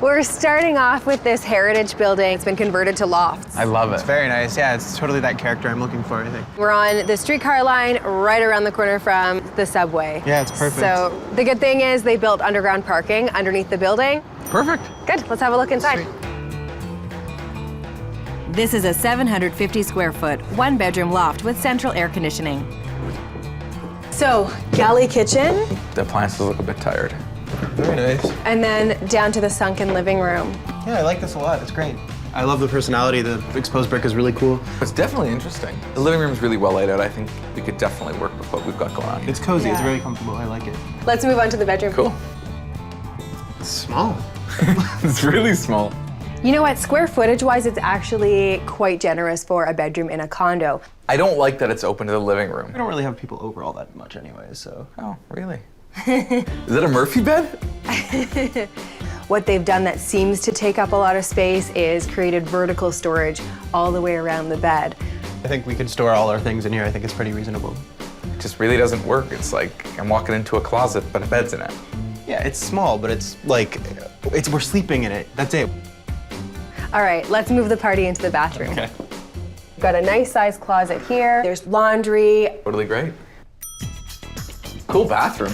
We're starting off with this heritage building. It's been converted to lofts. I love it. It's very nice. Yeah, it's totally that character I'm looking for, I think. We're on the streetcar line right around the corner from the subway. Yeah, it's perfect. So the good thing is they built underground parking underneath the building. Perfect. Good, let's have a look inside. Sweet. This is a 750 square foot, 1-bedroom loft with central air conditioning. So, galley kitchen, The appliances look a bit tired. Very nice. and then down to the sunken living room. Yeah, I like this a lot. It's great. I love the personality. The exposed brick is really cool. It's definitely interesting. The living room is really well laid out. I think we could definitely work with what we've got going on here. It's cozy. It's Yeah. very comfortable. I like it. Let's move on to the bedroom. Cool. It's small. It's really small. You know what, square footage-wise, it's actually quite generous for a bedroom in a condo. I don't like that it's open to the living room. We don't really have people over all that much anyway, so. Oh, really? Is that a Murphy bed? What they've done that seems to take up a lot of space is created vertical storage all the way around the bed. I think we could store all our things in here. I think it's pretty reasonable. It just really doesn't work. It's like I'm walking into a closet, but a bed's in it. Yeah, it's small, but it's like, we're sleeping in it. That's it. All right, let's move the party into the bathroom. Okay. We've got a nice sized closet here. There's laundry. Totally great. Cool bathroom.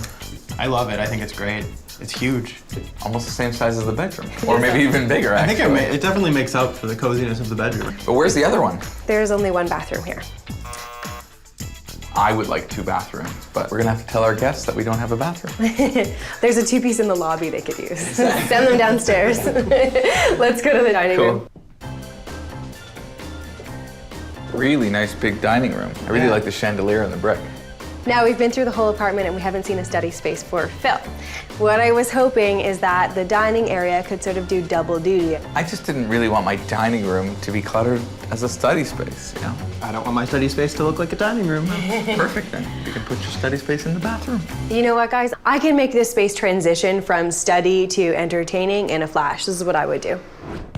I love it. I think it's great. It's huge. Almost the same size as the bedroom. Or maybe even bigger, I actually. think it definitely makes up for the coziness of the bedroom. But where's the other one? There's only one bathroom here. I would like 2 bathrooms, but we're gonna have to tell our guests that we don't have a bathroom. There's a 2-piece in the lobby they could use. Send them downstairs. Let's go to the dining room. Really nice big dining room. I really like the chandelier and the brick. Now, we've been through the whole apartment and we haven't seen a study space for Phil. What I was hoping is that the dining area could sort of do double duty. I just didn't really want my dining room to be cluttered as a study space, you know? I don't want my study space to look like a dining room. Perfect then. You can put your study space in the bathroom. You know what, guys? I can make this space transition from study to entertaining in a flash. This is what I would do.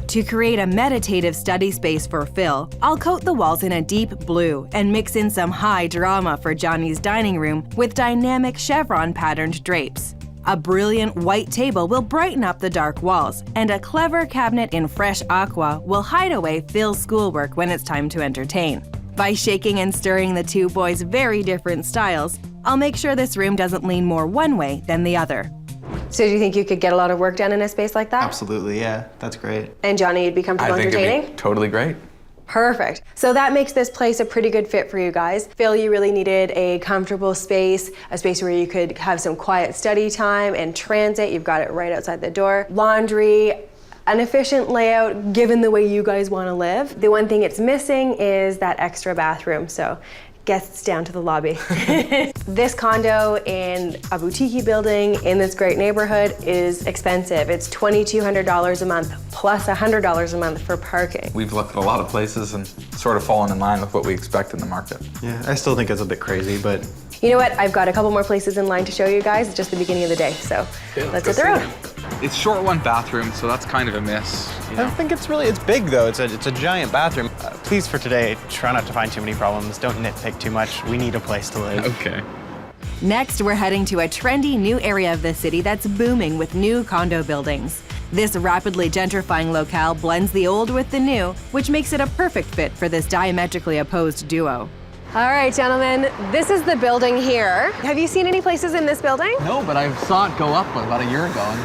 To create a meditative study space for Phil, I'll coat the walls in a deep blue and mix in some high drama for Johnny's dining room with dynamic chevron-patterned drapes. A brilliant white table will brighten up the dark walls, and a clever cabinet in fresh aqua will hide away Phil's schoolwork when it's time to entertain. By shaking and stirring the 2 boys' very different styles, I'll make sure this room doesn't lean more one way than the other. So do you think you could get a lot of work done in a space like that? Absolutely, yeah. That's great. And Johnny, you'd be comfortable entertaining? It'd be totally great. Perfect. So that makes this place a pretty good fit for you guys. Phil, you really needed a comfortable space, a space where you could have some quiet study time and transit. You've got it right outside the door. Laundry, an efficient layout given the way you guys want to live. The one thing it's missing is that extra bathroom. So guests down to the lobby. This condo in a boutique building in this great neighborhood is expensive. It's $2,200 a month plus $100 a month for parking. We've looked at a lot of places and sort of fallen in line with what we expect in the market. Yeah, I still think it's a bit crazy, but... You know what? I've got a couple more places in line to show you guys. It's just the beginning of the day, so let's hit the road. It's short 1 bathroom, so that's kind of a miss. You know? I think it's big though. It's a giant bathroom. Please for today, try not to find too many problems. Don't nitpick too much. We need a place to live. Okay. Next, we're heading to a trendy new area of the city that's booming with new condo buildings. This rapidly gentrifying locale blends the old with the new, which makes it a perfect fit for this diametrically opposed duo. All right, gentlemen, this is the building here. Have you seen any places in this building? No, but I saw it go up about a year ago, and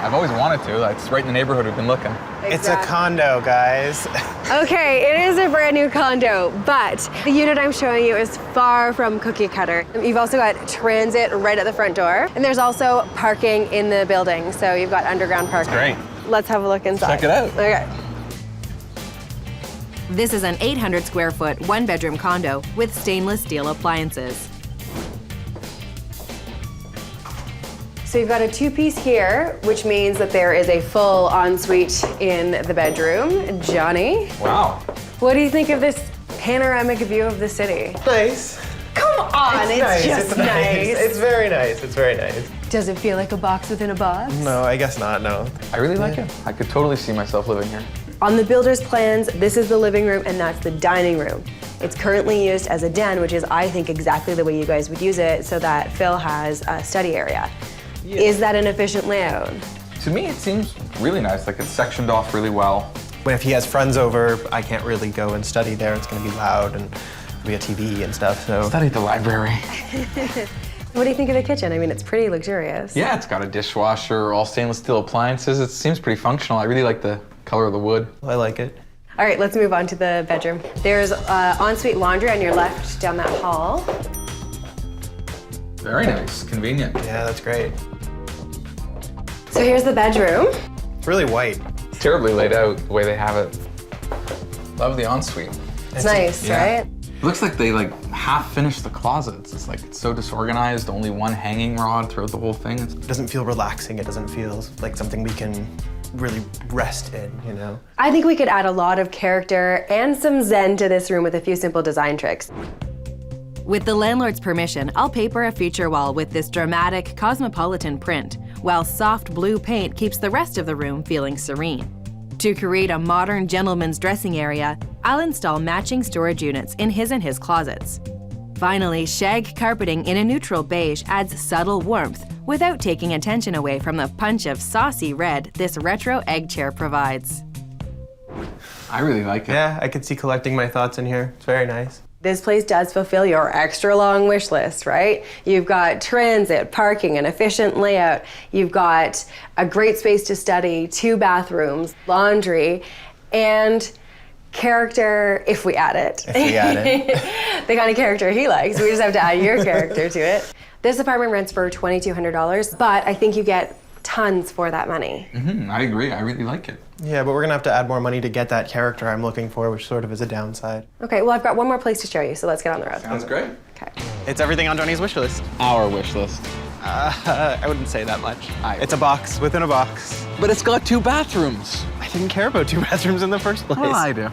I've always wanted to. It's right in the neighborhood we've been looking. Exactly. It's a condo, guys. Okay, it is a brand new condo, but the unit I'm showing you is far from cookie cutter. You've also got transit right at the front door, and there's also parking in the building, so you've got underground parking. Great. Let's have a look inside. Check it out. Okay. This is an 800 square foot, 1-bedroom condo with stainless steel appliances. So you've got a 2-piece here, which means that there is a full ensuite in the bedroom. Johnny? Wow. What do you think of this panoramic view of the city? Nice. Come on, it's just nice. It's very nice. It's very nice. Does it feel like a box within a box? No, I guess not, no. I really like it. I could totally see myself living here. On the builder's plans, this is the living room and that's the dining room. It's currently used as a den, which is, I think, exactly the way you guys would use it, so that Phil has a study area. Yeah. Is that an efficient layout? To me, it seems really nice. Like, it's sectioned off really well. But if he has friends over, I can't really go and study there. It's going to be loud and there'll be a TV and stuff, so... Study at the library. What do you think of the kitchen? I mean, it's pretty luxurious. Yeah, it's got a dishwasher, all stainless steel appliances. It seems pretty functional. I really like the color of the wood. I like it. All right, let's move on to the bedroom. There's ensuite laundry on your left down that hall. Very nice, convenient. Yeah, that's great. So here's the bedroom. It's really white. It's terribly laid out the way they have it. Love the ensuite. It's nice, yeah. right? It looks like they half finished the closets. It's like it's so disorganized, only one hanging rod throughout the whole thing. It doesn't feel relaxing. It doesn't feel like something we can really rest in, you know? I think we could add a lot of character and some zen to this room with a few simple design tricks. With the landlord's permission, I'll paper a feature wall with this dramatic, cosmopolitan print, while soft blue paint keeps the rest of the room feeling serene. To create a modern gentleman's dressing area, I'll install matching storage units in his closets. Finally, shag carpeting in a neutral beige adds subtle warmth without taking attention away from the punch of saucy red this retro egg chair provides. I really like it. Yeah, I could see collecting my thoughts in here. It's very nice. This place does fulfill your extra long wish list, right? You've got transit, parking, an efficient layout. You've got a great space to study, 2 bathrooms, laundry, and character if we add it. If we add it. The kind of character he likes. We just have to add your character to it. This apartment rents for $2,200, but I think you get tons for that money. I agree. I really like it. Yeah, but we're gonna have to add more money to get that character I'm looking for, which sort of is a downside. Okay, well, I've got one more place to show you, so let's get on the road. Sounds great. Okay. It's everything on Johnny's wish list. Our wish list. I wouldn't say that much. It's a box within a box. But it's got 2 bathrooms. I didn't care about 2 bathrooms in the first place. Well, I do.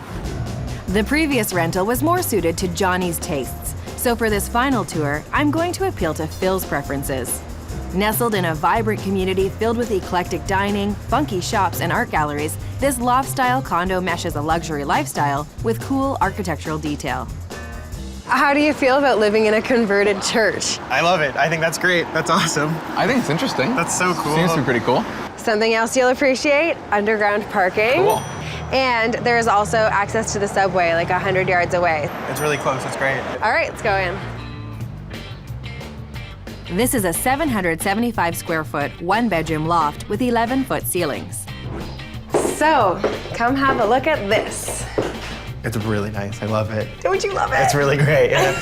The previous rental was more suited to Johnny's tastes, so for this final tour, I'm going to appeal to Phil's preferences. Nestled in a vibrant community filled with eclectic dining, funky shops, and art galleries, this loft-style condo meshes a luxury lifestyle with cool architectural detail. How do you feel about living in a converted church? I love it. I think that's great. That's awesome. I think it's interesting. That's so cool. Seems to be pretty cool. Something else you'll appreciate, underground parking. Cool. And there's also access to the subway like 100 yards away. It's really close. It's great. All right, let's go in. This is a 775 square foot, 1-bedroom loft with 11-foot ceilings. So, come have a look at this. It's really nice. I love it. Don't you love it? It's really great. Yeah.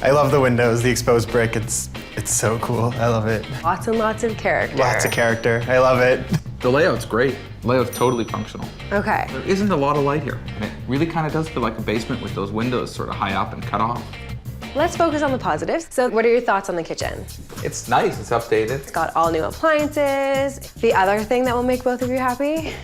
I love the windows, the exposed brick. It's so cool. I love it. Lots and lots of character. Lots of character. I love it. The layout's great. The layout's totally functional. Okay. There isn't a lot of light here, and it really kind of does feel like a basement with those windows sort of high up and cut off. Let's focus on the positives. So what are your thoughts on the kitchen? It's nice, it's updated. It's got all new appliances. The other thing that will make both of you happy?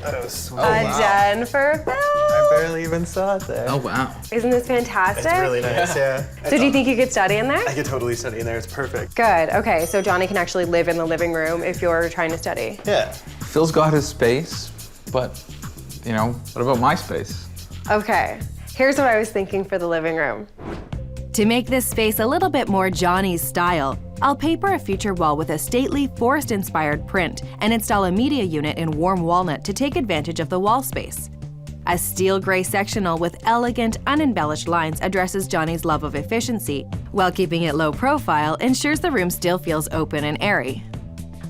Oh, sweet. A den for Phil. I barely even saw it there. Oh, wow. Isn't this fantastic? It's really nice, yeah. So do you think you could study in there? I could totally study in there. It's perfect. Good, okay, so Johnny can actually live in the living room if you're trying to study. Yeah. Phil's got his space, but, you know, what about my space? Okay, here's what I was thinking for the living room. To make this space a little bit more Johnny's style, I'll paper a feature wall with a stately forest-inspired print and install a media unit in warm walnut to take advantage of the wall space. A steel gray sectional with elegant, unembellished lines addresses Johnny's love of efficiency, while keeping it low profile ensures the room still feels open and airy.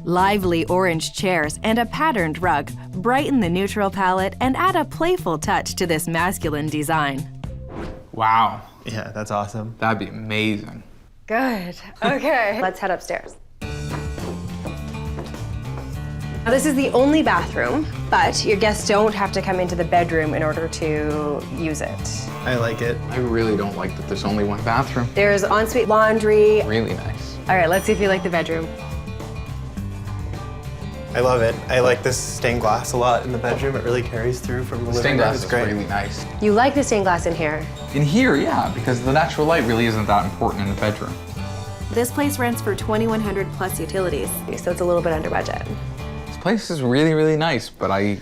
Lively orange chairs and a patterned rug brighten the neutral palette and add a playful touch to this masculine design. Wow. Yeah, that's awesome. That'd be amazing. Good, okay. Let's head upstairs. Now, this is the only bathroom, but your guests don't have to come into the bedroom in order to use it. I like it. I really don't like that there's only one bathroom. There's ensuite laundry. Really nice. All right, let's see if you like the bedroom. I love it. I like this stained glass a lot in the bedroom. It really carries through from the living Stained room. glass It's is great. really nice. You like the stained glass in here? In here, yeah, because the natural light really isn't that important in the bedroom. This place rents for $2,100 plus utilities. So it's a little bit under budget. This place is really, really nice, but I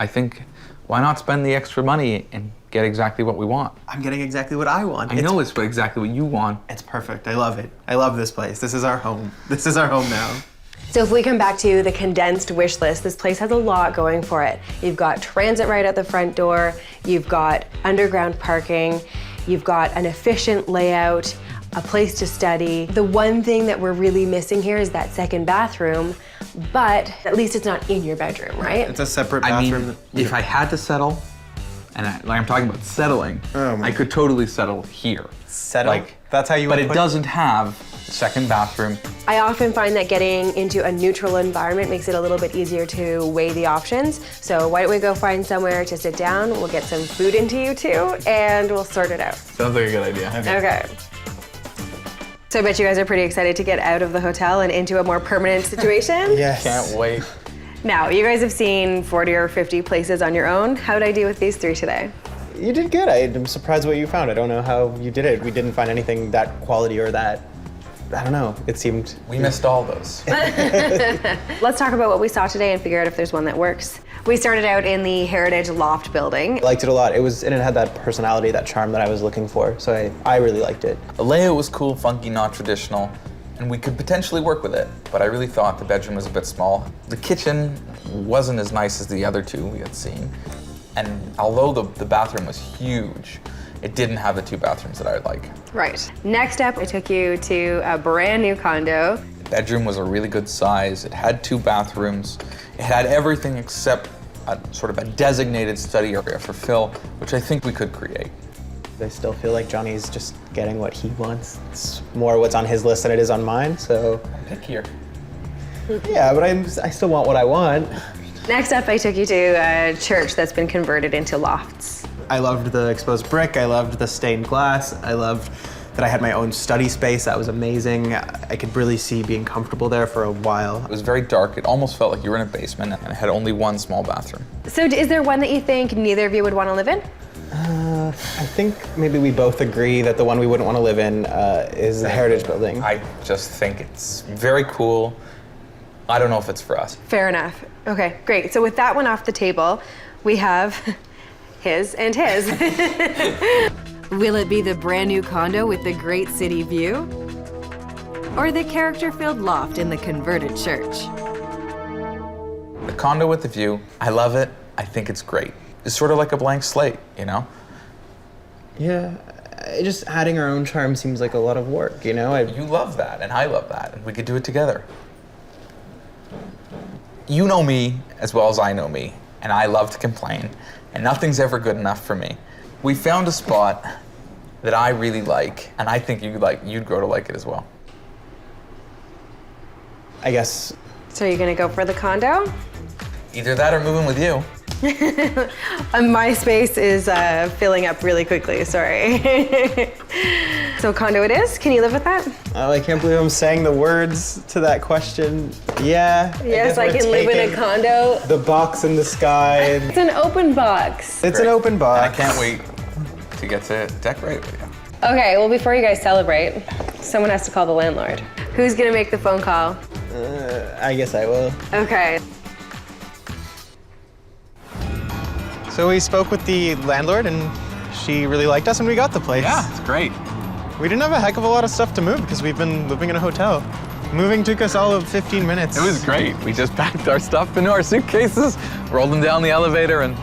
think, why not spend the extra money and get exactly what we want? I'm getting exactly what I want. I know it's exactly what you want. It's perfect. I love it. I love this place. This is our home. This is our home now. So if we come back to the condensed wish list, this place has a lot going for it. You've got transit right at the front door, you've got underground parking, you've got an efficient layout, a place to study. The one thing that we're really missing here is that second bathroom, but at least it's not in your bedroom, right? It's a separate bathroom. I mean, if I had to settle, and I'm talking about settling, I could totally settle here. Settle? That's how you But would it put- doesn't have a second bathroom. I often find that getting into a neutral environment makes it a little bit easier to weigh the options. So why don't we go find somewhere to sit down, we'll get some food into you too, and we'll sort it out. Sounds like a good idea. Okay. So I bet you guys are pretty excited to get out of the hotel and into a more permanent situation? Yes. Can't wait. Now, you guys have seen 40 or 50 places on your own. How did I do with these 3 today? You did good. I'm surprised what you found. I don't know how you did it. We didn't find anything that quality or that, I don't know. It seemed... We missed all those. Let's talk about what we saw today and figure out if there's one that works. We started out in the Heritage Loft building. I liked it a lot. And it had that personality, that charm that I was looking for. So I really liked it. The layout was cool, funky, not traditional, and we could potentially work with it, but I really thought the bedroom was a bit small. The kitchen wasn't as nice as the other 2 we had seen, and although the bathroom was huge, it didn't have the 2 bathrooms that I like. Right. Next up, I took you to a brand new condo. The bedroom was a really good size. It had 2 bathrooms. It had everything except sort of a designated study area for Phil, which I think we could create. I still feel like Johnny's just getting what he wants. It's more what's on his list than it is on mine, so. Pick here. Yeah, but I still want what I want. Next up, I took you to a church that's been converted into lofts. I loved the exposed brick, I loved the stained glass, I loved that I had my own study space. That was amazing. I could really see being comfortable there for a while. It was very dark. It almost felt like you were in a basement, and it had only one small bathroom. So is there one that you think neither of you would want to live in? I think maybe we both agree that the one we wouldn't want to live in is the Heritage Building. I just think it's very cool. I don't know if it's for us. Fair enough. Okay, great. So with that one off the table, we have his and his. Will it be the brand new condo with the great city view? Or the character-filled loft in the converted church? The condo with the view, I love it. I think it's great. It's sort of like a blank slate, you know? Yeah, just adding our own charm seems like a lot of work, you know? You love that, and I love that, and we could do it together. You know me as well as I know me, and I love to complain, and nothing's ever good enough for me. We found a spot that I really like, and I think you'd grow to like it as well. I guess. So you're gonna go for the condo? Either that or moving with you. My space is filling up really quickly, sorry. So condo it is? Can you live with that? Oh, I can't believe I'm saying the words to that question. Yeah. Yes, I can live in a condo. The box in the sky. It's an open box. It's an open box. And I can't wait to get to decorate with you. Okay, well before you guys celebrate, someone has to call the landlord. Who's gonna make the phone call? I guess I will. Okay. So we spoke with the landlord and she really liked us and we got the place. Yeah, it's great. We didn't have a heck of a lot of stuff to move because we've been living in a hotel. Moving took us all of 15 minutes. It was great. We just packed our stuff into our suitcases, rolled them down the elevator, and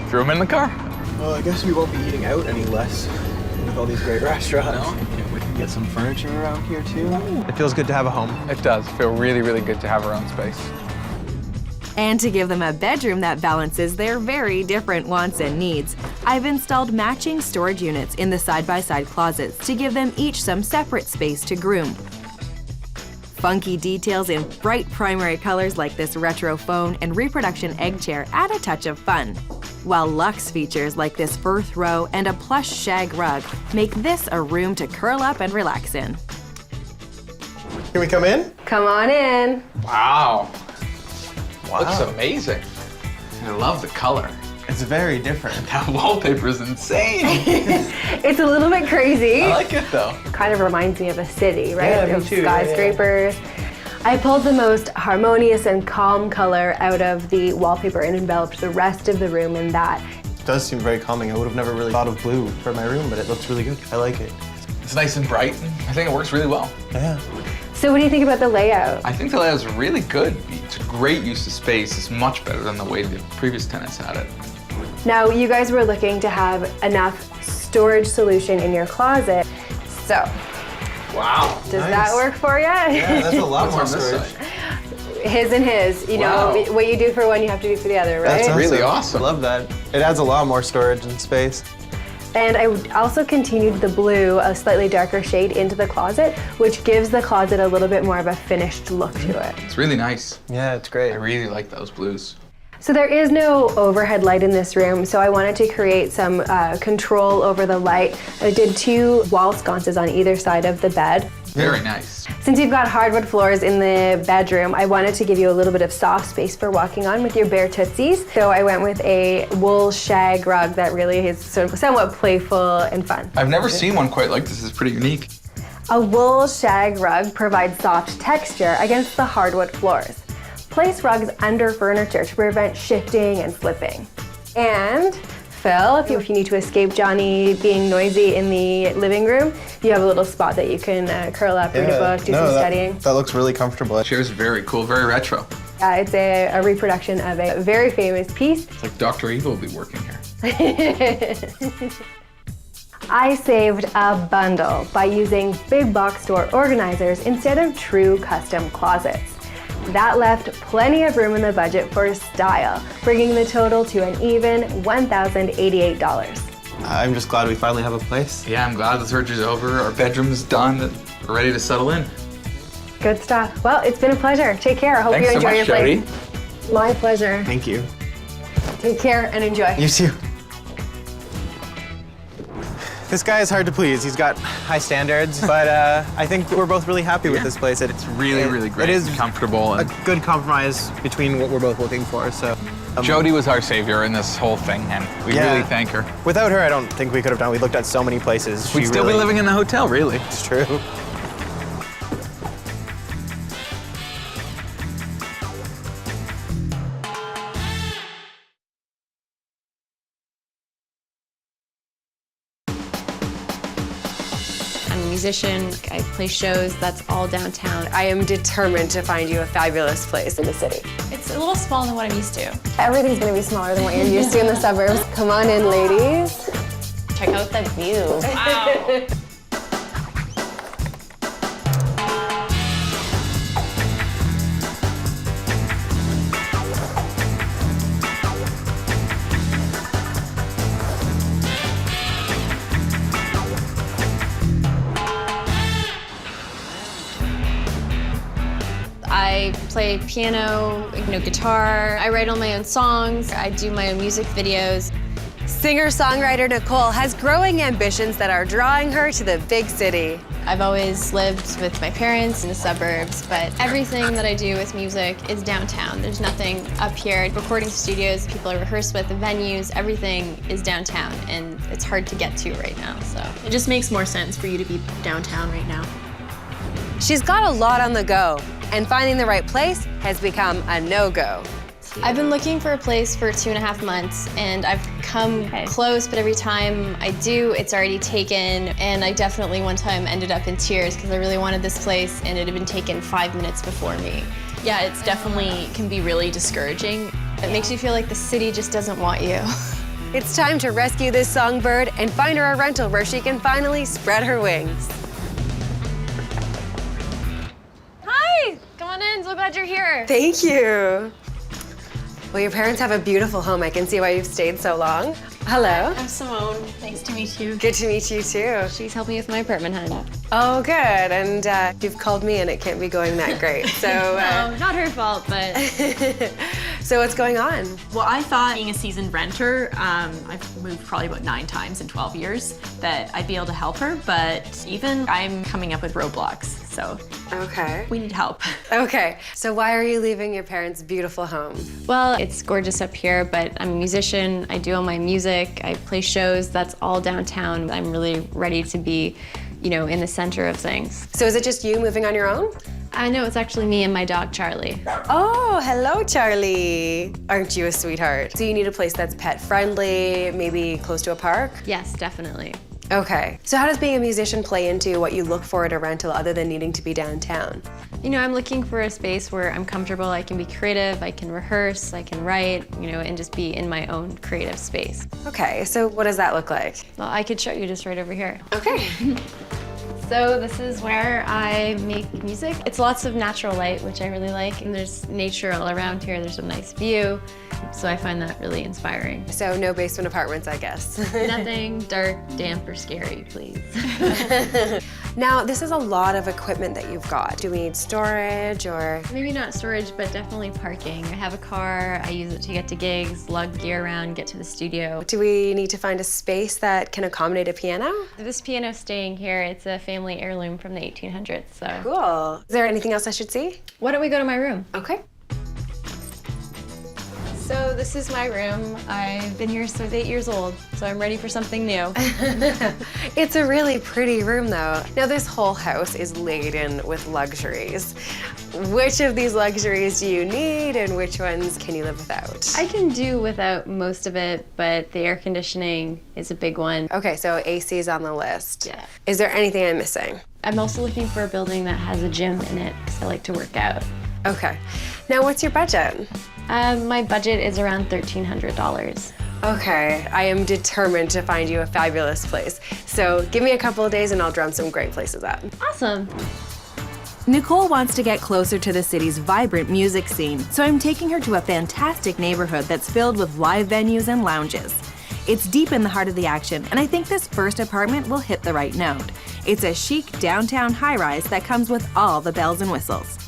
threw them in the car. Well, I guess we won't be eating out any less with all these great restaurants. No, we can get some furniture around here too. It feels good to have a home. It does feel really, really good to have our own space. And to give them a bedroom that balances their very different wants and needs, I've installed matching storage units in the side-by-side closets to give them each some separate space to groom. Funky details in bright primary colors like this retro phone and reproduction egg chair add a touch of fun, while luxe features like this fur throw and a plush shag rug make this a room to curl up and relax in. Can we come in? Come on in. Wow. Looks amazing. I love the color. It's very different. That wallpaper is insane. It's a little bit crazy. I like it though. Kind of reminds me of a city, right? Yeah, me Of too. skyscrapers. I pulled the most harmonious and calm color out of the wallpaper and enveloped the rest of the room in that. It does seem very calming. I would have never really thought of blue for my room, but it looks really good. I like it. It's nice and bright. I think it works really well. Yeah. So what do you think about the layout? I think the layout's really good. It's a great use of space. It's much better than the way the previous tenants had it. Now, you guys were looking to have enough storage solution in your closet. So, wow. Does that work for you? Yeah, that's a lot more What's on this storage. side? His and his, you know, what you do for one, you have to do for the other, right? That's really awesome. I love that. It adds a lot more storage and space. And I also continued the blue, a slightly darker shade, into the closet, which gives the closet a little bit more of a finished look to it. It's really nice. Yeah, it's great. I really like those blues. So there is no overhead light in this room, so I wanted to create some control over the light. I did 2 wall sconces on either side of the bed. Very nice. Since you've got hardwood floors in the bedroom, I wanted to give you a little bit of soft space for walking on with your bare tootsies. So I went with a wool shag rug that really is sort of somewhat playful and fun. I've never seen one quite like this. It's pretty unique. A wool shag rug provides soft texture against the hardwood floors. Place rugs under furniture to prevent shifting and flipping. And Phil, if you need to escape Johnny being noisy in the living room, you have a little spot that you can curl up, read a book, do some studying. That looks really comfortable. The chair's very cool, very retro. It's a reproduction of a very famous piece. It's like Dr. Evil will be working here. I saved a bundle by using big box store organizers instead of true custom closets. That left plenty of room in the budget for style, bringing the total to an even $1,088. I'm just glad we finally have a place. Yeah, I'm glad the search is over. Our bedroom's done. We're ready to settle in. Good stuff. Well, it's been a pleasure. Take care. I hope Thanks you enjoy so your much, place. Jodi. My pleasure. Thank you. Take care and enjoy. You too. This guy is hard to please. He's got high standards, but I think we're both really happy with this place. It's really great. It is comfortable. A good compromise between what we're both looking for. So, Jodi was our savior in this whole thing, and we really thank her. Without her, I don't think we could have done. We looked at so many places. We'd still be living in the hotel, really. It's true. I'm a musician, I play shows, that's all downtown. I am determined to find you a fabulous place in the city. It's a little smaller than what I'm used to. Everything's gonna be smaller than what you're used to in the suburbs. Come on in, ladies. Check out the view. Wow. I play piano, guitar. I write all my own songs. I do my own music videos. Singer-songwriter Nicole has growing ambitions that are drawing her to the big city. I've always lived with my parents in the suburbs, but everything that I do with music is downtown. There's nothing up here. Recording studios, people I rehearse with, the venues, everything is downtown, and it's hard to get to right now, so. It just makes more sense for you to be downtown right now. She's got a lot on the go, and finding the right place has become a no-go. I've been looking for a place for 2.5 months, and I've come close, but every time I do, it's already taken. And I definitely one time ended up in tears because I really wanted this place, and it had been taken 5 minutes before me. Yeah, it's definitely can be really discouraging. It makes you feel like the city just doesn't want you. It's time to rescue this songbird and find her a rental where she can finally spread her wings. Hi, come on in, so glad you're here. Thank you. Well, your parents have a beautiful home. I can see why you've stayed so long. Hello. I'm Simone. Nice to meet you. Good to meet you, too. She's helping me with my apartment hunt. Oh, good. And you've called me, and it can't be going that great. So, No, not her fault, but... So what's going on? Well, I thought being a seasoned renter, I've moved probably about 9 times in 12 years, that I'd be able to help her, but even I'm coming up with roadblocks, so okay. We need help. Okay, so why are you leaving your parents' beautiful home? Well, it's gorgeous up here, but I'm a musician, I do all my music, I play shows, that's all downtown. I'm really ready to be, in the center of things. So is it just you moving on your own? I know, it's actually me and my dog, Charlie. Oh, hello, Charlie. Aren't you a sweetheart? So you need a place that's pet-friendly, maybe close to a park? Yes, definitely. Okay. So how does being a musician play into what you look for at a rental other than needing to be downtown? I'm looking for a space where I'm comfortable, I can be creative, I can rehearse, I can write, and just be in my own creative space. Okay, so what does that look like? Well, I could show you just right over here. Okay. So this is where I make music. It's lots of natural light, which I really like, and there's nature all around here. There's a nice view, so I find that really inspiring. So no basement apartments, I guess. Nothing dark, damp, or scary, please. Now, this is a lot of equipment that you've got. Do we need storage or? Maybe not storage, but definitely parking. I have a car, I use it to get to gigs, lug gear around, get to the studio. Do we need to find a space that can accommodate a piano? This piano's staying here. It's a family heirloom from the 1800s, so. Cool. Is there anything else I should see? Why don't we go to my room? Okay. So this is my room. I've been here since 8 years old, so I'm ready for something new. It's a really pretty room, though. Now, this whole house is laden with luxuries. Which of these luxuries do you need, and which ones can you live without? I can do without most of it, but the air conditioning is a big one. Okay, so AC is on the list. Yeah. Is there anything I'm missing? I'm also looking for a building that has a gym in it, because I like to work out. Okay. Now, what's your budget? My budget is around $1,300. Okay, I am determined to find you a fabulous place. So give me a couple of days and I'll drum some great places up. Awesome. Nicole wants to get closer to the city's vibrant music scene, so I'm taking her to a fantastic neighborhood that's filled with live venues and lounges. It's deep in the heart of the action, and I think this first apartment will hit the right note. It's a chic downtown high-rise that comes with all the bells and whistles.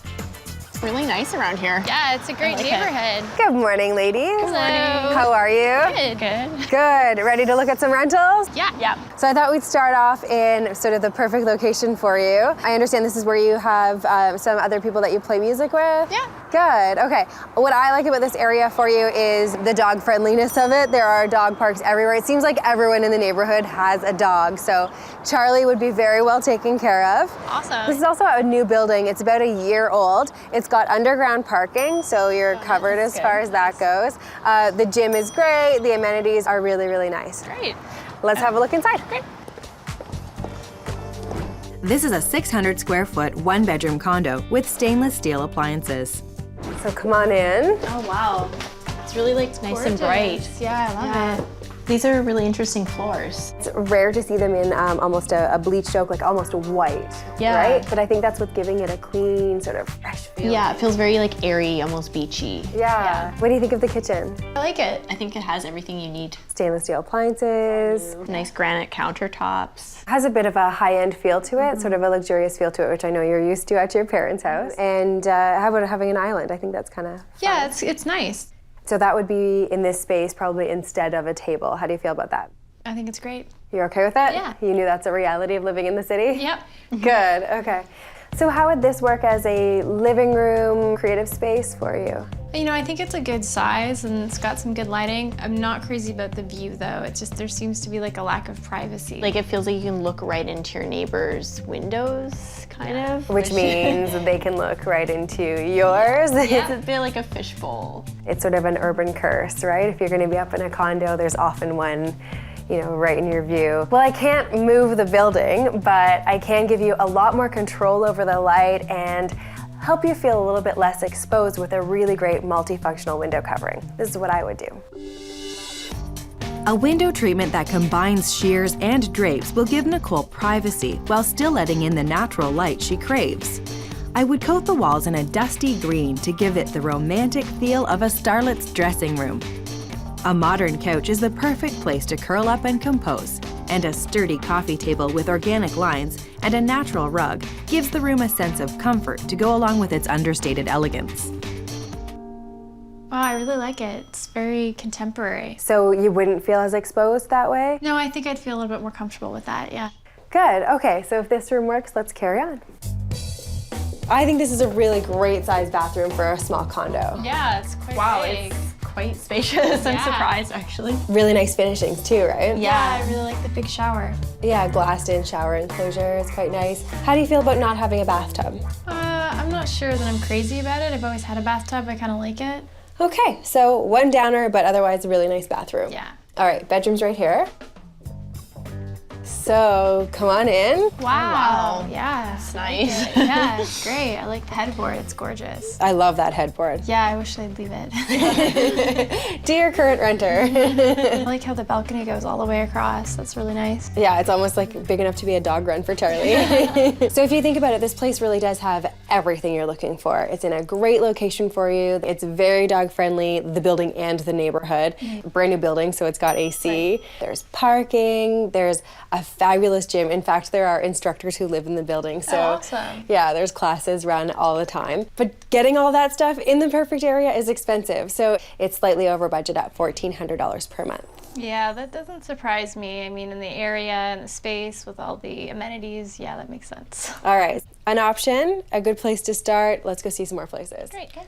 Really nice around here. Yeah, it's a great neighborhood. Good morning, ladies. Good morning. How are you? Good. Good. Good. Ready to look at some rentals? Yeah. So I thought we'd start off in sort of the perfect location for you. I understand this is where you have some other people that you play music with? Yeah. Good. Okay. What I like about this area for you is the dog friendliness of it. There are dog parks everywhere. It seems like everyone in the neighborhood has a dog, so Charlie would be very well taken care of. Awesome. This is also a new building. It's about a year old. It's got underground parking, so you're covered as far as that goes. The gym is great. The amenities are really, really nice. Great. Let's have a look inside. Great. This is a 600 square foot, 1-bedroom condo with stainless steel appliances. So come on in. Oh, wow. It's really like nice and bright. Yeah, I love it. These are really interesting floors. It's rare to see them in almost a bleached oak, like almost white, Yeah. right? But I think that's what's giving it a clean, sort of fresh feel. Yeah, it feels very like airy, almost beachy. Yeah. What do you think of the kitchen? I like it. I think it has everything you need. Stainless steel appliances. Nice granite countertops. Has a bit of a high-end feel to it, sort of a luxurious feel to it, which I know you're used to at your parents' house. And how about having an island? I think that's kind of fun. Yeah, it's nice. So that would be in this space probably instead of a table. How do you feel about that? I think it's great. You're okay with that? Yeah. You knew that's a reality of living in the city? Yep. Good, okay. So how would this work as a living room, creative space for you? You know, I think it's a good size and it's got some good lighting. I'm not crazy about the view though. It's just there seems to be like a lack of privacy. Like it feels like you can look right into your neighbor's windows, kind of. Which means they can look right into yours. Yeah, it's a bit like a fishbowl. It's sort of an urban curse, right? If you're gonna be up in a condo, there's often one, you know, right in your view. Well, I can't move the building, but I can give you a lot more control over the light and help you feel a little bit less exposed with a really great multifunctional window covering. This is what I would do. A window treatment that combines sheers and drapes will give Nicole privacy while still letting in the natural light she craves. I would coat the walls in a dusty green to give it the romantic feel of a starlet's dressing room. A modern couch is the perfect place to curl up and compose, and a sturdy coffee table with organic lines and a natural rug gives the room a sense of comfort to go along with its understated elegance. Wow, I really like it. It's very contemporary. So you wouldn't feel as exposed that way? No, I think I'd feel a little bit more comfortable with that, yeah. Good, okay, so if this room works, let's carry on. I think this is a really great sized bathroom for a small condo. Yeah, it's quite big. It's quite spacious. I'm surprised, actually. Really nice finishings too, right? Yeah, I really like the big shower. Yeah, glassed in shower enclosure is quite nice. How do you feel about not having a bathtub? I'm not sure that I'm crazy about it. I've always had a bathtub. I kind of like it. Okay, so one downer, but otherwise a really nice bathroom. Yeah. All right, bedroom's right here. So come on in. Wow. Yeah. It's nice. Yeah, it's great. I like the headboard. It's gorgeous. I love that headboard. Yeah, I wish they'd leave it. Dear current renter. I like how the balcony goes all the way across. That's really nice. Yeah, it's almost like big enough to be a dog run for Charlie. So if you think about it, this place really does have everything you're looking for. It's in a great location for you. It's very dog friendly, the building and the neighborhood. Brand new building, so it's got AC. Right. There's parking, there's a fabulous gym. In fact, there are instructors who live in the building. So awesome. Yeah, there's classes run all the time. But getting all that stuff in the perfect area is expensive. So it's slightly over budget at $1,400 per month. Yeah, that doesn't surprise me. I mean, in the area and the space with all the amenities, yeah, that makes sense. All right, an option, a good place to start. Let's go see some more places. Great, good.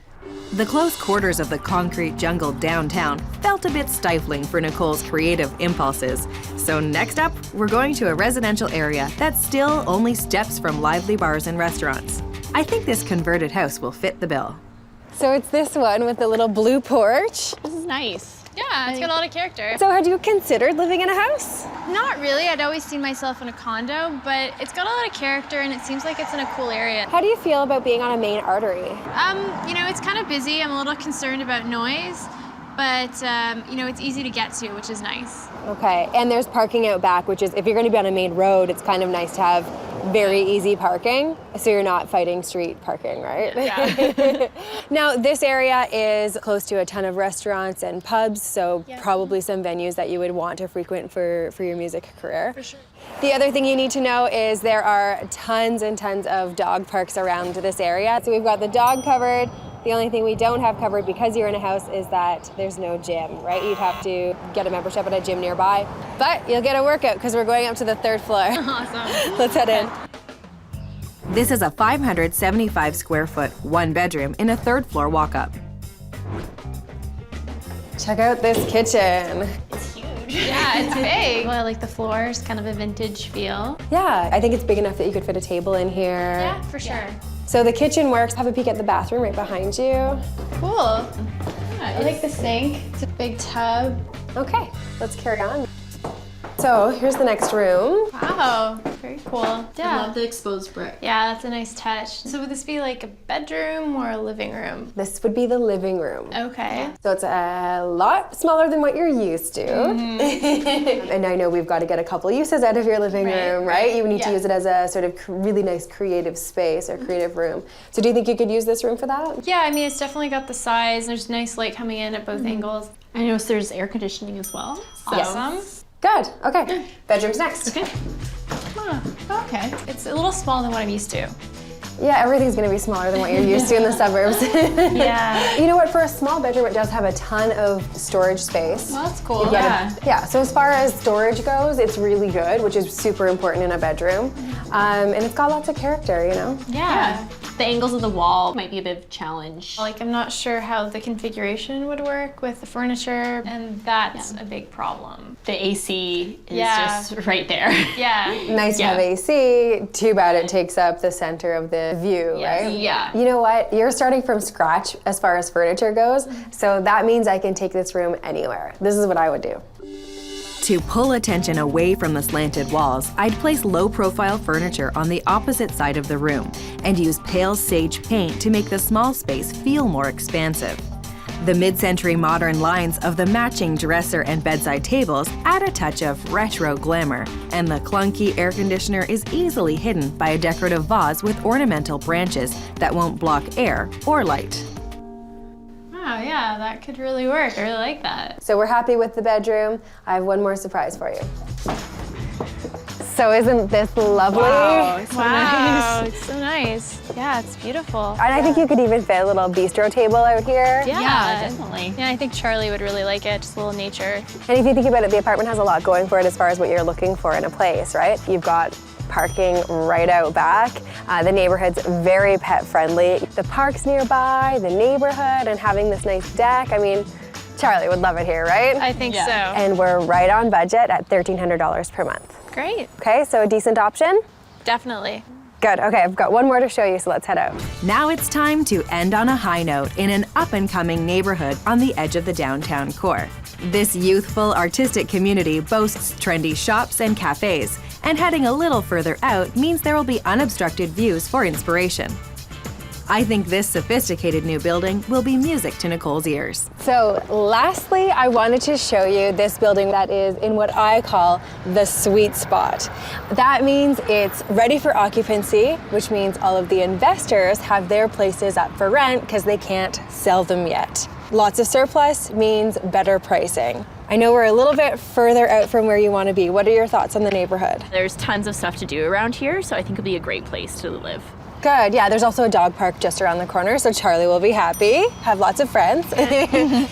The close quarters of the concrete jungle downtown felt a bit stifling for Nicole's creative impulses. So next up, we're going to a residential area that's still only steps from lively bars and restaurants. I think this converted house will fit the bill. So it's this one with the little blue porch. This is nice. Yeah, it's got a lot of character. So had you considered living in a house? Not really. I'd always seen myself in a condo, but it's got a lot of character and it seems like it's in a cool area. How do you feel about being on a main artery? You know, it's kind of busy. I'm a little concerned about noise, but you know, it's easy to get to, which is nice. Okay, and there's parking out back, which is, if you're going to be on a main road, it's kind of nice to have very easy parking, so you're not fighting street parking, right? Yeah. Now, this area is close to a ton of restaurants and pubs, so probably some venues that you would want to frequent for your music career. For sure. The other thing you need to know is there are tons and tons of dog parks around this area. So we've got the dog covered. The only thing we don't have covered because you're in a house is that there's no gym, right? You'd have to get a membership at a gym nearby. But you'll get a workout because we're going up to the 3rd floor. Awesome. Let's head in. This is a 575 square foot, 1-bedroom in a 3rd floor walk-up. Check out this kitchen. It's huge. Yeah, it's big. Well, I like the floors, kind of a vintage feel. Yeah, I think it's big enough that you could fit a table in here. Yeah, for sure. So the kitchen works. Have a peek at the bathroom right behind you. Cool. Yeah, I like the sink. It's a big tub. Okay, let's carry on. So here's the next room. Wow, very cool. Yeah. I love the exposed brick. Yeah, that's a nice touch. So would this be like a bedroom or a living room? This would be the living room. Okay. So it's a lot smaller than what you're used to. Mm-hmm. And I know we've got to get a couple uses out of your living room, right? You need to use it as a sort of really nice creative space or creative room. So do you think you could use this room for that? Yeah, I mean, it's definitely got the size. There's nice light coming in at both angles. I noticed there's air conditioning as well. Awesome. Good, okay. Bedroom's next. Okay. Okay. It's a little smaller than what I'm used to. Yeah, everything's gonna be smaller than what you're used to in the suburbs. Yeah. You know what, for a small bedroom, it does have a ton of storage space. Well, that's cool. Yeah, so as far as storage goes, it's really good, which is super important in a bedroom. And it's got lots of character, you know? Yeah. The angles of the wall might be a bit of a challenge. Like, I'm not sure how the configuration would work with the furniture, and that's a big problem. The AC is just right there. Yeah. Nice to have AC, too bad it takes up the center of the view, right? Yeah. You know what? You're starting from scratch as far as furniture goes, so that means I can take this room anywhere. This is what I would do. To pull attention away from the slanted walls, I'd place low-profile furniture on the opposite side of the room and use pale sage paint to make the small space feel more expansive. The mid-century modern lines of the matching dresser and bedside tables add a touch of retro glamour, and the clunky air conditioner is easily hidden by a decorative vase with ornamental branches that won't block air or light. Wow, yeah, that could really work. I really like that. So we're happy with the bedroom. I have one more surprise for you. So isn't this lovely? Wow, it's so nice. It's so nice. Yeah, it's beautiful. And I think you could even fit a little bistro table out here. Yeah, definitely. Yeah, I think Charlie would really like it, just a little nature. And if you think about it, the apartment has a lot going for it as far as what you're looking for in a place, right? You've got parking right out back. The neighborhood's very pet friendly. The park's nearby, the neighborhood, and having this nice deck. I mean, Charlie would love it here, right? I think so. And we're right on budget at $1,300 per month. Great. Okay, so a decent option? Definitely. Good, okay, I've got one more to show you, so let's head out. Now it's time to end on a high note in an up-and-coming neighborhood on the edge of the downtown core. This youthful, artistic community boasts trendy shops and cafes, and heading a little further out means there will be unobstructed views for inspiration. I think this sophisticated new building will be music to Nicole's ears. So lastly, I wanted to show you this building that is in what I call the sweet spot. That means it's ready for occupancy, which means all of the investors have their places up for rent because they can't sell them yet. Lots of surplus means better pricing. I know we're a little bit further out from where you want to be. What are your thoughts on the neighborhood? There's tons of stuff to do around here, so I think it'll be a great place to live. Good, yeah, there's also a dog park just around the corner, so Charlie will be happy, have lots of friends.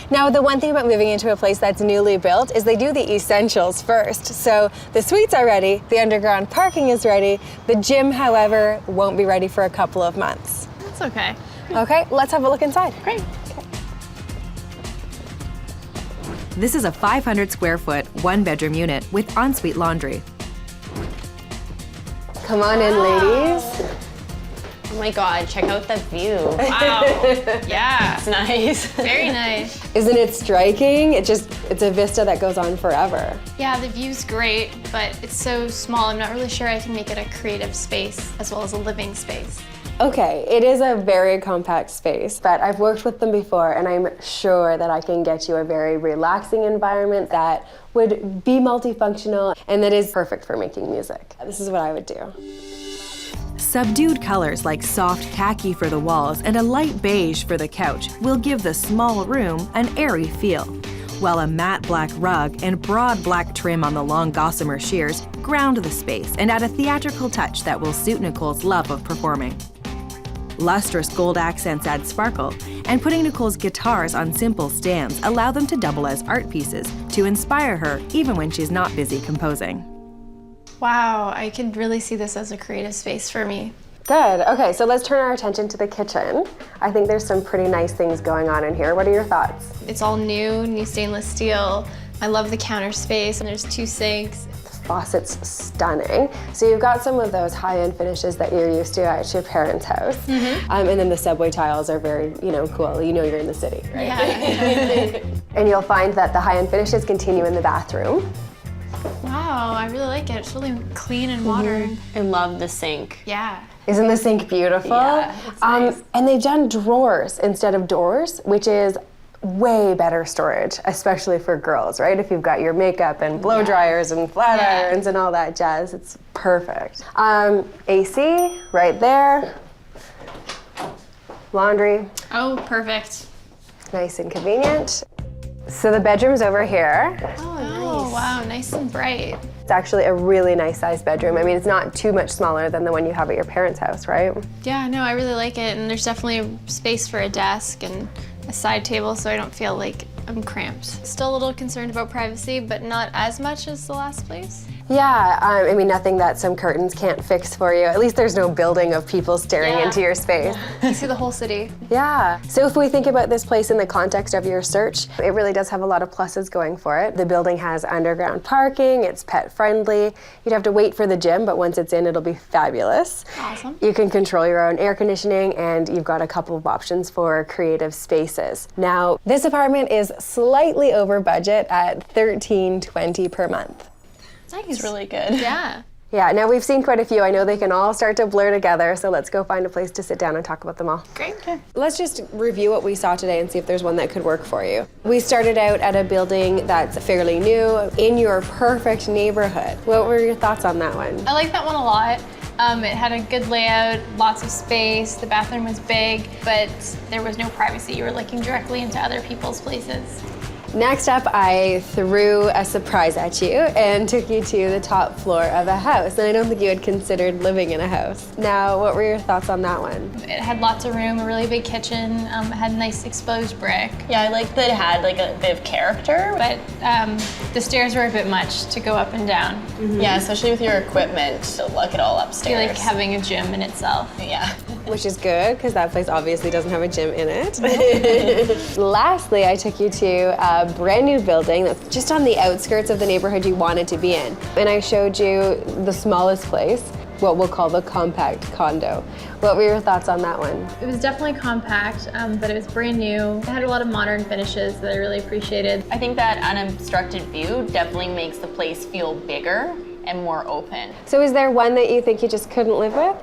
Now, the one thing about moving into a place that's newly built is they do the essentials first. So the suites are ready, the underground parking is ready. The gym, however, won't be ready for a couple of months. That's okay. Okay, let's have a look inside. Great. This is a 500 square foot, 1-bedroom unit with ensuite laundry. Come on in, ladies. Oh my God, check out the view. Wow. Yeah. It's nice. Very nice. Isn't it striking? It's a vista that goes on forever. Yeah, the view's great, but it's so small. I'm not really sure I can make it a creative space as well as a living space. Okay, it is a very compact space, but I've worked with them before and I'm sure that I can get you a very relaxing environment that would be multifunctional and that is perfect for making music. This is what I would do. Subdued colors like soft khaki for the walls and a light beige for the couch will give the small room an airy feel, while a matte black rug and broad black trim on the long gossamer shears ground the space and add a theatrical touch that will suit Nicole's love of performing. Lustrous gold accents add sparkle, and putting Nicole's guitars on simple stands allow them to double as art pieces to inspire her even when she's not busy composing. Wow, I could really see this as a creative space for me. Good. Okay, so let's turn our attention to the kitchen. I think there's some pretty nice things going on in here. What are your thoughts? It's all new stainless steel. I love the counter space, and there's 2 sinks. Faucet's stunning. So you've got some of those high-end finishes that you're used to at your parents' house. And then the subway tiles are very, cool. You know you're in the city, right? Yeah. And you'll find that the high-end finishes continue in the bathroom. Wow, I really like it. It's really clean and modern. I love the sink. Yeah. Isn't the sink beautiful? Yeah, it's nice. And they've done drawers instead of doors, which is way better storage, especially for girls, right? If you've got your makeup and blow dryers and flat irons and all that jazz, it's perfect. AC right there. Laundry. Oh, perfect. Nice and convenient. So the bedroom's over here. Oh, wow, nice and bright. It's actually a really nice sized bedroom. I mean, it's not too much smaller than the one you have at your parents' house, right? Yeah, no, I really like it, and there's definitely a space for a desk and a side table, so I don't feel like I'm cramped. Still a little concerned about privacy, but not as much as the last place. Yeah, I mean, nothing that some curtains can't fix for you. At least there's no building of people staring into your space. You see the whole city. Yeah. So if we think about this place in the context of your search, it really does have a lot of pluses going for it. The building has underground parking, it's pet friendly. You'd have to wait for the gym, but once it's in, it'll be fabulous. Awesome. You can control your own air conditioning, and you've got a couple of options for creative spaces. Now, this apartment is slightly over budget at $13.20 per month. It's really good. Yeah. Yeah, now we've seen quite a few. I know they can all start to blur together, so let's go find a place to sit down and talk about them all. Great. Let's just review what we saw today and see if there's one that could work for you. We started out at a building that's fairly new, in your perfect neighborhood. What were your thoughts on that one? I like that one a lot. It had a good layout, lots of space, the bathroom was big, but there was no privacy. You were looking directly into other people's places. Next up, I threw a surprise at you and took you to the top floor of a house. And I don't think you had considered living in a house. Now, what were your thoughts on that one? It had lots of room, a really big kitchen, it had nice exposed brick. Yeah, I liked that it had like a bit of character. But the stairs were a bit much to go up and down. Yeah, especially with your equipment to look it all I upstairs. feel like having a gym in itself. Yeah. Which is good, because that place obviously doesn't have a gym in it. Lastly, I took you to a brand new building that's just on the outskirts of the neighborhood you wanted to be in. And I showed you the smallest place, what we'll call the compact condo. What were your thoughts on that one? It was definitely compact, but it was brand new. It had a lot of modern finishes that I really appreciated. I think that unobstructed view definitely makes the place feel bigger and more open. So is there one that you think you just couldn't live with?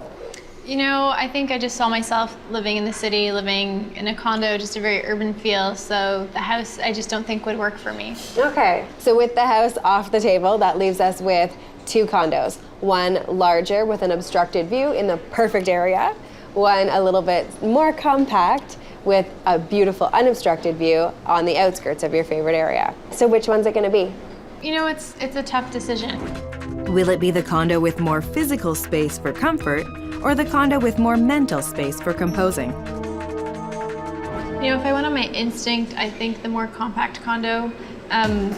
You know, I think I just saw myself living in the city, living in a condo, just a very urban feel, so the house I just don't think would work for me. Okay, so with the house off the table, that leaves us with 2 condos. One larger with an obstructed view in the perfect area, one a little bit more compact with a beautiful unobstructed view on the outskirts of your favorite area. So which one's it gonna be? You know, it's a tough decision. Will it be the condo with more physical space for comfort, or the condo with more mental space for composing? You know, if I went on my instinct, I think the more compact condo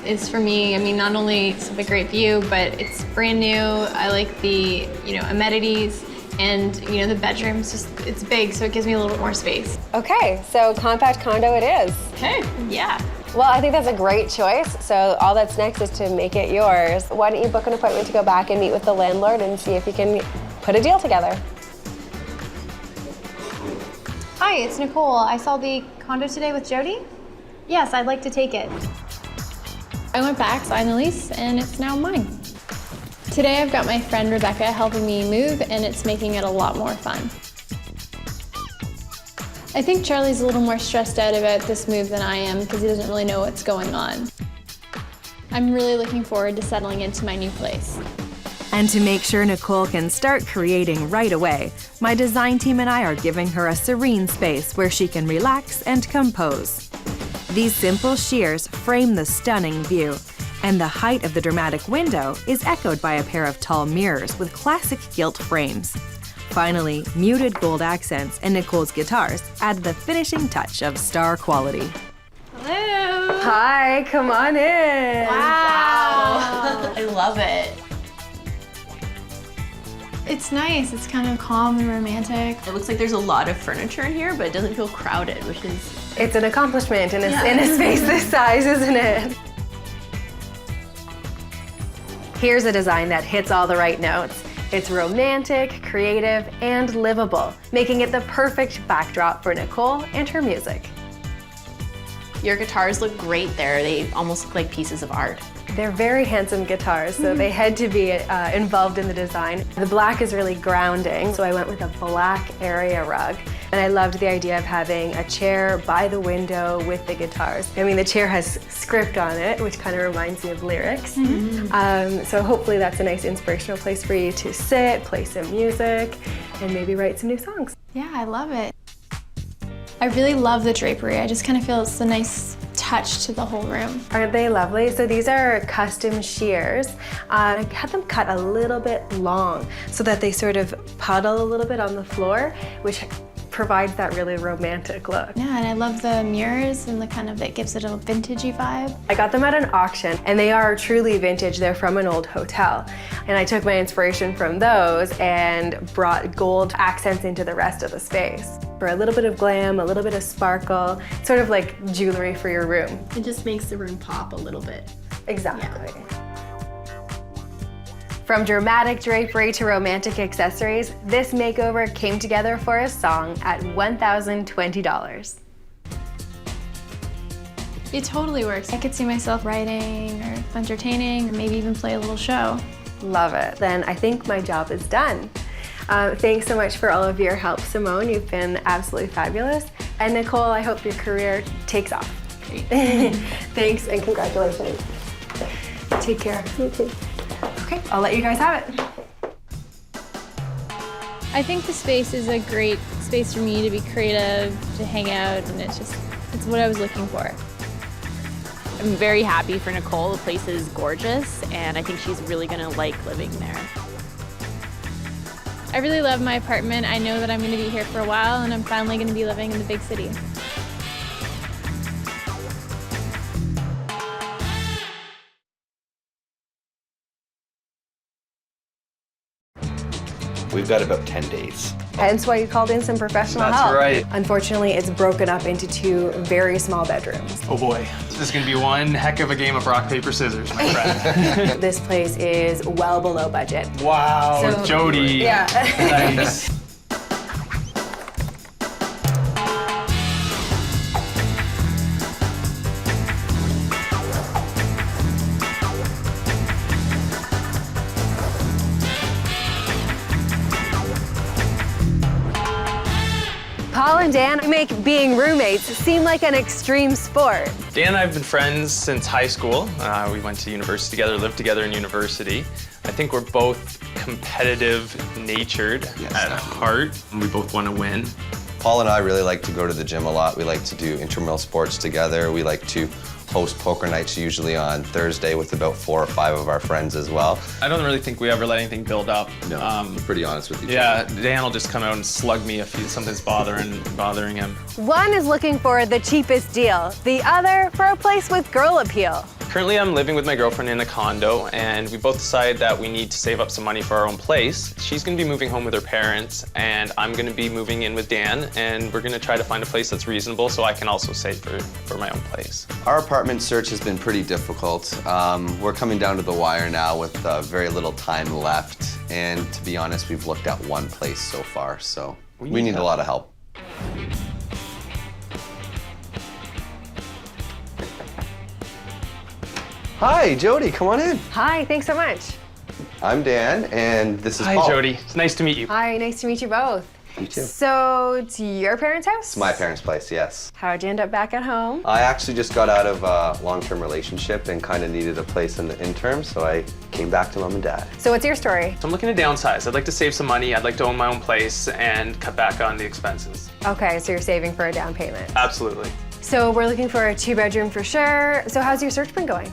is for me. I mean, not only it's a great view, but it's brand new. I like the, amenities, and, the bedroom's it's big, so it gives me a little bit more space. Okay, so compact condo it is. Okay, yeah. Well, I think that's a great choice. So all that's next is to make it yours. Why don't you book an appointment to go back and meet with the landlord and see if you can put a deal together. Hi, it's Nicole. I saw the condo today with Jodi. Yes, I'd like to take it. I went back, signed the lease, and it's now mine. Today I've got my friend Rebecca helping me move, and it's making it a lot more fun. I think Charlie's a little more stressed out about this move than I am because he doesn't really know what's going on. I'm really looking forward to settling into my new place. And to make sure Nicole can start creating right away, my design team and I are giving her a serene space where she can relax and compose. These simple shears frame the stunning view, and the height of the dramatic window is echoed by a pair of tall mirrors with classic gilt frames. Finally, muted gold accents and Nicole's guitars add the finishing touch of star quality. Hello. Hi, come on in. Wow. I love it. It's nice. It's kind of calm and romantic. It looks like there's a lot of furniture in here, but it doesn't feel crowded, which is... It's an accomplishment in a space this size, isn't it? Here's a design that hits all the right notes. It's romantic, creative, and livable, making it the perfect backdrop for Nicole and her music. Your guitars look great there. They almost look like pieces of art. They're very handsome guitars, so they had to be involved in the design. The black is really grounding, so I went with a black area rug. And I loved the idea of having a chair by the window with the guitars. I mean, the chair has script on it, which kind of reminds me of lyrics. So hopefully that's a nice inspirational place for you to sit, play some music, and maybe write some new songs. Yeah, I love it. I really love the drapery. I just kind of feel it's a nice touch to the whole room. Aren't they lovely? So these are custom shears. I had them cut a little bit long so that they sort of puddle a little bit on the floor, which provides that really romantic look. Yeah, and I love the mirrors and the kind of, it gives it a vintagey vibe. I got them at an auction and they are truly vintage. They're from an old hotel. And I took my inspiration from those and brought gold accents into the rest of the space. For a little bit of glam, a little bit of sparkle, sort of like jewelry for your room. It just makes the room pop a little bit. Exactly. Yeah. From dramatic drapery to romantic accessories, this makeover came together for a song at $1,020. It totally works. I could see myself writing or entertaining or maybe even play a little show. Love it. Then I think my job is done. Thanks so much for all of your help, Simone. You've been absolutely fabulous. And Nicole, I hope your career takes off. Great. Thanks and congratulations. Take care. You too. Okay, I'll let you guys have it. I think the space is a great space for me to be creative, to hang out, and it's what I was looking for. I'm very happy for Nicole. The place is gorgeous, and I think she's really gonna like living there. I really love my apartment. I know that I'm gonna be here for a while, and I'm finally gonna be living in the big city. We've got about 10 days. Hence why you called in some professional help. That's right. Unfortunately, it's broken up into 2 very small bedrooms. Oh boy, this is gonna be one heck of a game of rock, paper, scissors, my friend. This place is well below budget. Wow, So- Jodi. Yeah. Nice. Paul and Dan make being roommates seem like an extreme sport. Dan and I have been friends since high school. We went to university together, lived together in university. I think we're both competitive-natured at heart. We both want to win. Paul and I really like to go to the gym a lot. We like to do intramural sports together. We like to host poker nights usually on Thursday with about 4 or 5 of our friends as well. I don't really think we ever let anything build up. No, I'm pretty honest with you. Yeah, Dan will just come out and slug me if something's bothering him. One is looking for the cheapest deal, the other for a place with girl appeal. Currently, I'm living with my girlfriend in a condo, and we both decided that we need to save up some money for our own place. She's gonna be moving home with her parents, and I'm gonna be moving in with Dan, and we're gonna try to find a place that's reasonable so I can also save for my own place. Our apartment search has been pretty difficult. We're coming down to the wire now with very little time left, and to be honest, we've looked at one place so far, so we need a lot of help. Hi, Jodi, come on in. Hi, thanks so much. I'm Dan, and this is Hi, Paul. Jodi. It's nice to meet you. Hi, nice to meet you both. You too. So it's your parents' house? It's my parents' place, yes. How'd you end up back at home? I actually just got out of a long-term relationship and kind of needed a place in the interim, so I came back to mom and dad. So what's your story? So I'm looking to downsize. I'd like to save some money. I'd like to own my own place and cut back on the expenses. Okay, so you're saving for a down payment. Absolutely. So we're looking for a 2-bedroom for sure. So how's your search been going?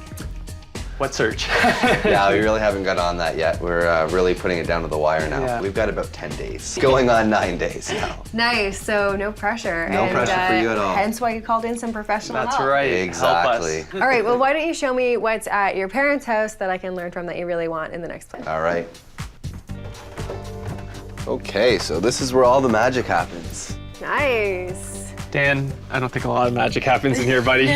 What search? Yeah, we really haven't got on that yet. We're really putting it down to the wire now. Yeah. We've got about 10 days. Going on 9 days now. Nice, so no pressure. No pressure for you at all. Hence why you called in some professional help. That's right. Exactly. All right, well, why don't you show me what's at your parents' house that I can learn from that you really want in the next place? All right. Okay, so this is where all the magic happens. Nice. Dan, I don't think a lot of magic happens in here, buddy.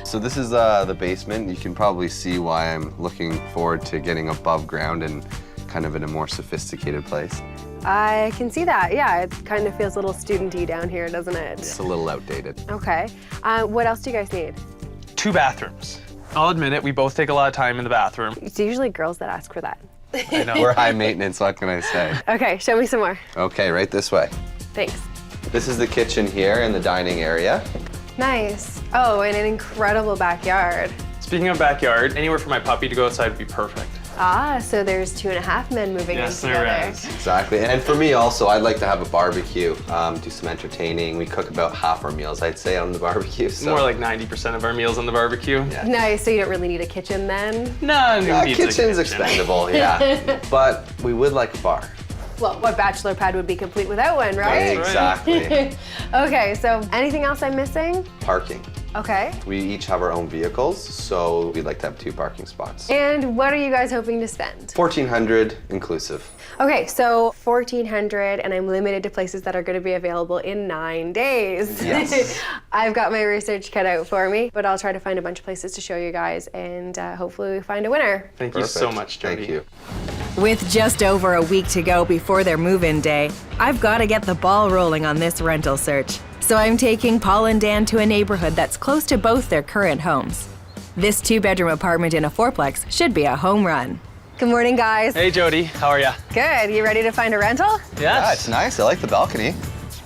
So this is the basement. You can probably see why I'm looking forward to getting above ground and kind of in a more sophisticated place. I can see that, yeah. It kind of feels a little student-y down here, doesn't it? It's a little outdated. Okay. What else do you guys need? 2 bathrooms. I'll admit it, we both take a lot of time in the bathroom. It's usually girls that ask for that. I know. We're high maintenance, what can I say? Okay, show me some more. Okay, right this way. Thanks. This is the kitchen here in the dining area. Nice. Oh, and an incredible backyard. Speaking of backyard, anywhere for my puppy to go outside would be perfect. Ah, so there's 2.5 men moving in together. There is. Exactly, and for me also, I'd like to have a barbecue, do some entertaining. We cook about half our meals, I'd say, on the barbecue. So. More like 90% of our meals on the barbecue. Yeah. Nice, so you don't really need a kitchen then? No, kitchen's expendable, yeah. But we would like a bar. Well, what bachelor pad would be complete without one, right? Exactly. Okay, so anything else I'm missing? Parking. Okay. We each have our own vehicles, so we'd like to have 2 parking spots. And what are you guys hoping to spend? $1,400 inclusive. Okay, so $1,400, and I'm limited to places that are going to be available in 9 days. Yes. I've got my research cut out for me, but I'll try to find a bunch of places to show you guys, and hopefully we find a winner. Thank you so much, Jodi. Thank you. With just over a week to go before their move-in day, I've got to get the ball rolling on this rental search. So I'm taking Paul and Dan to a neighborhood that's close to both their current homes. This 2-bedroom apartment in a 4-plex should be a home run. Good morning, guys. Hey, Jodi. How are ya? Good. You ready to find a rental? Yes. Yeah, it's nice. I like the balcony.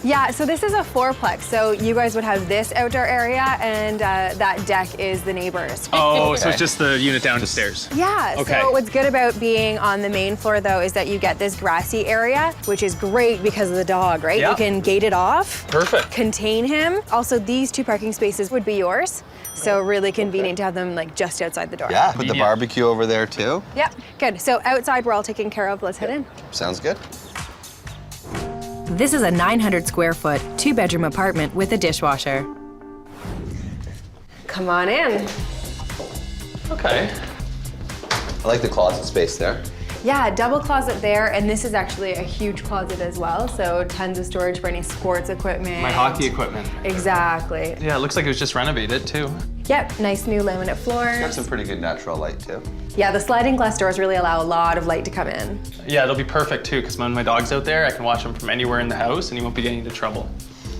Yeah, so this is a 4-plex, so you guys would have this outdoor area, and that deck is the neighbors. Oh, so it's just the unit down the stairs. Yeah, Okay. so what's good about being on the main floor, though, is that you get this grassy area, which is great because of the dog, right? Yeah. You can gate it off. Perfect. Contain him. Also, these 2 parking spaces would be yours, so really convenient to have them like just outside the door. Yeah, put the barbecue over there too. Yep, good. So outside, we're all taken care of. Let's head in. Sounds good. This is a 900 square foot, 2-bedroom apartment with a dishwasher. Come on in. Okay. I like the closet space there. Yeah, double closet there, and this is actually a huge closet as well, so tons of storage for any sports equipment. My hockey equipment. Exactly. Yeah, it looks like it was just renovated too. Yep, nice new laminate Got floors. some pretty good natural light too. Yeah, the sliding glass doors really allow a lot of light to come in. Yeah, it'll be perfect too, because when my dog's out there, I can watch him from anywhere in the house and he won't be getting into trouble.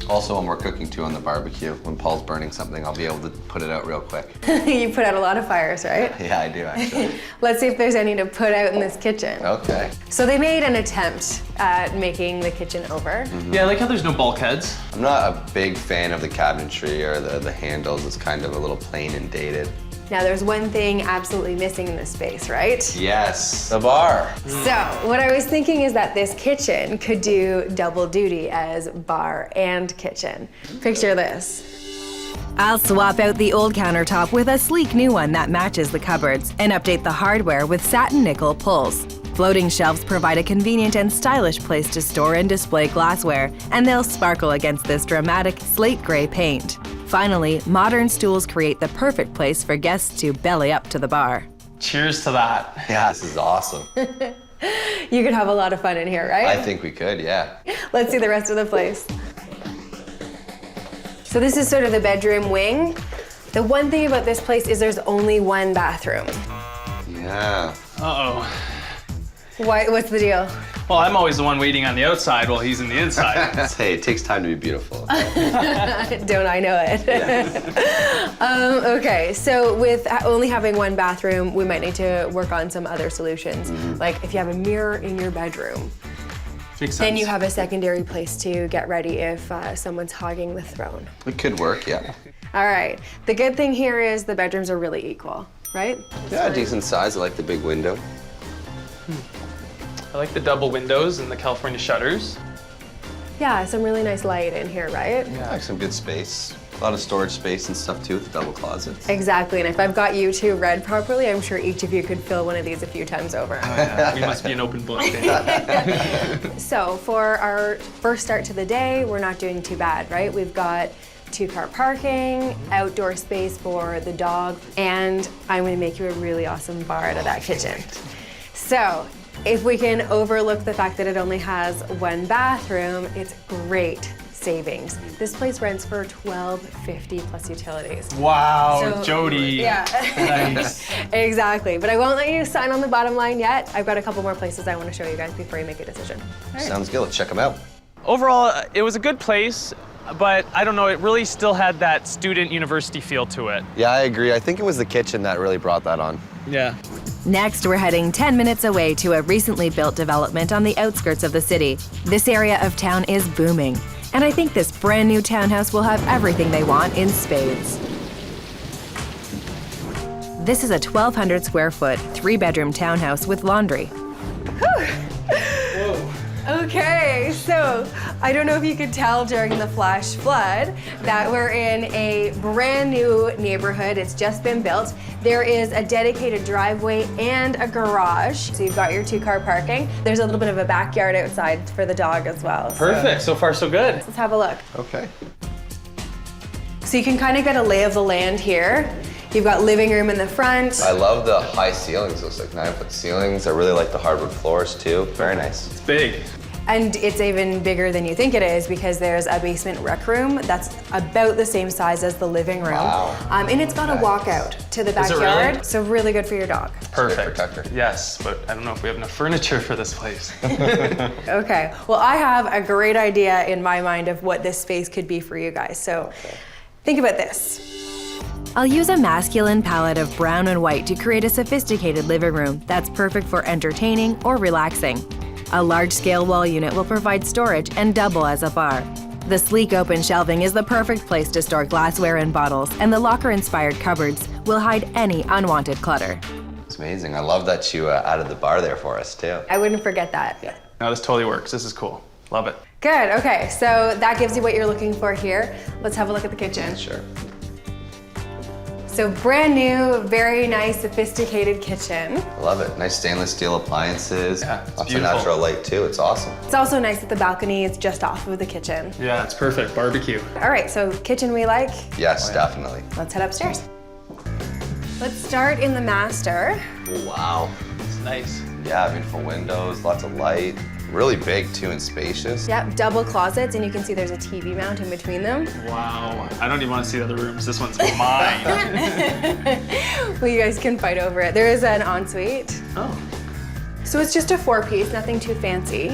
Also, when we're cooking too on the barbecue, when Paul's burning something, I'll be able to put it out real quick. You put out a lot of fires, right? Yeah, I do actually. Let's see if there's any to put out in this kitchen. Okay. So they made an attempt at making the kitchen over. Yeah, I like how there's no bulkheads. I'm not a big fan of the cabinetry or the handles. It's kind of a little plain and dated. Now there's one thing absolutely missing in this space, right? Yes, the bar. So what I was thinking is that this kitchen could do double duty as bar and kitchen. Picture this. I'll swap out the old countertop with a sleek new one that matches the cupboards and update the hardware with satin nickel pulls. Floating shelves provide a convenient and stylish place to store and display glassware, and they'll sparkle against this dramatic slate gray paint. Finally, modern stools create the perfect place for guests to belly up to the bar. Cheers to that. Yeah, this is awesome. You could have a lot of fun in here, right? I think we could, yeah. Let's see the rest of the place. So this is sort of the bedroom wing. The one thing about this place is there's only 1 bathroom. Yeah. Uh-oh. What's the deal? Well, I'm always the one waiting on the outside while he's in the inside. Hey, it takes time to be beautiful. Don't I know it? Okay, so with only having 1 bathroom, we might need to work on some other solutions. Like if you have a mirror in your bedroom, Makes sense. Then you have a secondary place to get ready if someone's hogging the throne. It could work, yeah. All right. The good thing here is the bedrooms are really equal, right? Yeah, decent size. I like the big window. I like the double windows and the California shutters. Yeah, some really nice light in here, right? Yeah, like some good space. A lot of storage space and stuff too with the double closets. Exactly, and if I've got you two read properly, I'm sure each of you could fill one of these a few times over. Oh, yeah. We must be an open book. So for our first start to the day, we're not doing too bad, right? We've got 2-car parking, outdoor space for the dog, and I'm gonna make you a really awesome bar out of that kitchen. So if we can overlook the fact that it only has 1 bathroom, it's great savings. This place rents for $12.50 plus utilities. Wow, So- Jodi. Yeah. Nice. Exactly, but I won't let you sign on the bottom line yet. I've got a couple more places I want to show you guys before you make a decision. All right. Sounds good. Let's check them out. Overall, it was a good place, but I don't know, it really still had that student university feel to it. Yeah, I agree. I think it was the kitchen that really brought that on. Yeah. Next, we're heading 10 minutes away to a recently built development on the outskirts of the city. This area of town is booming, and I think this brand new townhouse will have everything they want in spades. This is a 1,200 square foot, 3-bedroom townhouse with laundry. Okay, so I don't know if you could tell during the flash flood that we're in a brand new neighborhood. It's just been built. There is a dedicated driveway and a garage. So you've got your 2-car parking. There's a little bit of a backyard outside for the dog as well. Perfect, so far so good. Let's have a look. Okay. So you can kind of get a lay of the land here. You've got living room in the front. I love the high ceilings. Those like 9-foot ceilings. I really like the hardwood floors too. Very nice. It's big. And it's even bigger than you think it is because there's a basement rec room that's about the same size as the living room. Wow. And it's got a walkout to the Is it backyard, really? so really good for your dog. Perfect. Yes, but I don't know if we have enough furniture for this place. Okay, well I have a great idea in my mind of what this space could be for you guys. So think about this. I'll use a masculine palette of brown and white to create a sophisticated living room that's perfect for entertaining or relaxing. A large-scale wall unit will provide storage and double as a bar. The sleek open shelving is the perfect place to store glassware and bottles, and the locker-inspired cupboards will hide any unwanted clutter. It's amazing. I love that you added the bar there for us too. I wouldn't forget that. Yeah. No, this totally works. This is cool. Love it. Good, okay, so that gives you what you're looking for here. Let's have a look at the kitchen. Sure. So brand new, very nice, sophisticated kitchen. I love it. Nice stainless steel appliances. Yeah, it's Lots beautiful. of natural light too. It's awesome. It's also nice that the balcony is just off of the kitchen. Yeah, it's perfect. Barbecue. All right, so kitchen we like. Yes, definitely. Let's head upstairs. Let's start in the master. Wow. It's nice. Yeah, beautiful windows, lots of light. Really big too and spacious. Yep, double closets, and you can see there's a TV mount in between them. Wow. I don't even want to see the other rooms. This one's mine. Well, you guys can fight over it. There is an ensuite. Oh. So it's just a 4-piece, nothing too fancy.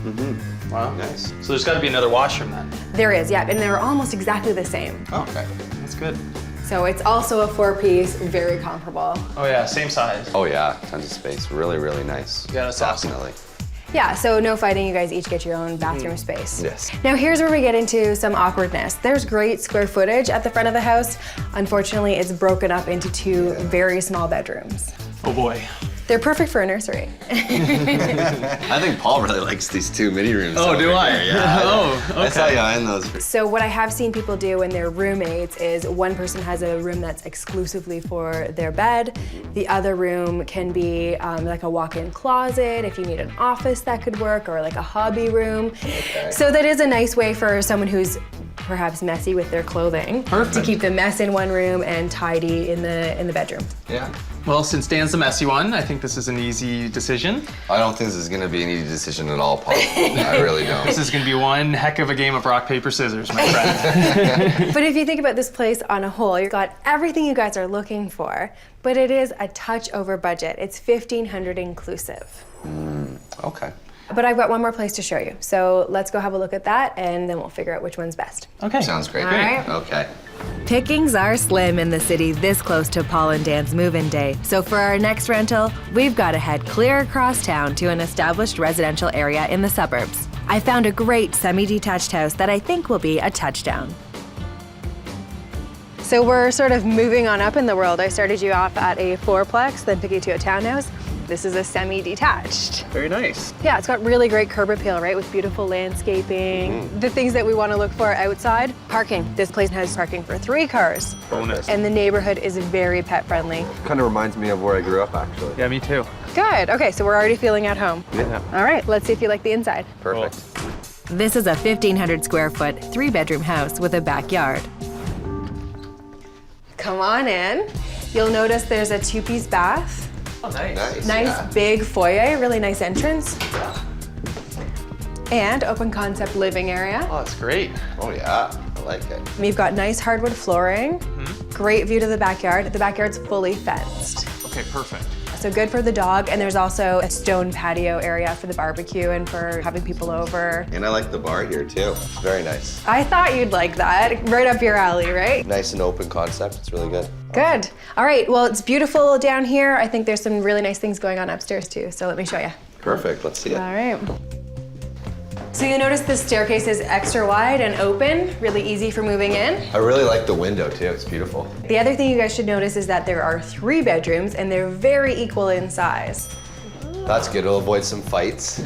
Mm-hmm. Wow. Nice. So there's got to be another washroom then. There is, yeah, and they're almost exactly the same. Oh, okay. That's good. So it's also a 4-piece, very comparable. Oh yeah, same size. Oh yeah, tons of space. Really, really nice. Yeah, that's awesome. Definitely. Yeah, so no fighting, you guys each get your own bathroom space. Yes. Now here's where we get into some awkwardness. There's great square footage at the front of the house. Unfortunately, it's broken up into 2 very small bedrooms. Oh boy. They're perfect for a nursery. I think Paul really likes these 2 mini rooms. Oh, over do I? here. Yeah. Oh, okay. I saw you in those. So what I have seen people do when they're roommates is one person has a room that's exclusively for their bed. The other room can be like a walk-in closet. If you need an office, that could work, or like a hobby room. Okay. So that is a nice way for someone who's perhaps messy with their clothing to keep the mess in one room and tidy in the bedroom. Yeah. Well, since Dan's the messy one, I think this is an easy decision. I don't think this is going to be an easy decision at all, Paul. I really don't. This is going to be one heck of a game of rock, paper, scissors, my friend. But if you think about this place on a whole, you've got everything you guys are looking for, but it is a touch over budget. It's $1,500 inclusive. Okay. But I've got one more place to show you. So let's go have a look at that, and then we'll figure out which one's best. Okay. Sounds great. All right. Okay. Pickings are slim in the city this close to Paul and Dan's move-in day, so for our next rental, we've got to head clear across town to an established residential area in the suburbs. I found a great semi-detached house that I think will be a touchdown. So we're sort of moving on up in the world. I started you off at a fourplex, then took you to a townhouse. This is a semi-detached. Very nice. Yeah, it's got really great curb appeal, right? With beautiful landscaping. The things that we want to look for outside. Parking. This place has parking for 3 cars. Bonus. And the neighborhood is very pet friendly. Kind of reminds me of where I grew up, actually. Yeah, me too. Good. Okay, so we're already feeling at home. Yeah. All right, let's see if you like the inside. Perfect. This is a 1,500 square foot, 3-bedroom house with a backyard. Come on in. You'll notice there's a 2-piece bath. Oh, nice. Nice big foyer, really nice entrance. And open concept living area. Oh, that's great. Oh yeah, I like it. We've got nice hardwood flooring. Great view to the backyard. The backyard's fully fenced. Okay, perfect. So good for the dog, and there's also a stone patio area for the barbecue and for having people over. And I like the bar here too. Very nice. I thought you'd like that. Right up your alley, right? Nice and open concept. It's really good. Good. All right, well, it's beautiful down here. I think there's some really nice things going on upstairs too, so let me show you. Perfect. Let's see it. All right. So you notice the staircase is extra wide and open, really easy for moving in. I really like the window too. It's beautiful. The other thing you guys should notice is that there are 3 bedrooms and they're very equal in size. That's good. It'll avoid some fights. Oh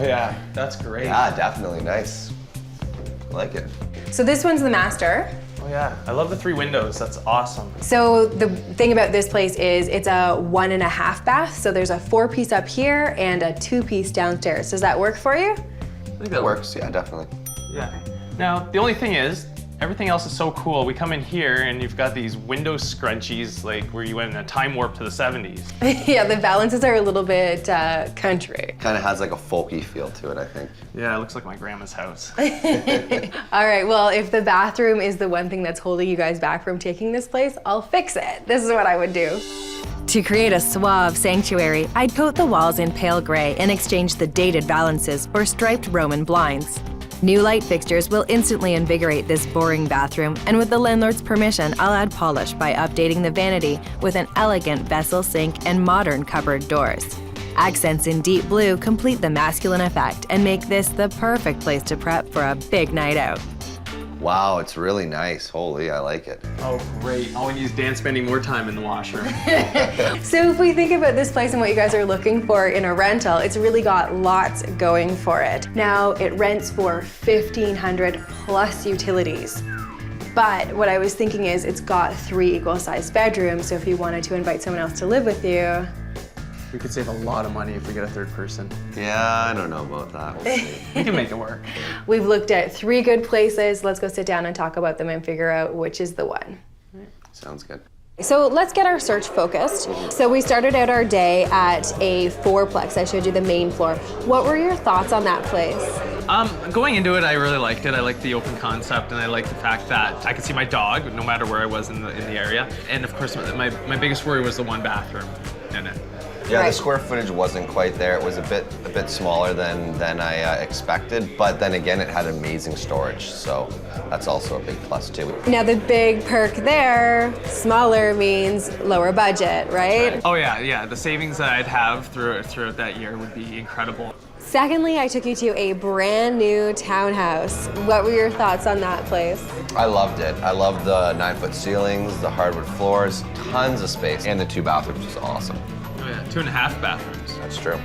yeah, that's great. Yeah, definitely nice. I like it. So this one's the master. Oh yeah, I love the 3 windows. That's awesome. So the thing about this place is it's a 1.5 bath. So there's a 4-piece up here and a 2-piece downstairs. Does that work for you? I think That works. Yeah, definitely. Yeah. Now, the only thing is, everything else is so cool. We come in here and you've got these window scrunchies, like where you went in a time warp to the 70s. Yeah, the balances are a little bit country. Kind of has like a folky feel to it, I think. Yeah, it looks like my grandma's house. All right, well, if the bathroom is the one thing that's holding you guys back from taking this place, I'll fix it. This is what I would do. To create a suave sanctuary, I'd coat the walls in pale gray and exchange the dated valances for striped Roman blinds. New light fixtures will instantly invigorate this boring bathroom, and with the landlord's permission, I'll add polish by updating the vanity with an elegant vessel sink and modern cupboard doors. Accents in deep blue complete the masculine effect and make this the perfect place to prep for a big night out. Wow, it's really nice. Holy, I like it. Oh, great. All we need is Dan spending more time in the washroom. So if we think about this place and what you guys are looking for in a rental, it's really got lots going for it. Now, it rents for $1,500 plus utilities. But what I was thinking is it's got 3 equal-sized bedrooms, so if you wanted to invite someone else to live with you, We could save a lot of money if we get a 3rd person. Yeah, I don't know about that. We'll see. We can make it work. we've looked at 3 good places. Let's go sit down and talk about them and figure out which is the one. Sounds good. So let's get our search focused. So we started out our day at a 4-plex. I showed you the main floor. What were your thoughts on that place? Going into it, I really liked it. I liked the open concept, and I liked the fact that I could see my dog no matter where I was in the area. And of course, my biggest worry was the 1 bathroom in it. Yeah, Right. the square footage wasn't quite there. It was a bit smaller than I expected, but then again, it had amazing storage, so that's also a big plus too. Now the big perk there, smaller means lower budget, right? Oh yeah. The savings that I'd have throughout that year would be incredible. Secondly, I took you to a brand new townhouse. What were your thoughts on that place? I loved it. I loved the 9-foot ceilings, the hardwood floors, tons of space, and the 2 bathrooms was awesome. Oh yeah, 2.5 bathrooms. That's true.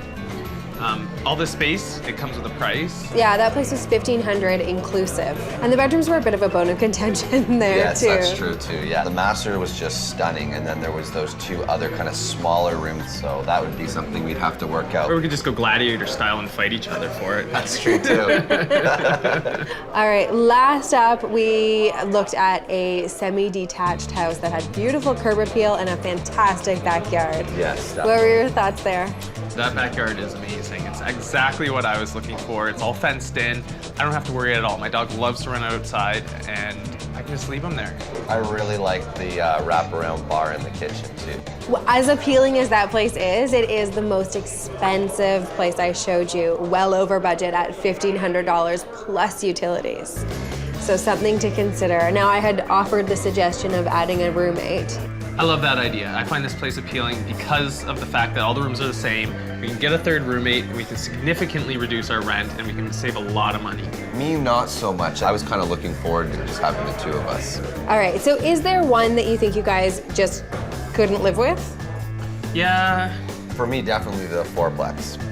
All this space, it comes with a price. Yeah, that place was $1,500 inclusive. And the bedrooms were a bit of a bone of contention there Yes, too. that's true too. Yeah, the master was just stunning, and then there was those 2 other kind of smaller rooms, so that would be something we'd have to work out. Or we could just go gladiator style and fight each other for it. That's true too. All right, last up, we looked at a semi-detached house that had beautiful curb appeal and a fantastic backyard. Yes. What were your thoughts there? That backyard is amazing. It's exactly what I was looking for. It's all fenced in. I don't have to worry at all. My dog loves to run outside, and I can just leave him there. I really like the wraparound bar in the kitchen too. Well, as appealing as that place is, it is the most expensive place I showed you, well over budget at $1,500 plus utilities. So something to consider. Now, I had offered the suggestion of adding a roommate. I love that idea. I find this place appealing because of the fact that all the rooms are the same. We can get a third roommate, and we can significantly reduce our rent, and we can save a lot of money. Me, not so much. I was kind of looking forward to just having the two of us. All right, so is there one that you think you guys just couldn't live with? Yeah. For me, definitely the fourplex.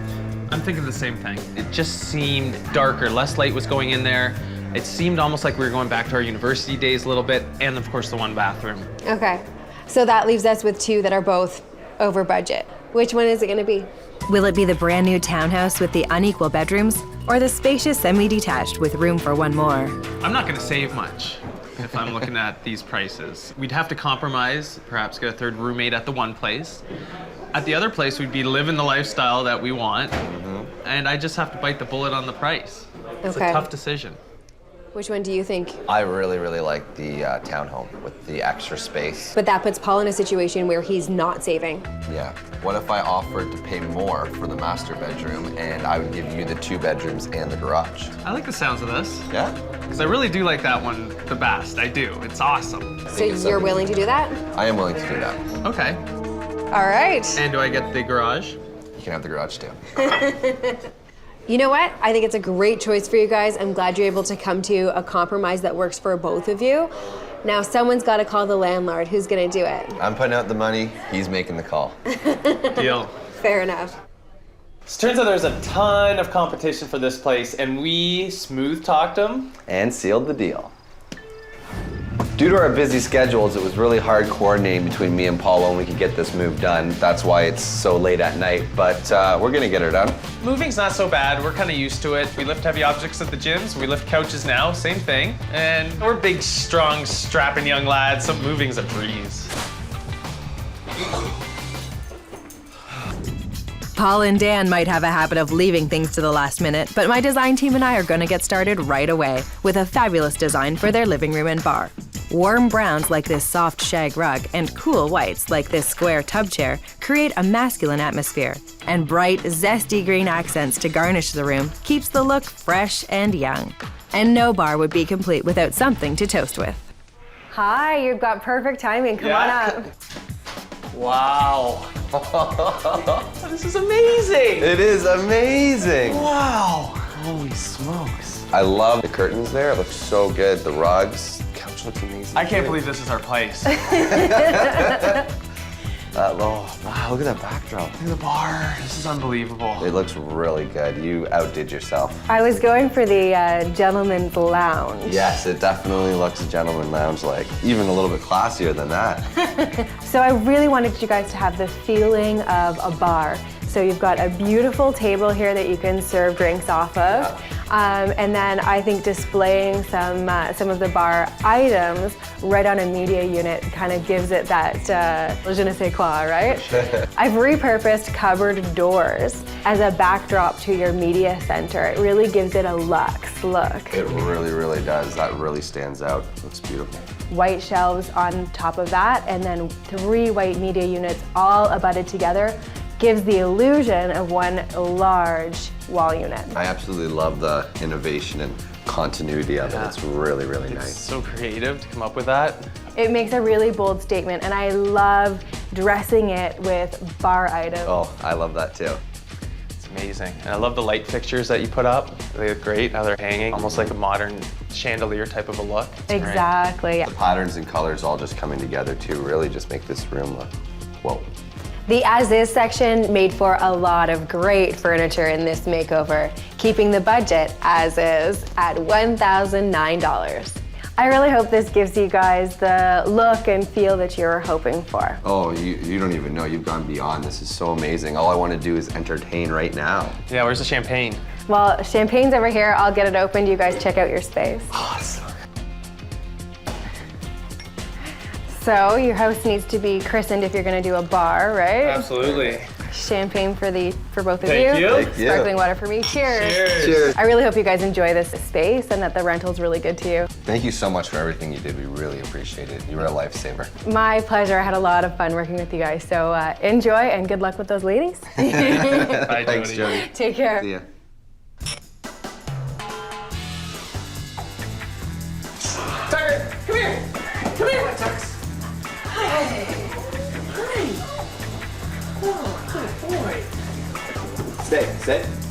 I'm thinking the same thing. It just seemed darker, less light was going in there. It seemed almost like we were going back to our university days a little bit, and of course the one bathroom. Okay, so that leaves us with two that are both over budget. Which one is it gonna be? Will it be the brand new townhouse with the unequal bedrooms, or the spacious semi-detached with room for one more? I'm not gonna save much if I'm looking at these prices. We'd have to compromise, perhaps get a third roommate at the one place. At the other place, we'd be living the lifestyle that we want, and I just have to bite the bullet on the price. It's a tough decision. Which one do you think? I really, really like the townhome with the extra space. But that puts Paul in a situation where he's not saving. Yeah. What if I offered to pay more for the master bedroom and I would give you the 2 bedrooms and the garage? I like the sounds of this. Yeah? Because I really do like that one the best. I do. It's awesome. So you're willing to do that? I am willing to do that. Okay. All right. And do I get the garage? You can have the garage too. You know what? I think it's a great choice for you guys. I'm glad you're able to come to a compromise that works for both of you. Now, someone's got to call the landlord. Who's going to do it? I'm putting out the money. He's making the call. Deal. Fair enough. So turns out there's a ton of competition for this place, and we smooth talked them. And sealed the deal. Due to our busy schedules, it was really hard coordinating between me and Paul when we could get this move done. That's why it's so late at night, but we're gonna get her done. Moving's not so bad. We're kind of used to it. We lift heavy objects at the gyms. We lift couches now, same thing. And we're big, strong, strapping young lads, so moving's a breeze. Paul and Dan might have a habit of leaving things to the last minute, but my design team and I are gonna get started right away with a fabulous design for their living room and bar. Warm browns like this soft shag rug and cool whites like this square tub chair create a masculine atmosphere. And bright, zesty green accents to garnish the room keeps the look fresh and young. And no bar would be complete without something to toast with. Hi, you've got perfect timing. Come on up. Wow. This is amazing. It is amazing. Wow. Holy smokes. I love the curtains there. It looks so good. The rugs. Couch looks amazing. I can't believe this is our place. Wow, look at that backdrop. Look at the bar. This is unbelievable. It looks really good. You outdid yourself. I was going for the gentleman's lounge. Yes, it definitely looks gentleman lounge-like. Even a little bit classier than that. So I really wanted you guys to have the feeling of a bar. So you've got a beautiful table here that you can serve drinks off of. And then I think displaying some of the bar items right on a media unit kind of gives it that je ne sais quoi, right? I've repurposed cupboard doors as a backdrop to your media center. It really gives it a luxe look. It really, really does. That really stands out. Looks beautiful. White shelves on top of that, and then 3 white media units all abutted together gives the illusion of one large wall unit. I absolutely love the innovation and continuity of it. It's really, really nice. It's so creative to come up with that. It makes a really bold statement, and I love dressing it with bar items. Oh, I love that too. It's amazing. And I love the light fixtures that you put up. They look great, how they're hanging. Almost like a modern chandelier type of a look. It's exactly. The patterns and colors all just coming together too really just make this room look, whoa. The as-is section made for a lot of great furniture in this makeover, keeping the budget as is at $1,009. I really hope this gives you guys the look and feel that you're hoping for. Oh, you don't even know. You've gone beyond. This is so amazing. All I want to do is entertain right now. Yeah, where's the champagne? Well, champagne's over here. I'll get it opened. You guys check out your space. Awesome. So your house needs to be christened if you're going to do a bar, right? Absolutely. Champagne for both of Thank you. Thank you. Sparkling water for me. Cheers. Cheers. Cheers. I really hope you guys enjoy this space and that the rental's really good to you. Thank you so much for everything you did. We really appreciate it. You were a lifesaver. My pleasure. I had a lot of fun working with you guys. So enjoy and good luck with those ladies. Bye, Thanks, Jodi. Take care. See ya. Tucker, come here. Come here, my Tux. Hi. Hi. Oh, good boy. Stay. Sit.